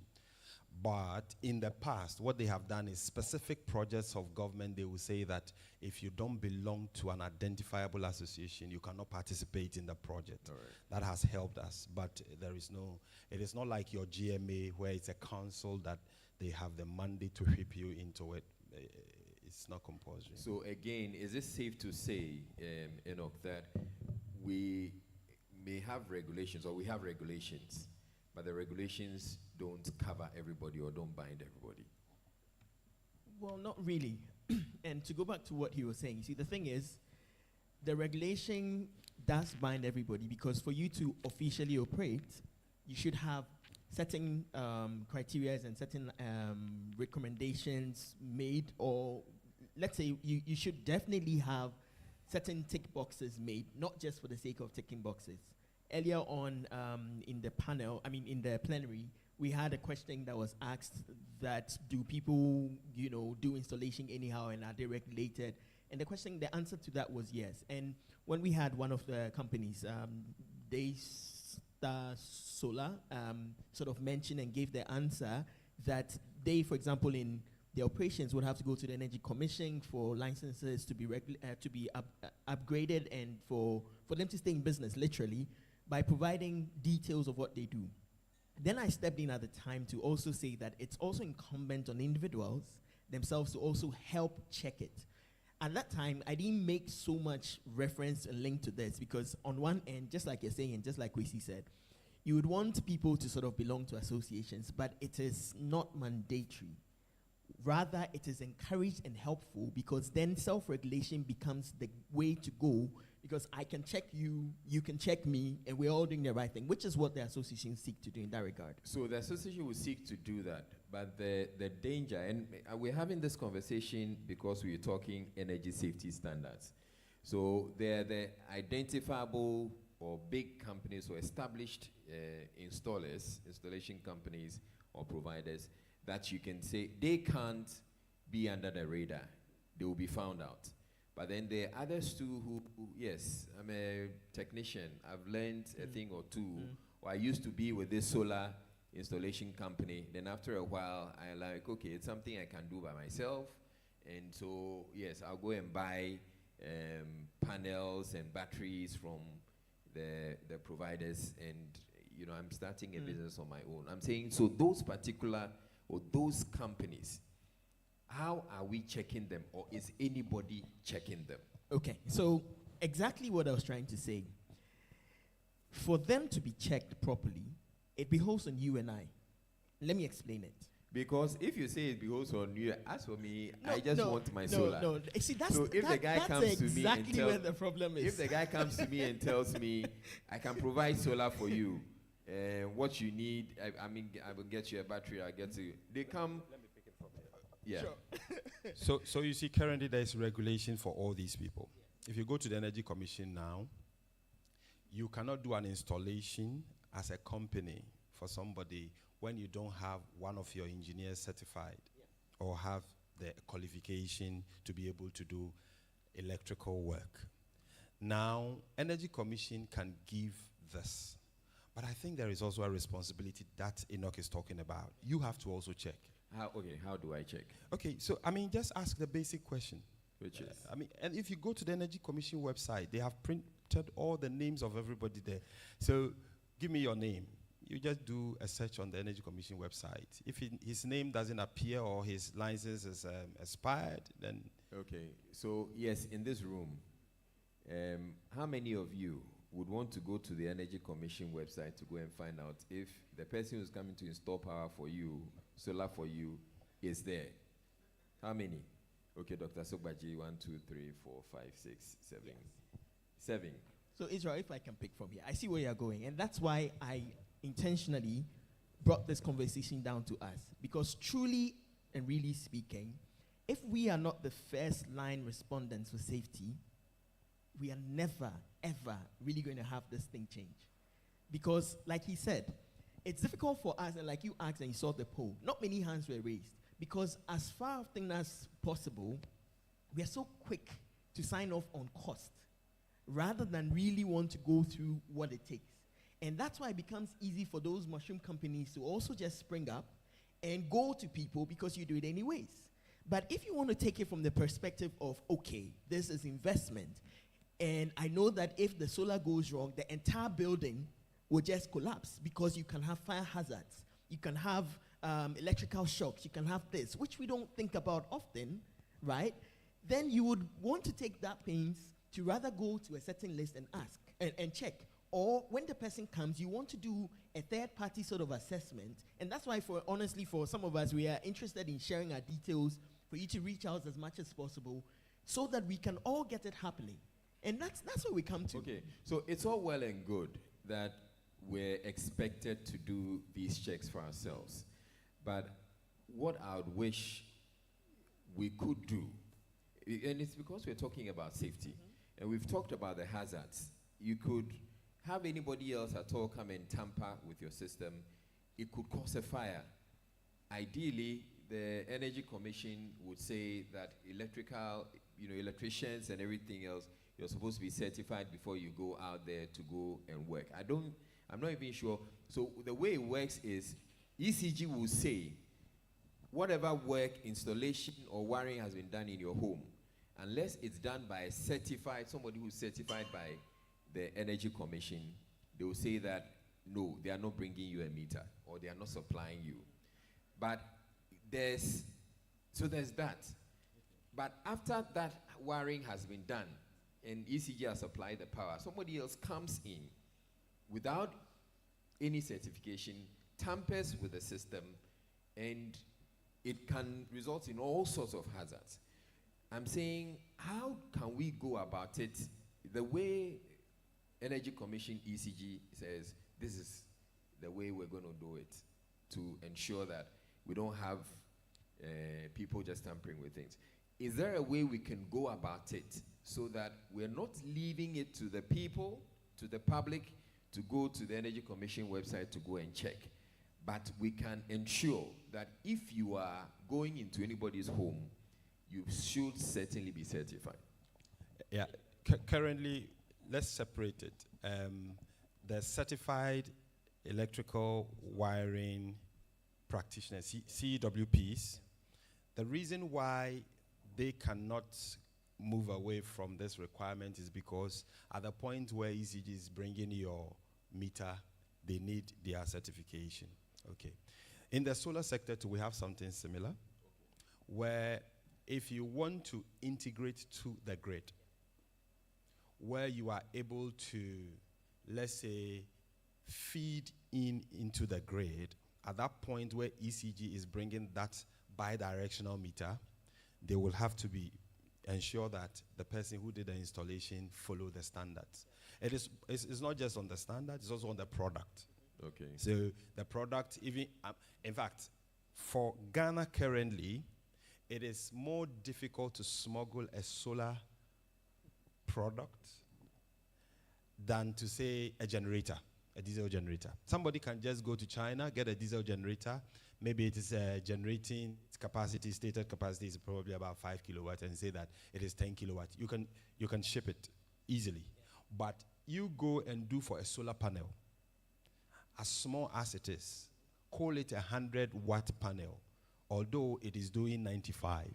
But in the past, what they have done is specific projects of government, they will say that if you don't belong to an identifiable association, you cannot participate in the project. All right. That has helped us, but it is not like your GMA where it's a council that they have the mandate to whip you into it. It's not compulsory. So again, is it safe to say, Enoch, that we may have regulations, or we have regulations, but the regulations don't cover everybody or don't bind everybody? Well, not really. And to go back to what he was saying, see, the thing is, the regulation does bind everybody, because for you to officially operate, you should have certain criteria and certain recommendations made, or let's say you should definitely have certain tick boxes made, not just for the sake of ticking boxes. Earlier on in the plenary, we had a question that was asked that do people, do installation anyhow, and are they regulated? And the answer to that was yes. And when we had one of the companies, Daystar Solar, sort of mentioned and gave the answer that they, for example, in the operations would have to go to the Energy Commission for licenses to be upgraded, and for them to stay in business, literally, by providing details of what they do. Then I stepped in at the time to also say that it's also incumbent on individuals themselves to also help check it. At that time, I didn't make so much reference and link to this, because on one end, just like you're saying, and just like Kwesi said, you would want people to sort of belong to associations, but it is not mandatory. Rather, it is encouraged and helpful, because then self-regulation becomes the way to go, because I can check you, you can check me, and we're all doing the right thing, which is what the association seek to do in that regard. So the association will seek to do that, but the danger, and we're having this conversation because we're talking energy safety standards. So they're the identifiable or big companies or established installation companies or providers that you can say they can't be under the radar. They will be found out. But then there are others too who yes, I'm a technician. I've learned a thing or two. Or I used to be with this solar installation company. Then after a while, I like, okay, it's something I can do by myself. And so, yes, I'll go and buy panels and batteries from the providers. And, I'm starting a business on my own. I'm saying, so those particular, or those companies, how are we checking them, or is anybody checking them? Okay, so exactly what I was trying to say. For them to be checked properly, it behoves on you and I. Let me explain it. Because if you say it goes on New Year, as for me, No, I just no, want my no, solar. no. See, that's- so if the guy that's comes to me and exactly tells, where the problem is. If the guy comes to me and tells me, I can provide solar for you, what you need, I mean, I will get you a battery, I'll get you. They come. Let me pick it from here. Yeah. So you see, currently there is regulation for all these people. If you go to the Energy Commission now, you cannot do an installation as a company for somebody when you don't have one of your engineers certified or have the qualification to be able to do electrical work. Now, Energy Commission can give this, but I think there is also a responsibility that Enoch is talking about. You have to also check. How do I check? Okay, so I mean, just ask the basic question. Which is? I mean, and if you go to the Energy Commission website, they have printed all the names of everybody there. So give me your name. You just do a search on the Energy Commission website. If his name doesn't appear or his license is expired, then... Okay, so yes, in this room, how many of you would want to go to the Energy Commission website to go and find out if the person who's coming to install power for you, solar for you, is there? How many? Okay, Dr. Sogbaji, 1, 2, 3, 4, 5, 6, 7. Yes. 7. So Israel, if I can pick from here, I see where you're going, and that's why I intentionally brought this conversation down to us, because truly and really speaking, if we are not the first line respondents for safety, we are never, ever really going to have this thing change. Because, like he said, it's difficult for us, and like you asked and you saw the poll, not many hands were raised, because as far as possible, we are so quick to sign off on cost rather than really want to go through what it takes. And that's why it becomes easy for those mushroom companies to also just spring up and go to people because you do it anyways. But if you want to take it from the perspective of, okay, this is investment, and I know that if the solar goes wrong, the entire building will just collapse because you can have fire hazards, you can have electrical shocks, you can have this, which we don't think about often, right? Then you would want to take that pains to rather go to a certain list and ask and check. Or when the person comes, you want to do a third-party sort of assessment. And that's why, honestly, for some of us, we are interested in sharing our details for you to reach out as much as possible so that we can all get it happening. And that's what we come to. Okay, so it's all well and good that we're expected to do these checks for ourselves. But what I would wish we could do, and it's because we're talking about safety, and we've talked about the hazards. You could have anybody else at all come and tamper with your system. It could cause a fire. Ideally, the Energy Commission would say that electricians and everything else, you're supposed to be certified before you go out there to go and work. I'm not even sure. So the way it works is ECG will say whatever work, installation, or wiring has been done in your home, unless it's done by somebody who's certified by the Energy Commission, they will say that no, they are not bringing you a meter or they are not supplying you. But there's that. But after that wiring has been done and ECG has supplied the power, somebody else comes in without any certification, tampers with the system, and it can result in all sorts of hazards. I'm saying, how can we go about it the way Energy Commission ECG says this is the way we're going to do it to ensure that we don't have people just tampering with things? Is there a way we can go about it so that we're not leaving it to the people, to the public, to go to the Energy Commission website to go and check? But we can ensure that if you are going into anybody's home, you should certainly be certified. Yeah, currently, let's separate it. The certified electrical wiring practitioners, CEWPs, the reason why they cannot move away from this requirement is because at the point where ECG is bringing your meter, they need their certification. Okay. In the solar sector too, we have something similar, where if you want to integrate to the grid, where you are able to, let's say, feed into the grid at that point where ECG is bringing that bi-directional meter, they will have to ensure that the person who did the installation follow the standards. It's not just on the standard, it's also on the product. Okay. So the product, even in fact, for Ghana currently, it is more difficult to smuggle a solar product than to say a generator, a diesel generator. Somebody can just go to China, get a diesel generator. Maybe it is generating its capacity, stated capacity is probably about 5 kilowatts, and say that it is 10 kilowatts. You can ship it easily. But you go and do for a solar panel, as small as it is, call it a 100-watt panel, although it is doing 95.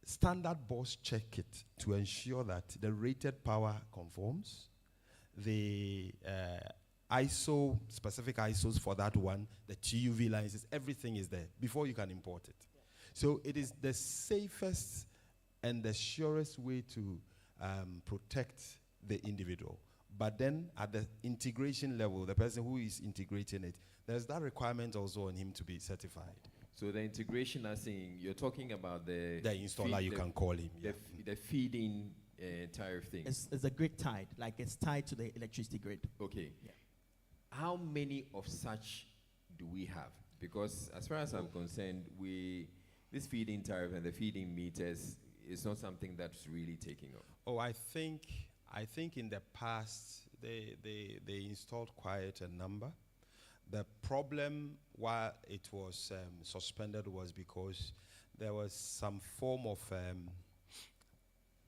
Standard boss check it to ensure that the rated power conforms. The ISO, specific ISOs for that one, the TUV licenses, everything is there before you can import it. So it is the safest and the surest way to protect the individual. But then at the integration level, the person who is integrating it, there's that requirement also on him to be certified. So the integration, as in, you're talking about the installer, you can call him. The feeding tariff thing. It's a grid tied, like it's tied to the electricity grid. Okay. Yeah. How many of such do we have? Because as far as I'm concerned, this feeding tariff and the feeding meters is not something that's really taking off. Oh, I think in the past they installed quite a number. The problem while it was suspended was because there was some form of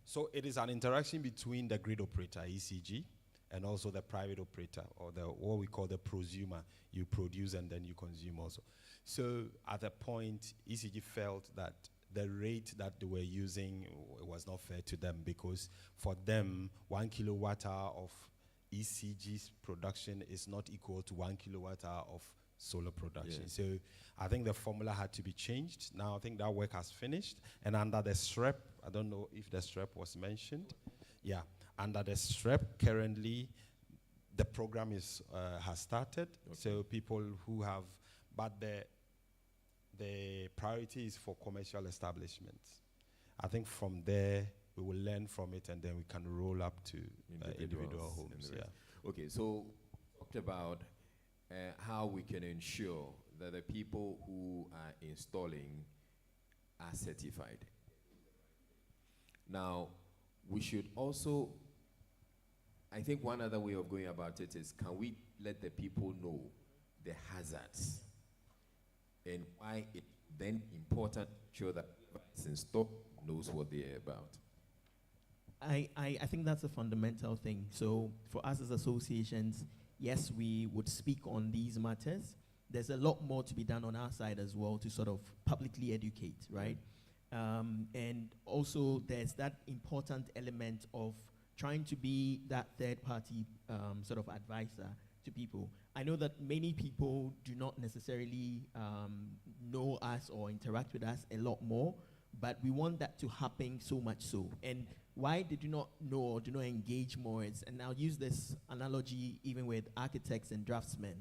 so it is an interaction between the grid operator, ECG, and also the private operator, or what we call the prosumer. You produce and then you consume also. So at a point, ECG felt that the rate that they were using was not fair to them, because for them, 1 kilowatt hour of ECG's production is not equal to 1 kilowatt hour of solar production. Yeah. So I think the formula had to be changed. Now I think that work has finished. And under the SREP, I don't know if the SREP was mentioned. Yeah, under the SREP currently, the program has started. Okay. So people who have, but the priority is for commercial establishments. I think from there, we will learn from it, and then we can roll up to individual homes. Yeah. Okay, so talked about how we can ensure that the people who are installing are certified. Now, we should also, I think one other way of going about it is, can we let the people know the hazards and why it then important to ensure that whoever installed knows what they're about? I think that's a fundamental thing. So for us as associations, yes, we would speak on these matters. There's a lot more to be done on our side as well to sort of publicly educate, right? And also there's that important element of trying to be that third-party sort of advisor to people. I know that many people do not necessarily know us or interact with us a lot more, but we want that to happen so much so. And why they do not know or do not engage more is, and I'll use this analogy even with architects and draftsmen,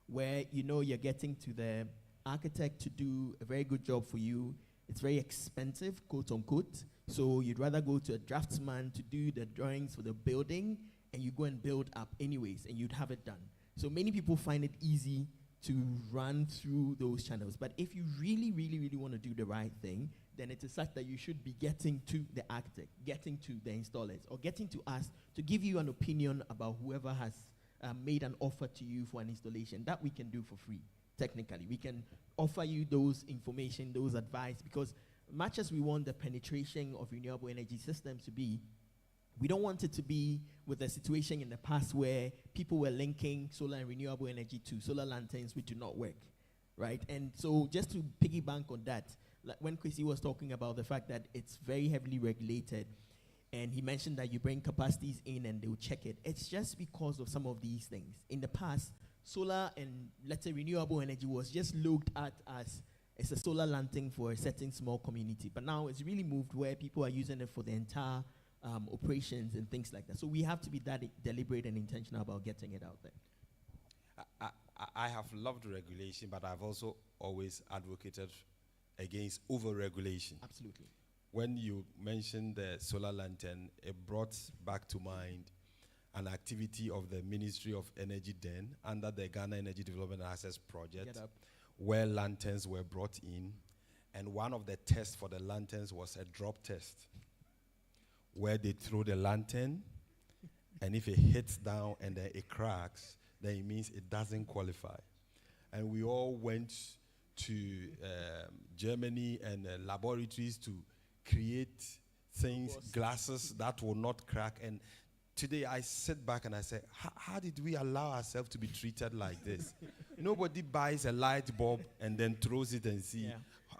where you're getting to the architect to do a very good job for you. It's very expensive, quote unquote. So you'd rather go to a draftsman to do the drawings for the building, and you go and build up anyways, and you'd have it done. So many people find it easy to run through those channels. But if you really, really, really want to do the right thing, then it is such that you should be getting to the architect, getting to the installers, or getting to us to give you an opinion about whoever has made an offer to you for an installation. That we can do for free, technically. We can offer you those information, those advice, because much as we want the penetration of renewable energy systems to be, we don't want it to be with a situation in the past where people were linking solar and renewable energy to solar lanterns which do not work, right? And so just to piggyback on that, like when Chrissy was talking about the fact that it's very heavily regulated, and he mentioned that you bring capacities in and they'll check it, it's just because of some of these things. In the past, solar and, let's say, renewable energy was just looked at as it's a solar lantern for a certain small community. But now it's really moved where people are using it for the entire operations and things like that. So we have to be that deliberate and intentional about getting it out there. I have loved regulation, but I've also always advocated against over-regulation. Absolutely. When you mentioned the solar lantern, it brought back to mind an activity of the Ministry of Energy then under the Ghana Energy Development and Access Project, where lanterns were brought in, and one of the tests for the lanterns was a drop test, where they throw the lantern, and if it hits down and then it cracks, then it means it doesn't qualify. And we all went to Germany and laboratories to create things, glasses that will not crack. And today I sit back and I say, how did we allow ourselves to be treated like this? Nobody buys a light bulb and then throws it and see.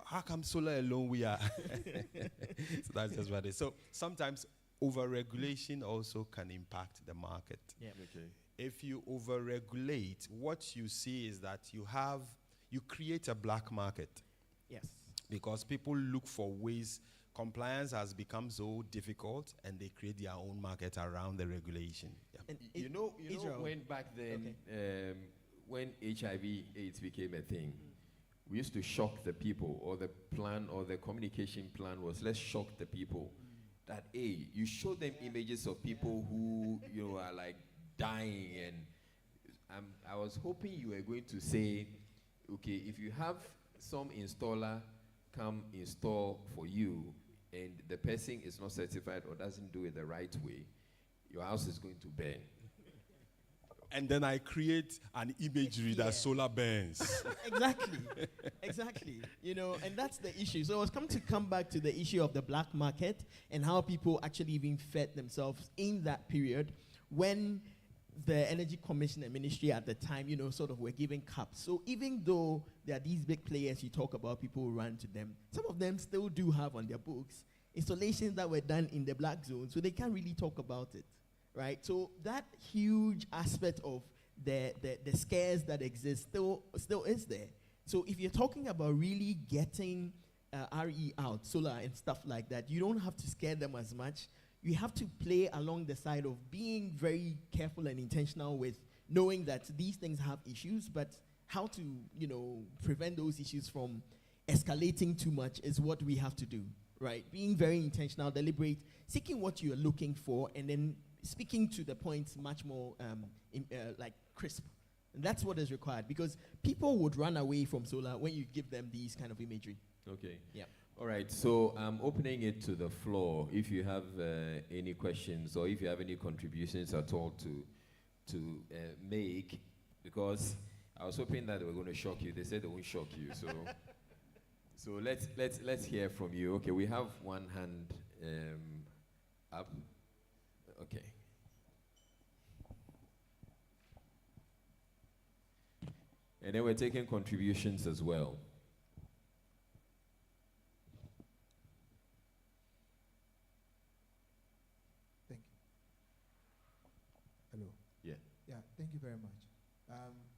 How come solar alone we are? So that's just what it is. So sometimes over-regulation also can impact the market. Yeah. Okay. If you over-regulate, what you see is that you create a black market. Yes. Because people look for ways. Compliance has become so difficult, and they create their own market around the regulation. Yeah. You know when back then, when HIV/AIDS became a thing, we used to shock the people, or the plan or the communication plan was, let's shock the people. That, hey, you show them images of people who are like dying, and I was hoping you were going to say, okay, if you have some installer come install for you, and the person is not certified or doesn't do it the right way, your house is going to burn. And then I create an imagery that solar burns. Exactly. And that's the issue. So I was come back to the issue of the black market and how people actually even fed themselves in that period when the Energy Commission and Ministry at the time, sort of were giving caps. So even though there are these big players you talk about, people who run to them, some of them still do have on their books installations that were done in the black zone, so they can't really talk about it, right? So that huge aspect of the scares that exist still is there. So if you're talking about really getting RE out, solar and stuff like that, you don't have to scare them as much. You have to play along the side of being very careful and intentional with knowing that these things have issues, but how to, prevent those issues from escalating too much is what we have to do, right? Being very intentional, deliberate, seeking what you're looking for, and then speaking to the points much more like crisp. And that's what is required, because people would run away from solar when you give them these kind of imagery. Okay. Yeah. All right, so I'm opening it to the floor. If you have any questions or if you have any contributions at all to make, because I was hoping that they were going to shock you. They said they won't shock you, so let's hear from you. Okay, we have one hand up. Okay. And then we're taking contributions as well. Hello. Yeah. Yeah, thank you very much.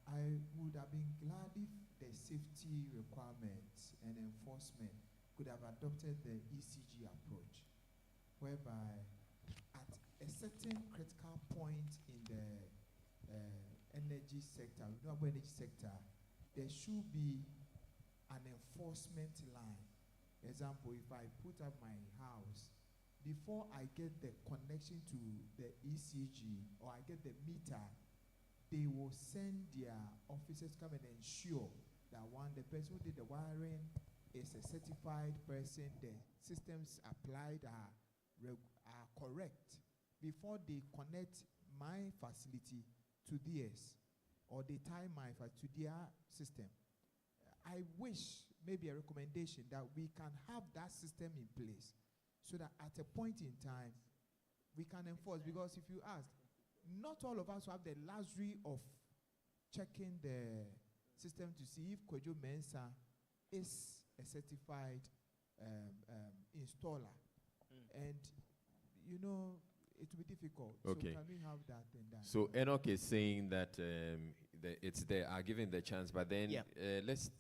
I would have been glad if the safety requirements and enforcement could have adopted the ECG approach, whereby at a certain critical point in the energy sector, renewable energy sector, there should be an enforcement line. Example, if I put up my house, before I get the connection to the ECG or I get the meter, they will send their officers to come and ensure that one, the person who did the wiring is a certified person, the systems applied are correct before they connect my facility to theirs or they tie my facility to their system. I wish, maybe a recommendation, that we can have that system in place so that at a point in time, we can enforce. Because if you ask, not all of us have the luxury of checking the system to see if Kojo Mensa is a certified installer. And, it will be difficult. Okay. So can we have that then done? So Enoch is saying that it's they are given the chance, but then let's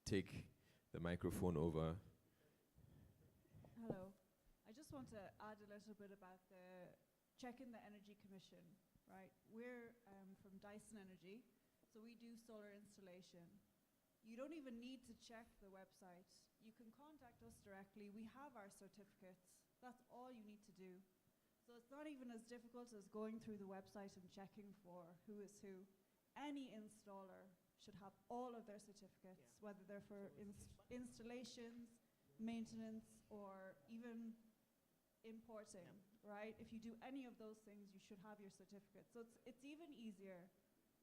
take the microphone over. Hello. I just want to add a little bit about the checking the Energy Commission, right? We're from Dyson Energy, So we do solar installation. You don't even need to check the website. You can contact us directly. We have our certificates. That's all you need to do. So it's not even as difficult as going through the website and checking for who is who. Any installer should have all of their certificates, whether they're for installations, maintenance, or even importing, right? If you do any of those things, you should have your certificate. So it's even easier,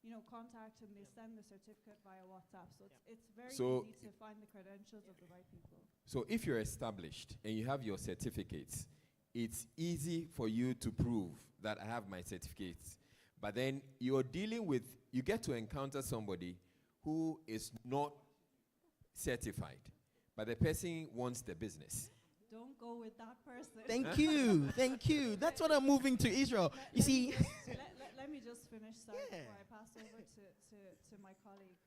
you know, contact and they send the certificate via WhatsApp. So it's very easy to find the credentials of the right people. So if you're established and you have your certificates, it's easy for you to prove that I have my certificates. But then you're dealing with, you get to encounter somebody who is not certified, but the person wants the business. Don't go with that person. Thank you. Thank you. That's what I'm moving to Israel. You see. Let me just finish, sorry, before I pass over to my colleague.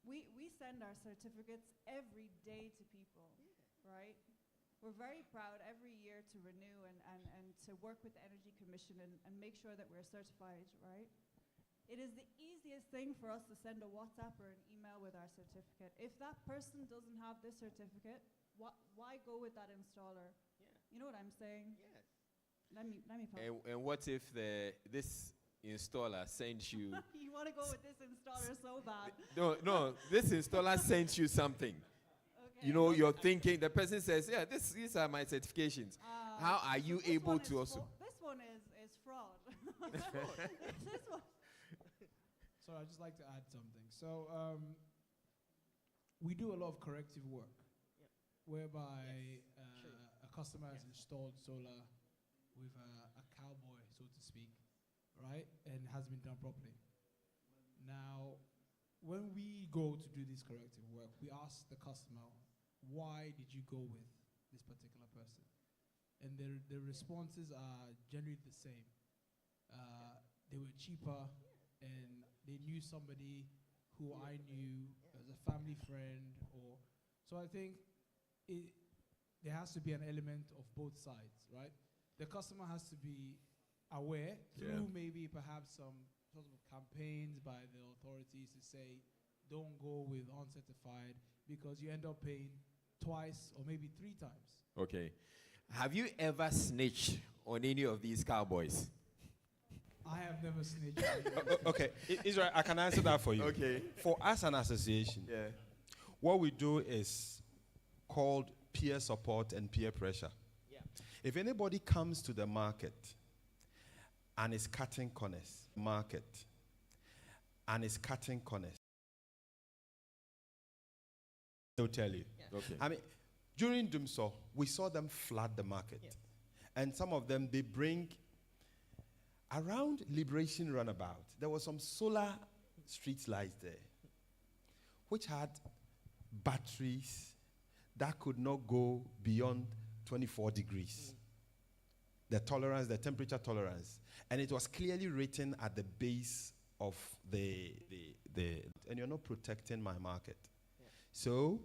We send our certificates every day to people, right? We're very proud every year to renew and to work with the Energy Commission and make sure that we're certified, right? It is the easiest thing for us to send a WhatsApp or an email with our certificate. If that person doesn't have this certificate, why go with that installer? Yeah. You know what I'm saying? Yes. Let me pass. And what if this installer sends you... You want to go with this installer so bad. No, this installer sends you something. Okay. You know, you're thinking, the person says, yeah, these are my certifications. How are you able to also... This one is fraud. This one. So I'd just like to add something. So we do a lot of corrective work, whereby a customer has installed solar with a cowboy, so to speak, right, and has been done properly. Now, when we go to do this corrective work, we ask the customer, why did you go with this particular person? And the responses are generally the same. They were cheaper, and they knew somebody who I knew as a family friend, or so I think there has to be an element of both sides, right? The customer has to be aware through maybe perhaps some sort of campaigns by the authorities to say, don't go with uncertified, because you end up paying twice or maybe 3 times. Okay. Have you ever snitched on any of these cowboys? I have never snitched. Okay, Israel, I can answer that for you. Okay. For us, an association, what we do is called peer support and peer pressure. Yeah. If anybody comes to the market and is cutting corners, they'll tell you. Yeah. Okay. I mean, during Dumso, we saw them flood the market. Yeah. And some of them, they bring, around Liberation Runabout, there was some solar street lights there, which had batteries that could not go beyond 24 degrees. The tolerance, the temperature tolerance. And it was clearly written at the base of and you're not protecting my market. Yeah. So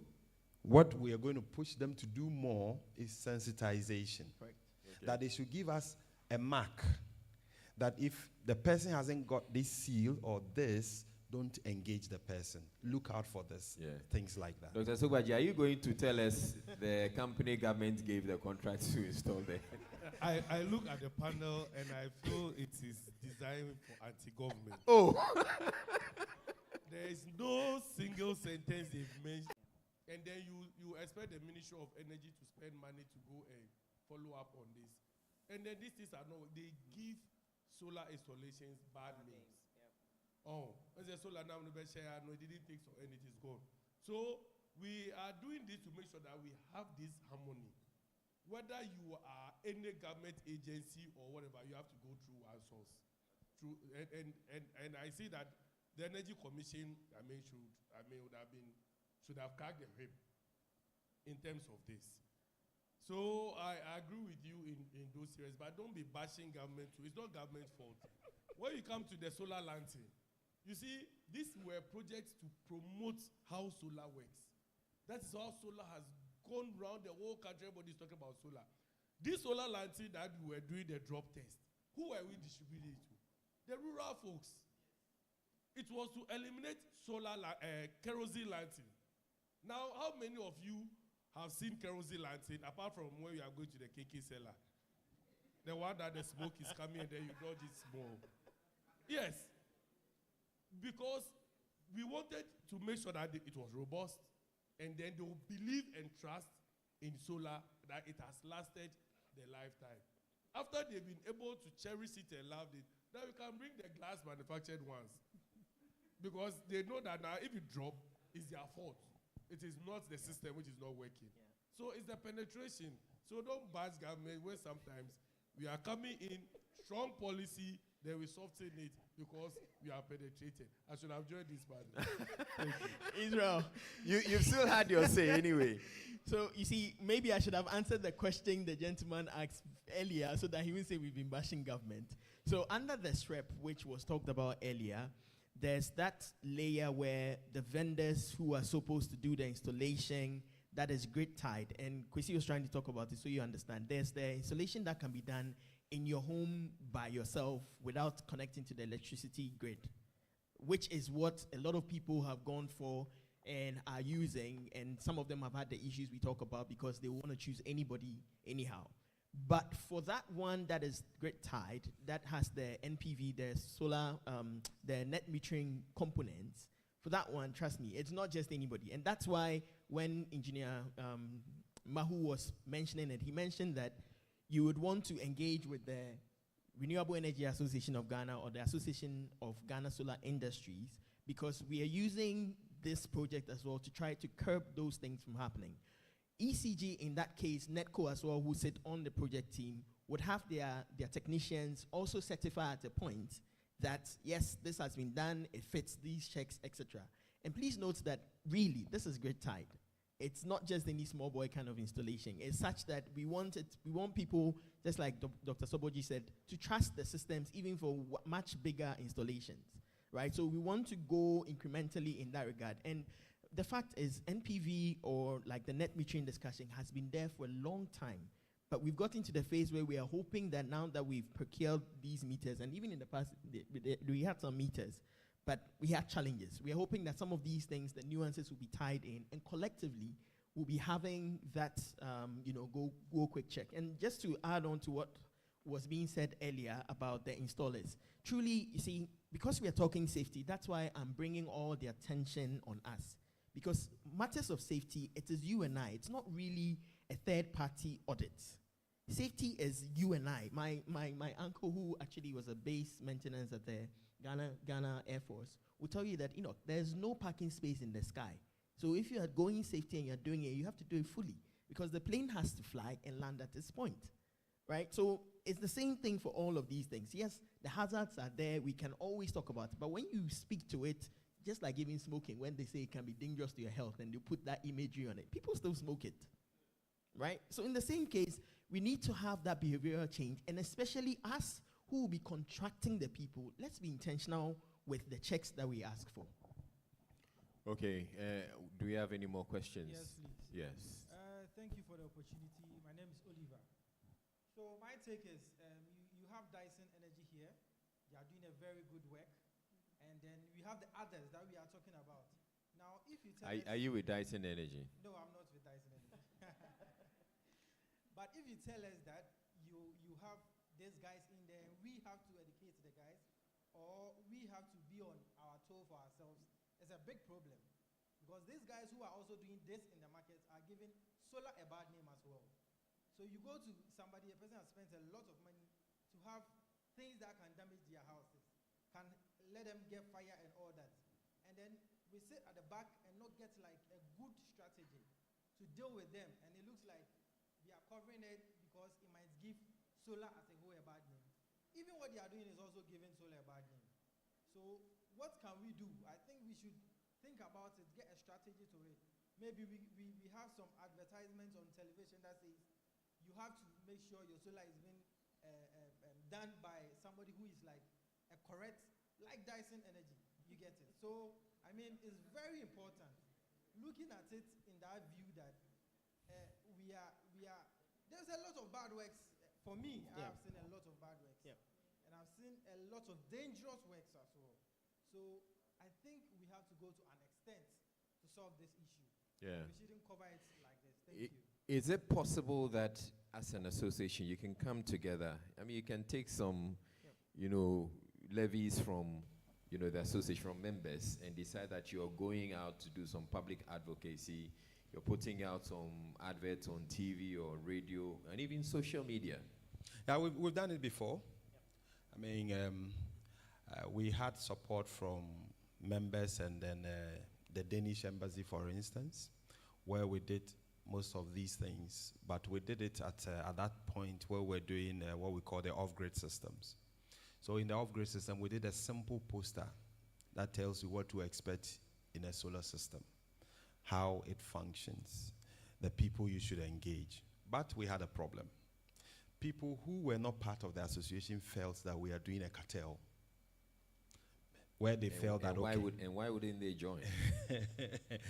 what we are going to push them to do more is sensitization. Right. Okay. That they should give us a mark that if the person hasn't got this seal or this, don't engage the person. Look out for this. Yeah. Things like that. Dr. Sobaji, are you going to tell us the company government gave the contract to install there? I look at the panel and I feel it is designed for anti-government. Oh. There is no single sentence they've mentioned. And then you expect the Ministry of Energy to spend money to go and follow up on this. And then these things are not, they give solar installations bad names. Oh, as a solar now, no, it didn't take so, and it is gone. So we are doing this to make sure that we have this harmony. Whether you are any government agency or whatever, you have to go through one source. And I see that the Energy Commission, should have cracked the whip in terms of this. So I agree with you in those areas, but don't be bashing government too. It's not government's fault. When you come to the solar lantern, you see, these were projects to promote how solar works. That is how solar has gone around the whole country. Everybody's talking about solar. This solar lantern that we were doing the drop test, who were we distributing it to? The rural folks. It was to eliminate kerosene lantern. Now, how many of you have seen kerosene lantern apart from when you are going to the KK seller? The one that the smoke is coming and then you dodge it small. Yes. Because we wanted to make sure that it was robust and then they will believe and trust in solar that it has lasted their lifetime. After they've been able to cherish it and love it, then we can bring the glass manufactured ones. Because they know that now if you drop, it's their fault. It is not the system which is not working. Yeah. So it's the penetration. So don't bash government when sometimes we are coming in, strong policy, then we soften it because we are penetrated. I should have joined this party. Israel, You've still had your say anyway. So you see, maybe I should have answered the question the gentleman asked earlier so that he wouldn't say we've been bashing government. So under the SREP, which was talked about earlier, there's that layer where the vendors who are supposed to do the installation, that is grid tied. And Kwesi was trying to talk about it so you understand. There's the installation that can be done in your home by yourself without connecting to the electricity grid, which is what a lot of people have gone for and are using, and some of them have had the issues we talk about because they want to choose anybody anyhow. But for that one that is grid tied, that has the NPV, the solar, the net metering components, for that one, trust me, it's not just anybody. And that's why when Engineer Mahu was mentioning it, he mentioned that you would want to engage with the Renewable Energy Association of Ghana or the Association of Ghana Solar Industries, because we are using this project as well to try to curb those things from happening. ECG, in that case, NETCO as well, who sit on the project team, would have their technicians also certify at a point that, yes, this has been done, it fits these checks, etc. And please note that, really, this is grid tied. It's not just any small boy kind of installation. It's such that we want people, just like Dr. Soboji said, to trust the systems even for much bigger installations, right? So we want to go incrementally in that regard. And the fact is, NPV, or like the net metering discussion, has been there for a long time. But we've gotten to the phase where we are hoping that now that we've procured these meters, and even in the past, we had some meters, but we had challenges. We are hoping that some of these things, the nuances will be tied in, and collectively, we'll be having that, go quick check. And just to add on to what was being said earlier about the installers, truly, you see, because we are talking safety, that's why I'm bringing all the attention on us. Because matters of safety, it is you and I. It's not really a third-party audit. Safety is you and I. My uncle, who actually was a base maintenance at the Ghana Air Force, will tell you that, there's no parking space in the sky. So if you are going safety and you're doing it, you have to do it fully, because the plane has to fly and land at this point, right? So it's the same thing for all of these things. Yes, the hazards are there. We can always talk about it. But when you speak to it, just like even smoking, when they say it can be dangerous to your health and you put that imagery on it, people still smoke it, right? So in the same case, we need to have that behavioral change, and especially us who will be contracting the people, let's be intentional with the checks that we ask for. Okay, do we have any more questions? Yes, please. Yes. Thank you for the opportunity. My name is Oliver. So my take is, you have Dyson Energy here. They are doing a very good work. And then we have the others that we are talking about. Now, if you tell us... Are you with Dyson Energy? No, I'm not with Dyson Energy. But if you tell us that you have these guys in there, we have to educate the guys, or we have to be on our toe for ourselves, it's a big problem. Because these guys who are also doing this in the markets are giving solar a bad name as well. So you go to somebody, a person has spent a lot of money to have things that can damage their houses, can let them get fire and all that. And then we sit at the back and not get like a good strategy to deal with them. And it looks like we are covering it because it might give solar as a whole a bad name. Even what they are doing is also giving solar a bad name. So what can we do? I think we should think about it, get a strategy to it. Maybe we have some advertisements on television that says you have to make sure your solar is being done by somebody who is like a correct, like Dyson Energy. You get it? So, I mean, it's very important looking at it in that view that there's a lot of bad works. For me, I have seen a lot of bad works. And I've seen a lot of dangerous works as well. So I think we have to go to an extent to solve this issue. Yeah. We shouldn't cover it like this. Thank I- you. Is it possible that as an association you can come together? I mean, you can take some, levies from, the association, from members, and decide that you're going out to do some public advocacy. You're putting out some adverts on TV or radio and even social media. Yeah, we've done it before. I mean, we had support from members and then the Danish embassy, for instance, where we did most of these things, but we did it at that point where we're doing what we call the off-grid systems. So in the off-grid system, we did a simple poster that tells you what to expect in a solar system, how it functions, the people you should engage. But we had a problem. People who were not part of the association felt that we are doing a cartel, where they felt that, why okay. why wouldn't they join?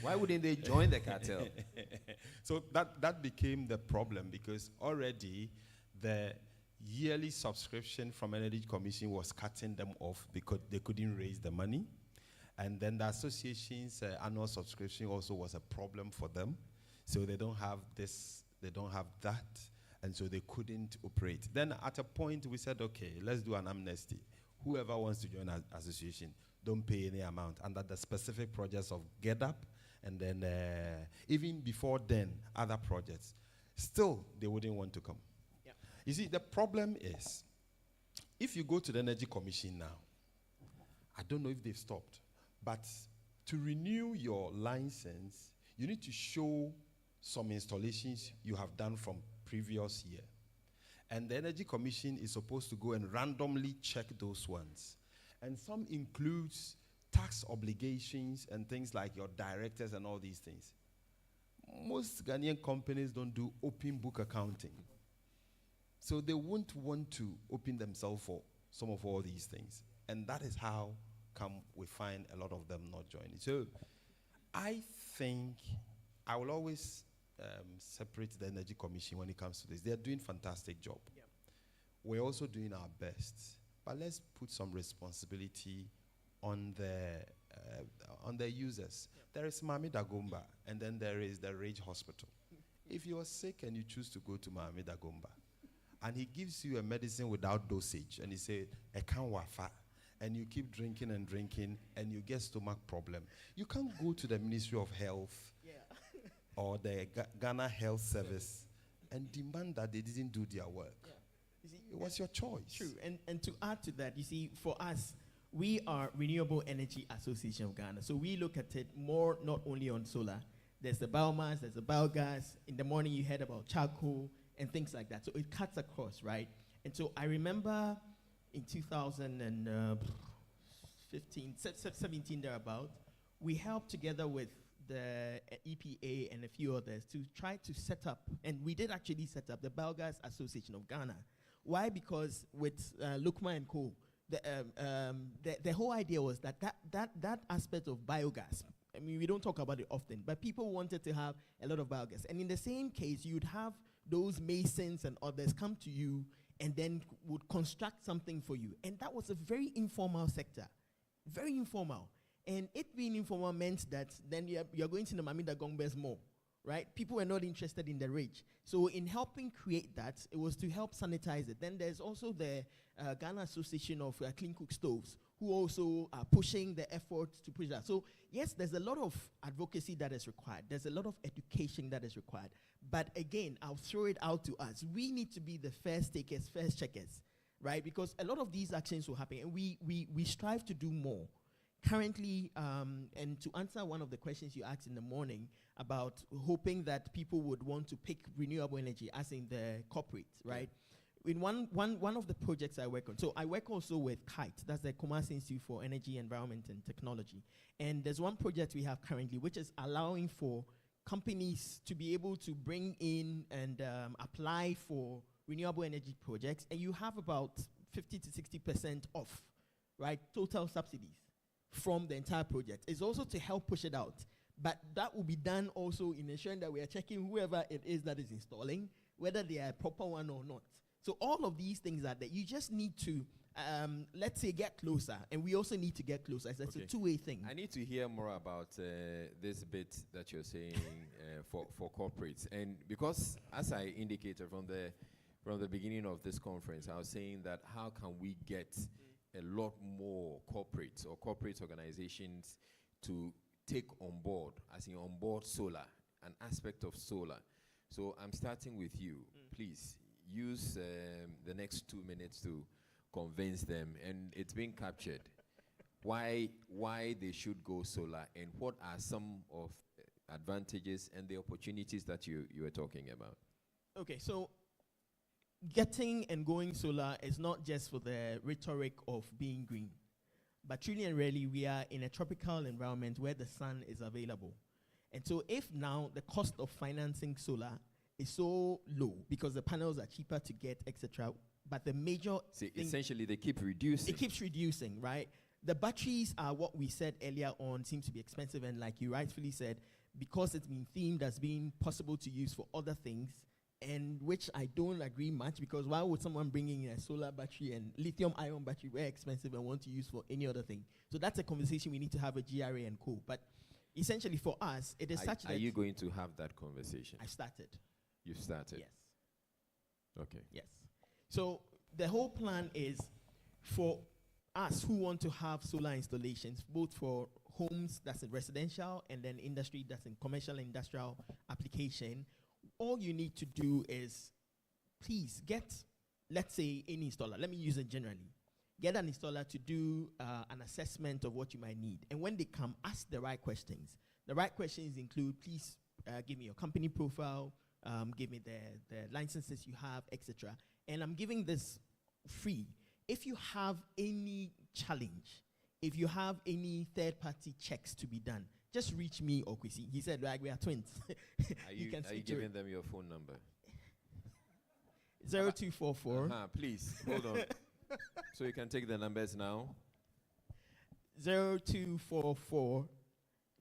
Why wouldn't they join the cartel? So that became the problem, because already the yearly subscription from Energy Commission was cutting them off because they couldn't raise the money. And then the association's annual subscription also was a problem for them. So they don't have this, they don't have that, and so they couldn't operate. Then at a point we said, okay, let's do an amnesty. Whoever wants to join an association, don't pay any amount under the specific projects of Get Up, and then even before then, other projects. Still, they wouldn't want to come. Yeah. You see, the problem is, if you go to the Energy Commission now, I don't know if they've stopped, but to renew your license, you need to show some installations you have done from previous year. And the Energy Commission is supposed to go and randomly check those ones. And some includes tax obligations and things like your directors and all these things. Most Ghanaian companies don't do open book accounting. So they won't want to open themselves for some of all these things. And that is how come we find a lot of them not joining. So I think I will always separate the Energy Commission when it comes to this. They're doing a fantastic job. Yeah. We're also doing our best. But let's put some responsibility on the users. Yeah. There is Mami Dagomba, and then there is the Rage Hospital. If you are sick and you choose to go to Mami Dagomba, and he gives you a medicine without dosage, and he says, "I can't wafa," and you keep drinking and drinking, and you get stomach problem, you can't go to the Ministry of Health or the Ghana Health Service and demand that they didn't do their work. Yeah. You see, it was your choice. True. And to add to that, you see, for us, we are Renewable Energy Association of Ghana. So we look at it more not only on solar. There's the biomass, there's the biogas. In the morning you heard about charcoal and things like that. So it cuts across, right? And so I remember in 2015, 17 thereabout, we helped together with the EPA and a few others to try to set up, and we did actually set up the Biogas Association of Ghana. Why? Because with Lukma and Co., the whole idea was that aspect of biogas, I mean, we don't talk about it often, but people wanted to have a lot of biogas. And in the same case, you'd have those masons and others come to you and then would construct something for you. And that was a very informal sector, very informal. And it being informal meant that then you're going to the Mami Dagomba's more, right? People were not interested in the Rage. So in helping create that, it was to help sanitize it. Then there's also the Ghana Association of Clean Cook Stoves, who also are pushing the effort to push that. So yes, there's a lot of advocacy that is required. There's a lot of education that is required. But again, I'll throw it out to us. We need to be the first takers, first checkers, right? Because a lot of these actions will happen, and we strive to do more. Currently, and to answer one of the questions you asked in the morning about hoping that people would want to pick renewable energy, as in the corporate, right? In one of the projects I work on, so I work also with KITE, that's the Kumasi Institute for Energy, Environment and Technology. And there's one project we have currently which is allowing for companies to be able to bring in and apply for renewable energy projects, and you have about 50 to 60% off, right, total subsidies from the entire project. It's also to help push it out. But that will be done also in ensuring that we are checking whoever it is that is installing, whether they are a proper one or not. So all of these things are there. You just need to let's say, get closer, and we also need to get closer. It's Okay. a two-way thing. I need to hear more about this bit that you're saying for corporates, and because as I indicated from the beginning of this conference, I was saying that how can we get a lot more corporates or corporate organizations to take on board, as in on board solar, an aspect of solar. So I'm starting with you. Please use the next 2 minutes to convince them, and it's been captured. Why they should go solar, and what are some of advantages and the opportunities that you were talking about? Okay, so getting and going solar is not just for the rhetoric of being green, but truly and really we are in a tropical environment where the sun is available. And so if now the cost of financing solar is so low because the panels are cheaper to get, etc., but the major essentially they keep reducing. It keeps reducing, right? The batteries are what we said earlier on, seem to be expensive, and like you rightfully said, because it's been themed as being possible to use for other things, and which I don't agree much, because why would someone bring in a solar battery and lithium-ion battery very expensive and want to use for any other thing? So that's a conversation we need to have with GRA and co. But essentially for us, it is such that... Are you going to have that conversation? I started. You've started? Yes. Okay. Yes. So the whole plan is for us who want to have solar installations, both for homes that's in residential and then industry that's in commercial industrial application. All you need to do is please get, let's say, any installer. Let me use it generally. Get an installer to do an assessment of what you might need. And when they come, ask the right questions. The right questions include, please give me your company profile, give me the licenses you have, etc. And I'm giving this free. If you have any challenge, if you have any third-party checks to be done, just reach me or Kwesi. He said, like, we are twins. Are you giving them your phone number? 0244. Please, hold on. So you can take the numbers now. 0244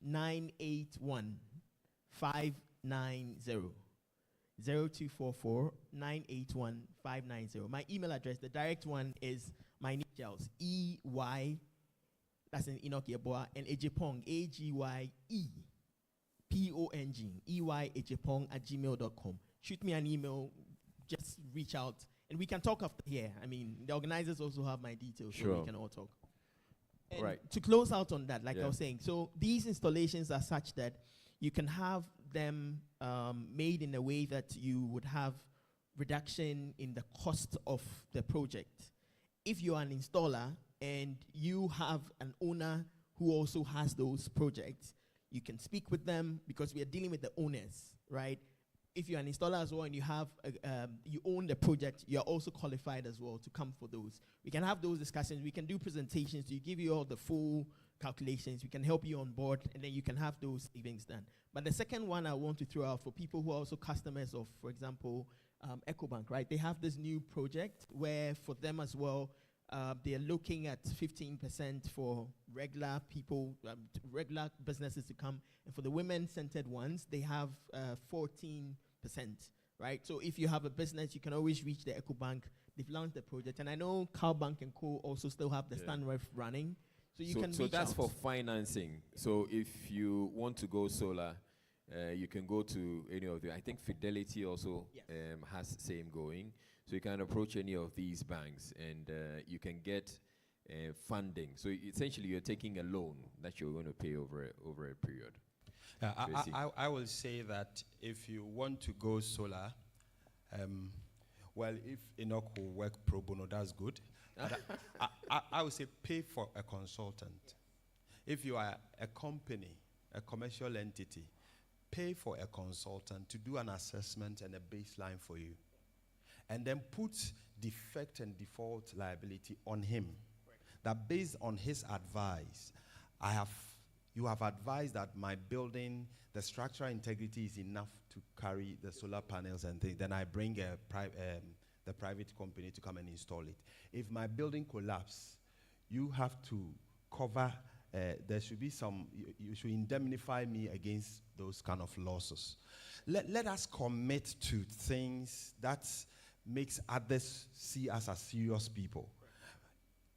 981 590. 0244 981 590. My email address, the direct one, is my initials, EY, that's in Enoch Yeboah, and Ejepong, AGYEPONG, EYEjepong@gmail.com. Shoot me an email, just reach out, and we can talk after here. I mean, the organizers also have my details, so we can all talk. And right. To close out on that, like I was saying, so these installations are such that you can have them made in a way that you would have reduction in the cost of the project. If you are an installer and you have an owner who also has those projects, you can speak with them because we are dealing with the owners, right? If you're an installer as well and you have you own the project, you're also qualified as well to come for those. We can have those discussions. We can do presentations to give you all the full calculations. We can help you on board, and then you can have those savings done. But the second one I want to throw out for people who are also customers of, for example, EcoBank, right? They have this new project where for them as well, they're looking at 15% for regular people, regular businesses to come. And for the women-centered ones, they have 14%, right? So if you have a business, you can always reach the EcoBank. They've launched the project. And I know CalBank and Co. also still have the StanRef running. So you can So reach that's out. for financing. So if you want to go solar, you can go to any of the, I think Fidelity also has same going. So you can approach any of these banks and you can get funding. So essentially you're taking a loan that you're going to pay over a period. I will say that if you want to go solar, well, if Enoch will work pro bono, that's good. I would say pay for a consultant. If you are a company, a commercial entity, pay for a consultant to do an assessment and a baseline for you. And then put defect and default liability on him. That based on his advice, you have advised that my building, the structural integrity is enough to carry the solar panels and things. Then I bring the private company to come and install it. If my building collapse, you have to cover, there should be some, you should indemnify me against those kind of losses. Let us commit to things that makes others see us as serious people.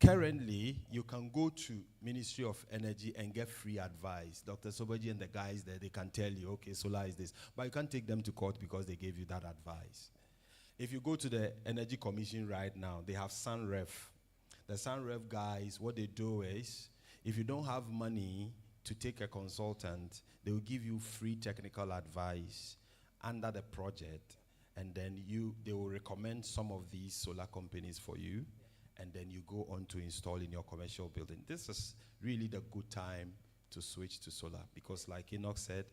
currently, you can go to Ministry of Energy and get free advice. Dr. Sobaji and the guys there, they can tell you, okay, solar is this. But you can't take them to court because they gave you that advice. If you go to the Energy Commission right now, they have SunRev. The SunRev guys, what they do is, if you don't have money to take a consultant, they will give you free technical advice under the project, and then they will recommend some of these solar companies for you, and then you go on to install in your commercial building. This is really the good time to switch to solar, because like Enoch said,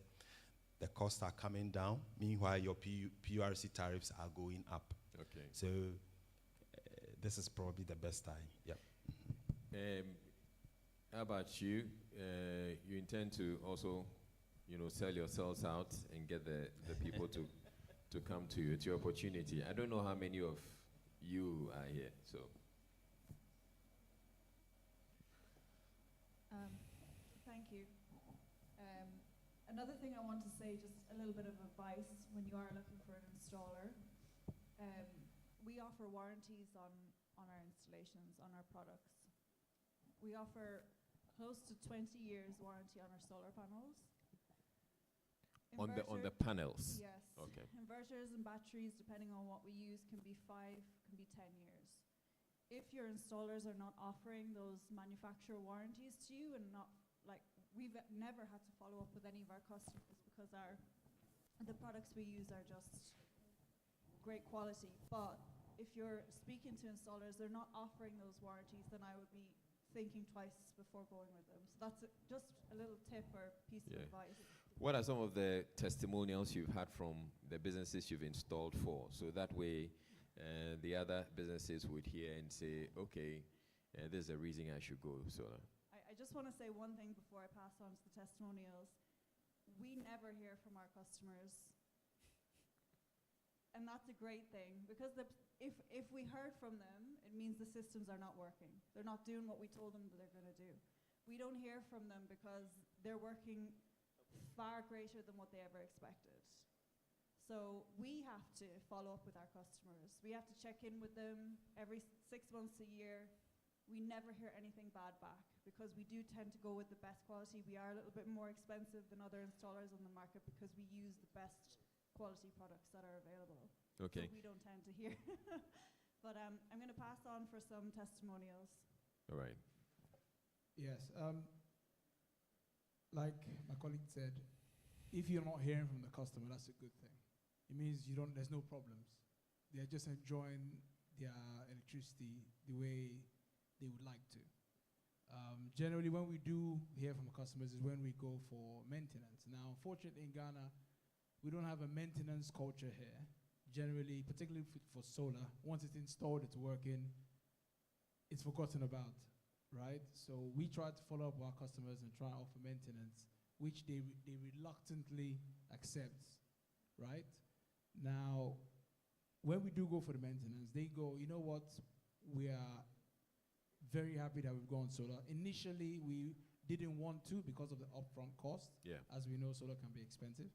the costs are coming down. Meanwhile, your PURC tariffs are going up. Okay. So this is probably the best time. Yeah. How about you? You intend to also, sell your cells out and get the people to come to you. It's your opportunity. I don't know how many of you are here, so. Thank you. Another thing I want to say, just a little bit of advice when you are looking for an installer. We offer warranties on our installations, on our products. We offer close to 20 years warranty on our solar panels. On the panels? Yes. Okay. Inverters and batteries, depending on what we use, can be 5, can be 10 years. If your installers are not offering those manufacturer warranties to you, and not, like, we've never had to follow up with any of our customers because the products we use are just great quality. But if you're speaking to installers, they're not offering those warranties, then I would be thinking twice before going with them. So that's just a little tip or piece of advice. What are some of the testimonials you've had from the businesses you've installed for? So that way, the other businesses would hear and say, okay, there's a reason I should go solar. I just want to say one thing before I pass on to the testimonials. We never hear from our customers. And that's a great thing, because if we heard from them, it means the systems are not working. They're not doing what we told them that they're going to do. We don't hear from them because they're working far greater than what they ever expected. So we have to follow up with our customers. We have to check in with them every 6 months, a year. We never hear anything bad back because we do tend to go with the best quality. We are a little bit more expensive than other installers on the market because we use the best quality products that are available. Okay. So we don't tend to hear. But I'm going to pass on for some testimonials. All right. Yes. Like my colleague said, if you're not hearing from the customer, that's a good thing. It means there's no problems. They're just enjoying their electricity the way they would like to. Generally, when we do hear from customers is when we go for maintenance. Now, unfortunately, in Ghana, we don't have a maintenance culture here. Generally, particularly for solar, once it's installed, it's working, it's forgotten about, right? So we try to follow up with our customers and try to offer maintenance, which they reluctantly accept, right? Now, when we do go for the maintenance, they go, you know what, we are very happy that we've gone solar. Initially, we didn't want to because of the upfront cost. Yeah. As we know, solar can be expensive.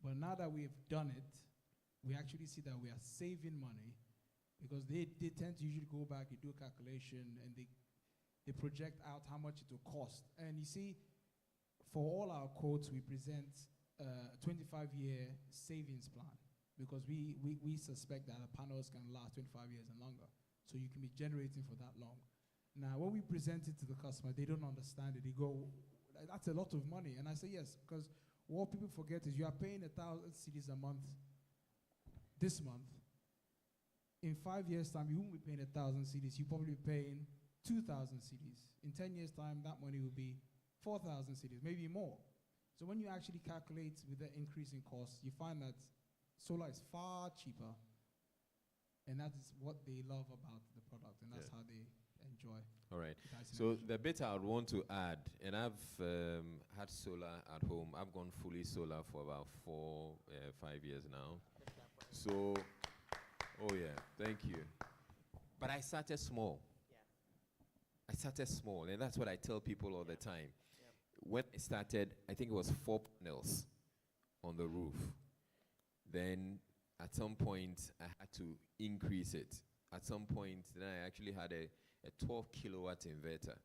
But now that we've done it, we actually see that we are saving money because they tend to usually go back, they do a calculation, and they project out how much it will cost. And you see, for all our quotes, we present a 25-year savings plan because we suspect that the panels can last 25 years and longer. So you can be generating for that long. Now, when we present it to the customer, they don't understand it. They go, that's a lot of money. And I say, yes, because what people forget is you are paying 1,000 cedis a month this month. In 5 years' time, you won't be paying 1,000 cedis. You'll probably be paying 2,000 cedis. In 10 years' time, that money will be 4,000 cedis, maybe more. So when you actually calculate with the increase in costs, you find that solar is far cheaper. And that is what they love about the product, and that's how they enjoy. All right. So the bit I would want to add, and I've had solar at home. I've gone fully solar for about 5 years now. So, oh yeah, thank you. But I started small. I started small, and that's what I tell people all the time. When I started, I think it was 4 panels on the roof. Then at some point, I had to increase it. At some point, then I actually had a 12 kilowatt inverter.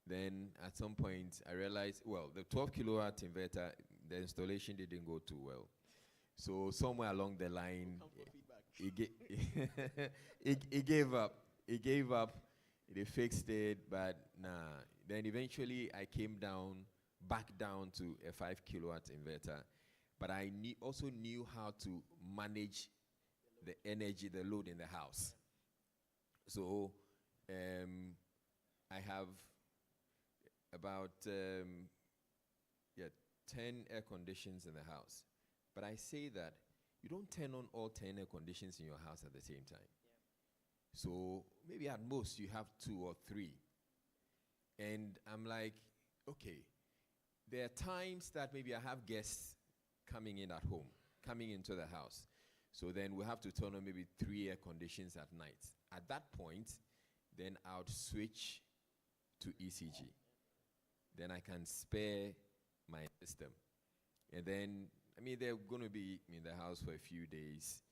Then at some point I realized, well, the 12 kilowatt inverter, the installation didn't go too well. So somewhere along the line, it gave up. It gave up. They fixed it, but nah. Then eventually I came back down to a 5 kilowatt inverter. But I also knew how to manage the energy, the load in the house. So I have about 10 air conditions in the house. But I say that you don't turn on all 10 air conditions in your house at the same time. So maybe at most you have 2 or 3. And I'm like, okay, there are times that maybe I have guests coming in at home, coming into the house. So then we have to turn on maybe 3 air conditions at night. At that point, then I would switch to ECG. Then I can spare my system. And then, I mean, they're going to be in the house for a few days.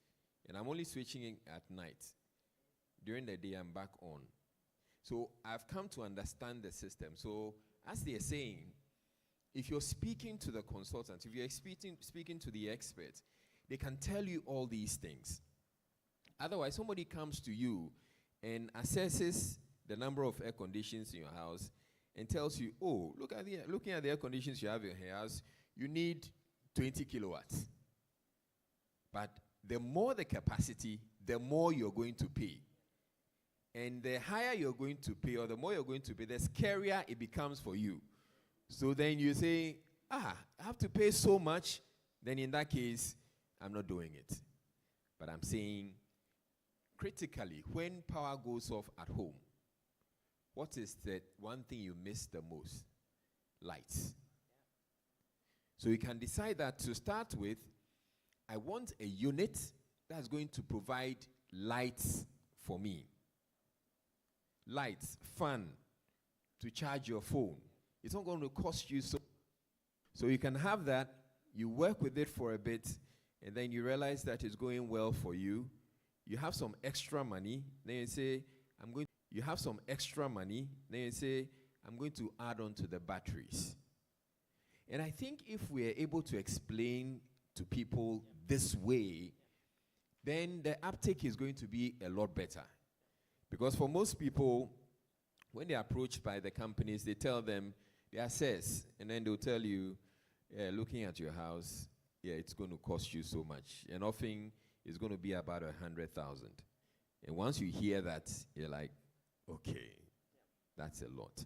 And I'm only switching it at night. During the day, I'm back on. So I've come to understand the system. So as they're saying, if you're speaking to the consultant, if you're speaking to the expert, they can tell you all these things. Otherwise, somebody comes to you and assesses the number of air conditions in your house and tells you, oh, looking at the air conditions you have in your house, you need 20 kilowatts. But the more the capacity, the more you're going to pay. And the higher you're going to pay, or the more you're going to pay, the scarier it becomes for you. So then you say, I have to pay so much. Then in that case, I'm not doing it. But I'm saying, critically, when power goes off at home, what is the one thing you miss the most? Lights. So you can decide that to start with, I want a unit that's going to provide lights for me. Lights, fan, to charge your phone. It's not going to cost you so. So you can have that, you work with it for a bit, and then you realize that it's going well for you. You have some extra money, then you say, you have some extra money, then you say, I'm going to add on to the batteries. And I think if we are able to explain to people this way, then the uptake is going to be a lot better. Because for most people, when they're approached by the companies, they tell them, they assess, and then they'll tell you, looking at your house, it's going to cost you so much. And often, it's going to be about 100,000. And once you hear that, you're like, okay, that's a lot.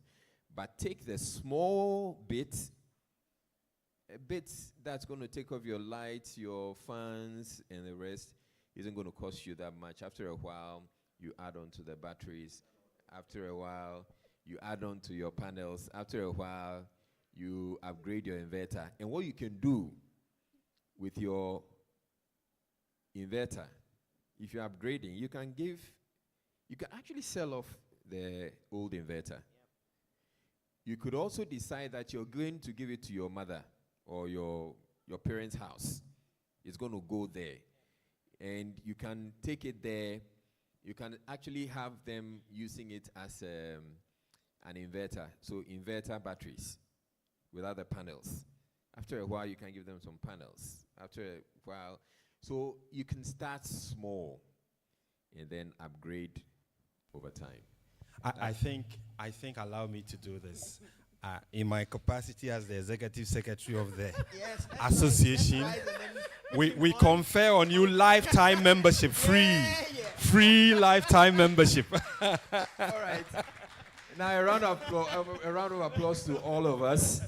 But take the small bit, a bit that's going to take off your lights, your fans, and the rest isn't going to cost you that much. After a while, you add on to the batteries. After a while, you add on to your panels. After a while, you upgrade your inverter. And what you can do with your inverter, if you're upgrading, you can actually sell off the old inverter. You could also decide that you're going to give it to your mother or your parents' house. It's going to go there. And you can take it there. You can actually have them using it as an inverter. So inverter batteries without the panels. After a while, you can give them some panels. After a while, so you can start small and then upgrade over time. I think allow me to do this. In my capacity as the executive secretary of the association, we confer on you lifetime membership, free lifetime membership. All right. Now a round of applause to all of us.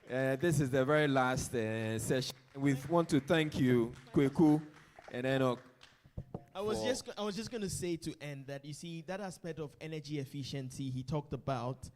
This is the very last session. We want to thank you, Kweku and Enoch. I was just going to say to end that, you see, that aspect of energy efficiency he talked about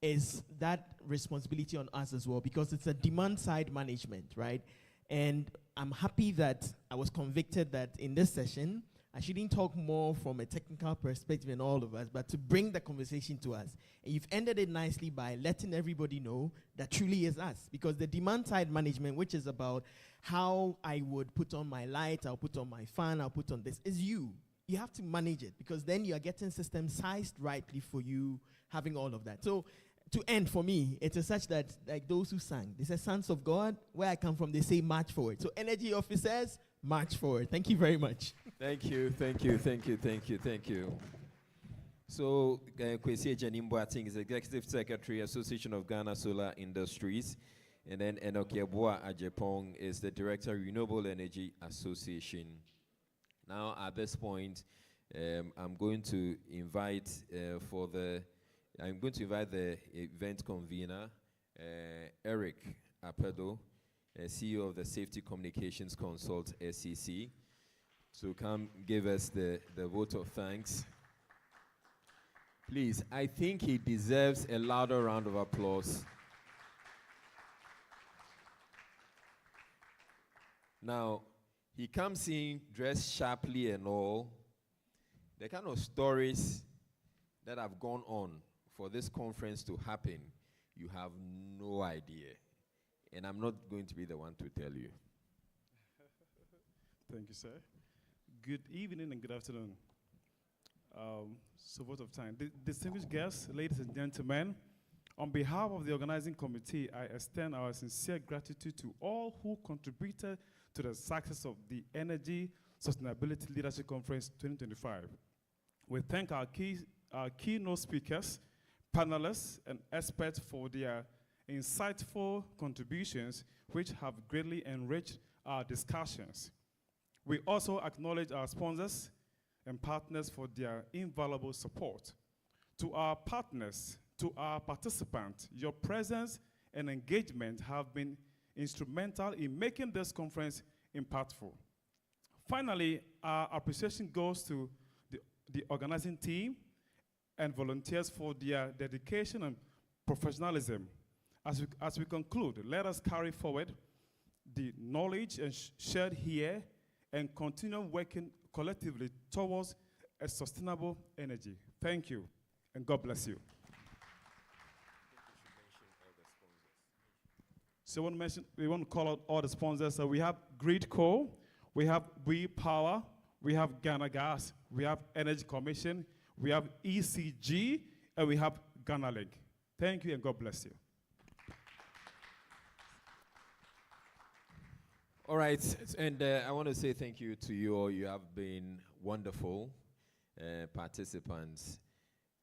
is that responsibility on us as well, because it's a demand side management, right? And I'm happy that I was convicted that in this session, I shouldn't talk more from a technical perspective and all of us, but to bring the conversation to us. And you've ended it nicely by letting everybody know that truly is us. Because the demand side management, which is about how I would put on my light, I'll put on my fan, I'll put on this, is you. you have to manage it because then you are getting systems sized rightly for you having all of that. So to end for me, it is such that like those who sang, they say sons of God, where I come from, they say march forward. So energy officers, march forward. Thank you very much. Thank you, thank you, thank you, thank you, thank you. So, Kwesi Ejenimbo, I think, is Executive Secretary, Association of Ghana Solar Industries. And then Enoch Yeboah Ajepong is the Director, Renewable Energy Association. Now, at this point, I'm going to invite the event convener, Eric Apedo, CEO of the Safety Communications Consult, SCC, to come give us the vote of thanks. Please, I think he deserves a louder round of applause. Now, he comes in dressed sharply and all. The kind of stories that have gone on for this conference to happen, you have no idea. And I'm not going to be the one to tell you. Thank you, sir. Good evening and good afternoon. So, vote of time. Distinguished guests, ladies and gentlemen, on behalf of the organizing committee, I extend our sincere gratitude to all who contributed to the success of the Energy Sustainability Leadership Conference 2025. We thank our keynote speakers, panelists, and experts for their insightful contributions, which have greatly enriched our discussions. We also acknowledge our sponsors and partners for their invaluable support. To our partners, to our participants, your presence and engagement have been instrumental in making this conference impactful. Finally, our appreciation goes to the organizing team and volunteers for their dedication and professionalism. As we conclude, let us carry forward the knowledge shared here and continue working collectively towards a sustainable energy. Thank you, and God bless you. So we want to call out all the sponsors. So we have Gridco, we have We Power, we have Ghana Gas, we have Energy Commission, we have ECG, and we have Ghana Link. Thank you, and God bless you. All right, and I want to say thank you to you all. You have been wonderful participants,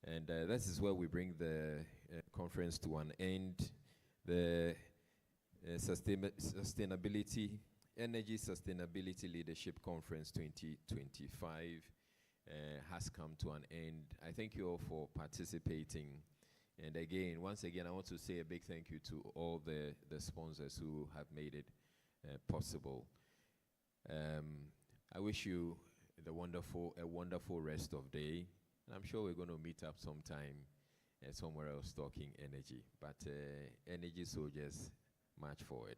and this is where we bring the conference to an end. The Energy Sustainability Leadership Conference 2025 has come to an end. I thank you all for participating. And again, once again, I want to say a big thank you to all the sponsors who have made it possible. I wish you a wonderful rest of day. And I'm sure we're going to meet up sometime somewhere else talking energy. But energy soldiers, march forward.